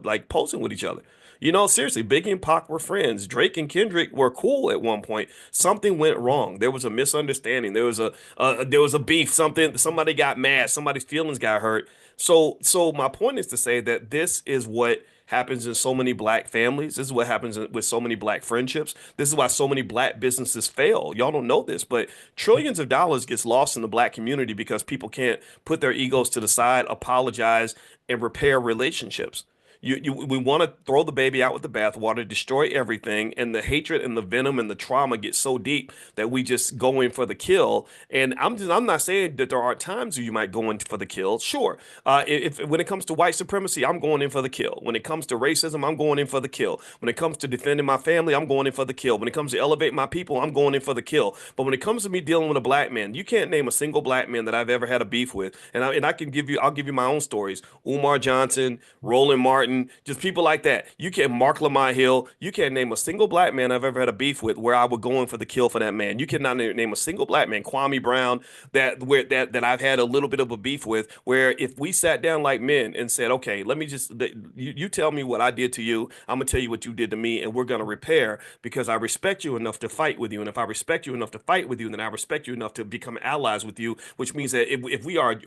like posing with each other? Seriously, Biggie and Pac were friends. Drake and Kendrick were cool at one point. Something went wrong. There was a misunderstanding. There was a beef. Somebody got mad. Somebody's feelings got hurt. So my point is to say that this is what happens in so many black families. This is what happens with so many black friendships. This is why so many black businesses fail. Y'all don't know this, but trillions of dollars gets lost in the black community because people can't put their egos to the side, apologize, and repair relationships. We want to throw the baby out with the bathwater, destroy everything, and the hatred and the venom and the trauma get so deep that we just go in for the kill. And I'm not saying that there aren't times where you might go in for the kill. Sure, if when it comes to white supremacy, I'm going in for the kill. When it comes to racism, I'm going in for the kill. When it comes to defending my family, I'm going in for the kill. When it comes to elevate my people, I'm going in for the kill. But when it comes to me dealing with a black man, you can't name a single black man that I've ever had a beef with. And I can I'll give you my own stories. Umar Johnson, Roland Martin, just people like that. You can't Mark Lamont Hill. You can't name a single black man I've ever had a beef with where I would go in for the kill for that man. You cannot name a single black man, Kwame Brown, that I've had a little bit of a beef with. Where if we sat down like men and said, okay, let me just you tell me what I did to you, I'm gonna tell you what you did to me, and we're gonna repair because I respect you enough to fight with you, and if I respect you enough to fight with you, then I respect you enough to become allies with you, which means that if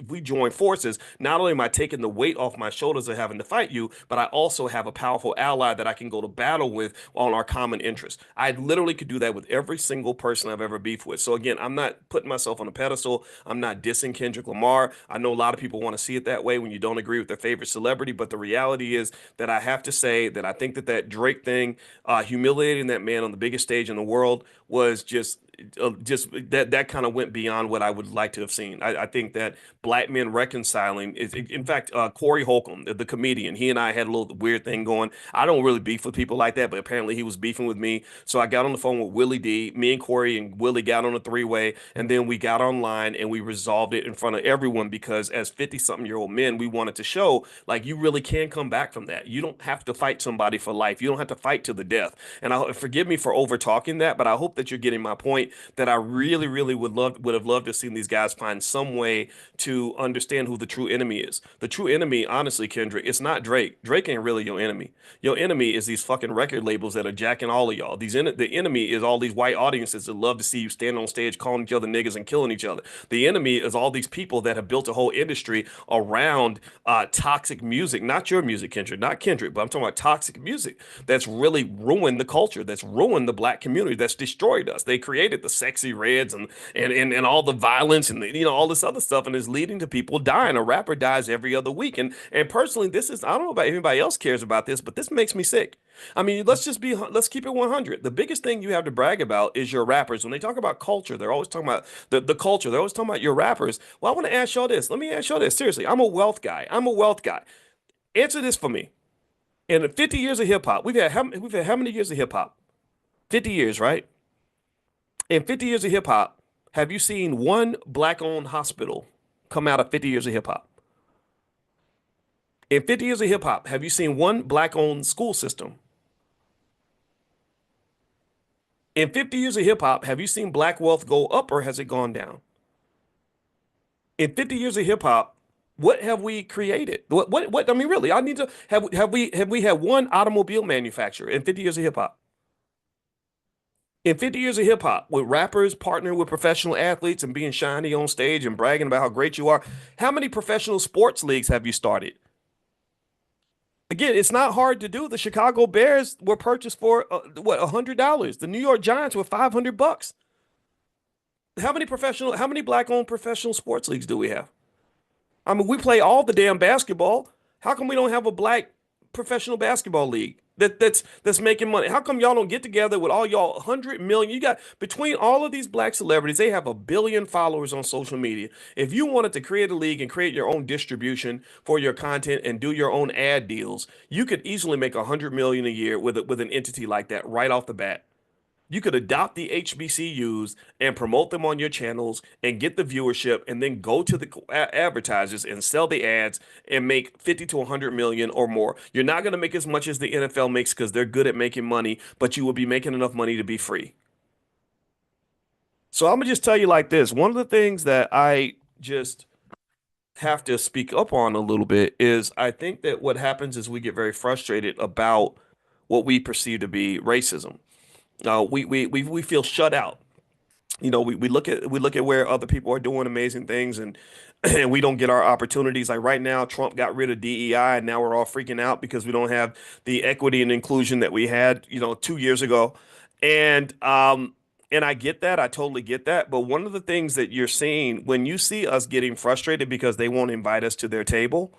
we join forces, not only am I taking the weight off my shoulders of having to fight you, but I also have a powerful ally that I can go to battle with on our common interests. I literally could do that with every single person I've ever beefed with. So again, I'm not putting myself on a pedestal. I'm not dissing Kendrick Lamar. I know a lot of people want to see it that way when you don't agree with their favorite celebrity, but the reality is that I have to say that I think that Drake thing, humiliating that man on the biggest stage in the world, was just that kind of went beyond what I would like to have seen. I think that black men reconciling is, in fact, Corey Holcomb, the comedian, he and I had a little weird thing going. I don't really beef with people like that, but apparently he was beefing with me. So I got on the phone with Willie D. Me and Corey and Willie got on a three-way, and then we got online and we resolved it in front of everyone because as 50-something-year-old men, we wanted to show like you really can come back from that. You don't have to fight somebody for life. You don't have to fight to the death. And forgive me for over talking that, but I hope that you're getting my point that I really, really would have loved to see these guys find some way to understand who the true enemy is. The true enemy, honestly, Kendrick, it's not Drake. Drake ain't really your enemy. Your enemy is these fucking record labels that are jacking all of y'all. The enemy is all these white audiences that love to see you stand on stage calling each other niggas and killing each other. The enemy is all these people that have built a whole industry around toxic music, not your music, Kendrick, not Kendrick, but I'm talking about toxic music that's really ruined the culture, that's ruined the black community, that's destroyed us. They created the Sexy Reds and all the violence and all this other stuff, and is leading to people dying. A rapper dies every other week, and personally, this is, I don't know about anybody else cares about this, but this makes me sick. I mean, let's keep it 100. The biggest thing you have to brag about is your rappers. When they talk about culture, they're always talking about the culture. They're always talking about your rappers. Well, I want to ask y'all this. Let me ask y'all this. Seriously, I'm a wealth guy. Answer this for me. In 50 years of hip hop, we've had how many years of hip hop? 50 years, right? In 50 years of hip hop, have you seen one black-owned hospital come out of 50 years of hip hop? In 50 years of hip hop, have you seen one black-owned school system? In 50 years of hip hop, have you seen black wealth go up or has it gone down? In 50 years of hip hop, what have we created? What I mean, really, I need to have we had one automobile manufacturer in 50 years of hip hop? In 50 years of hip hop, with rappers partnering with professional athletes and being shiny on stage and bragging about how great you are, how many professional sports leagues have you started? Again, it's not hard to do. The Chicago Bears were purchased for $100. The New York Giants were $500. How many black-owned professional sports leagues do we have? I mean, we play all the damn basketball. How come we don't have a black professional basketball league that's making money? How come y'all don't get together with all y'all 100 million? You got between all of these black celebrities, they have 1 billion followers on social media. If you wanted to create a league and create your own distribution for your content and do your own ad deals, you could easily make 100 million a year with an entity like that right off the bat. You could adopt the HBCUs and promote them on your channels and get the viewership and then go to the advertisers and sell the ads and make 50 to 100 million or more. You're not going to make as much as the NFL makes because they're good at making money, but you will be making enough money to be free. So I'm going to just tell you like this. One of the things that I just have to speak up on a little bit is I think that what happens is we get very frustrated about what we perceive to be racism. We feel shut out. We look at where other people are doing amazing things and and we don't get our opportunities. Like right now, Trump got rid of DEI, and now we're all freaking out because we don't have the equity and inclusion that we had, 2 years ago. And I get that. I totally get that. But one of the things that you're seeing when you see us getting frustrated because they won't invite us to their table,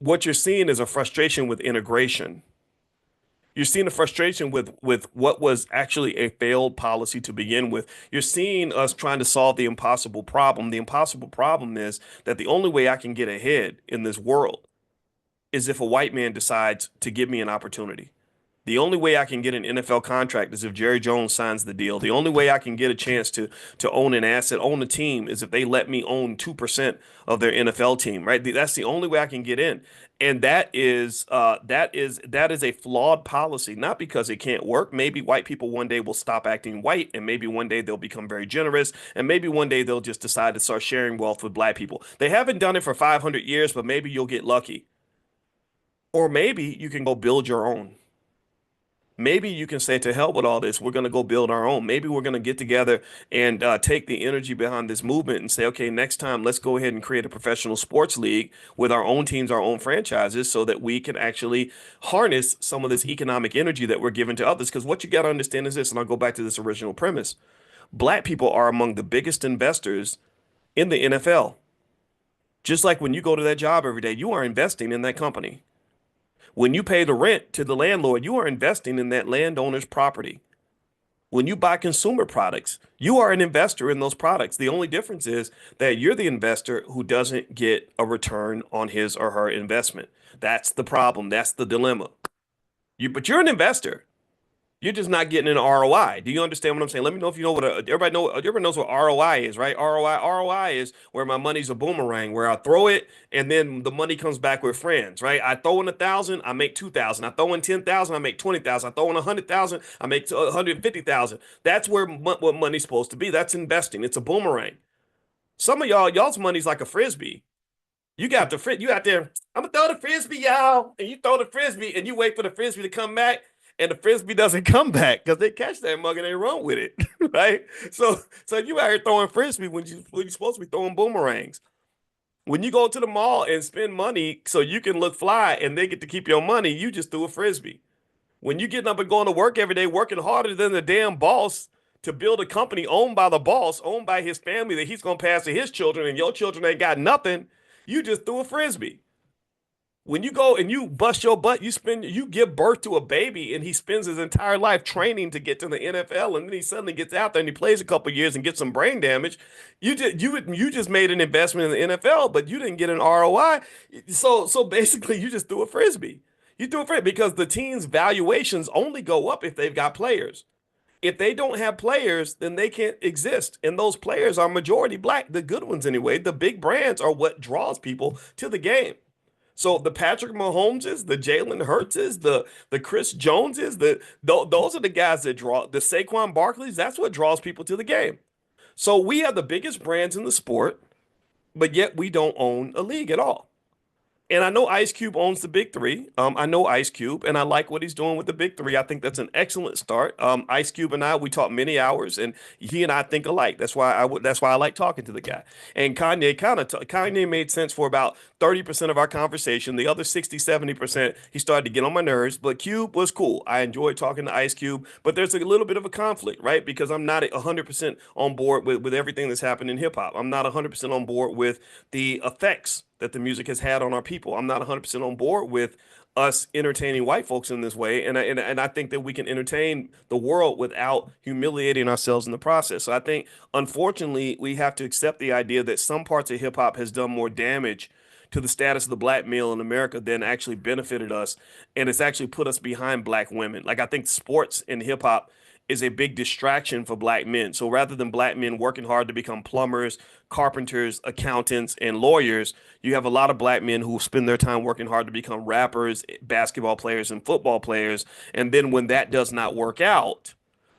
what you're seeing is a frustration with integration. You're seeing a frustration with what was actually a failed policy to begin with. You're seeing us trying to solve the impossible problem. The impossible problem is that the only way I can get ahead in this world is if a white man decides to give me an opportunity. The only way I can get an NFL contract is if Jerry Jones signs the deal. The only way I can get a chance to own an asset, own a team, is if they let me own 2% of their NFL team, right? That's the only way I can get in. And that is a flawed policy, not because it can't work. Maybe white people one day will stop acting white, and maybe one day they'll become very generous, and maybe one day they'll just decide to start sharing wealth with black people. They haven't done it for 500 years, but maybe you'll get lucky. Or maybe you can go build your own. Maybe you can say, to hell with all this, we're going to go build our own. Maybe we're going to get together and take the energy behind this movement and say, okay, next time, let's go ahead and create a professional sports league with our own teams, our own franchises, so that we can actually harness some of this economic energy that we're giving to others. Because what you got to understand is this, and I'll go back to this original premise. Black people are among the biggest investors in the NFL. Just like when you go to that job every day, you are investing in that company. When you pay the rent to the landlord, you are investing in that landowner's property. When you buy consumer products, you are an investor in those products. The only difference is that you're the investor who doesn't get a return on his or her investment. That's the problem. That's the dilemma. But you're an investor. You're just not getting an ROI. Do you understand what I'm saying? Let me know if you know what everybody knows what ROI is, right? ROI is where my money's a boomerang, where I throw it and then the money comes back with friends, right? I throw in 1,000, I make 2,000. I throw in 10,000, I make 20,000. I throw in 100,000, I make 150,000. That's where what money's supposed to be. That's investing. It's a boomerang. Some of y'all's money's like a frisbee. You out there. I'm gonna throw the frisbee, y'all, and you throw the frisbee and you wait for the frisbee to come back. And the frisbee doesn't come back because they catch that mug and they run with it, right? So you out here throwing frisbee when you're supposed to be throwing boomerangs. When you go to the mall and spend money so you can look fly and they get to keep your money, you just threw a frisbee. When you getting up and going to work every day, working harder than the damn boss to build a company owned by the boss, owned by his family that he's gonna pass to his children, and your children ain't got nothing, you just threw a frisbee. When you go and you bust your butt, you give birth to a baby, and he spends his entire life training to get to the NFL, and then he suddenly gets out there and he plays a couple years and gets some brain damage. You just made an investment in the NFL, but you didn't get an ROI. So basically, you just threw a frisbee. You threw a frisbee because the team's valuations only go up if they've got players. If they don't have players, then they can't exist, and those players are majority black, the good ones anyway. The big brands are what draws people to the game. So the Patrick Mahomeses, the Jalen Hurtses, the Chris Joneses, those are the guys that draw the Saquon Barkleys. That's what draws people to the game. So we have the biggest brands in the sport, but yet we don't own a league at all. And I know Ice Cube owns the Big Three. I know Ice Cube, and I like what he's doing with the Big Three. I think that's an excellent start. Ice Cube and we talk many hours, and he and I think alike. That's why I like talking to the guy. And Kanye made sense for about 30% of our conversation. The other 60, 70%, he started to get on my nerves. But Cube was cool. I enjoyed talking to Ice Cube, but there's a little bit of a conflict, right? Because I'm not 100% on board with everything that's happened in hip hop. I'm not 100% on board with the effects that the music has had on our people. I'm not 100% on board with us entertaining white folks in this way, and I think that we can entertain the world without humiliating ourselves in the process. So I think, unfortunately, we have to accept the idea that some parts of hip hop has done more damage to the status of the black male in America than actually benefited us, and it's actually put us behind black women. Like, I think sports and hip hop is a big distraction for black men. So rather than black men working hard to become plumbers, carpenters, accountants, and lawyers, you have a lot of black men who spend their time working hard to become rappers, basketball players, and football players. And then when that does not work out,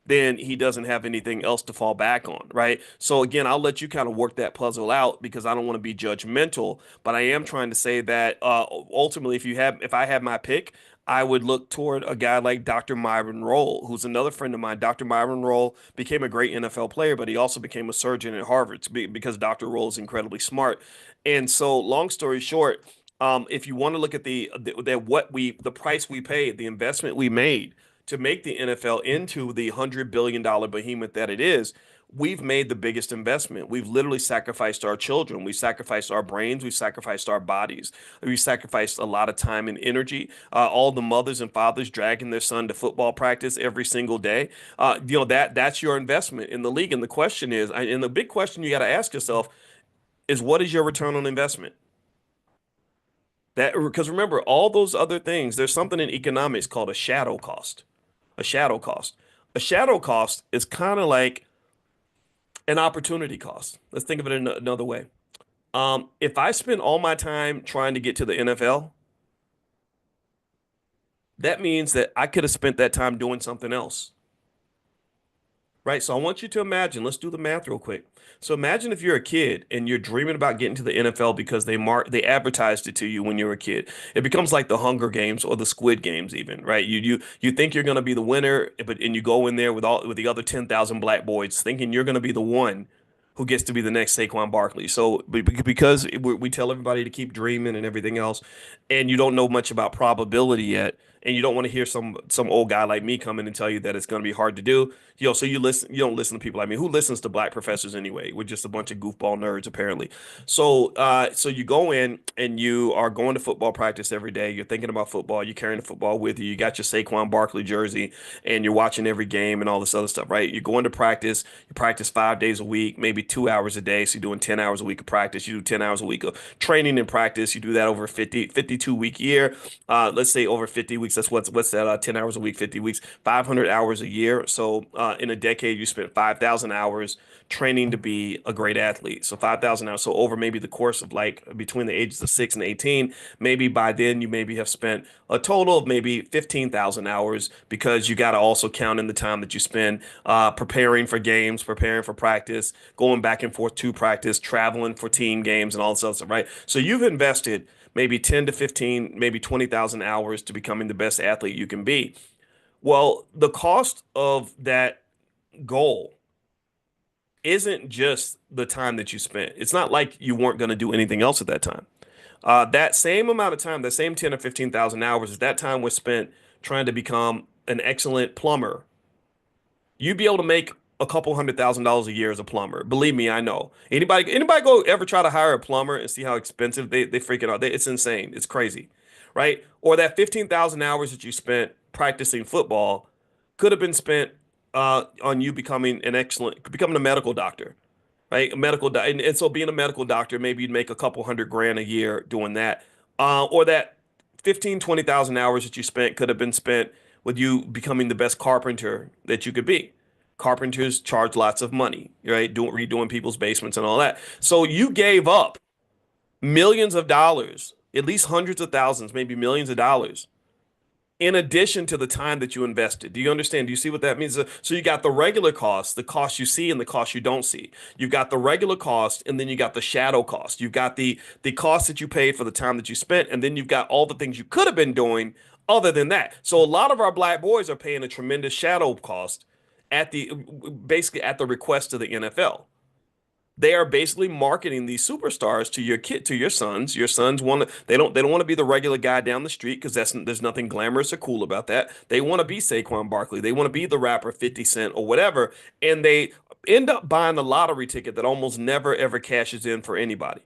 then he doesn't have anything else to fall back on, right? So again, I'll let you kind of work that puzzle out because I don't want to be judgmental, but I am trying to say that ultimately, if I had my pick, I would look toward a guy like Dr. Myron Rolle, who's another friend of mine. Dr. Myron Rolle became a great NFL player, but he also became a surgeon at Harvard because Dr. Rolle is incredibly smart. And so, long story short, if you want to look at the price we paid, the investment we made to make the NFL into the $100 billion behemoth that it is, we've made the biggest investment. We've literally sacrificed our children. We've sacrificed our brains. We've sacrificed our bodies. We've sacrificed a lot of time and energy. All the mothers and fathers dragging their son to football practice every single day. That's your investment in the league. And the question is, and the big question you got to ask yourself is, what is your return on investment? That, because remember, all those other things, there's something in economics called a shadow cost. A shadow cost. A shadow cost is kind of like an opportunity cost. Let's think of it in another way. If I spend all my time trying to get to the NFL, that means that I could have spent that time doing something else. Right? So I want you to imagine, let's do the math real quick. So imagine if you're a kid and you're dreaming about getting to the NFL because they advertised it to you when you were a kid. It becomes like the Hunger Games or the Squid Games even, right? You think you're going to be the winner, and you go in there with the other 10,000 black boys thinking you're going to be the one who gets to be the next Saquon Barkley. So because we tell everybody to keep dreaming and everything else, and you don't know much about probability yet, and you don't want to hear some old guy like me come in and tell you that it's going to be hard to do. So you don't listen to people like me. Who listens to black professors anyway? We're just a bunch of goofball nerds apparently. So you go in and you are going to football practice every day. You're thinking about football. You're carrying the football with you. You got your Saquon Barkley jersey, and you're watching every game and all this other stuff, right? You're going to practice. You practice 5 days a week, maybe 2 hours a day. So you're doing 10 hours a week of practice. You do 10 hours a week of training and practice. You do that over a 52-week year. Let's say over 50 weeks. That's what's that? 10 hours a week, 50 weeks, 500 hours a year. So in a decade, you spent 5,000 hours training to be a great athlete. So 5,000 hours. So over maybe the course of like between the ages of 6 and 18, maybe by then you maybe have spent a total of maybe 15,000 hours, because you got to also count in the time that you spend preparing for games, preparing for practice, going back and forth to practice, traveling for team games and all this other stuff, right? So you've invested maybe 10 to 15, maybe 20,000 hours to becoming the best athlete you can be. Well, the cost of that goal isn't just the time that you spent. It's not like you weren't going to do anything else at that time. That same amount of time, that same 10 or 15,000 hours, if that time was spent trying to become an excellent plumber, you'd be able to make a couple $100,000 a year as a plumber. Believe me, I know. Anybody go ever try to hire a plumber and see how expensive they freaking are? It's insane. It's crazy, right? Or that 15,000 hours that you spent practicing football could have been spent on you becoming a medical doctor, right? And so being a medical doctor, maybe you'd make a couple $100,000 a year doing that. Or that 20,000 hours that you spent could have been spent with you becoming the best carpenter that you could be. Carpenters charge lots of money, right? Redoing people's basements and all that. So you gave up millions of dollars, at least hundreds of thousands, maybe millions of dollars, in addition to the time that you invested. Do you understand? Do you see what that means? So you got the regular cost, the cost you see and the cost you don't see. You've got the regular cost, and then you got the shadow cost. You've got the cost that you paid for the time that you spent, and then you've got all the things you could have been doing other than that. So a lot of our black boys are paying a tremendous shadow cost basically at the request of the NFL. They are basically marketing these superstars to your sons. Your sons they don't want to be the regular guy down the street, because there's nothing glamorous or cool about that. They want to be Saquon Barkley. They want to be the rapper 50 Cent or whatever, and they end up buying a lottery ticket that almost never ever cashes in for anybody.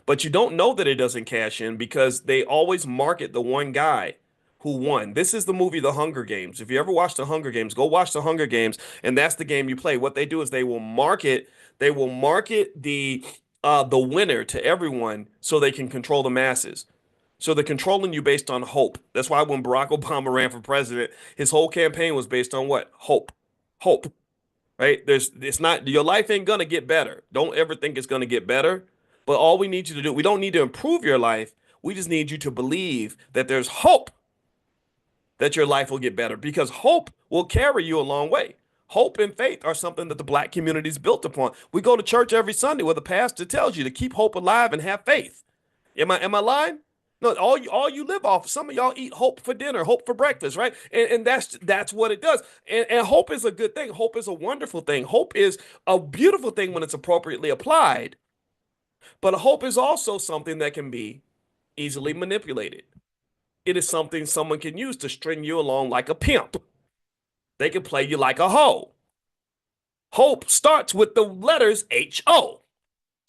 But you don't know that it doesn't cash in, because they always market the one guy who won. This is the movie The Hunger Games. If you ever watched The Hunger Games, go watch The Hunger Games, and that's the game you play. What they do is they will market the winner to everyone so they can control the masses. So they're controlling you based on hope. That's why when Barack Obama ran for president, his whole campaign was based on what? Hope. Hope. Right? It's not, your life ain't gonna get better. Don't ever think it's gonna get better. But all we need you to do, we don't need to improve your life. We just need you to believe that there's hope that your life will get better, because hope will carry you a long way. Hope and faith are something that the black community is built upon. We go to church every Sunday where the pastor tells you to keep hope alive and have faith. Am I lying? No, all you live off. Some of y'all eat hope for dinner, hope for breakfast, right? And that's what it does. And hope is a good thing. Hope is a wonderful thing. Hope is a beautiful thing when it's appropriately applied. But hope is also something that can be easily manipulated. It is something someone can use to string you along like a pimp. They can play you like a hoe. Hope starts with the letters H-O.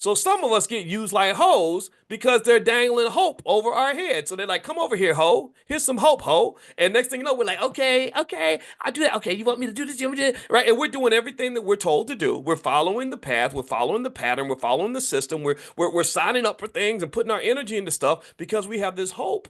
So some of us get used like hoes because they're dangling hope over our head. So they're like, come over here, ho. Here's some hope, ho. And next thing you know, we're like, okay, I do that. Okay, you want me to do this? You want me to do right? And we're doing everything that we're told to do. We're following the path. We're following the pattern. We're following the system. We're signing up for things and putting our energy into stuff because we have this hope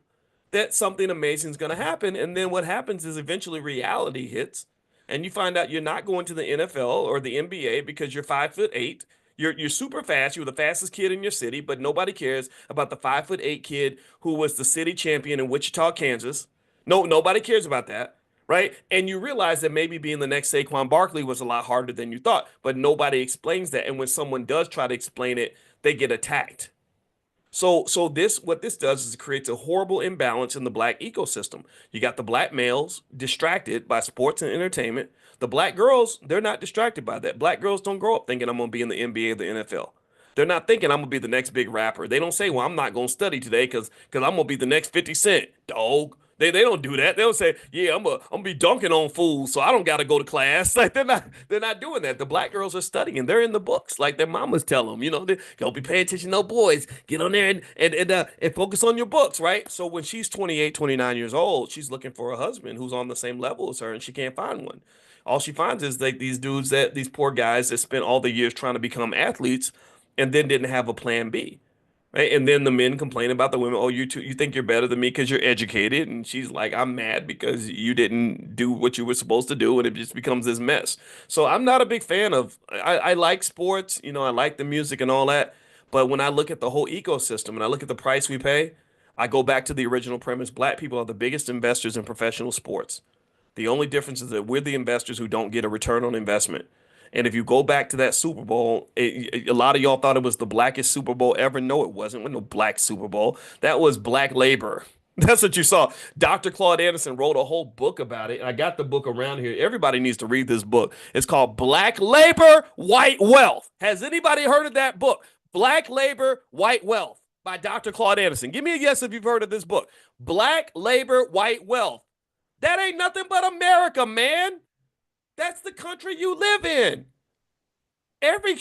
that something amazing is going to happen. And then what happens is eventually reality hits, and you find out you're not going to the NFL or the NBA because you're 5'8". You're super fast. You're the fastest kid in your city, but nobody cares about the 5'8" kid who was the city champion in Wichita, Kansas. No, nobody cares about that, right? And you realize that maybe being the next Saquon Barkley was a lot harder than you thought, but nobody explains that. And when someone does try to explain it, they get attacked. So this what this does is it creates a horrible imbalance in the black ecosystem. You got the black males distracted by sports and entertainment. The black girls, they're not distracted by that. Black girls don't grow up thinking I'm gonna be in the NBA or the NFL. They're not thinking I'm gonna be the next big rapper. They don't say, "Well, I'm not gonna study today because I'm gonna be the next 50 Cent, dog." They don't do that. They'll say, "Yeah, I'm gonna be dunking on fools, so I don't gotta go to class." Like they're not doing that. The black girls are studying. They're in the books, like their mamas tell them. They don't be paying attention. No boys, get on there and focus on your books, right? So when she's 28, 29 years old, she's looking for a husband who's on the same level as her, and she can't find one. All she finds is like these poor guys that spent all the years trying to become athletes and then didn't have a plan B. Right. And then the men complain about the women. Oh, you think you're better than me because you're educated. And she's like, I'm mad because you didn't do what you were supposed to do. And it just becomes this mess. So I'm not a big fan of, I like sports, I like the music and all that. But when I look at the whole ecosystem and I look at the price we pay, I go back to the original premise. Black people are the biggest investors in professional sports. The only difference is that we're the investors who don't get a return on investment. And if you go back to that Super Bowl, a lot of y'all thought it was the blackest Super Bowl ever. No, it wasn't. It wasn't no black Super Bowl. That was black labor. That's what you saw. Dr. Claude Anderson wrote a whole book about it. I got the book around here. Everybody needs to read this book. It's called Black Labor, White Wealth. Has anybody heard of that book? Black Labor, White Wealth by Dr. Claude Anderson. Give me a yes if you've heard of this book. Black Labor, White Wealth. That ain't nothing but America, man. That's the country you live in. Every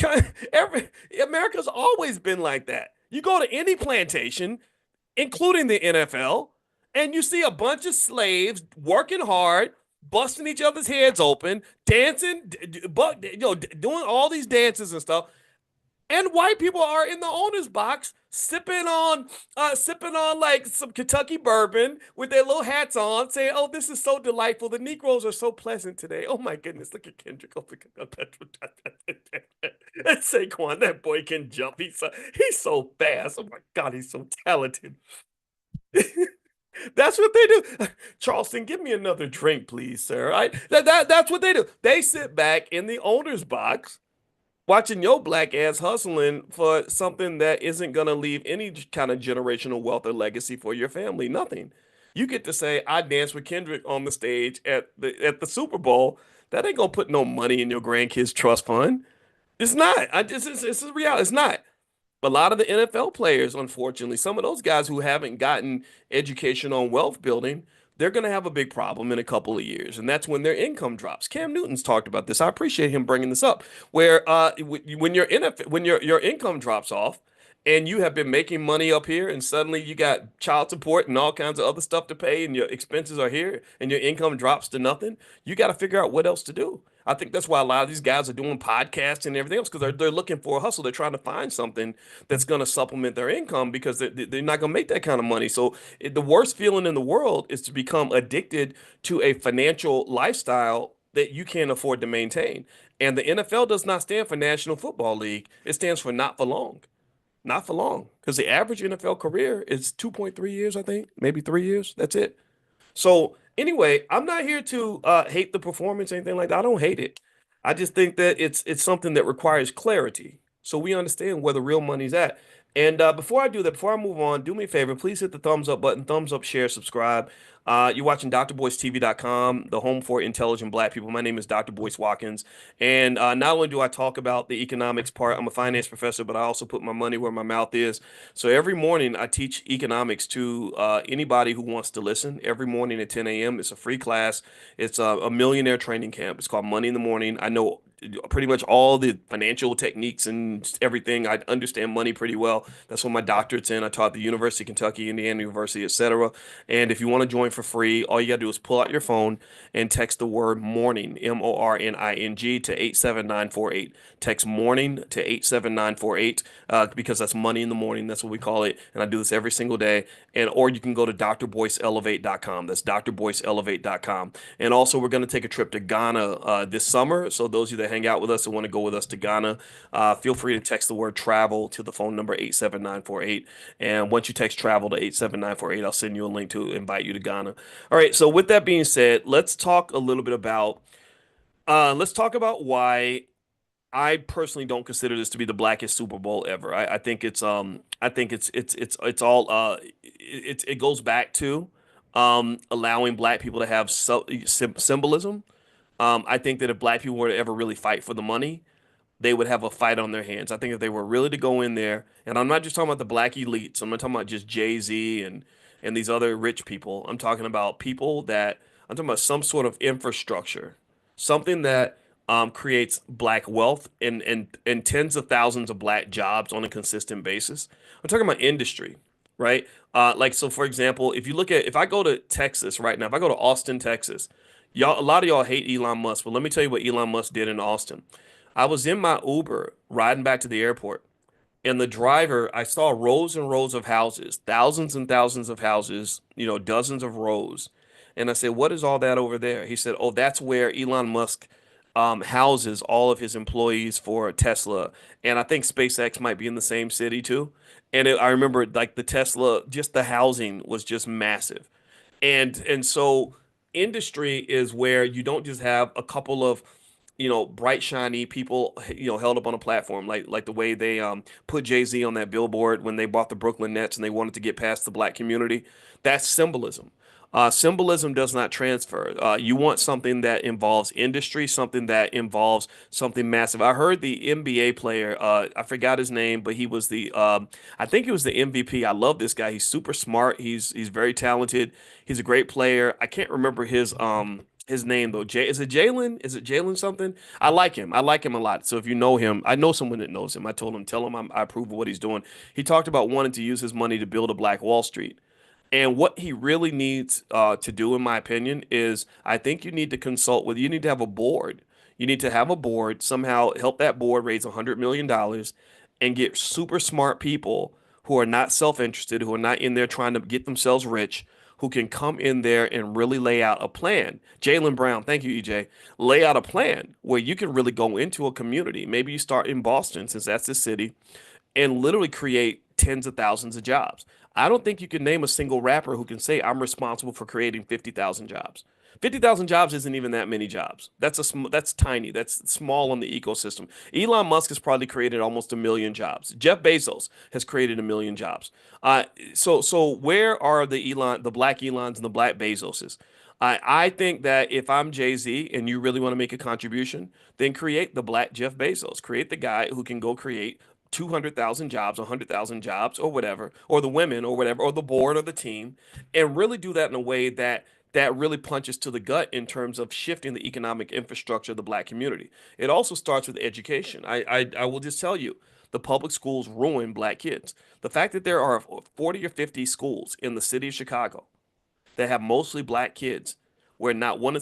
America's always been like that. You go to any plantation, including the NFL, and you see a bunch of slaves working hard, busting each other's heads open, dancing, doing all these dances and stuff. And white people are in the owner's box sipping on like some Kentucky bourbon with their little hats on, saying, "Oh, this is so delightful. The Negroes are so pleasant today. Oh my goodness, look at Kendrick. Oh, and Saquon, that boy can jump. He's so fast. Oh my God, he's so talented." That's what they do. Charleston, give me another drink, please, sir. That's what they do. They sit back in the owner's box watching your black ass hustling for something that isn't going to leave any kind of generational wealth or legacy for your family. Nothing. You get to say, I danced with Kendrick on the stage at the Super Bowl. That ain't going to put no money in your grandkids' trust fund. It's not. It's a reality. It's not. A lot of the NFL players, unfortunately, some of those guys who haven't gotten education on wealth building, they're going to have a big problem in a couple of years, and that's when their income drops. Cam Newton's talked about this. I appreciate him bringing this up. Where when your income drops off, and you have been making money up here, and suddenly you got child support and all kinds of other stuff to pay, and your expenses are here, and your income drops to nothing, you got to figure out what else to do. I think that's why a lot of these guys are doing podcasts and everything else, because they're looking for a hustle. They're trying to find something that's going to supplement their income because they're not going to make that kind of money. So the worst feeling in the world is to become addicted to a financial lifestyle that you can't afford to maintain. And the NFL does not stand for National Football League. It stands for not for long. Not for long, because the average NFL career is 2.3 years, I think, maybe 3 years. That's it. So anyway, I'm not here to hate the performance, anything like that. I don't hate it. I just think that it's something that requires clarity, so we understand where the real money's at. And before I do that, before I move on, do me a favor, please hit the thumbs up button, thumbs up, share, subscribe. You're watching drboycetv.com, the home for intelligent black people. My name is Dr. Boyce Watkins. And not only do I talk about the economics part, I'm a finance professor, but I also put my money where my mouth is. So every morning I teach economics to anybody who wants to listen. Every morning at 10 a.m. It's a free class. It's a millionaire training camp. It's called Money in the Morning. I know pretty much all the financial techniques and everything. I understand money pretty well. That's what my doctorate's in. I taught at the University of Kentucky, Indiana University, etc. And if you want to join for free, all you got to do is pull out your phone and text the word morning, MORNING, to 87948. Text morning to 87948 because that's money in the morning. That's what we call it. And I do this every single day. And or you can go to drboyceelevate.com. That's drboyceelevate.com. And also, we're going to take a trip to Ghana this summer. So those of you that hang out with us and want to go with us to Ghana, feel free to text the word travel to the phone number 87948. And once you text travel to 87948, I'll send you a link to invite you to Ghana. All right. So with that being said, let's talk a little bit about why I personally don't consider this to be the blackest Super Bowl ever. I think it's it's all it goes back to allowing black people to have symbolism. I think that if black people were to ever really fight for the money, they would have a fight on their hands. I think if they were really to go in there, and I'm not just talking about the black elites, I'm not talking about just Jay-Z and these other rich people. I'm talking about people that I'm talking about some sort of infrastructure, something that creates black wealth and tens of thousands of black jobs on a consistent basis. I'm talking about industry, right? Like so, for example, if I go to Texas right now, if I go to Austin, Texas, y'all, a lot of y'all hate Elon Musk, but let me tell you what Elon Musk did in Austin. I was in my Uber riding back to the airport, and the driver, I saw rows and rows of houses, thousands and thousands of houses, dozens of rows. And I said, "What is all that over there?" He said, "Oh, that's where Elon Musk houses all of his employees for Tesla." And I think SpaceX might be in the same city too. And I remember like the Tesla, just the housing was just massive. And so industry is where you don't just have a couple of bright shiny people held up on a platform like the way they put Jay-Z on that billboard when they bought the Brooklyn Nets and they wanted to get past the black community. That's symbolism. Symbolism does not transfer. You want something that involves industry, something that involves something massive. I heard the NBA player, I forgot his name, but he was I think he was the MVP. I love this guy. He's super smart. He's very talented. He's a great player. I can't remember his name though. Is it Jalen? Is it Jalen something? I like him. I like him a lot. So if you know him, I know someone that knows him. I told him, tell him I approve of what he's doing. He talked about wanting to use his money to build a Black Wall Street. And what he really needs to do, in my opinion, is I think you need to you need to have a board. You need to have a board, somehow help that board raise $100 million and get super smart people who are not self-interested, who are not in there trying to get themselves rich, who can come in there and really lay out a plan. Jaylen Brown, thank you, EJ. Lay out a plan where you can really go into a community. Maybe you start in Boston, since that's the city, and literally create tens of thousands of jobs. I don't think you can name a single rapper who can say I'm responsible for creating 50,000 jobs. 50,000 jobs isn't even that many jobs. That's tiny. That's small on the ecosystem. Elon Musk has probably created almost 1 million jobs. Jeff Bezos has created 1 million jobs. So where are the black Elons and the black Bezoses? I think that if I'm Jay-Z and you really want to make a contribution, then create the black Jeff Bezos. Create the guy who can go create 200,000 jobs, 100,000 jobs, or whatever, or the women, or whatever, or the board or the team, and really do that in a way that really punches to the gut in terms of shifting the economic infrastructure of the black community. It also starts with education. I will just tell you, the public schools ruin black kids. The fact that there are 40 or 50 schools in the city of Chicago that have mostly black kids, where not one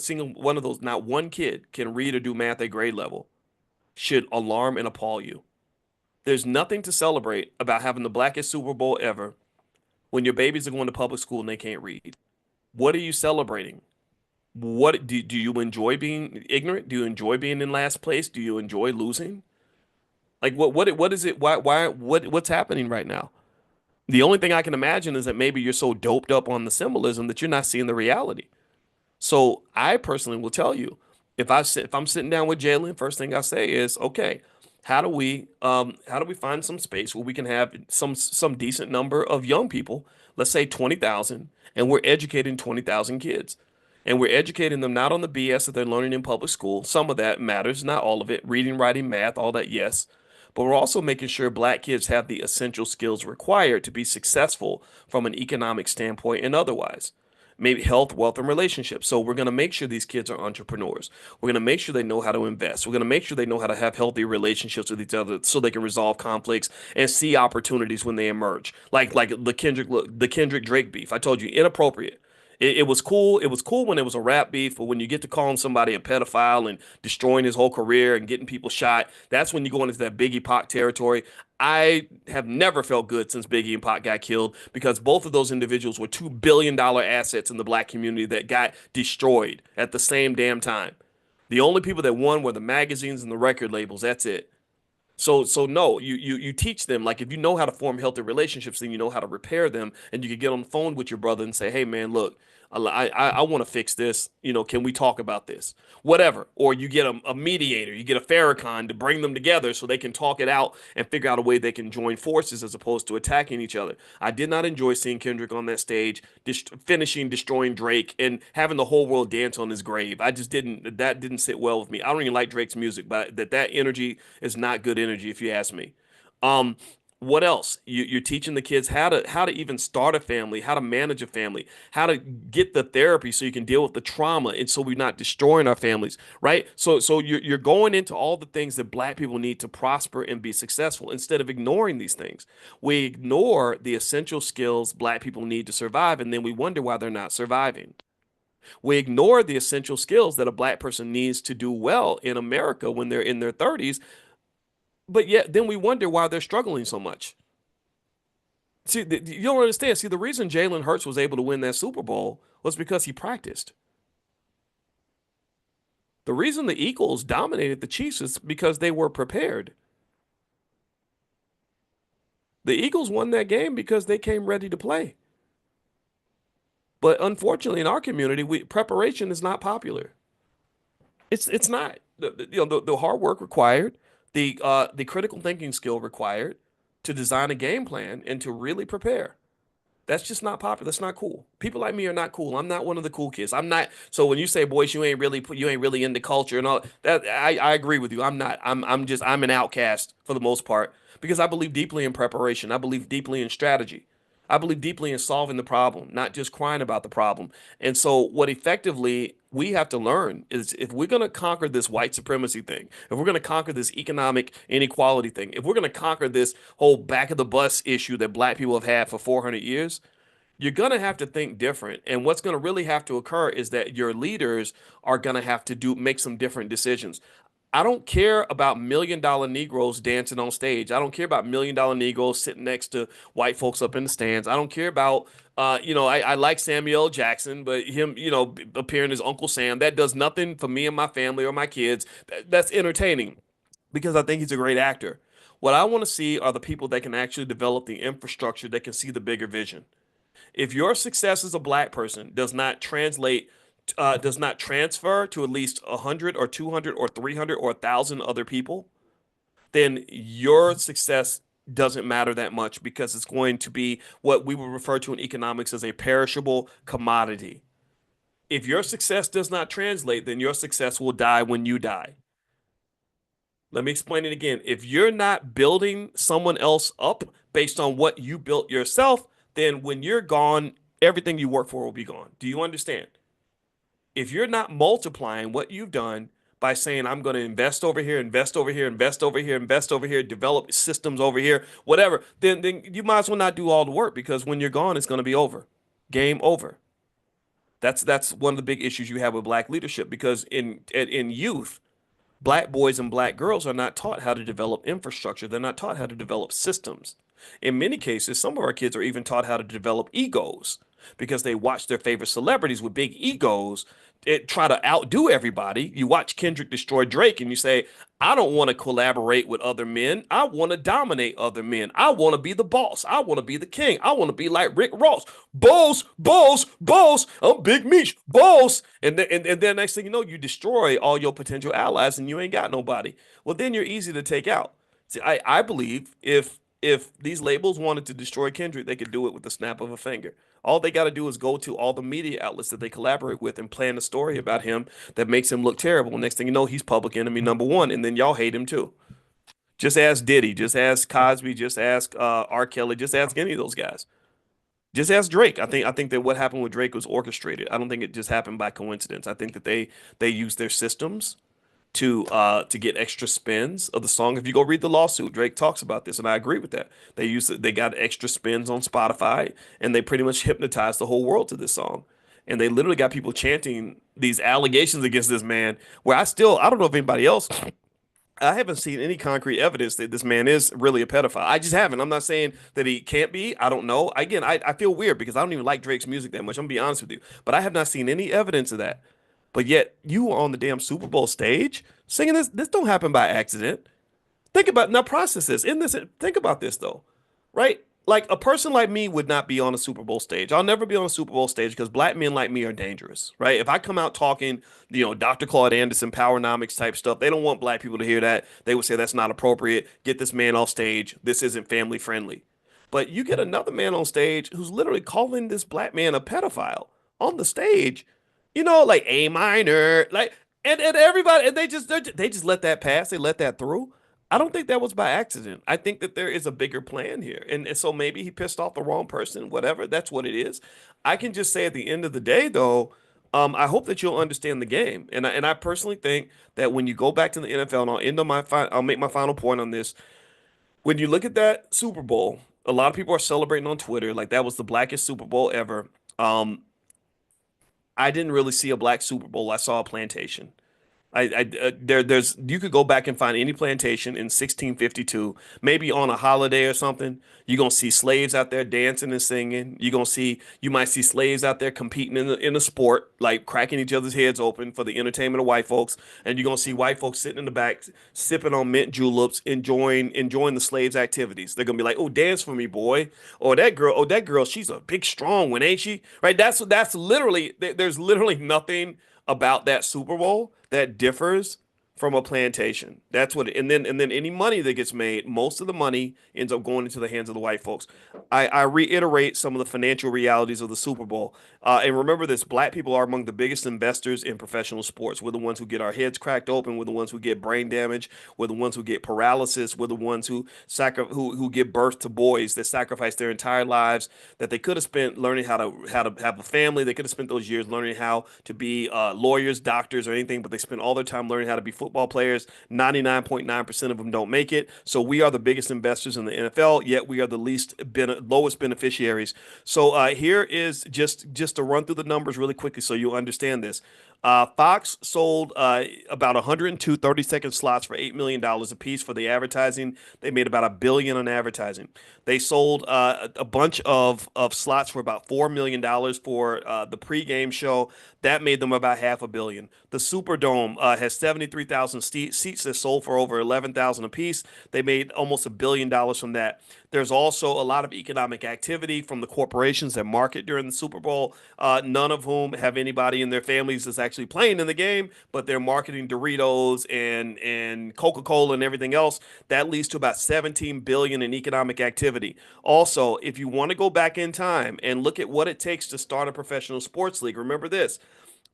kid can read or do math at grade level, should alarm and appall you. There's nothing to celebrate about having the blackest Super Bowl ever when your babies are going to public school and they can't read. What are you celebrating? What do you enjoy being ignorant? Do you enjoy being in last place? Do you enjoy losing? Like what is it? What's happening right now? The only thing I can imagine is that maybe you're so doped up on the symbolism that you're not seeing the reality. So I personally will tell you, if I'm sitting down with Jaylen, first thing I say is, okay, how do we find some space where we can have some decent number of young people, let's say 20,000, and we're educating 20,000 kids. And we're educating them not on the BS that they're learning in public school. Some of that matters, not all of it. Reading, writing, math, all that, yes. But we're also making sure black kids have the essential skills required to be successful from an economic standpoint and otherwise. maybe health, wealth, and relationships. So we're going to make sure these kids are entrepreneurs. We're going to make sure they know how to invest. We're going to make sure they know how to have healthy relationships with each other so they can resolve conflicts and see opportunities when they emerge. Like the Kendrick Drake beef. I told you, inappropriate. It was cool. It was cool when it was a rap beef, but when you get to calling somebody a pedophile and destroying his whole career and getting people shot, that's when you go into that Biggie Pac territory. I have never felt good since Biggie and Pac got killed because both of those individuals were $2 billion assets in the black community that got destroyed at the same damn time. The only people that won were the magazines and the record labels. That's it. So no, you teach them, like, if you know how to form healthy relationships, then you know how to repair them, and you can get on the phone with your brother and say, hey man, look, I want to fix this. Can we talk about this? Whatever. Or you get a mediator, you get a Farrakhan to bring them together so they can talk it out and figure out a way they can join forces as opposed to attacking each other. I did not enjoy seeing Kendrick on that stage, destroying Drake and having the whole world dance on his grave. That didn't sit well with me. I don't even like Drake's music, but that energy is not good energy if you ask me. Um, what else? You're teaching the kids how to even start a family, how to manage a family, how to get the therapy so you can deal with the trauma, and so we're not destroying our families, right? So you're going into all the things that black people need to prosper and be successful instead of ignoring these things. We ignore the essential skills black people need to survive, and then we wonder why they're not surviving. We ignore the essential skills that a black person needs to do well in America when they're in their 30s, but yet then we wonder why they're struggling so much. See, you don't understand. See, the reason Jalen Hurts was able to win that Super Bowl was because he practiced. The reason the Eagles dominated the Chiefs is because they were prepared. The Eagles won that game because they came ready to play. But unfortunately, in our community, preparation is not popular. It's not. The hard work required, the critical thinking skill required to design a game plan and to really prepare. That's just not popular. That's not cool. People like me are not cool. I'm not one of the cool kids. I'm not. So when you say, boys, you ain't really into culture and all that, I agree with you. I'm not. I'm an outcast for the most part because I believe deeply in preparation. I believe deeply in strategy. I believe deeply in solving the problem, not just crying about the problem. And so, what effectively we have to learn is if we're going to conquer this white supremacy thing, if we're going to conquer this economic inequality thing, if we're going to conquer this whole back of the bus issue that black people have had for 400 years, you're going to have to think different. And what's going to really have to occur is that your leaders are going to have to make some different decisions. I don't care about $1 million Negroes dancing on stage. I don't care about $1 million Negroes sitting next to white folks up in the stands. I don't care about, I like Samuel L. Jackson, but him, appearing as Uncle Sam, that does nothing for me and my family or my kids. That's entertaining because I think he's a great actor. What I want to see are the people that can actually develop the infrastructure that can see the bigger vision. If your success as a black person does not transfer to at least 100 or 200 or 300 or 1,000 other people, then your success doesn't matter that much because it's going to be what we would refer to in economics as a perishable commodity. If your success does not translate, then your success will die when you die. Let me explain it again. If you're not building someone else up based on what you built yourself, then when you're gone, everything you work for will be gone. Do you understand? If you're not multiplying what you've done by saying, I'm going to invest over here, invest over here, invest over here, invest over here, develop systems over here, whatever, then you might as well not do all the work because when you're gone, it's going to be over. Game over. That's one of the big issues you have with black leadership because in youth, black boys and black girls are not taught how to develop infrastructure. They're not taught how to develop systems. In many cases, some of our kids are even taught how to develop egos because they watch their favorite celebrities with big egos try to outdo everybody. You watch Kendrick destroy Drake and you say, I don't want to collaborate with other men. I want to dominate other men. I want to be the boss. I want to be the king. I want to be like Rick Ross. Boss, boss, boss. I'm Big Meech, boss. And then next thing you know, you destroy all your potential allies and you ain't got nobody. Well, then you're easy to take out. See, I believe if these labels wanted to destroy Kendrick, they could do it with the snap of a finger. All they got to do is go to all the media outlets that they collaborate with and plan a story about him that makes him look terrible. Next thing you know, he's public enemy #1, and then y'all hate him too. Just ask Diddy, just ask Cosby, just ask R. Kelly, just ask any of those guys. Just ask Drake. I think that what happened with Drake was orchestrated. I don't think it just happened by coincidence. I think that they used their systems to get extra spins of the song. If you go read the lawsuit, Drake talks about this, and I agree with that. They got extra spins on Spotify, and they pretty much hypnotized the whole world to this song. And they literally got people chanting these allegations against this man. Where I don't know if anybody else. I haven't seen any concrete evidence that this man is really a pedophile. I just haven't. I'm not saying that he can't be. I don't know. Again, I feel weird because I don't even like Drake's music that much. I'm gonna be honest with you, but I have not seen any evidence of that. But yet you were on the damn Super Bowl stage singing this. This don't happen by accident. Think about now. Process this. In this, think about this though, right? Like a person like me would not be on a Super Bowl stage. I'll never be on a Super Bowl stage because black men like me are dangerous, right? If I come out talking, Dr. Claude Anderson, Powernomics type stuff, they don't want black people to hear that. They would say that's not appropriate. Get this man off stage. This isn't family friendly. But you get another man on stage who's literally calling this black man a pedophile on the stage, like A minor, like, and everybody, and they just let that pass. They let that through. I don't think that was by accident. I think that there is a bigger plan here. And so maybe he pissed off the wrong person, whatever. That's what it is. I can just say at the end of the day, though, I hope that you'll understand the game. And I personally think that when you go back to the NFL, and I'll make my final point on this. When you look at that Super Bowl, a lot of people are celebrating on Twitter like that was the blackest Super Bowl ever. I didn't really see a black Super Bowl. I saw a plantation. There's you could go back and find any plantation in 1652, maybe on a holiday or something. You're gonna see slaves out there dancing and singing. You might see slaves out there competing in a sport, like cracking each other's heads open for the entertainment of white folks. And you're gonna see white folks sitting in the back, sipping on mint juleps, enjoying the slaves' activities. They're gonna be like, "Oh, dance for me, boy," or that girl, she's a big, strong one, ain't she? Right? That's literally there's literally nothing about that Super Bowl that differs from a plantation. That's what, and then any money that gets made, most of the money ends up going into the hands of the white folks. I reiterate some of the financial realities of the Super Bowl. And remember this, black people are among the biggest investors in professional sports. We're the ones who get our heads cracked open. We're the ones who get brain damage. We're the ones who get paralysis. We're the ones who give birth to boys that sacrifice their entire lives that they could have spent learning how to have a family. They could have spent those years learning how to be lawyers, doctors, or anything, but they spend all their time learning how to be football players. 99.9% of them don't make it. So we are the biggest investors in the NFL, yet we are the lowest beneficiaries. So here is just to run through the numbers really quickly so you'll understand this. Fox sold about 102 30-second slots for $8 million a piece for the advertising. They made about $1 billion on advertising. They sold a bunch of slots for about $4 million for the pregame show. That made them about $500 million. The Superdome has 73,000 seats that sold for over 11,000 a piece. They made almost $1 billion from that. There's also a lot of economic activity from the corporations that market during the Super Bowl, none of whom have anybody in their families that's actually playing in the game, but they're marketing Doritos and Coca-Cola and everything else. That leads to about 17 billion in economic activity. Also, if you want to go back in time and look at what it takes to start a professional sports league, remember this.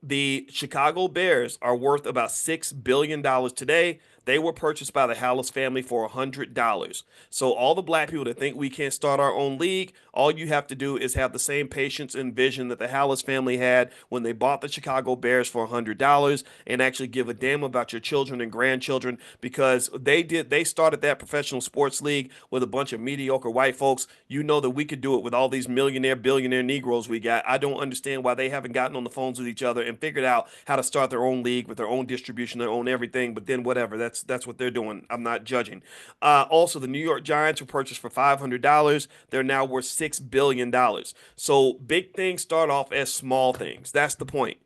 The Chicago Bears are worth about $6 billion today. They were purchased by the Hallis family for $100. So all the black people that think we can't start our own league, all you have to do is have the same patience and vision that the Hallis family had when they bought the Chicago Bears for $100 and actually give a damn about your children and grandchildren, because they started that professional sports league with a bunch of mediocre white folks. You know that we could do it with all these millionaire, billionaire Negroes we got. I don't understand why they haven't gotten on the phones with each other and figured out how to start their own league with their own distribution, their own everything, but then whatever. That's what they're doing. I'm not judging. Also, the New York Giants were purchased for $500. They're now worth $6 billion. So big things start off as small things. That's the point.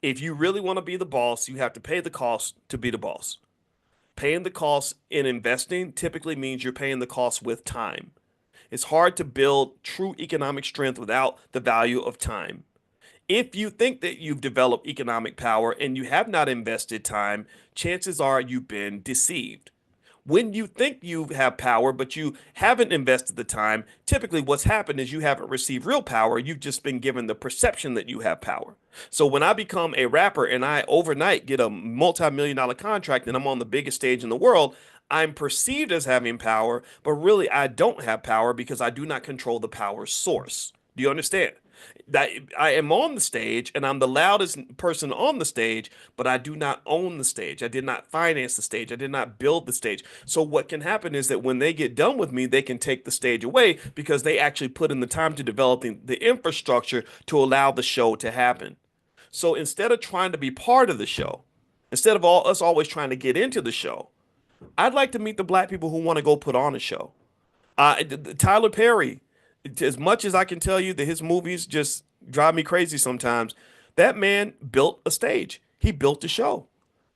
If you really want to be the boss, you have to pay the cost to be the boss. Paying the cost in investing typically means you're paying the cost with time. It's hard to build true economic strength without the value of time. If you think that you've developed economic power and you have not invested time, chances are you've been deceived. When you think you have power, but you haven't invested the time, typically what's happened is you haven't received real power. You've just been given the perception that you have power. So when I become a rapper and I overnight get a multi-million-dollar contract and I'm on the biggest stage in the world, I'm perceived as having power, but really I don't have power because I do not control the power source. Do you understand? That I am on the stage and I'm the loudest person on the stage, but I do not own the stage. I did not finance the stage. I did not build the stage. So what can happen is that when they get done with me, they can take the stage away because they actually put in the time to developing the infrastructure to allow the show to happen. So instead of trying to be part of the show, instead of us always trying to get into the show, I'd like to meet the black people who want to go put on a show. Tyler Perry, as much as I can tell you that his movies just drive me crazy sometimes, that man built a stage. He built a show.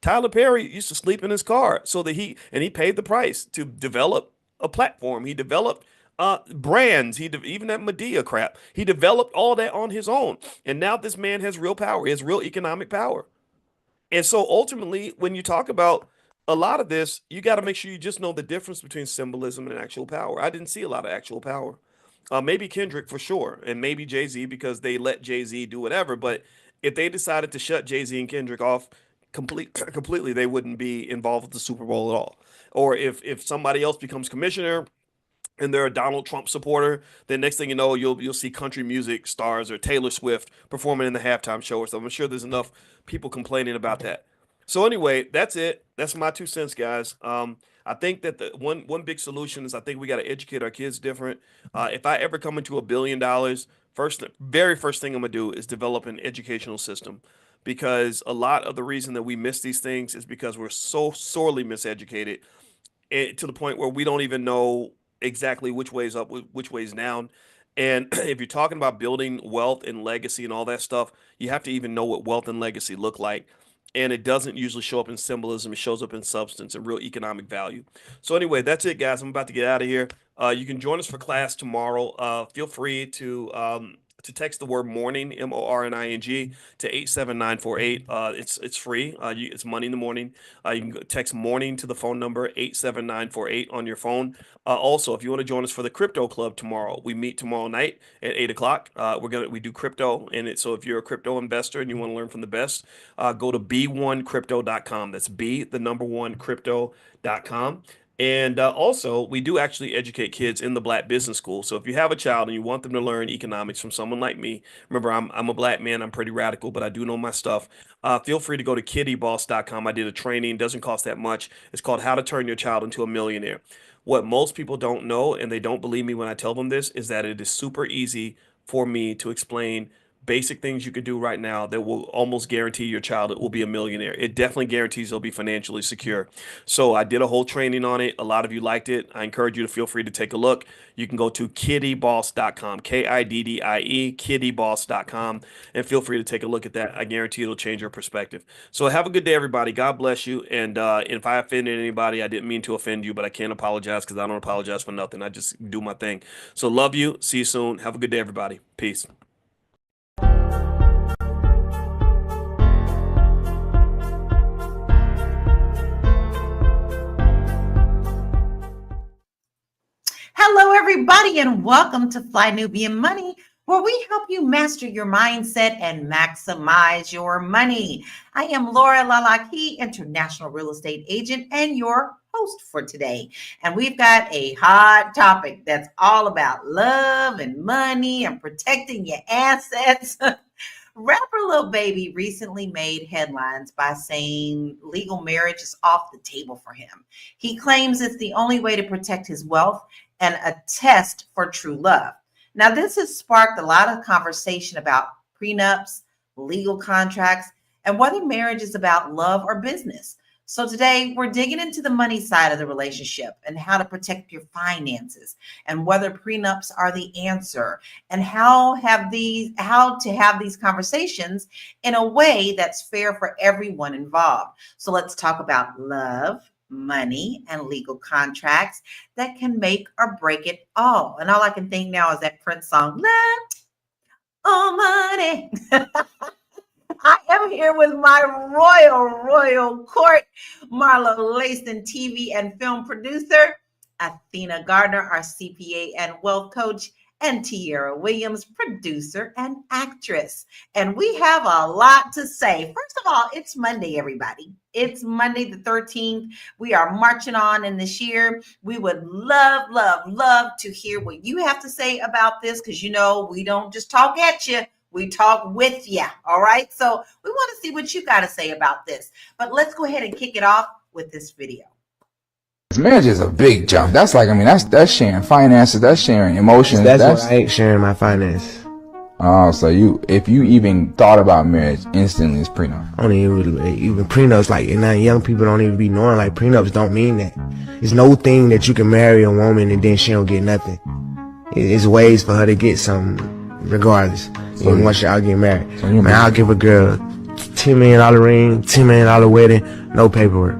Tyler Perry used to sleep in his car so that he paid the price to develop a platform. He developed brands. Even that Medea crap. He developed all that on his own. And now this man has real power. He has real economic power. And so ultimately, when you talk about a lot of this, you got to make sure you just know the difference between symbolism and actual power. I didn't see a lot of actual power. Maybe Kendrick for sure, and maybe Jay-Z because they let Jay-Z do whatever. But if they decided to shut Jay-Z and Kendrick off completely, they wouldn't be involved with the Super Bowl at all. Or if somebody else becomes commissioner and they're a Donald Trump supporter, then next thing you know, you'll see country music stars or Taylor Swift performing in the halftime show or something. I'm sure there's enough people complaining about that. So anyway, that's it. That's my 2 cents, guys. I think that the one big solution is I think we got to educate our kids different. If I ever come into $1 billion, very first thing I'm gonna do is develop an educational system, because a lot of the reason that we miss these things is because we're so sorely miseducated, to the point where we don't even know exactly which way's up, which way's down. And if you're talking about building wealth and legacy and all that stuff, you have to even know what wealth and legacy look like. And it doesn't usually show up in symbolism. It shows up in substance and real economic value. So anyway, that's it, guys. I'm about to get out of here. You can join us for class tomorrow. Feel free to text the word morning, MORNING, to 87948. It's free. It's money in the morning. You can text morning to the phone number 87948 on your phone. Also, if you want to join us for the crypto club tomorrow, we meet tomorrow night at 8 o'clock. We do crypto in it. So if you're a crypto investor and you want to learn from the best, go to b1crypto.com. That's b1crypto.com. And also, we do actually educate kids in the Black Business School. So if you have a child and you want them to learn economics from someone like me, remember, I'm a black man. I'm pretty radical, but I do know my stuff. Feel free to go to kittyboss.com. I did a training. Doesn't cost that much. It's called How to Turn Your Child into a Millionaire. What most people don't know, and they don't believe me when I tell them this, is that it is super easy for me to explain basic things you could do right now that will almost guarantee your child will be a millionaire. It definitely guarantees they'll be financially secure. So I did a whole training on it. A lot of you liked it. I encourage you to feel free to take a look. You can go to kittyboss.com, KIDDIE, kittyboss.com, and feel free to take a look at that. I guarantee it'll change your perspective. So have a good day, everybody. God bless you. And if I offended anybody, I didn't mean to offend you, but I can't apologize because I don't apologize for nothing. I just do my thing. So love you. See you soon. Have a good day, everybody. Peace. Hello, everybody, and welcome to Fly Nubian Money, where we help you master your mindset and maximize your money. I am Laura Lalaki, international real estate agent and your host for today. And we've got a hot topic that's all about love and money and protecting your assets. Rapper Lil Baby recently made headlines by saying legal marriage is off the table for him. He claims it's the only way to protect his wealth and a test for true love. Now, this has sparked a lot of conversation about prenups, legal contracts, and whether marriage is about love or business. So today we're digging into the money side of the relationship and how to protect your finances and whether prenups are the answer and how to have these conversations in a way that's fair for everyone involved. So let's talk about love, money, and legal contracts that can make or break it all. And all I can think now is that Prince song, Love or Money. I am here with my royal court, Marla Layson, TV and film producer, Athena Gardner, our CPA and wealth coach, and Tierra Williams, producer and actress. And we have a lot to say. First of all, it's Monday, everybody. It's Monday the 13th. We are marching on in this year. We would love, love, love to hear what you have to say about this, because you know we don't just talk at you. We talk with you. All right. So we want to see what you got to say about this. But let's go ahead and kick it off with this video. Marriage is a big jump. That's like, I mean, that's sharing finances, that's sharing emotions. That's what I ain't sharing my finances. Oh, so if you even thought about marriage, instantly it's prenup. I don't even prenups, like, and now young people don't even be knowing, like, prenups don't mean that. It's no thing that you can marry a woman and then she don't get nothing. It's ways for her to get something regardless. So And once y'all get married, So you man, I'll give a girl $10 million ring, $10 million wedding, no paperwork.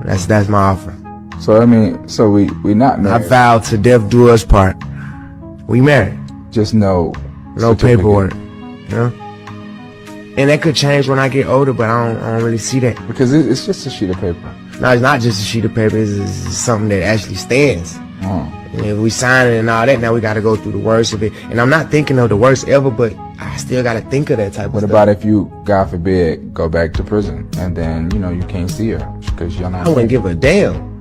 That's my offer. So I mean, so we not I married. vowed to death do us part. We married. Just no certificate. Paperwork. You know? And that could change when I get older, but I don't really see that. Because it's just a sheet of paper. No, it's not just a sheet of paper. It's something that actually stands. Oh. And if we sign it and all that, now we got to go through the worst of it. And I'm not thinking of the worst ever, but I still got to think of that type What of about if you, God forbid, go back to prison and then, you know, you can't see her because you're not. I wouldn't give a damn.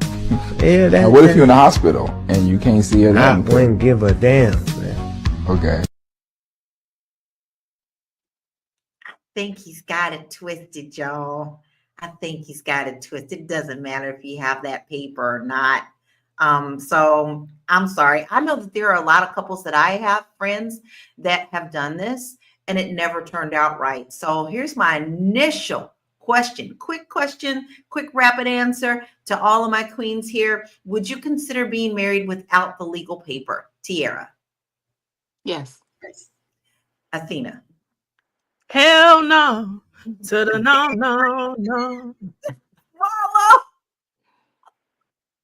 Yeah, Now, what if you're in the hospital and you can't see her? I then? wouldn't give a damn, man. Okay. I think he's got it twisted, y'all. I think he's got it twisted. It doesn't matter if you have that paper or not. So I'm sorry. I know that there are a lot of couples that I have friends that have done this and it never turned out right. So here's my initial question, quick rapid answer to all of my queens here. Would you consider being married without the legal paper? Tierra. Yes. Athena. Hell no. To the no. Marlo.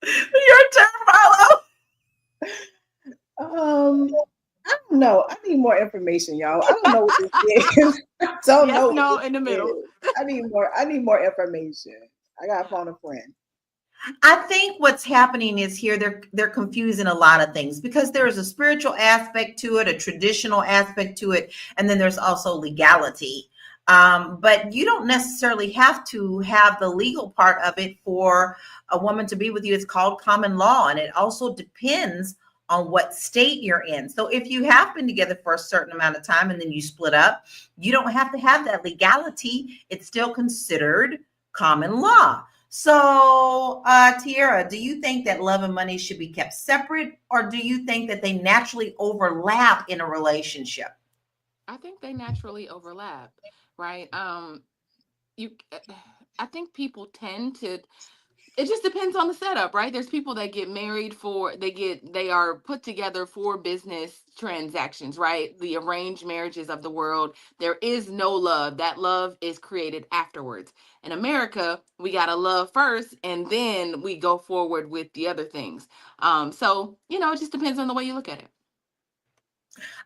Your turn, Marlo. I don't know. I need more information, y'all. I don't know what this is. I don't Yes, know. no, what this in the middle. is. I need more information. I gotta phone a friend. I think what's happening is here they're confusing a lot of things, because there is a spiritual aspect to it, a traditional aspect to it, and then there's also legality. But you don't necessarily have to have the legal part of it for a woman to be with you. It's called common law, and it also depends on what state you're in. So if you have been together for a certain amount of time and then you split up, you don't have to have that legality. It's still considered common law. So, Tierra, do you think that love and money should be kept separate, or do you think that they naturally overlap in a relationship? I think they naturally overlap, right? I think people tend to, it just depends on the setup, right? There's people that get married they are put together for business transactions, right? The arranged marriages of the world. There is no love. That love is created afterwards. In America, we got to love first, and then we go forward with the other things. So, it just depends on the way you look at it.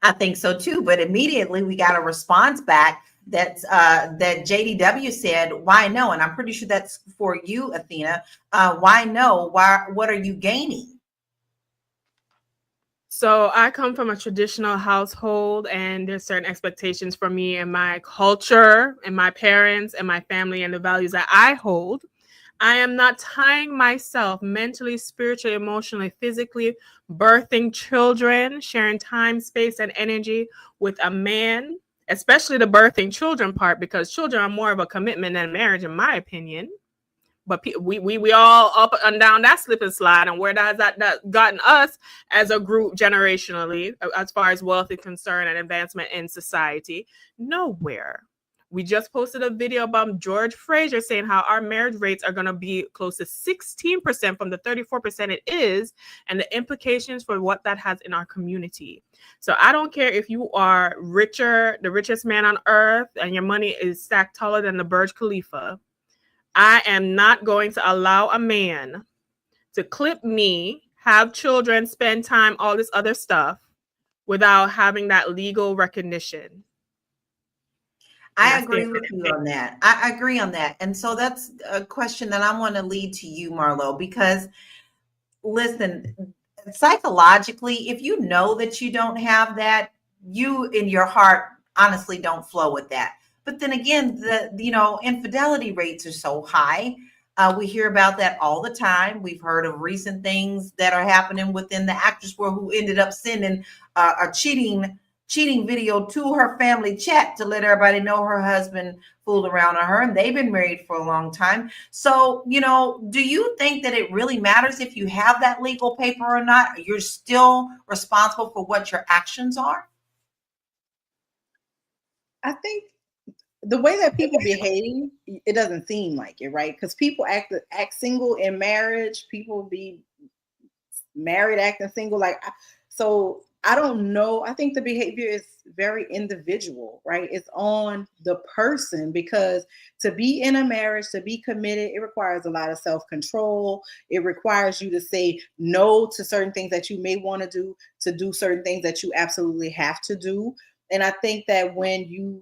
I think so too, but immediately we got a response back that JDW said, why no? And I'm pretty sure that's for you, Athena. Why no? What are you gaining? So I come from a traditional household, and there's certain expectations for me and my culture and my parents and my family and the values that I hold. I am not tying myself mentally, spiritually, emotionally, physically, birthing children, sharing time, space, and energy with a man, especially the birthing children part, because children are more of a commitment than marriage, in my opinion. But we all up and down that slip and slide, and where has that gotten us as a group generationally, as far as wealth is concerned and advancement in society? Nowhere. We just posted a video about George Fraser saying how our marriage rates are going to be close to 16% from the 34% it is, and the implications for what that has in our community. So I don't care if you are the richest man on earth, and your money is stacked taller than the Burj Khalifa. I am not going to allow a man to clip me, have children, spend time, all this other stuff, without having that legal recognition. I agree with you on that. I agree on that. And so that's a question that I want to lead to you, Marlo, because listen, psychologically, if you know that you don't have that, you in your heart honestly don't flow with that. But then again, the infidelity rates are so high. We hear about that all the time. We've heard of recent things that are happening within the actress world who ended up sending a cheating video to her family chat to let everybody know her husband fooled around on her, and they've been married for a long time. So, do you think that it really matters if you have that legal paper or not? You're still responsible for what your actions are? I think the way that people behave, it doesn't seem like it, right? Because people act single in marriage, people be married acting single, so I don't know. I think the behavior is very individual, right? It's on the person, because to be in a marriage, to be committed, it requires a lot of self-control. It requires you to say no to certain things that you may want to do certain things that you absolutely have to do. And I think that when you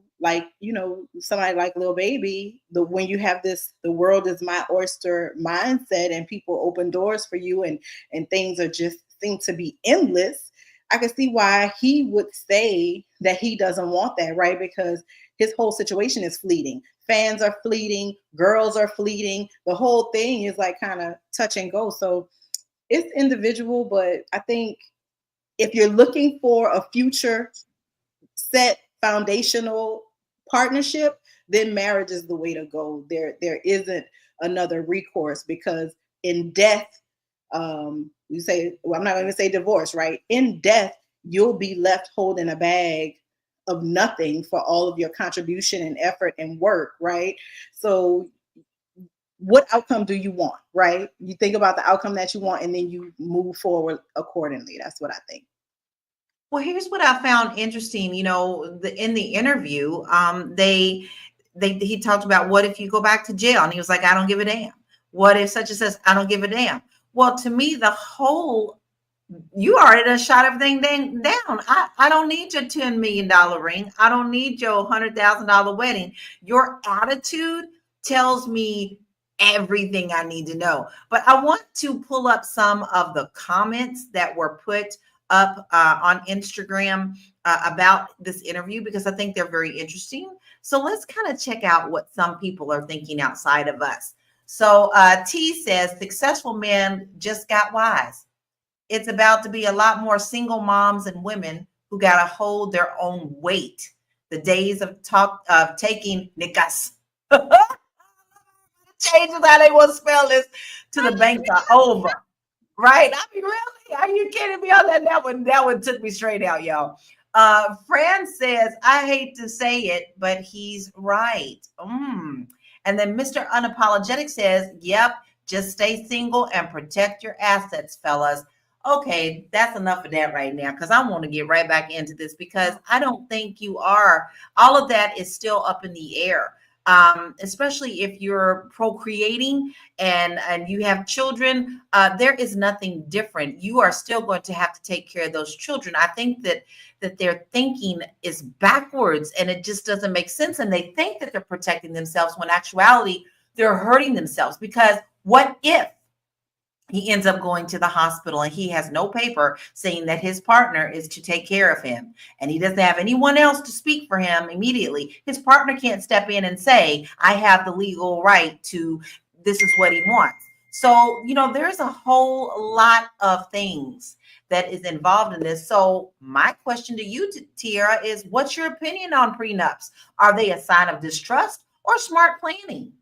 somebody like Lil Baby, when you have this, the world is my oyster mindset, and people open doors for you, and things are just seem to be endless, I can see why he would say that he doesn't want that, right? Because his whole situation is fleeting. Fans are fleeting, girls are fleeting. The whole thing is like kind of touch and go. So it's individual, but I think if you're looking for a future set foundational partnership, then marriage is the way to go. There isn't another recourse, because in death, you say, well, I'm not going to say divorce, right? In death, you'll be left holding a bag of nothing for all of your contribution and effort and work, right? So what outcome do you want, right? You think about the outcome that you want, and then you move forward accordingly. That's what I think. Well, here's what I found interesting. In the interview, he talked about, what if you go back to jail? And he was like, I don't give a damn. What if such and such? I don't give a damn. Well, to me, you already done shot everything down. I don't need your $10 million ring. I don't need your $100,000 wedding. Your attitude tells me everything I need to know. But I want to pull up some of the comments that were put up on Instagram about this interview, because I think they're very interesting. So let's kind of check out what some people are thinking outside of us. So T says, successful men just got wise. It's about to be a lot more single moms and women who got to hold their own weight. The days of taking niggas, changes how they want to spell this, to the bank are over. Right? I mean, really? Are you kidding me on that? That one took me straight out, y'all. Fran says, I hate to say it, but he's right. And then Mr. Unapologetic says, yep, just stay single and protect your assets, fellas. Okay, that's enough of that right now, because I want to get right back into this, because I don't think you are. All of that is still up in the air. Especially if you're procreating and you have children, there is nothing different. You are still going to have to take care of those children. I think that their thinking is backwards, and it just doesn't make sense. And they think that they're protecting themselves when in actuality they're hurting themselves. Because what if he ends up going to the hospital and he has no paper saying that his partner is to take care of him, and he doesn't have anyone else to speak for him immediately? His partner can't step in and say, I have the legal right to, this is what he wants. So, there's a whole lot of things that is involved in this. So my question to you, Tiara, is what's your opinion on prenups? Are they a sign of distrust or smart planning?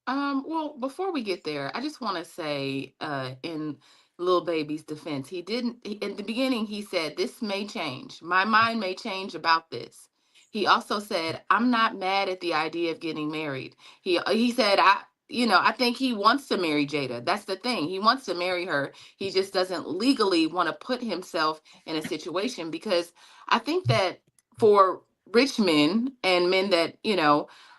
Well, before we get there, I just want to say, in Lil Baby's defense, in the beginning, he said, this may change. My mind may change about this. He also said, I'm not mad at the idea of getting married. He said, I think he wants to marry Jada. That's the thing. He wants to marry her. He just doesn't legally want to put himself in a situation, because I think that for rich men and men that,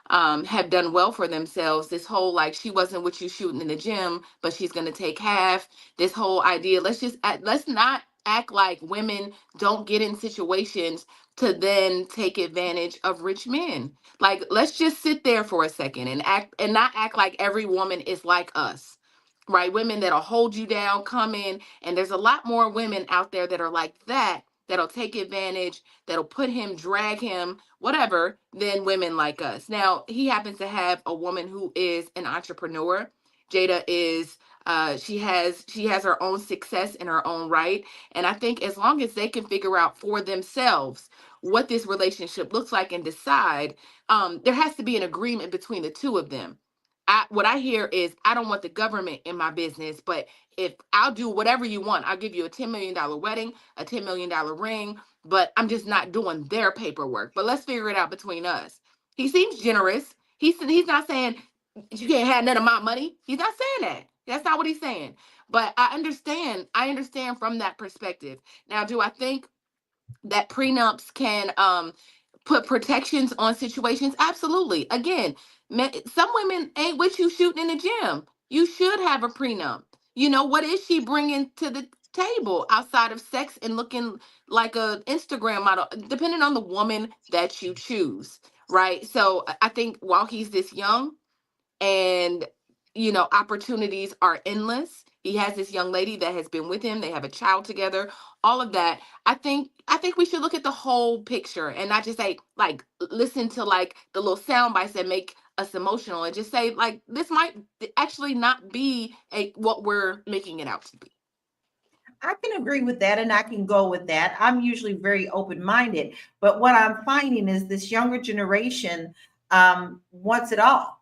have done well for themselves, this whole, like, she wasn't with you shooting in the gym, but she's going to take half, this whole idea, let's not act like women don't get in situations to then take advantage of rich men. Like, let's just sit there for a second and not act like every woman is like us. right? Women that'll hold you down, come in, and there's a lot more women out there that are like that, that'll take advantage, that'll put him, drag him, whatever, than women like us. Now, he happens to have a woman who is an entrepreneur. Jada is she has her own success in her own right. And I think as long as they can figure out for themselves what this relationship looks like and decide, there has to be an agreement between the two of them. What I hear is, I don't want the government in my business, but if I'll do whatever you want, I'll give you a $10 million wedding, a $10 million ring, but I'm just not doing their paperwork. But let's figure it out between us. He seems generous. He's not saying you can't have none of my money. He's not saying that. That's not what he's saying. But I understand from that perspective. Now, do I think that prenups can put protections on situations? Absolutely. Again, some women ain't with you shooting in the gym. You should have a prenup. You know, what is she bringing to the table outside of sex and looking like a Instagram model, depending on the woman that you choose, right? So I think while he's this young, and opportunities are endless, he has this young lady that has been with him, they have a child together, all of that. I think we should look at the whole picture and not just say, like, listen to like the little sound bites that make us emotional, and just say, like, this might actually not be what we're making it out to be. I can agree with that, and I can go with that. I'm usually very open-minded, but what I'm finding is this younger generation wants it all.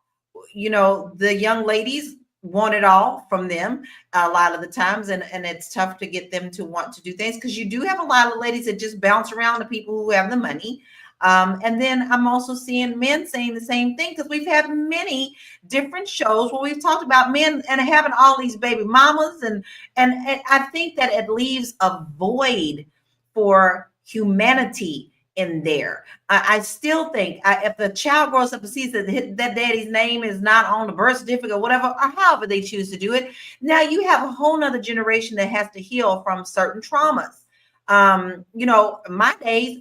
The young ladies want it all from them a lot of the times, and it's tough to get them to want to do things, because you do have a lot of ladies that just bounce around the people who have the money. And then I'm also seeing men saying the same thing, because we've had many different shows where we've talked about men and having all these baby mamas, and I think that it leaves a void for humanity in there. I still think if the child grows up and sees that daddy's name is not on the birth certificate or whatever, or however they choose to do it, now you have a whole nother generation that has to heal from certain traumas. My days,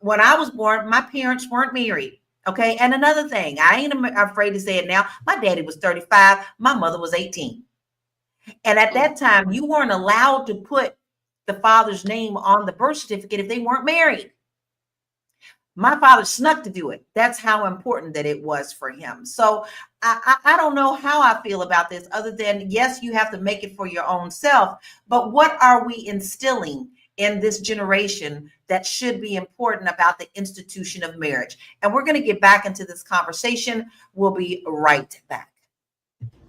when I was born, my parents weren't married. Okay. And another thing, I ain't afraid to say it now. My daddy was 35. My mother was 18. And at that time, you weren't allowed to put the father's name on the birth certificate if they weren't married. My father snuck to do it. That's how important that it was for him. So I don't know how I feel about this, other than, yes, you have to make it for your own self. But what are we instilling in this generation that should be important about the institution of marriage? And we're going to get back into this conversation. We'll be right back.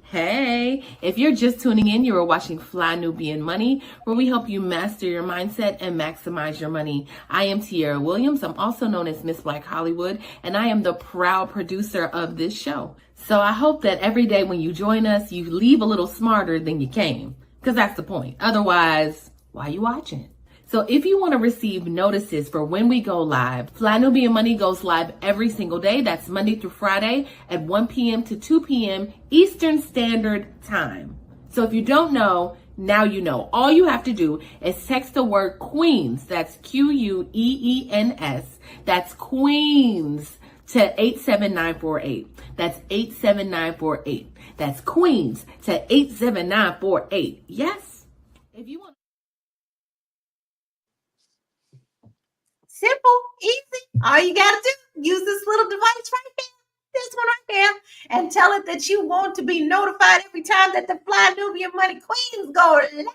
Hey, if you're just tuning in, you are watching Fly Nubian Money, where we help you master your mindset and maximize your money. I am Tiara Williams. I'm also known as Miss Black Hollywood, and I am the proud producer of this show. So I hope that every day when you join us, you leave a little smarter than you came, because that's the point. Otherwise, why are you watching? So if you want to receive notices for when we go live, Fly Nubian Money goes live every single day. That's Monday through Friday at 1 p.m. to 2 p.m. Eastern Standard Time. So if you don't know, now you know. All you have to do is text the word Queens, that's Queens, that's Queens, to 87948. That's 87948. That's Queens to 87948. Yes? If you want. Simple, easy. All you got to do, use this little device right there, this one right there, and tell it that you want to be notified every time that the Fly Nubian Money Queens go live.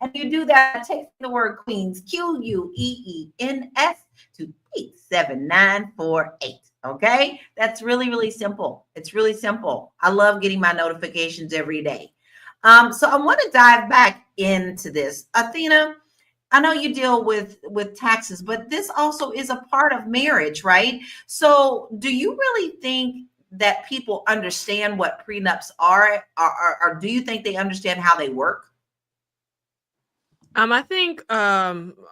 And you do that, take the word Queens, Queens, to 87948. Okay? That's really, really simple. It's really simple. I love getting my notifications every day. So I want to dive back into this. Athena, I know you deal with taxes, but this also is a part of marriage, right? So do you really think that people understand what prenups are, or do you think they understand how they work? I think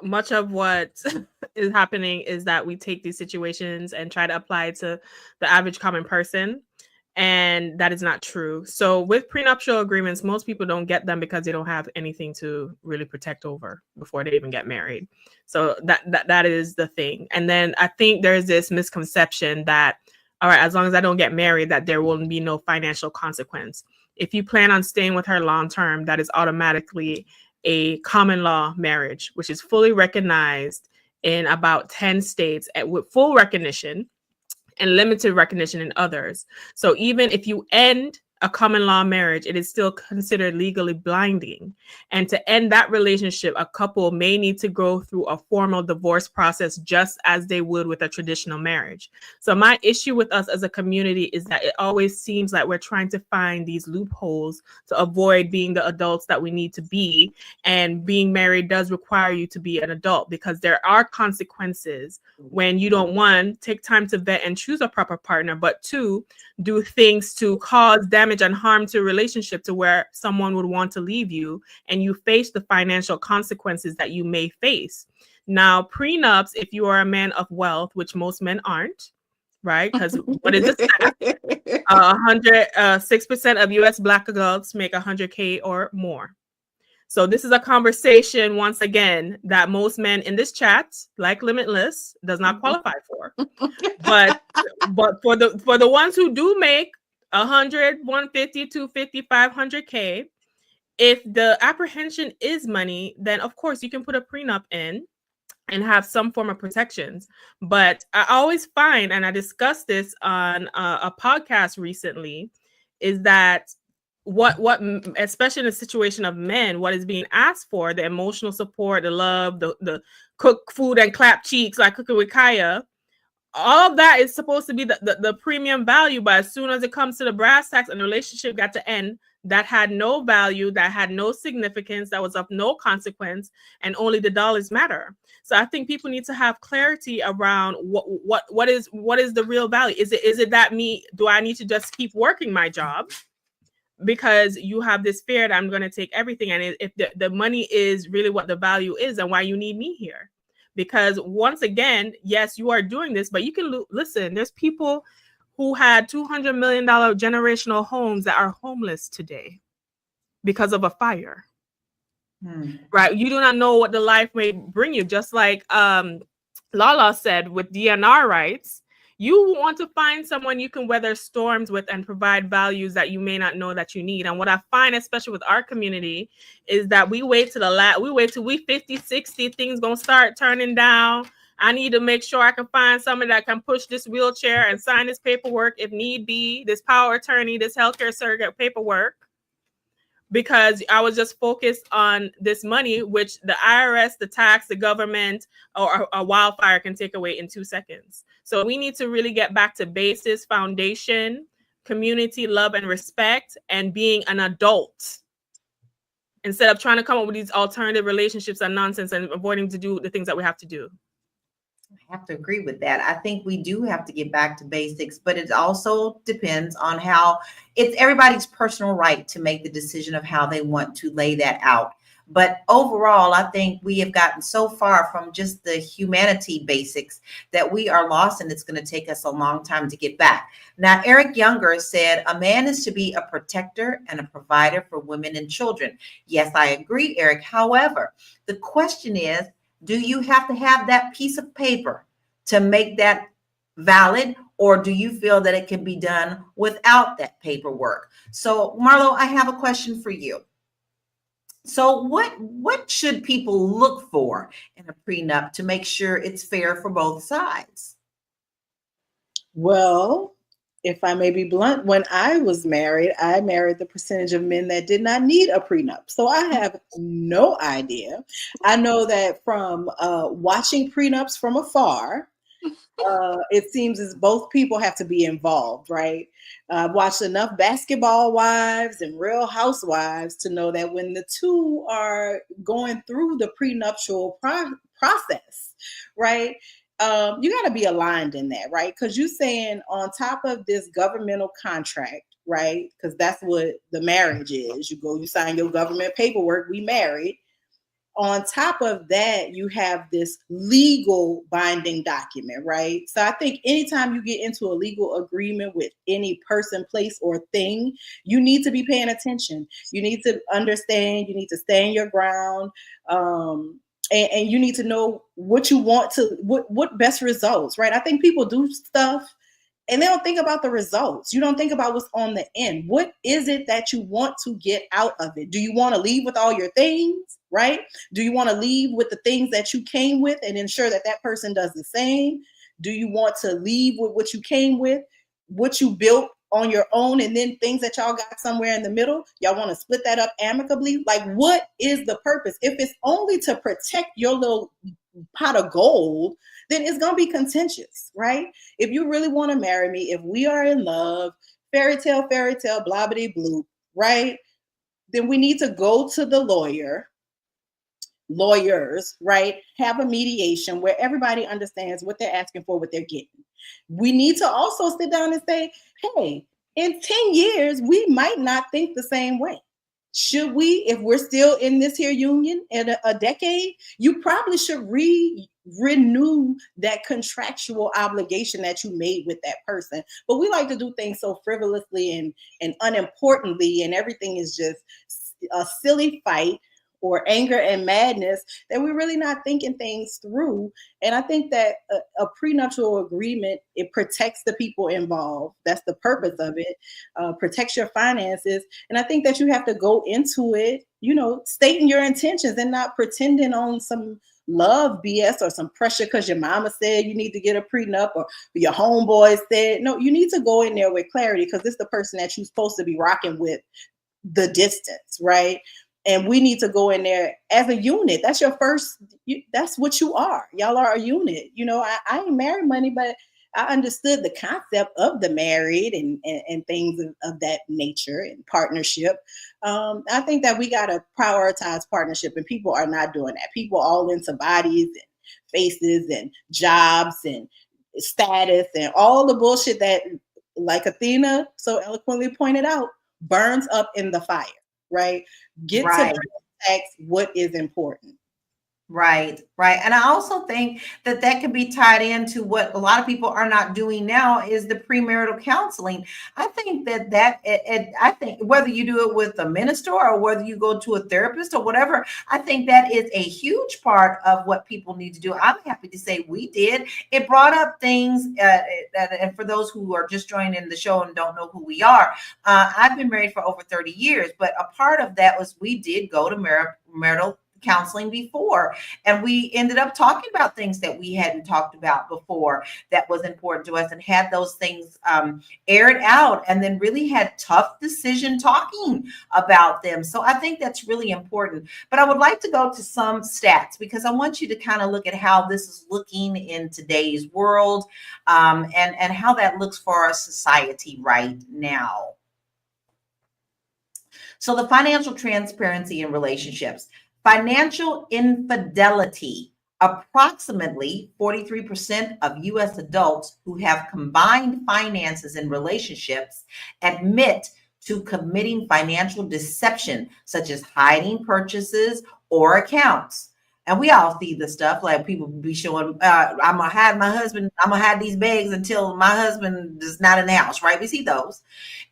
much of what is happening is that we take these situations and try to apply it to the average common person. And that is not true. So with prenuptial agreements, most people don't get them because they don't have anything to really protect over before they even get married. So that is the thing. And then I think there's this misconception that, all right, as long as I don't get married, that there will be no financial consequence. if you plan on staying with her long term, that is automatically a common law marriage, which is fully recognized in about 10 states with full recognition and limited recognition in others. So even if you end a common law marriage, it is still considered legally binding. And to end that relationship, a couple may need to go through a formal divorce process just as they would with a traditional marriage. So my issue with us as a community is that it always seems like we're trying to find these loopholes to avoid being the adults that we need to be. And being married does require you to be an adult, because there are consequences when you don't, one, take time to vet and choose a proper partner, but two, do things to cause damage and harm to a relationship to where someone would want to leave you, and you face the financial consequences that you may face. Now, prenups, if you are a man of wealth, which most men aren't, right? Because what is this? 6% of U.S. Black adults make 100K or more. So this is a conversation, once again, that most men in this chat, like Limitless, does not qualify for. But for the ones who do make 100, 150, 250, 500K, if the apprehension is money, then of course you can put a prenup in and have some form of protections. But I always find, and I discussed this on a podcast recently, is that what especially in the situation of men, what is being asked for, the emotional support, the love, the cook food and clap cheeks like Cooking with Kaya, all of that is supposed to be the premium value. But as soon as it comes to the brass tacks and the relationship got to end, that had no value, that had no significance, that was of no consequence, and only the dollars matter. So I think people need to have clarity around what is the real value. Is it that do I need to just keep working my job because you have this fear that I'm going to take everything? And if the money is really what the value is, then why you need me here? Because once again, yes, you are doing this, but you can listen. There's people who had $200 million generational homes that are homeless today because of a fire. Right? You do not know what the life may bring you. Just like Lala said with DNR rights, you want to find someone you can weather storms with and provide values that you may not know that you need. And what I find, especially with our community, is that we wait till we 50, 60, things gonna start turning down. I need to make sure I can find someone that can push this wheelchair and sign this paperwork if need be, this power attorney, this healthcare surrogate paperwork, because I was just focused on this money, which the IRS, the tax, the government, or a wildfire can take away in 2 seconds. So we need to really get back to basis, foundation, community, love, and respect, and being an adult instead of trying to come up with these alternative relationships and nonsense and avoiding to do the things that we have to do. I have to agree with that. I think we do have to get back to basics, but it also depends on how it's everybody's personal right to make the decision of how they want to lay that out. But overall, I think we have gotten so far from just the humanity basics that we are lost, and it's going to take us a long time to get back. Now, Eric Younger said, a man is to be a protector and a provider for women and children. Yes, I agree, Eric. However, the question is, do you have to have that piece of paper to make that valid, or do you feel that it can be done without that paperwork? So, Marlo, I have a question for you. So what should people look for in a prenup to make sure it's fair for both sides? Well, if I may be blunt, when I was married, I married the percentage of men that did not need a prenup. So I have no idea. I know that from watching prenups from afar, it seems as both people have to be involved, right? I've watched enough Basketball Wives and Real Housewives to know that when the two are going through the prenuptial process, right? You got to be aligned in that, right? Because you're saying on top of this governmental contract, right? Because that's what the marriage is. You sign your government paperwork, we married. On top of that, you have this legal binding document, right? So I think anytime you get into a legal agreement with any person, place, or thing, you need to be paying attention. You need to understand, you need to stand your ground, and you need to know what you want to, what best results, right? I think people do stuff and they don't think about the results. You don't think about what's on the end. What is it that you want to get out of it? Do you want to leave with all your things, right? Do you want to leave with the things that you came with and ensure that that person does the same? Do you want to leave with what you came with, what you built on your own, and then things that y'all got somewhere in the middle? Y'all want to split that up amicably? Like, what is the purpose? If it's only to protect your little pot of gold, then it's going to be contentious, right? If you really want to marry me, if we are in love, fairy tale, blah, blah, blue, right? Then we need to go to the lawyers, right? Have a mediation where everybody understands what they're asking for, what they're getting. We need to also sit down and say, hey, in 10 years, we might not think the same way. Should we, if we're still in this here union in a decade, you probably should renew that contractual obligation that you made with that person. But we like to do things so frivolously and unimportantly, and everything is just a silly fight or anger and madness that we're really not thinking things through. And I think that a prenuptial agreement, it protects the people involved. That's the purpose of it. Protects your finances. And I think that you have to go into it, stating your intentions and not pretending on some love BS or some pressure because your mama said you need to get a prenup or your homeboy said. No, you need to go in there with clarity because it's the person that you're supposed to be rocking with the distance, right? And we need to go in there as a unit. That's your first, that's what you are. Y'all are a unit. I ain't married money, but I understood the concept of the married and things of that nature and partnership. I think that we got to prioritize partnership, and people are not doing that. People all into bodies and faces and jobs and status and all the bullshit that, like Athena so eloquently pointed out, burns up in the fire. Right? Get to what is important. Right. And I also think that can be tied into what a lot of people are not doing now is the premarital counseling. I think I think whether you do it with a minister or whether you go to a therapist or whatever, I think that is a huge part of what people need to do. I'm happy to say we did. It brought up things, and for those who are just joining the show and don't know who we are, I've been married for over 30 years, but a part of that was we did go to marital counseling before, and we ended up talking about things that we hadn't talked about before that was important to us, and had those things aired out, and then really had tough decision talking about them. So I think that's really important. But I would like to go to some stats because I want you to kind of look at how this is looking in today's world, and how that looks for our society right now. So the financial transparency in relationships. Financial infidelity. Approximately 43% of U.S. adults who have combined finances in relationships admit to committing financial deception, such as hiding purchases or accounts. And we all see the stuff like people be showing, I'm going to hide my husband. I'm going to hide these bags until my husband is not in the house, right? We see those.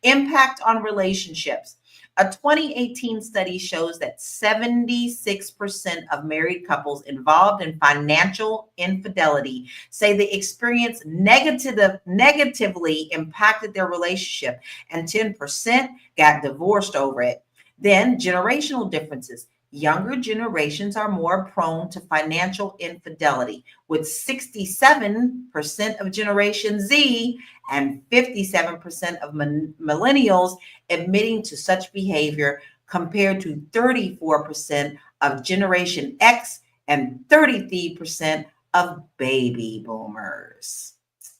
Impact on relationships. A 2018 study shows that 76% of married couples involved in financial infidelity say the experience negatively impacted their relationship, and 10% got divorced over it. Then generational differences. Younger generations are more prone to financial infidelity, with 67% of Generation Z and 57% of millennials admitting to such behavior, compared to 34% of Generation X and 33% of baby boomers.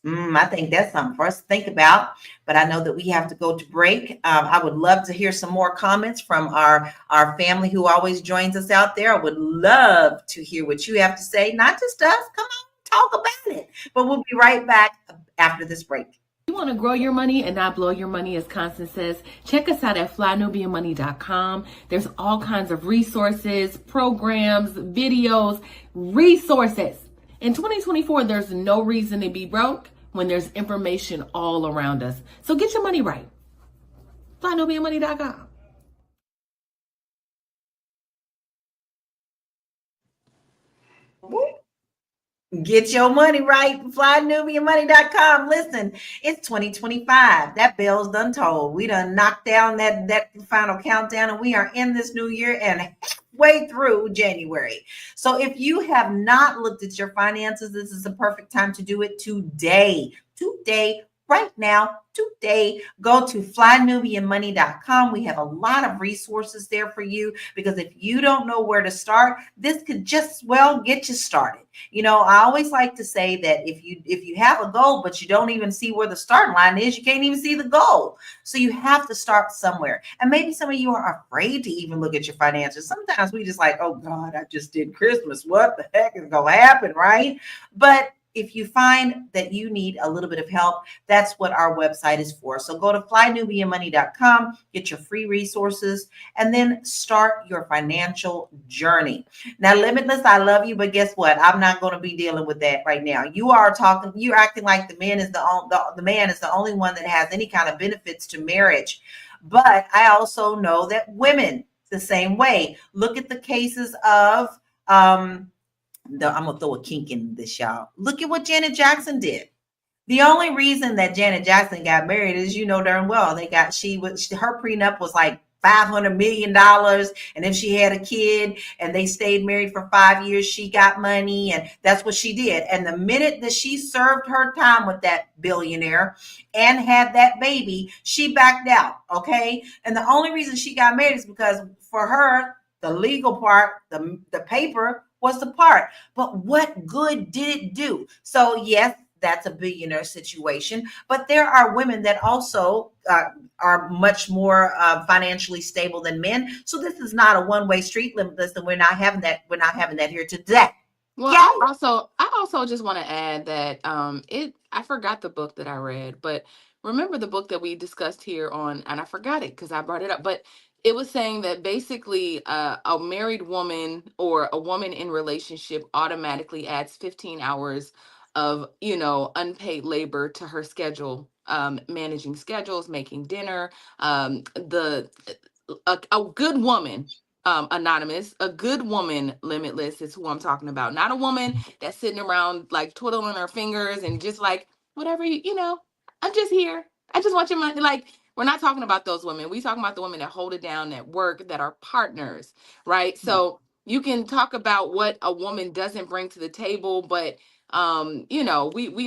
I think that's something for us to think about, but I know that we have to go to break. I would love to hear some more comments from our family who always joins us out there. I would love to hear what you have to say, not just us. Come on, talk about it. But we'll be right back after this break. You want to grow your money and not blow your money, as Constance says, check us out at flynubianmoney.com. There's all kinds of resources, programs, videos, resources. In 2024, there's no reason to be broke when there's information all around us. So get your money right. flynubianmoney.com. Get your money right. FlyNubianMoney.com. Listen, it's 2025. That bell's done tolled. We done knocked down that final countdown, and we are in this new year and halfway through January. So if you have not looked at your finances, this is the perfect time to do it today. Right now, today, go to FlyNubianMoney.com. We have a lot of resources there for you, because if you don't know where to start, this could just well get you started. You know, I always like to say that if you have a goal, but you don't even see where the starting line is, you can't even see the goal. So you have to start somewhere. And maybe some of you are afraid to even look at your finances. Sometimes we just like, oh God, I just did Christmas. What the heck is going to happen, right? But if you find that you need a little bit of help, that's what our website is for. So go to FlyNubianMoney.com, get your free resources, and then start your financial journey. Now, Limitless, I love you, but guess what? I'm not going to be dealing with that right now. You're acting like the man is the only one that has any kind of benefits to marriage. But I also know that women the same way. Look at the cases of I'm gonna throw a kink in this, y'all. Look at what Janet Jackson did. The only reason that Janet Jackson got married is, you know darn well, her prenup was like $500 million, and if she had a kid and they stayed married for 5 years, she got money, and that's what she did. And the minute that she served her time with that billionaire and had that baby, she backed out. Okay, and the only reason she got married is because for her, the legal part, the paper was the part. But what good did it do? So yes, that's a billionaire situation, but there are women that also are much more financially stable than men. So this is not a one-way street, Limitless, and we're not having that here today. Well, Yeah. I also just want to add that I forgot the book that I read, but remember the book that we discussed here on, and I forgot it because I brought it up, but it was saying that basically a married woman or a woman in relationship automatically adds 15 hours of, unpaid labor to her schedule, managing schedules, making dinner. A good woman, anonymous, a good woman, Limitless, is who I'm talking about. Not a woman that's sitting around like twiddling her fingers and just like, whatever, I'm just here. I just want your money. Like, we're not talking about those women. We talking about the women that hold it down at work, that are partners, right? So you can talk about what a woman doesn't bring to the table, but we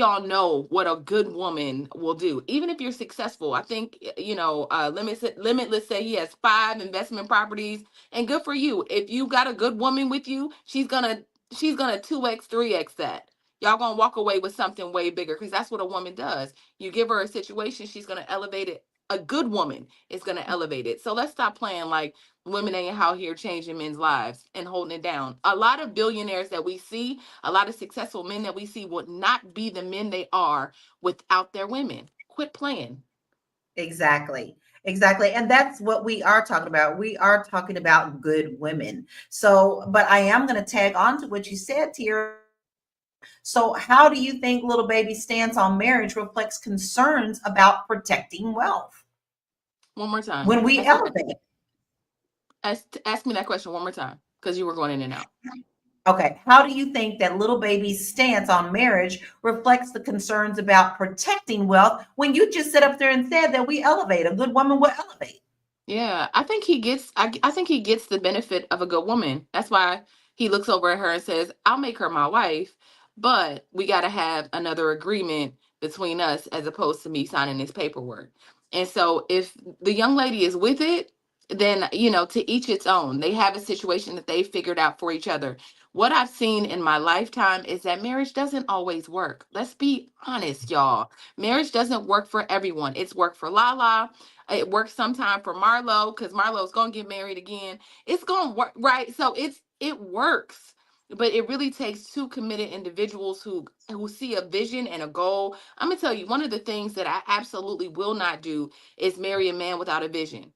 all know what a good woman will do. Even if you're successful, I think, Limitless say he has 5 investment properties, and good for you. If you got a good woman with you, she's gonna 2x, 3x that. Y'all gonna walk away with something way bigger, because that's what a woman does. You give her a situation, she's gonna elevate it. A good woman is gonna elevate it. So let's stop playing like women ain't out here changing men's lives and holding it down. A lot of billionaires that we see, a lot of successful men that we see would not be the men they are without their women. Quit playing. Exactly. And that's what we are talking about. We are talking about good women. So, but I am going to tag on to what you said, Tia. So how do you think Little Baby's stance on marriage reflects concerns about protecting wealth? One more time. When we elevate. Ask me that question one more time, because you were going in and out. Okay. How do you think that Little Baby's stance on marriage reflects the concerns about protecting wealth, when you just sit up there and said that we elevate? A good woman will elevate. Yeah, I think he gets the benefit of a good woman. That's why he looks over at her and says, I'll make her my wife, but we got to have another agreement between us, as opposed to me signing this paperwork. And so if the young lady is with it, then, to each its own. They have a situation that they figured out for each other. What I've seen in my lifetime is that marriage doesn't always work. Let's be honest, y'all. Marriage doesn't work for everyone. It's worked for Lala. It works sometime for Marlo, because Marlo's going to get married again. It's going to work, right? So it works. But it really takes 2 committed individuals who see a vision and a goal. I'm going to tell you, one of the things that I absolutely will not do is marry a man without a vision.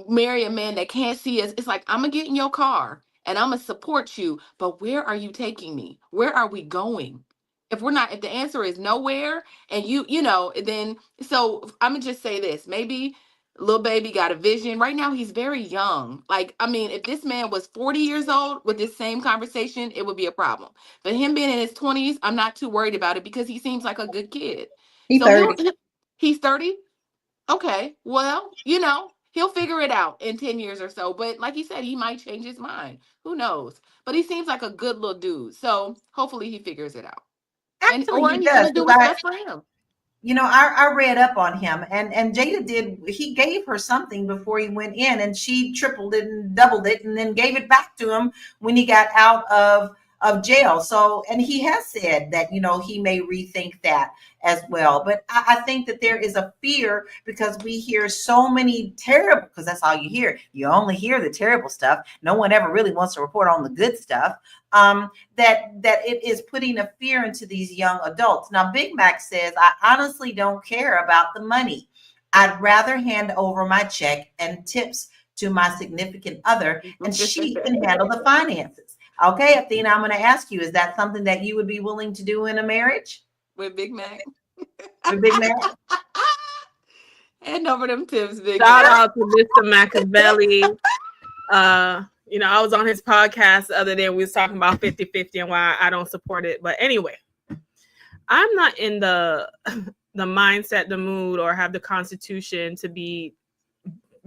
Marry a man that can't see us. It's like, I'm going to get in your car and I'm going to support you, but where are you taking me? Where are we going? If the answer is nowhere, and then, so I'm going to just say this, maybe Little baby got a vision. Right now, he's very young. Like, I mean, if this man was 40 years old with this same conversation, it would be a problem. But him being in his 20s, I'm not too worried about it because he seems like a good kid. He's So 30. he's 30. Okay. Well, you know, he'll figure it out in 10 years or so. But like he said, he might change his mind. Who knows? But he seems like a good little dude. So hopefully he figures it out. Actually, he He's does. gonna do what's best for him. You know, I read up on him, and Jada he gave her something before he went in, and she tripled it and doubled it and then gave it back to him when he got out of jail. So, and he has said that, you know, he may rethink that as well. But I think that there is a fear because we hear so many terrible, because that's all you hear. You only hear the terrible stuff. No one ever really wants to report on the good stuff. That it is putting a fear into these young adults. Now, Big Mac says, I honestly don't care about the money. I'd rather hand over my check and tips to my significant other, and she can handle the finances. Okay, Athena, I'm going to ask you, is that something that you would be willing to do in a marriage? With Big Mac. With Big Mac? Hand over them tips, Big Shout Mac. out to Mr. Machiavelli. You know, I was on his podcast the other day and we was talking about 50-50 and why I don't support it. But anyway, I'm not in the mindset, the mood, or have the constitution to be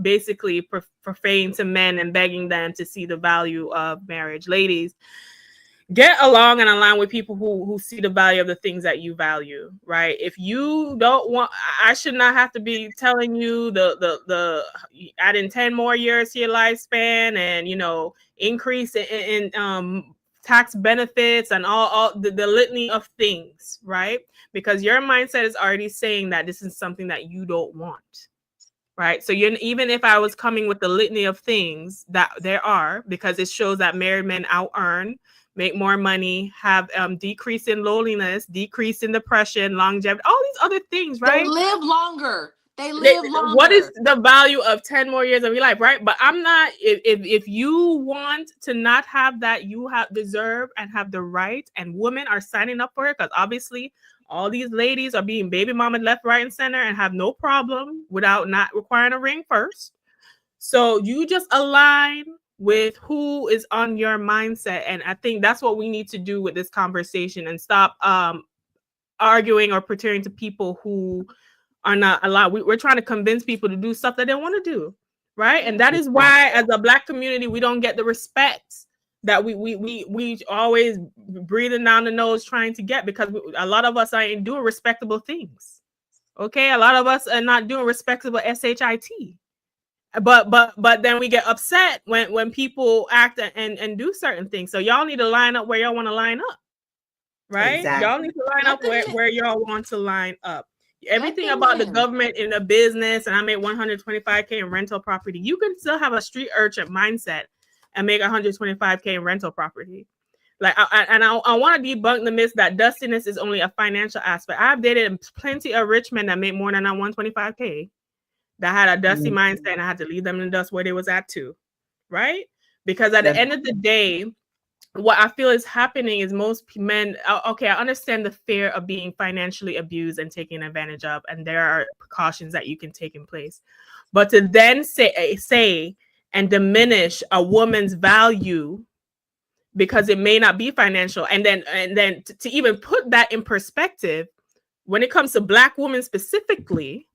basically profane to men and begging them to see the value of marriage. Ladies, get along and align with people who see the value of the things that you value, right? If you don't want, I should not have to be telling you the adding 10 more years to your lifespan and, you know, increase in tax benefits and all the litany of things, right? Because your mindset is already saying that this is something that you don't want, right? So even if I was coming with the litany of things that there are, because it shows that married men out earn, make more money, have decrease in loneliness, decrease in depression, longevity, all these other things, right? They live longer. They live longer. What is the value of 10 more years of your life, right? But I'm not, if you want to not have that, you deserve and have the right, and women are signing up for it, because obviously all these ladies are being baby mama left, right, and center and have no problem without not requiring a ring first. So you just align with who is on your mindset. And I think that's what we need to do with this conversation and stop arguing or pretending to people who are not allowed. We're trying to convince people to do stuff that they want to do, right? And that is why, as a Black community, we don't get the respect that we always breathing down the nose trying to get, because a lot of us ain't doing respectable things. Okay, a lot of us are not doing respectable SHIT. But then we get upset when people act and do certain things. So y'all need to line up where y'all want to line up, right? Exactly. Y'all need to line up where y'all want to line up. Everything about the government in a business, and I make 125K in rental property. You can still have a street urchin mindset and make 125K in rental property. Like, I want to debunk the myth that dustiness is only a financial aspect. I've dated plenty of rich men that make more than 125K. That had a dusty mindset, and I had to leave them in the dust where they was at too, right? Because at the end of the day, what I feel is happening is most men, okay, I understand the fear of being financially abused and taken advantage of, and there are precautions that you can take in place. But to then say and diminish a woman's value because it may not be financial, and then to even put that in perspective, when it comes to Black women specifically,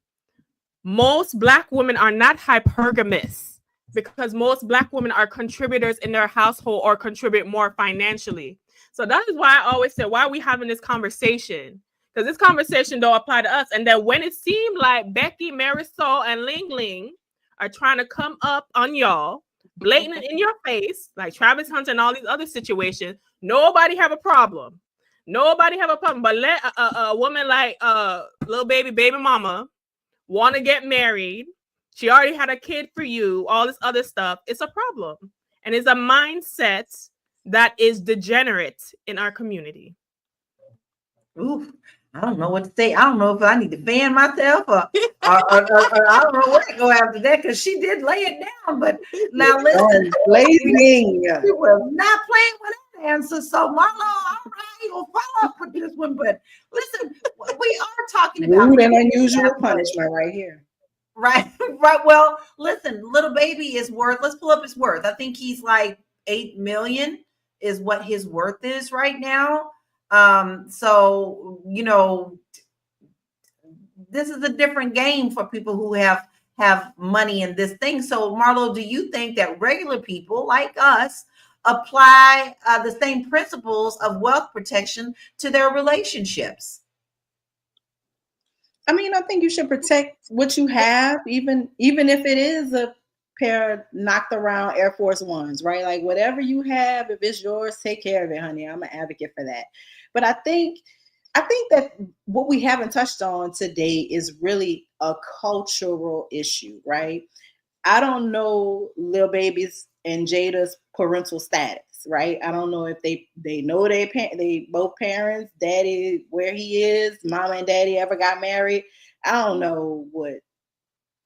most Black women are not hypergamous, because most Black women are contributors in their household or contribute more financially. So that is why I always say, why are we having this conversation? Because this conversation don't apply to us. And then when it seemed like Becky, Marisol, and Ling Ling are trying to come up on y'all, blatant in your face, like Travis Hunter and all these other situations, nobody have a problem. Nobody have a problem. But let a woman like little baby mama want to get married, she already had a kid for you, all this other stuff, it's a problem. And it's a mindset that is degenerate in our community. Oof, I don't know what to say. I don't know if I need to fan myself or I don't know where to go after that, because she did lay it down. But now listen, blazing. she was not playing with that answer. So Marlo, all right, we'll follow up with this one. But listen, we are talking about Rude and unusual punishment right here. Right, right. Well, listen, little baby is worth, let's pull up his worth. I think he's like 8 million is what his worth is right now. So, you know, this is a different game for people who have money in this thing. So, Marlo, do you think that regular people like us apply the same principles of wealth protection to their relationships? I mean, I think you should protect what you have, even if it is a pair of knocked around Air Force Ones, right? Like whatever you have, if it's yours, take care of it, honey. I'm an advocate for that. But I think that what we haven't touched on today is really a cultural issue, right? I don't know Lil Baby's and Jada's parental status, right? I don't know if they know they both parents, daddy where he is, mama and daddy ever got married. I don't know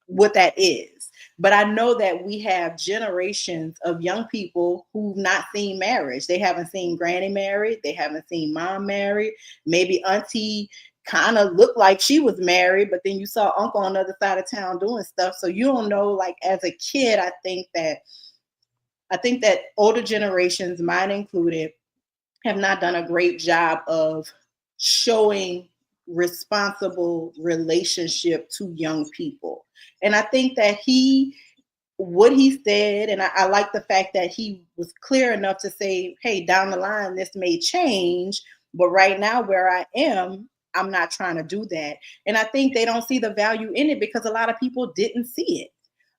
what that is. But I know that we have generations of young people who've not seen marriage. They haven't seen granny married. They haven't seen mom married. Maybe auntie kind of looked like she was married, but then you saw uncle on the other side of town doing stuff. So you don't know, like as a kid, I think that older generations, mine included, have not done a great job of showing responsible relationship to young people. And I think that what he said, and I like the fact that he was clear enough to say, hey, down the line, this may change, but right now where I am, I'm not trying to do that. And I think they don't see the value in it because a lot of people didn't see it.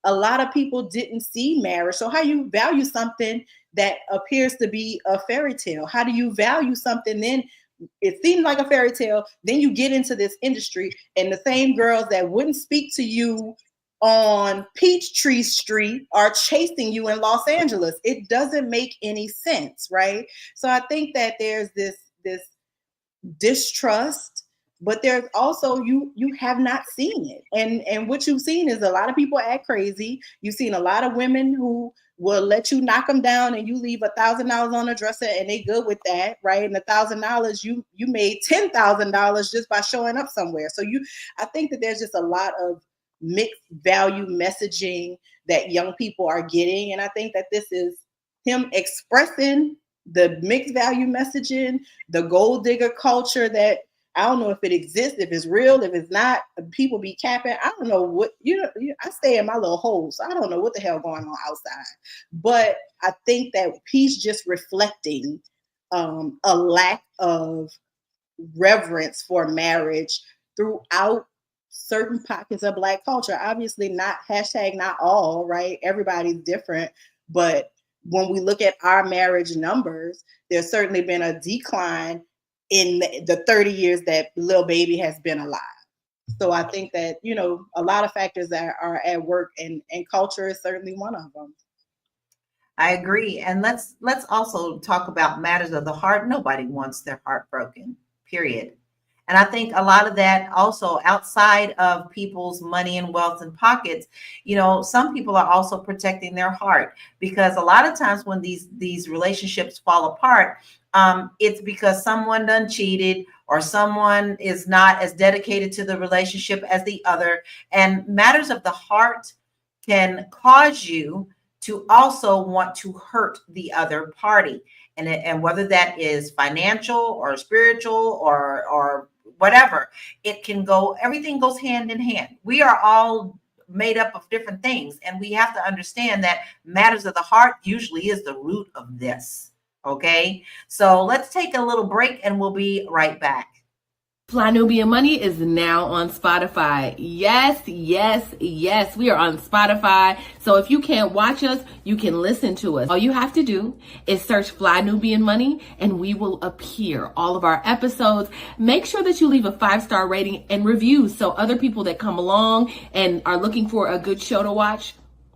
A lot of people didn't see marriage. So how you value something that appears to be a fairy tale? How do you value something then? It seems like a fairy tale. Then you get into this industry and the same girls that wouldn't speak to you on Peachtree Street are chasing you in Los Angeles. It doesn't make any sense, right? So I think that there's this distrust, but there's also you have not seen it. And what you've seen is a lot of people act crazy. You've seen a lot of women who will let you knock them down and you leave $1,000 on a dresser and they good with that, right? And $1,000 you made $10,000 just by showing up somewhere. So I think that there's just a lot of mixed value messaging that young people are getting. And I think that this is him expressing the mixed value messaging, the gold digger culture that I don't know if it exists, if it's real, if it's not, people be capping. I don't know what, I stay in my little hole, so I don't know what the hell going on outside. But I think that he's just reflecting a lack of reverence for marriage throughout certain pockets of Black culture. Obviously not all, right? Everybody's different. But when we look at our marriage numbers, there's certainly been a decline in the 30 years that Lil Baby has been alive. So I think that, a lot of factors that are at work and culture is certainly one of them. I agree. And let's also talk about matters of the heart. Nobody wants their heart broken, period. And I think a lot of that also outside of people's money and wealth and pockets, some people are also protecting their heart, because a lot of times when these relationships fall apart, it's because someone done cheated or someone is not as dedicated to the relationship as the other. And matters of the heart can cause you to also want to hurt the other party. And whether that is financial or spiritual or whatever, everything goes hand in hand. We are all made up of different things. And we have to understand that matters of the heart usually is the root of this. Okay, so let's take a little break and we'll be right back. Fly Nubian Money is now on Spotify. Yes. We are on Spotify. So if you can't watch us, you can listen to us. All you have to do is search Fly Nubian Money and we will appear. All of our episodes. Make sure that you leave a 5-star rating and review so other people that come along and are looking for a good show to watch,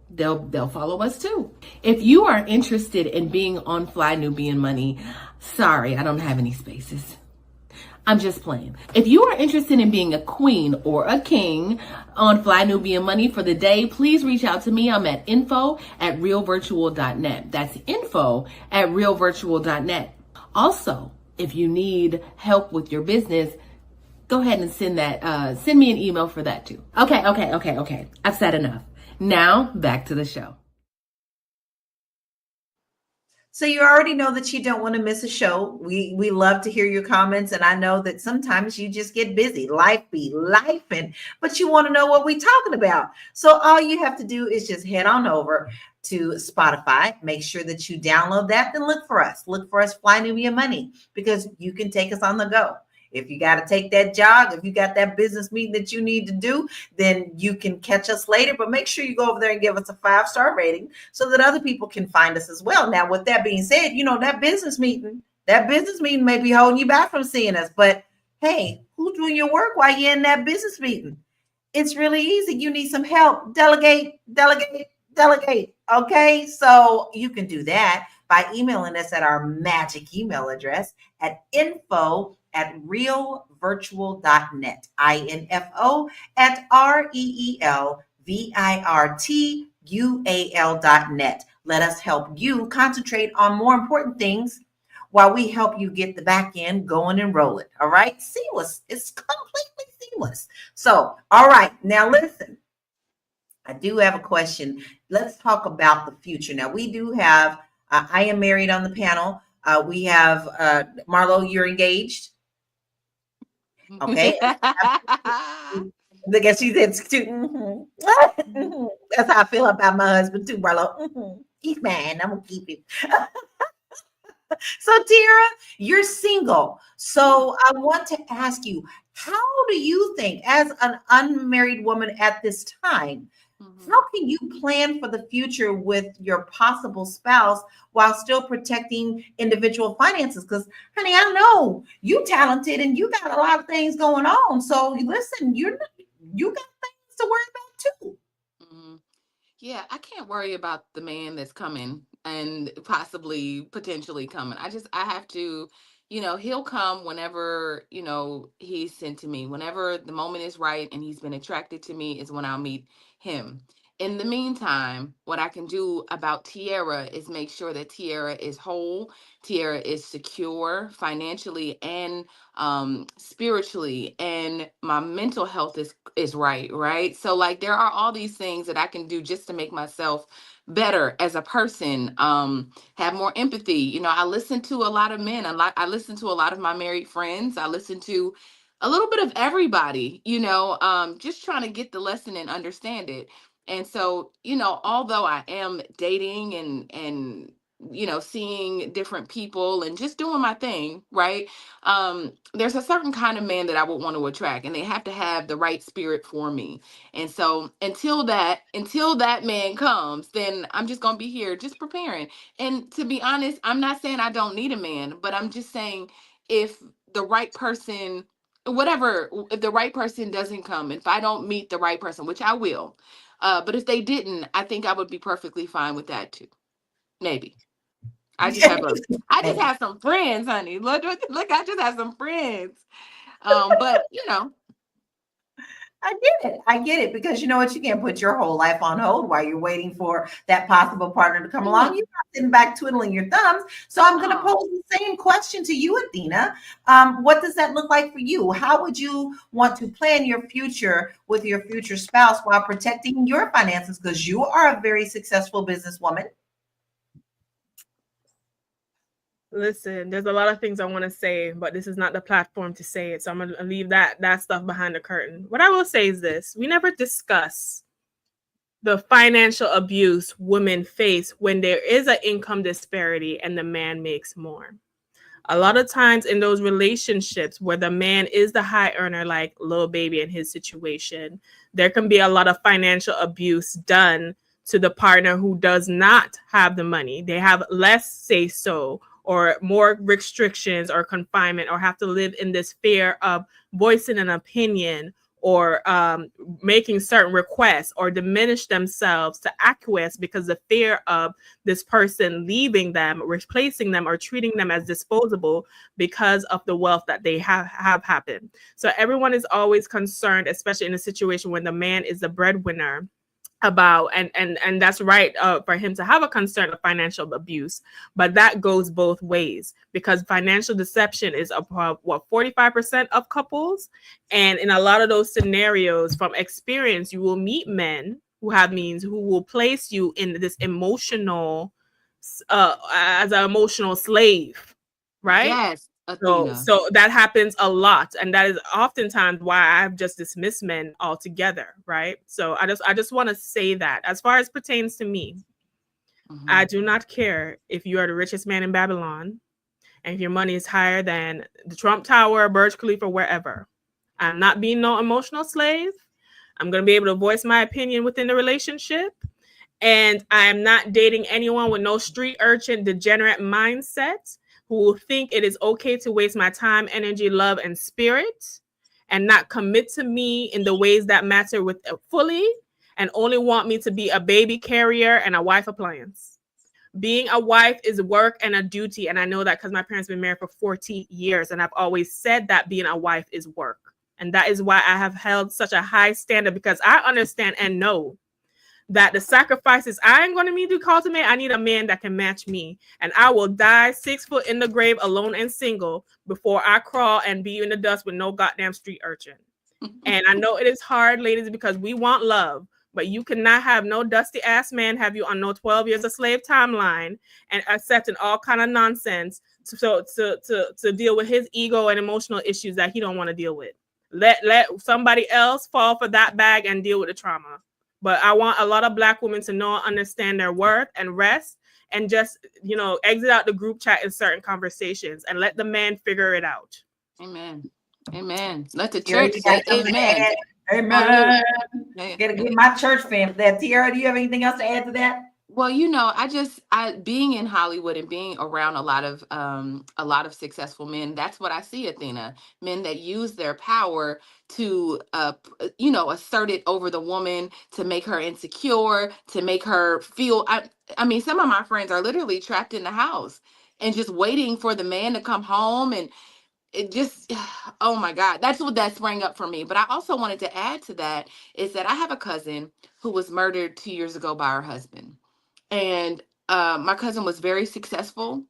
they'll follow us too. If you are interested in being on Fly Nubian Money, sorry, I don't have any spaces. I'm just playing. If you are interested in being a queen or a king on Fly Nubian Money for the day, please reach out to me. I'm at info@realvirtual.net. That's info@realvirtual.net. Also, if you need help with your business, go ahead and send me an email for that too. Okay. I've said enough. Now back to the show. So you already know that you don't want to miss a show. We love to hear your comments, and I know that sometimes you just get busy. Life be lifing, but you want to know what we're talking about. So all you have to do is just head on over to Spotify. Make sure that you download that, then look for us. Look for us, Fly Nubia Money, because you can take us on the go. If you got to take that jog, if you got that business meeting that you need to do, then you can catch us later. But make sure you go over there and give us a 5-star rating so that other people can find us as well. Now, with that being said, that business meeting may be holding you back from seeing us. But hey, who's doing your work while you're in that business meeting? It's really easy. You need some help. Delegate. Okay, so you can do that by emailing us at our magic email address at info@realvirtual.net, info@REELVIRTUAL.net. Let us help you concentrate on more important things while we help you get the back end going and rolling. All right, seamless. It's completely seamless. So, all right, now listen. I do have a question. Let's talk about the future. Now, we do have, I am married on the panel. We have Marlo, you're engaged. Okay. Look at she said, that's how I feel about my husband too, Marlo. He's mine. I'm gonna keep him. So, Tierra, you're single. So I want to ask you, how do you think, as an unmarried woman at this time, how can you plan for the future with your possible spouse while still protecting individual finances? Because, honey, I know you talented and you got a lot of things going on. So listen, you got things to worry about too. Yeah, I can't worry about the man that's coming and potentially coming. I have to, he'll come whenever, he's sent to me. Whenever the moment is right and he's been attracted to me is when I'll meet him. In the meantime, what I can do about Tierra is make sure that Tierra is whole, Tierra is secure financially and spiritually, and my mental health is right. So like there are all these things that I can do just to make myself better as a person, have more empathy. I listen to a lot of men. I listen to a lot of my married friends. I listen to a little bit of everybody, just trying to get the lesson and understand it. And so, although I am dating and seeing different people and just doing my thing, right? There's a certain kind of man that I would want to attract, and they have to have the right spirit for me. And so until that man comes, then I'm just gonna be here just preparing. And to be honest, I'm not saying I don't need a man, but I'm just saying if the right person, if the right person doesn't come, if I don't meet the right person, which I will, but if they didn't, I think I would be perfectly fine with that too. Maybe. I just have some friends, honey. Look, I just have some friends. But I get it because you know what, you can't put your whole life on hold while you're waiting for that possible partner to come along. You're not sitting back twiddling your thumbs. So I'm going to pose the same question to you, Athena. What does that look like for you? How would you want to plan your future with your future spouse while protecting your finances? Because you are a very successful businesswoman. Listen, there's a lot of things I want to say, but this is not the platform to say it. So I'm going to leave that stuff behind the curtain. What I will say is this. We never discuss the financial abuse women face when there is an income disparity and the man makes more. A lot of times in those relationships where the man is the high earner, like Lil Baby in his situation, there can be a lot of financial abuse done to the partner who does not have the money. They have less say so, or more restrictions or confinement, or have to live in this fear of voicing an opinion or making certain requests, or diminish themselves to acquiesce because the fear of this person leaving them, replacing them, or treating them as disposable because of the wealth that they have happened. So everyone is always concerned, especially in a situation when the man is the breadwinner, about, and that's right, for him to have a concern of financial abuse, but that goes both ways, because financial deception is about 45% of couples, and in a lot of those scenarios, from experience, you will meet men who have means, who will place you in this emotional as an emotional slave, right? Yes, So, Athena. so that happens a lot, and that is oftentimes why I've just dismissed men altogether, right? So I just want to say that, as far as pertains to me, I do not care if you are the richest man in Babylon, and if your money is higher than the Trump Tower, Burj Khalifa, wherever. I'm not being no emotional slave. I'm gonna be able to voice my opinion within the relationship, and I'm not dating anyone with no street urchin degenerate mindset who will think it is okay to waste my time, energy, love, and spirit, and not commit to me in the ways that matter with fully, and only want me to be a baby carrier and a wife appliance. Being a wife is work and a duty, and I know that because my parents have been married for 40 years, and I've always said that being a wife is work. And that is why I have held such a high standard, because I understand and know that the sacrifices I am going to need to cultivate, I need a man that can match me. And I will die 6 foot in the grave alone and single before I crawl and be in the dust with no goddamn street urchin. And I know it is hard, ladies, because we want love, but you cannot have no dusty ass man have you on no 12 years of slave timeline and accepting all kind of nonsense to deal with his ego and emotional issues that he don't want to deal with. Let somebody else fall for that bag and deal with the trauma. But I want a lot of Black women to know and understand their worth and rest, and just, exit out the group chat in certain conversations and let the man figure it out. Amen. Amen. Let the Tiara, church you say got something to amen. add? Amen. Gotta get my church family there. Tiara, do you have anything else to add to that? Well, I being in Hollywood and being around a lot of successful men, that's what I see, Athena. Men that use their power to assert it over the woman, to make her insecure, to make her feel I mean, some of my friends are literally trapped in the house and just waiting for the man to come home, and it just oh my God, that's what that sprang up for me. But I also wanted to add to that is that I have a cousin who was murdered 2 years ago by her husband. And my cousin was very successful.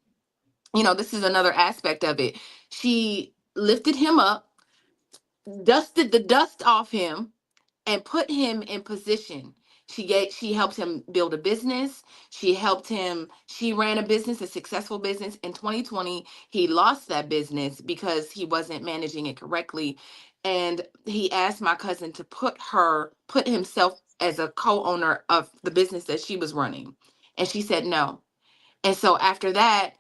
This is another aspect of it. She lifted him up, dusted the dust off him, and put him in position. She helped him build a business. She ran a business, a successful business. In 2020, he lost that business because he wasn't managing it correctly. And he asked my cousin to put himself as a co-owner of the business that she was running. And she said no. And so after that,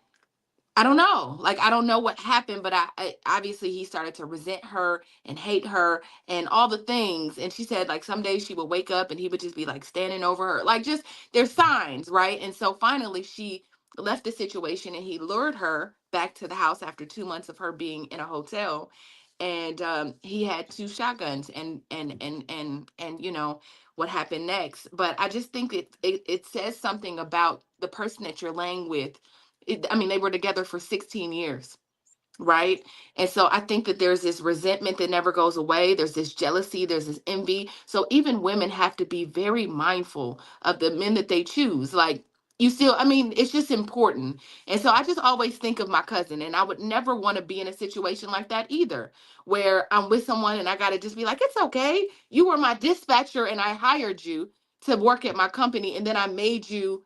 I don't know. I don't know what happened, but I obviously he started to resent her and hate her and all the things. And she said, some days she would wake up and he would just be standing over her. Just there's signs, right? And so finally she left the situation, and he lured her back to the house after 2 months of her being in a hotel. And he had 2 shotguns, and what happened next. But I just think it says something about the person that you're laying with. They were together for 16 years, right? And so I think that there's this resentment that never goes away. There's this jealousy, there's this envy. So even women have to be very mindful of the men that they choose. It's just important. And so I just always think of my cousin, and I would never want to be in a situation like that either, where I'm with someone and I got to just be like, it's okay. You were my dispatcher and I hired you to work at my company, and then I made you.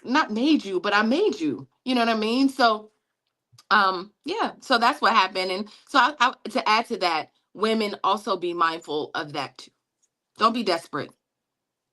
Not made you, but I made you. You know what I mean? So, so that's what happened. And so I to add to that, women also be mindful of that too. Don't be desperate.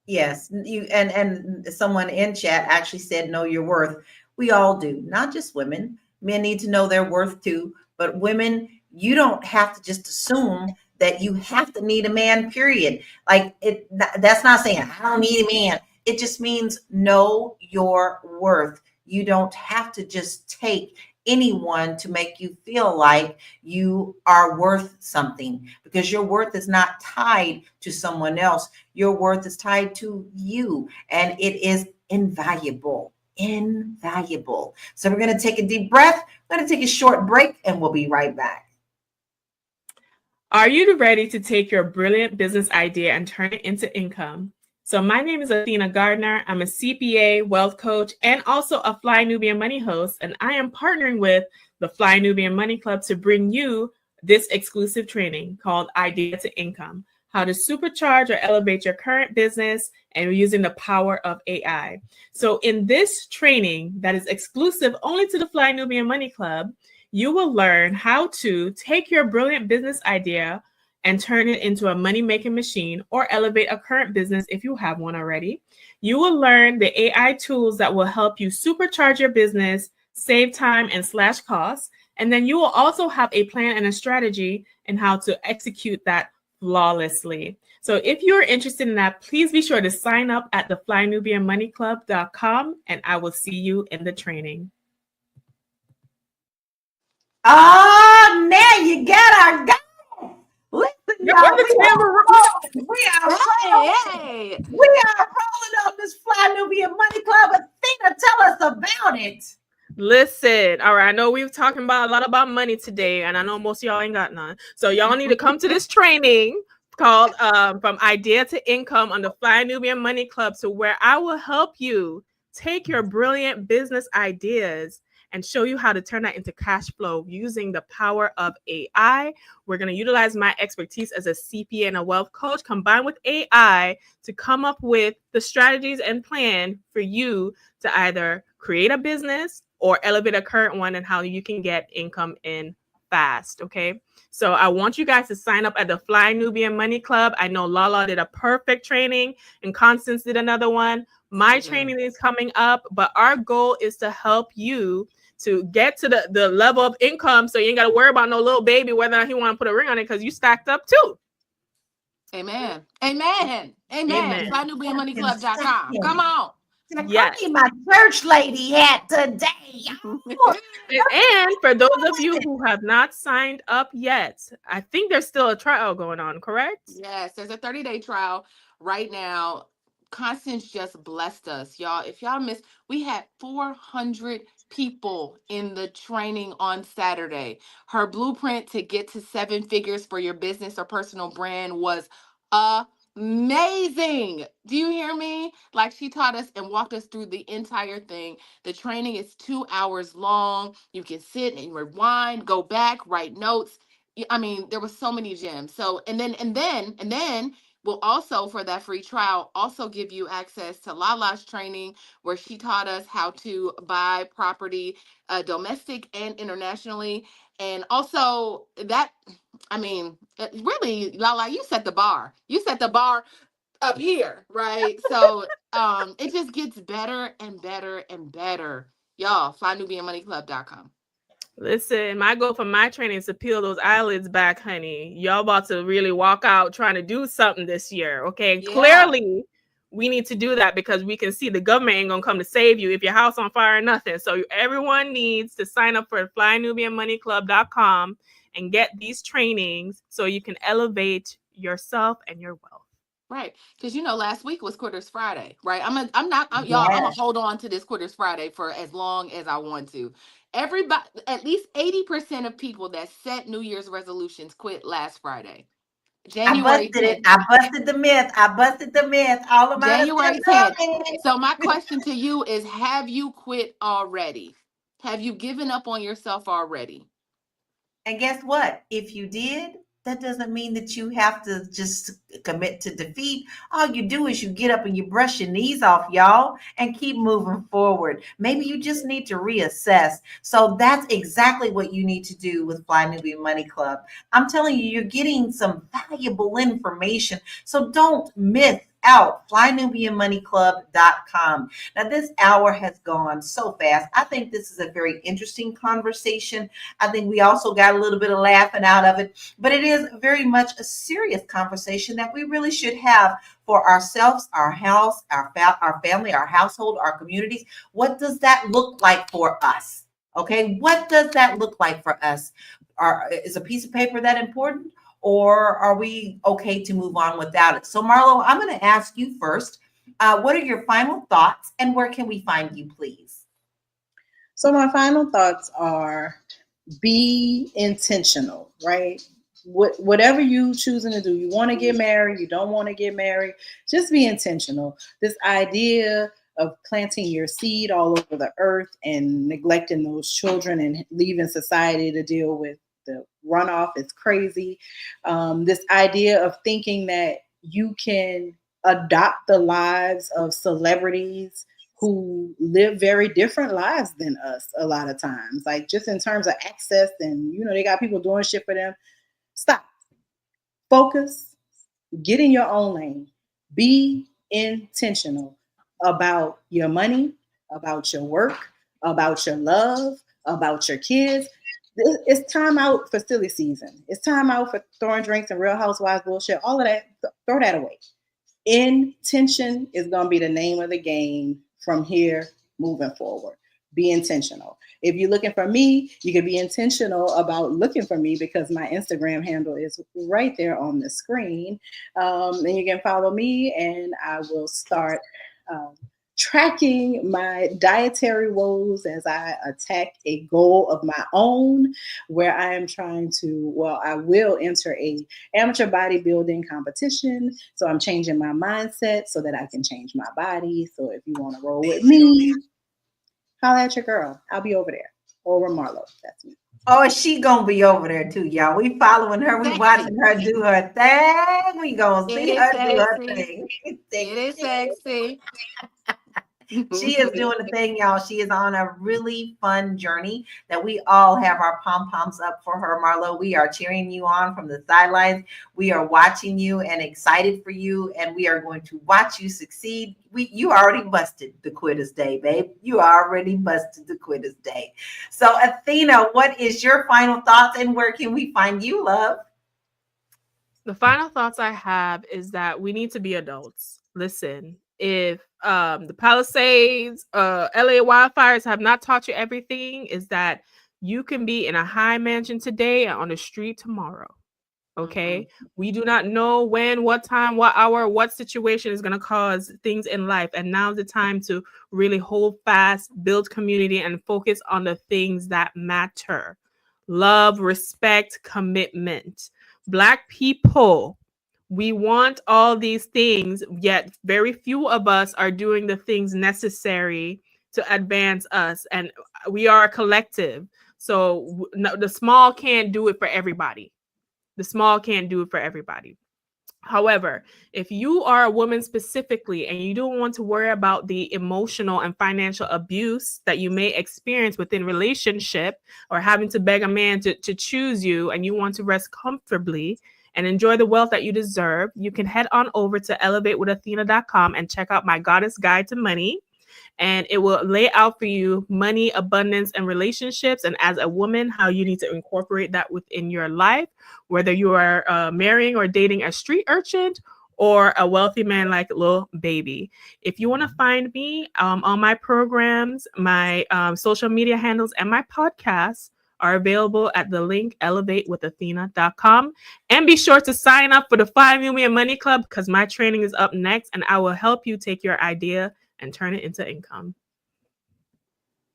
Yes, you and someone in chat actually said, know your worth. We all do, not just women. Men need to know their worth too. But women, you don't have to just assume that you have to need a man, period. That's not saying I don't need a man. It just means know your worth. You don't have to just take anyone to make you feel like you are worth something, because your worth is not tied to someone else. Your worth is tied to you, and it is invaluable. Invaluable. So we're going to take a deep breath. We're going to take a short break, and we'll be right back. Are you ready to take your brilliant business idea and turn it into income? So my name is Athena Gardner. I'm a CPA, wealth coach, and also a Fly Nubian Money host. And I am partnering with the Fly Nubian Money Club to bring you this exclusive training called Idea to Income, how to supercharge or elevate your current business and using the power of AI. So in this training that is exclusive only to the Fly Nubian Money Club, you will learn how to take your brilliant business idea and turn it into a money-making machine or elevate a current business if you have one already. You will learn the AI tools that will help you supercharge your business, save time and slash costs. And then you will also have a plan and a strategy and how to execute that flawlessly. So if you're interested in that, please be sure to sign up at the FlyNubianMoneyClub.com, and I will see you in the training. Oh, now you got our guy. Listen, Yeah, y'all, where's the camera? we are rolling on this Fly Nubian Money Club. Athena, tell us about it. Listen, all right, I know we've talking about a lot about money today, and I know most of y'all ain't got none. So y'all need to come to this training called From Idea to Income on the Fly Nubian Money Club, so where I will help you take your brilliant business ideas and show you how to turn that into cash flow using the power of AI. We're going to utilize my expertise as a CPA and a wealth coach combined with AI to come up with the strategies and plan for you to either create a business or elevate a current one and how you can get income in fast. Okay. So I want you guys to sign up at the Fly Nubian Money Club. I know Lala did a perfect training and Constance did another one. My training is coming up, but our goal is to help you to get to the level of income so you ain't got to worry about no little baby, whether or not he want to put a ring on it, because you stacked up too. Amen. Amen. Amen. FlyNubianMoneyClub.com. Come on. Yes. I need my church lady hat today. And for those of you who have not signed up yet, I think there's still a trial going on, correct? Yes, there's a 30-day trial right now. Constance just blessed us, y'all. If y'all missed, we had 400 people in the training on Saturday. Her blueprint to get to 7 figures for your business or personal brand was amazing. Do you hear me? Like, she taught us and walked us through the entire thing. The training is 2 hours long. You can sit and rewind, go back, write notes. I mean, there was so many gems. So, and then we'll also, for that free trial, also give you access to Lala's training, where she taught us how to buy property, domestic and internationally. And also that, I mean, really, Lala, you set the bar. You set the bar up here, right? So it just gets better and better and better. Y'all, FlyNubianMoneyClub.com. Listen, my goal for my training is to peel those eyelids back, honey. Y'all about to really walk out trying to do something this year, okay? Yeah. Clearly, we need to do that because we can see the government ain't gonna come to save you if your house on fire or nothing. So everyone needs to sign up for FlyNubianMoneyClub.com and get these trainings so you can elevate yourself and your wealth. Right, because last week was Quitters Friday, right? I'm gonna hold on to this Quitters Friday for as long as I want to. Everybody, at least 80% of people that set New Year's resolutions quit last Friday. January 10th. I busted the myth. All of my January 10th. So my question to you is, have you quit already? Have you given up on yourself already? And guess what? If you did, that doesn't mean that you have to just commit to defeat. All you do is you get up and you brush your knees off, y'all, and keep moving forward. Maybe you just need to reassess. So that's exactly what you need to do with Fly Nubian Money Club. I'm telling you, you're getting some valuable information. So don't miss out. FlyNubianMoneyClub.com. Now, this hour has gone so fast. I think this is a very interesting conversation. I think we also got a little bit of laughing out of it, but it is very much a serious conversation that we really should have for ourselves, our house, our family, our household, our communities. What does that look like for us? Okay, what does that look like for us? Is a piece of paper that important? Or are we okay to move on without it? So Marlo, I'm going to ask you first, what are your final thoughts and where can we find you, please? So my final thoughts are, be intentional, right? whatever you choosing to do, you want to get married, you don't want to get married, just be intentional. This idea of planting your seed all over the earth and neglecting those children and leaving society to deal with the runoff is crazy. This idea of thinking that you can adopt the lives of celebrities who live very different lives than us a lot of times, like just in terms of access, and they got people doing shit for them. Stop. Focus. Get in your own lane. Be intentional about your money, about your work, about your love, about your kids. It's time out for silly season. It's time out for throwing drinks and Real Housewives bullshit. All of that, throw that away. Intention is going to be the name of the game from here moving forward. Be intentional. If you're looking for me, you can be intentional about looking for me, because my Instagram handle is right there on the screen. And you can follow me, and I will start tracking my dietary woes as I attack a goal of my own, where I am trying to, I will enter a amateur bodybuilding competition. So I'm changing my mindset so that I can change my body. So if you want to roll with me, holla at your girl. I'll be over there. Over Marlo. That's me. Oh, she gonna be over there too, y'all. We following her. We watching her do her thing. We gonna see her do her thing. It is sexy. She is doing the thing, y'all. She is on a really fun journey that we all have our pom-poms up for her, Marlo. We are cheering you on from the sidelines. We are watching you and excited for you, and we are going to watch you succeed. You already busted the Quitter's Day, babe. You already busted the Quitter's Day. So, Athena, what is your final thoughts, and where can we find you, love? The final thoughts I have is that we need to be adults. Listen, if the Palisades, LA wildfires have not taught you everything, is that you can be in a high mansion today and on the street tomorrow. Okay. We do not know when, what time, what hour, what situation is going to cause things in life. And now's the time to really hold fast, build community, and focus on the things that matter. Love, respect, commitment. Black people, we want all these things, yet very few of us are doing the things necessary to advance us. And we are a collective. So the small can't do it for everybody. The small can't do it for everybody. However, if you are a woman specifically and you don't want to worry about the emotional and financial abuse that you may experience within relationship, or having to beg a man to choose you, and you want to rest comfortably and enjoy the wealth that you deserve, you can head on over to elevatewithathena.com and check out my Goddess Guide to Money. And it will lay out for you money, abundance, and relationships. And as a woman, how you need to incorporate that within your life, whether you are marrying or dating a street urchin or a wealthy man like Lil Baby. If you want to find me on my programs, my social media handles, and my podcasts are available at the link elevatewithathena.com. And be sure to sign up for the 5 Million Money Club, because my training is up next, and I will help you take your idea and turn it into income.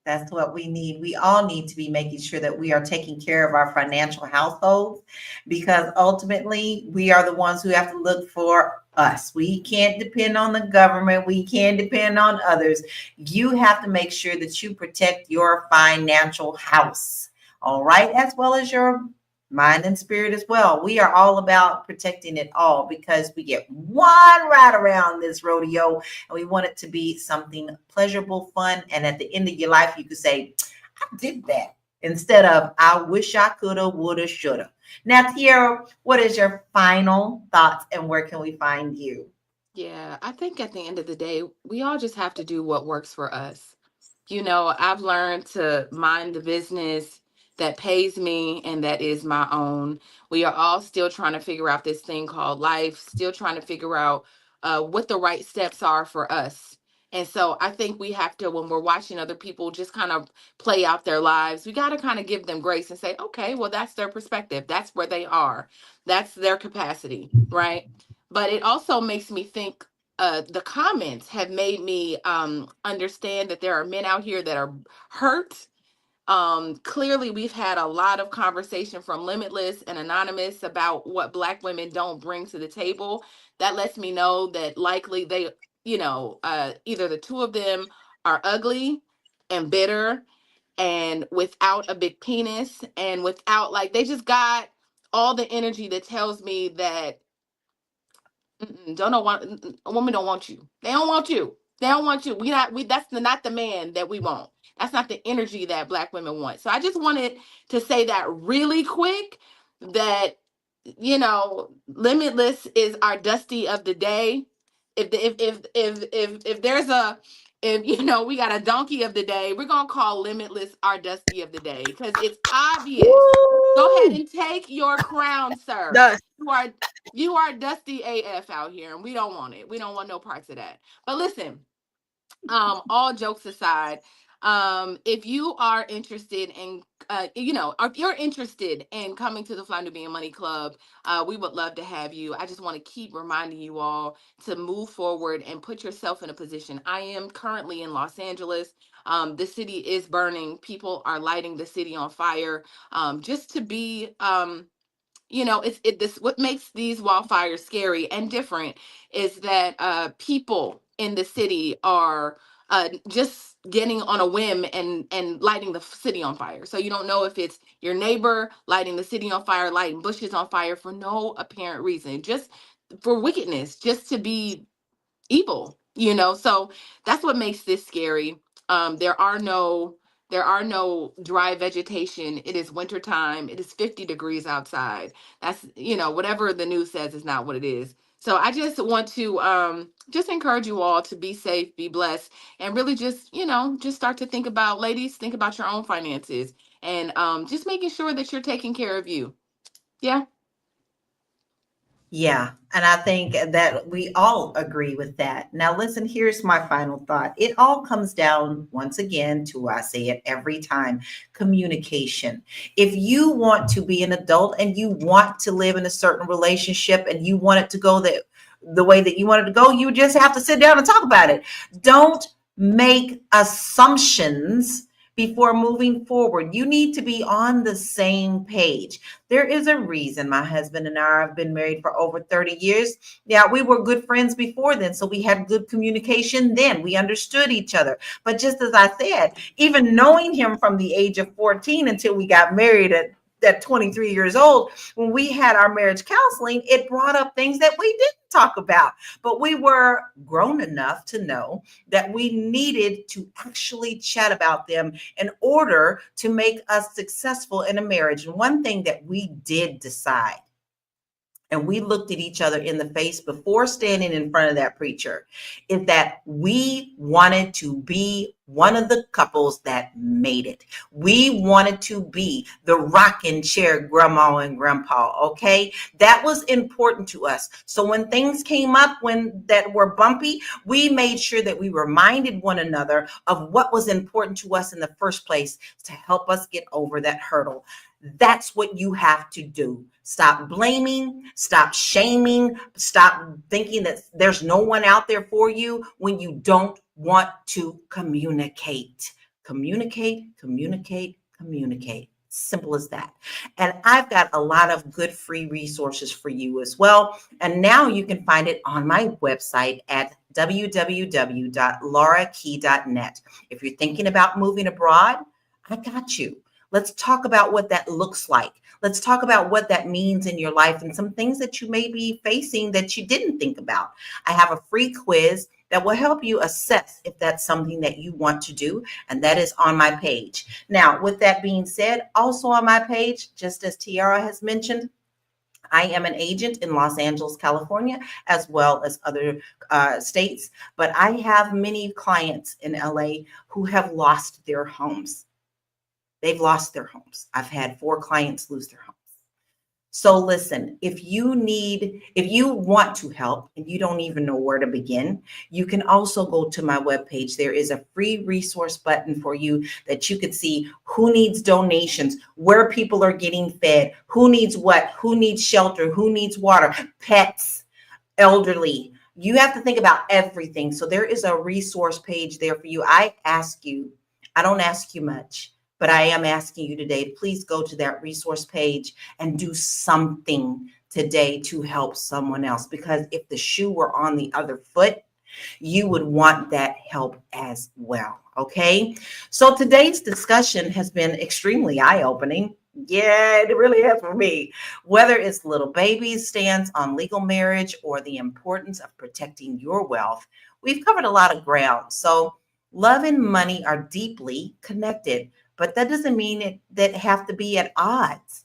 That's what we need. We all need to be making sure that we are taking care of our financial households, because ultimately we are the ones who have to look for us. We can't depend on the government. We can't depend on others. You have to make sure that you protect your financial house. All right. As well as your mind and spirit as well. We are all about protecting it all, because we get one ride around this rodeo, and we want it to be something pleasurable, fun. And at the end of your life, you could say, I did that, instead of I wish I coulda, woulda, shoulda. Now, Tiara, what is your final thoughts, and where can we find you? Yeah, I think at the end of the day, we all just have to do what works for us. I've learned to mind the business that pays me and that is my own. We are all still trying to figure out this thing called life, still trying to figure out what the right steps are for us. And so I think we have to, when we're watching other people just kind of play out their lives, we got to kind of give them grace and say, okay, well, that's their perspective. That's where they are. That's their capacity, right? But it also makes me think, the comments have made me understand that there are men out here that are hurt, Clearly, we've had a lot of conversation from Limitless and Anonymous about what Black women don't bring to the table. That lets me know that likely they, either the two of them are ugly and bitter and without a big penis and without, like, they just got all the energy that tells me that don't know want a woman don't want you. They don't want you. They don't want you. That's not the man that we want. That's not the energy that Black women want. So I just wanted to say that really quick, that Limitless is our Dusty of the day. If there's a, if we got a donkey of the day, we're gonna call Limitless our Dusty of the day, because it's obvious. Go ahead and take your crown, sir. Dust. You are Dusty AF out here, and we don't want it. We don't want no parts of that. But listen, all jokes aside, if you are interested in, if you're interested in coming to the Fly Nubian Money Club, we would love to have you. I just want to keep reminding you all to move forward and put yourself in a position. I am currently in Los Angeles. The city is burning. People are lighting the city on fire. Just to be, what makes these wildfires scary and different is that people in the city are just getting on a whim and lighting the city on fire. So you don't know if it's your neighbor lighting the city on fire, lighting bushes on fire for no apparent reason, just for wickedness, just to be evil, so that's what makes this scary. There are no dry vegetation. It is wintertime. It is 50 degrees outside. That's, whatever the news says is not what it is. So I just want to just encourage you all to be safe, be blessed, and really just, just start to think about, ladies, think about your own finances, and just making sure that you're taking care of you. Yeah. Yeah, and I think that we all agree with that. Now, listen, here's my final thought. It all comes down, once again, to, I say it every time, communication. If you want to be an adult and you want to live in a certain relationship and you want it to go the way that you want it to go, you just have to sit down and talk about it. Don't make assumptions before moving forward. You need to be on the same page. There is a reason my husband and I have been married for over 30 years. Yeah, we were good friends before then, so we had good communication then. We understood each other. But just as I said, even knowing him from the age of 14 until we got married at 23 years old, when we had our marriage counseling, it brought up things that we didn't talk about, but we were grown enough to know that we needed to actually chat about them in order to make us successful in a marriage. And one thing that we did decide, and we looked at each other in the face before standing in front of that preacher, is that we wanted to be one of the couples that made it. We wanted to be the rocking chair grandma and grandpa, okay? That was important to us. So when things came up that were bumpy, we made sure that we reminded one another of what was important to us in the first place to help us get over that hurdle. That's what you have to do. Stop blaming, stop shaming, stop thinking that there's no one out there for you when you don't want to communicate. Communicate. Simple as that. And I've got a lot of good free resources for you as well. And now you can find it on my website at www.laurakey.net. If you're thinking about moving abroad, I got you. Let's talk about what that looks like. Let's talk about what that means in your life and some things that you may be facing that you didn't think about. I have a free quiz that will help you assess if that's something that you want to do, and that is on my page. Now, with that being said, also on my page, just as Tiara has mentioned, I am an agent in Los Angeles, California, as well as other states, but I have many clients in LA who have lost their homes. They've lost their homes. I've had 4 clients lose their homes. So listen, if you want to help and you don't even know where to begin, you can also go to my webpage. There is a free resource button for you that you can see who needs donations, where people are getting fed, who needs what, who needs shelter, who needs water, pets, elderly. You have to think about everything. So there is a resource page there for you. I don't ask you much. But I am asking you today, please go to that resource page and do something today to help someone else. Because if the shoe were on the other foot, you would want that help as well. Okay. So today's discussion has been extremely eye-opening. Yeah, it really has for me. Whether it's Little Baby's stance on legal marriage or the importance of protecting your wealth, we've covered a lot of ground. So love and money are deeply connected, but that doesn't mean that have to be at odds.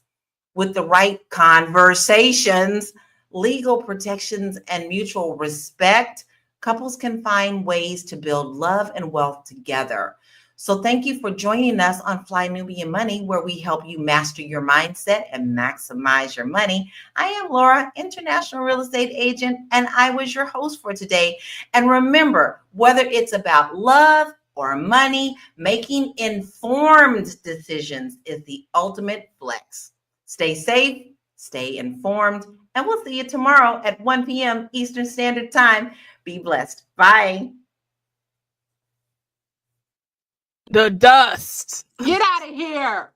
With the right conversations, legal protections, and mutual respect, couples can find ways to build love and wealth together. So thank you for joining us on Fly Nubian Money, where we help you master your mindset and maximize your money. I am Laura, international real estate agent, and I was your host for today. And remember, whether it's about love or money, making informed decisions is the ultimate flex. Stay safe, stay informed, and we'll see you tomorrow at 1 p.m. Eastern Standard Time. Be blessed. Bye. The dust. Get out of here.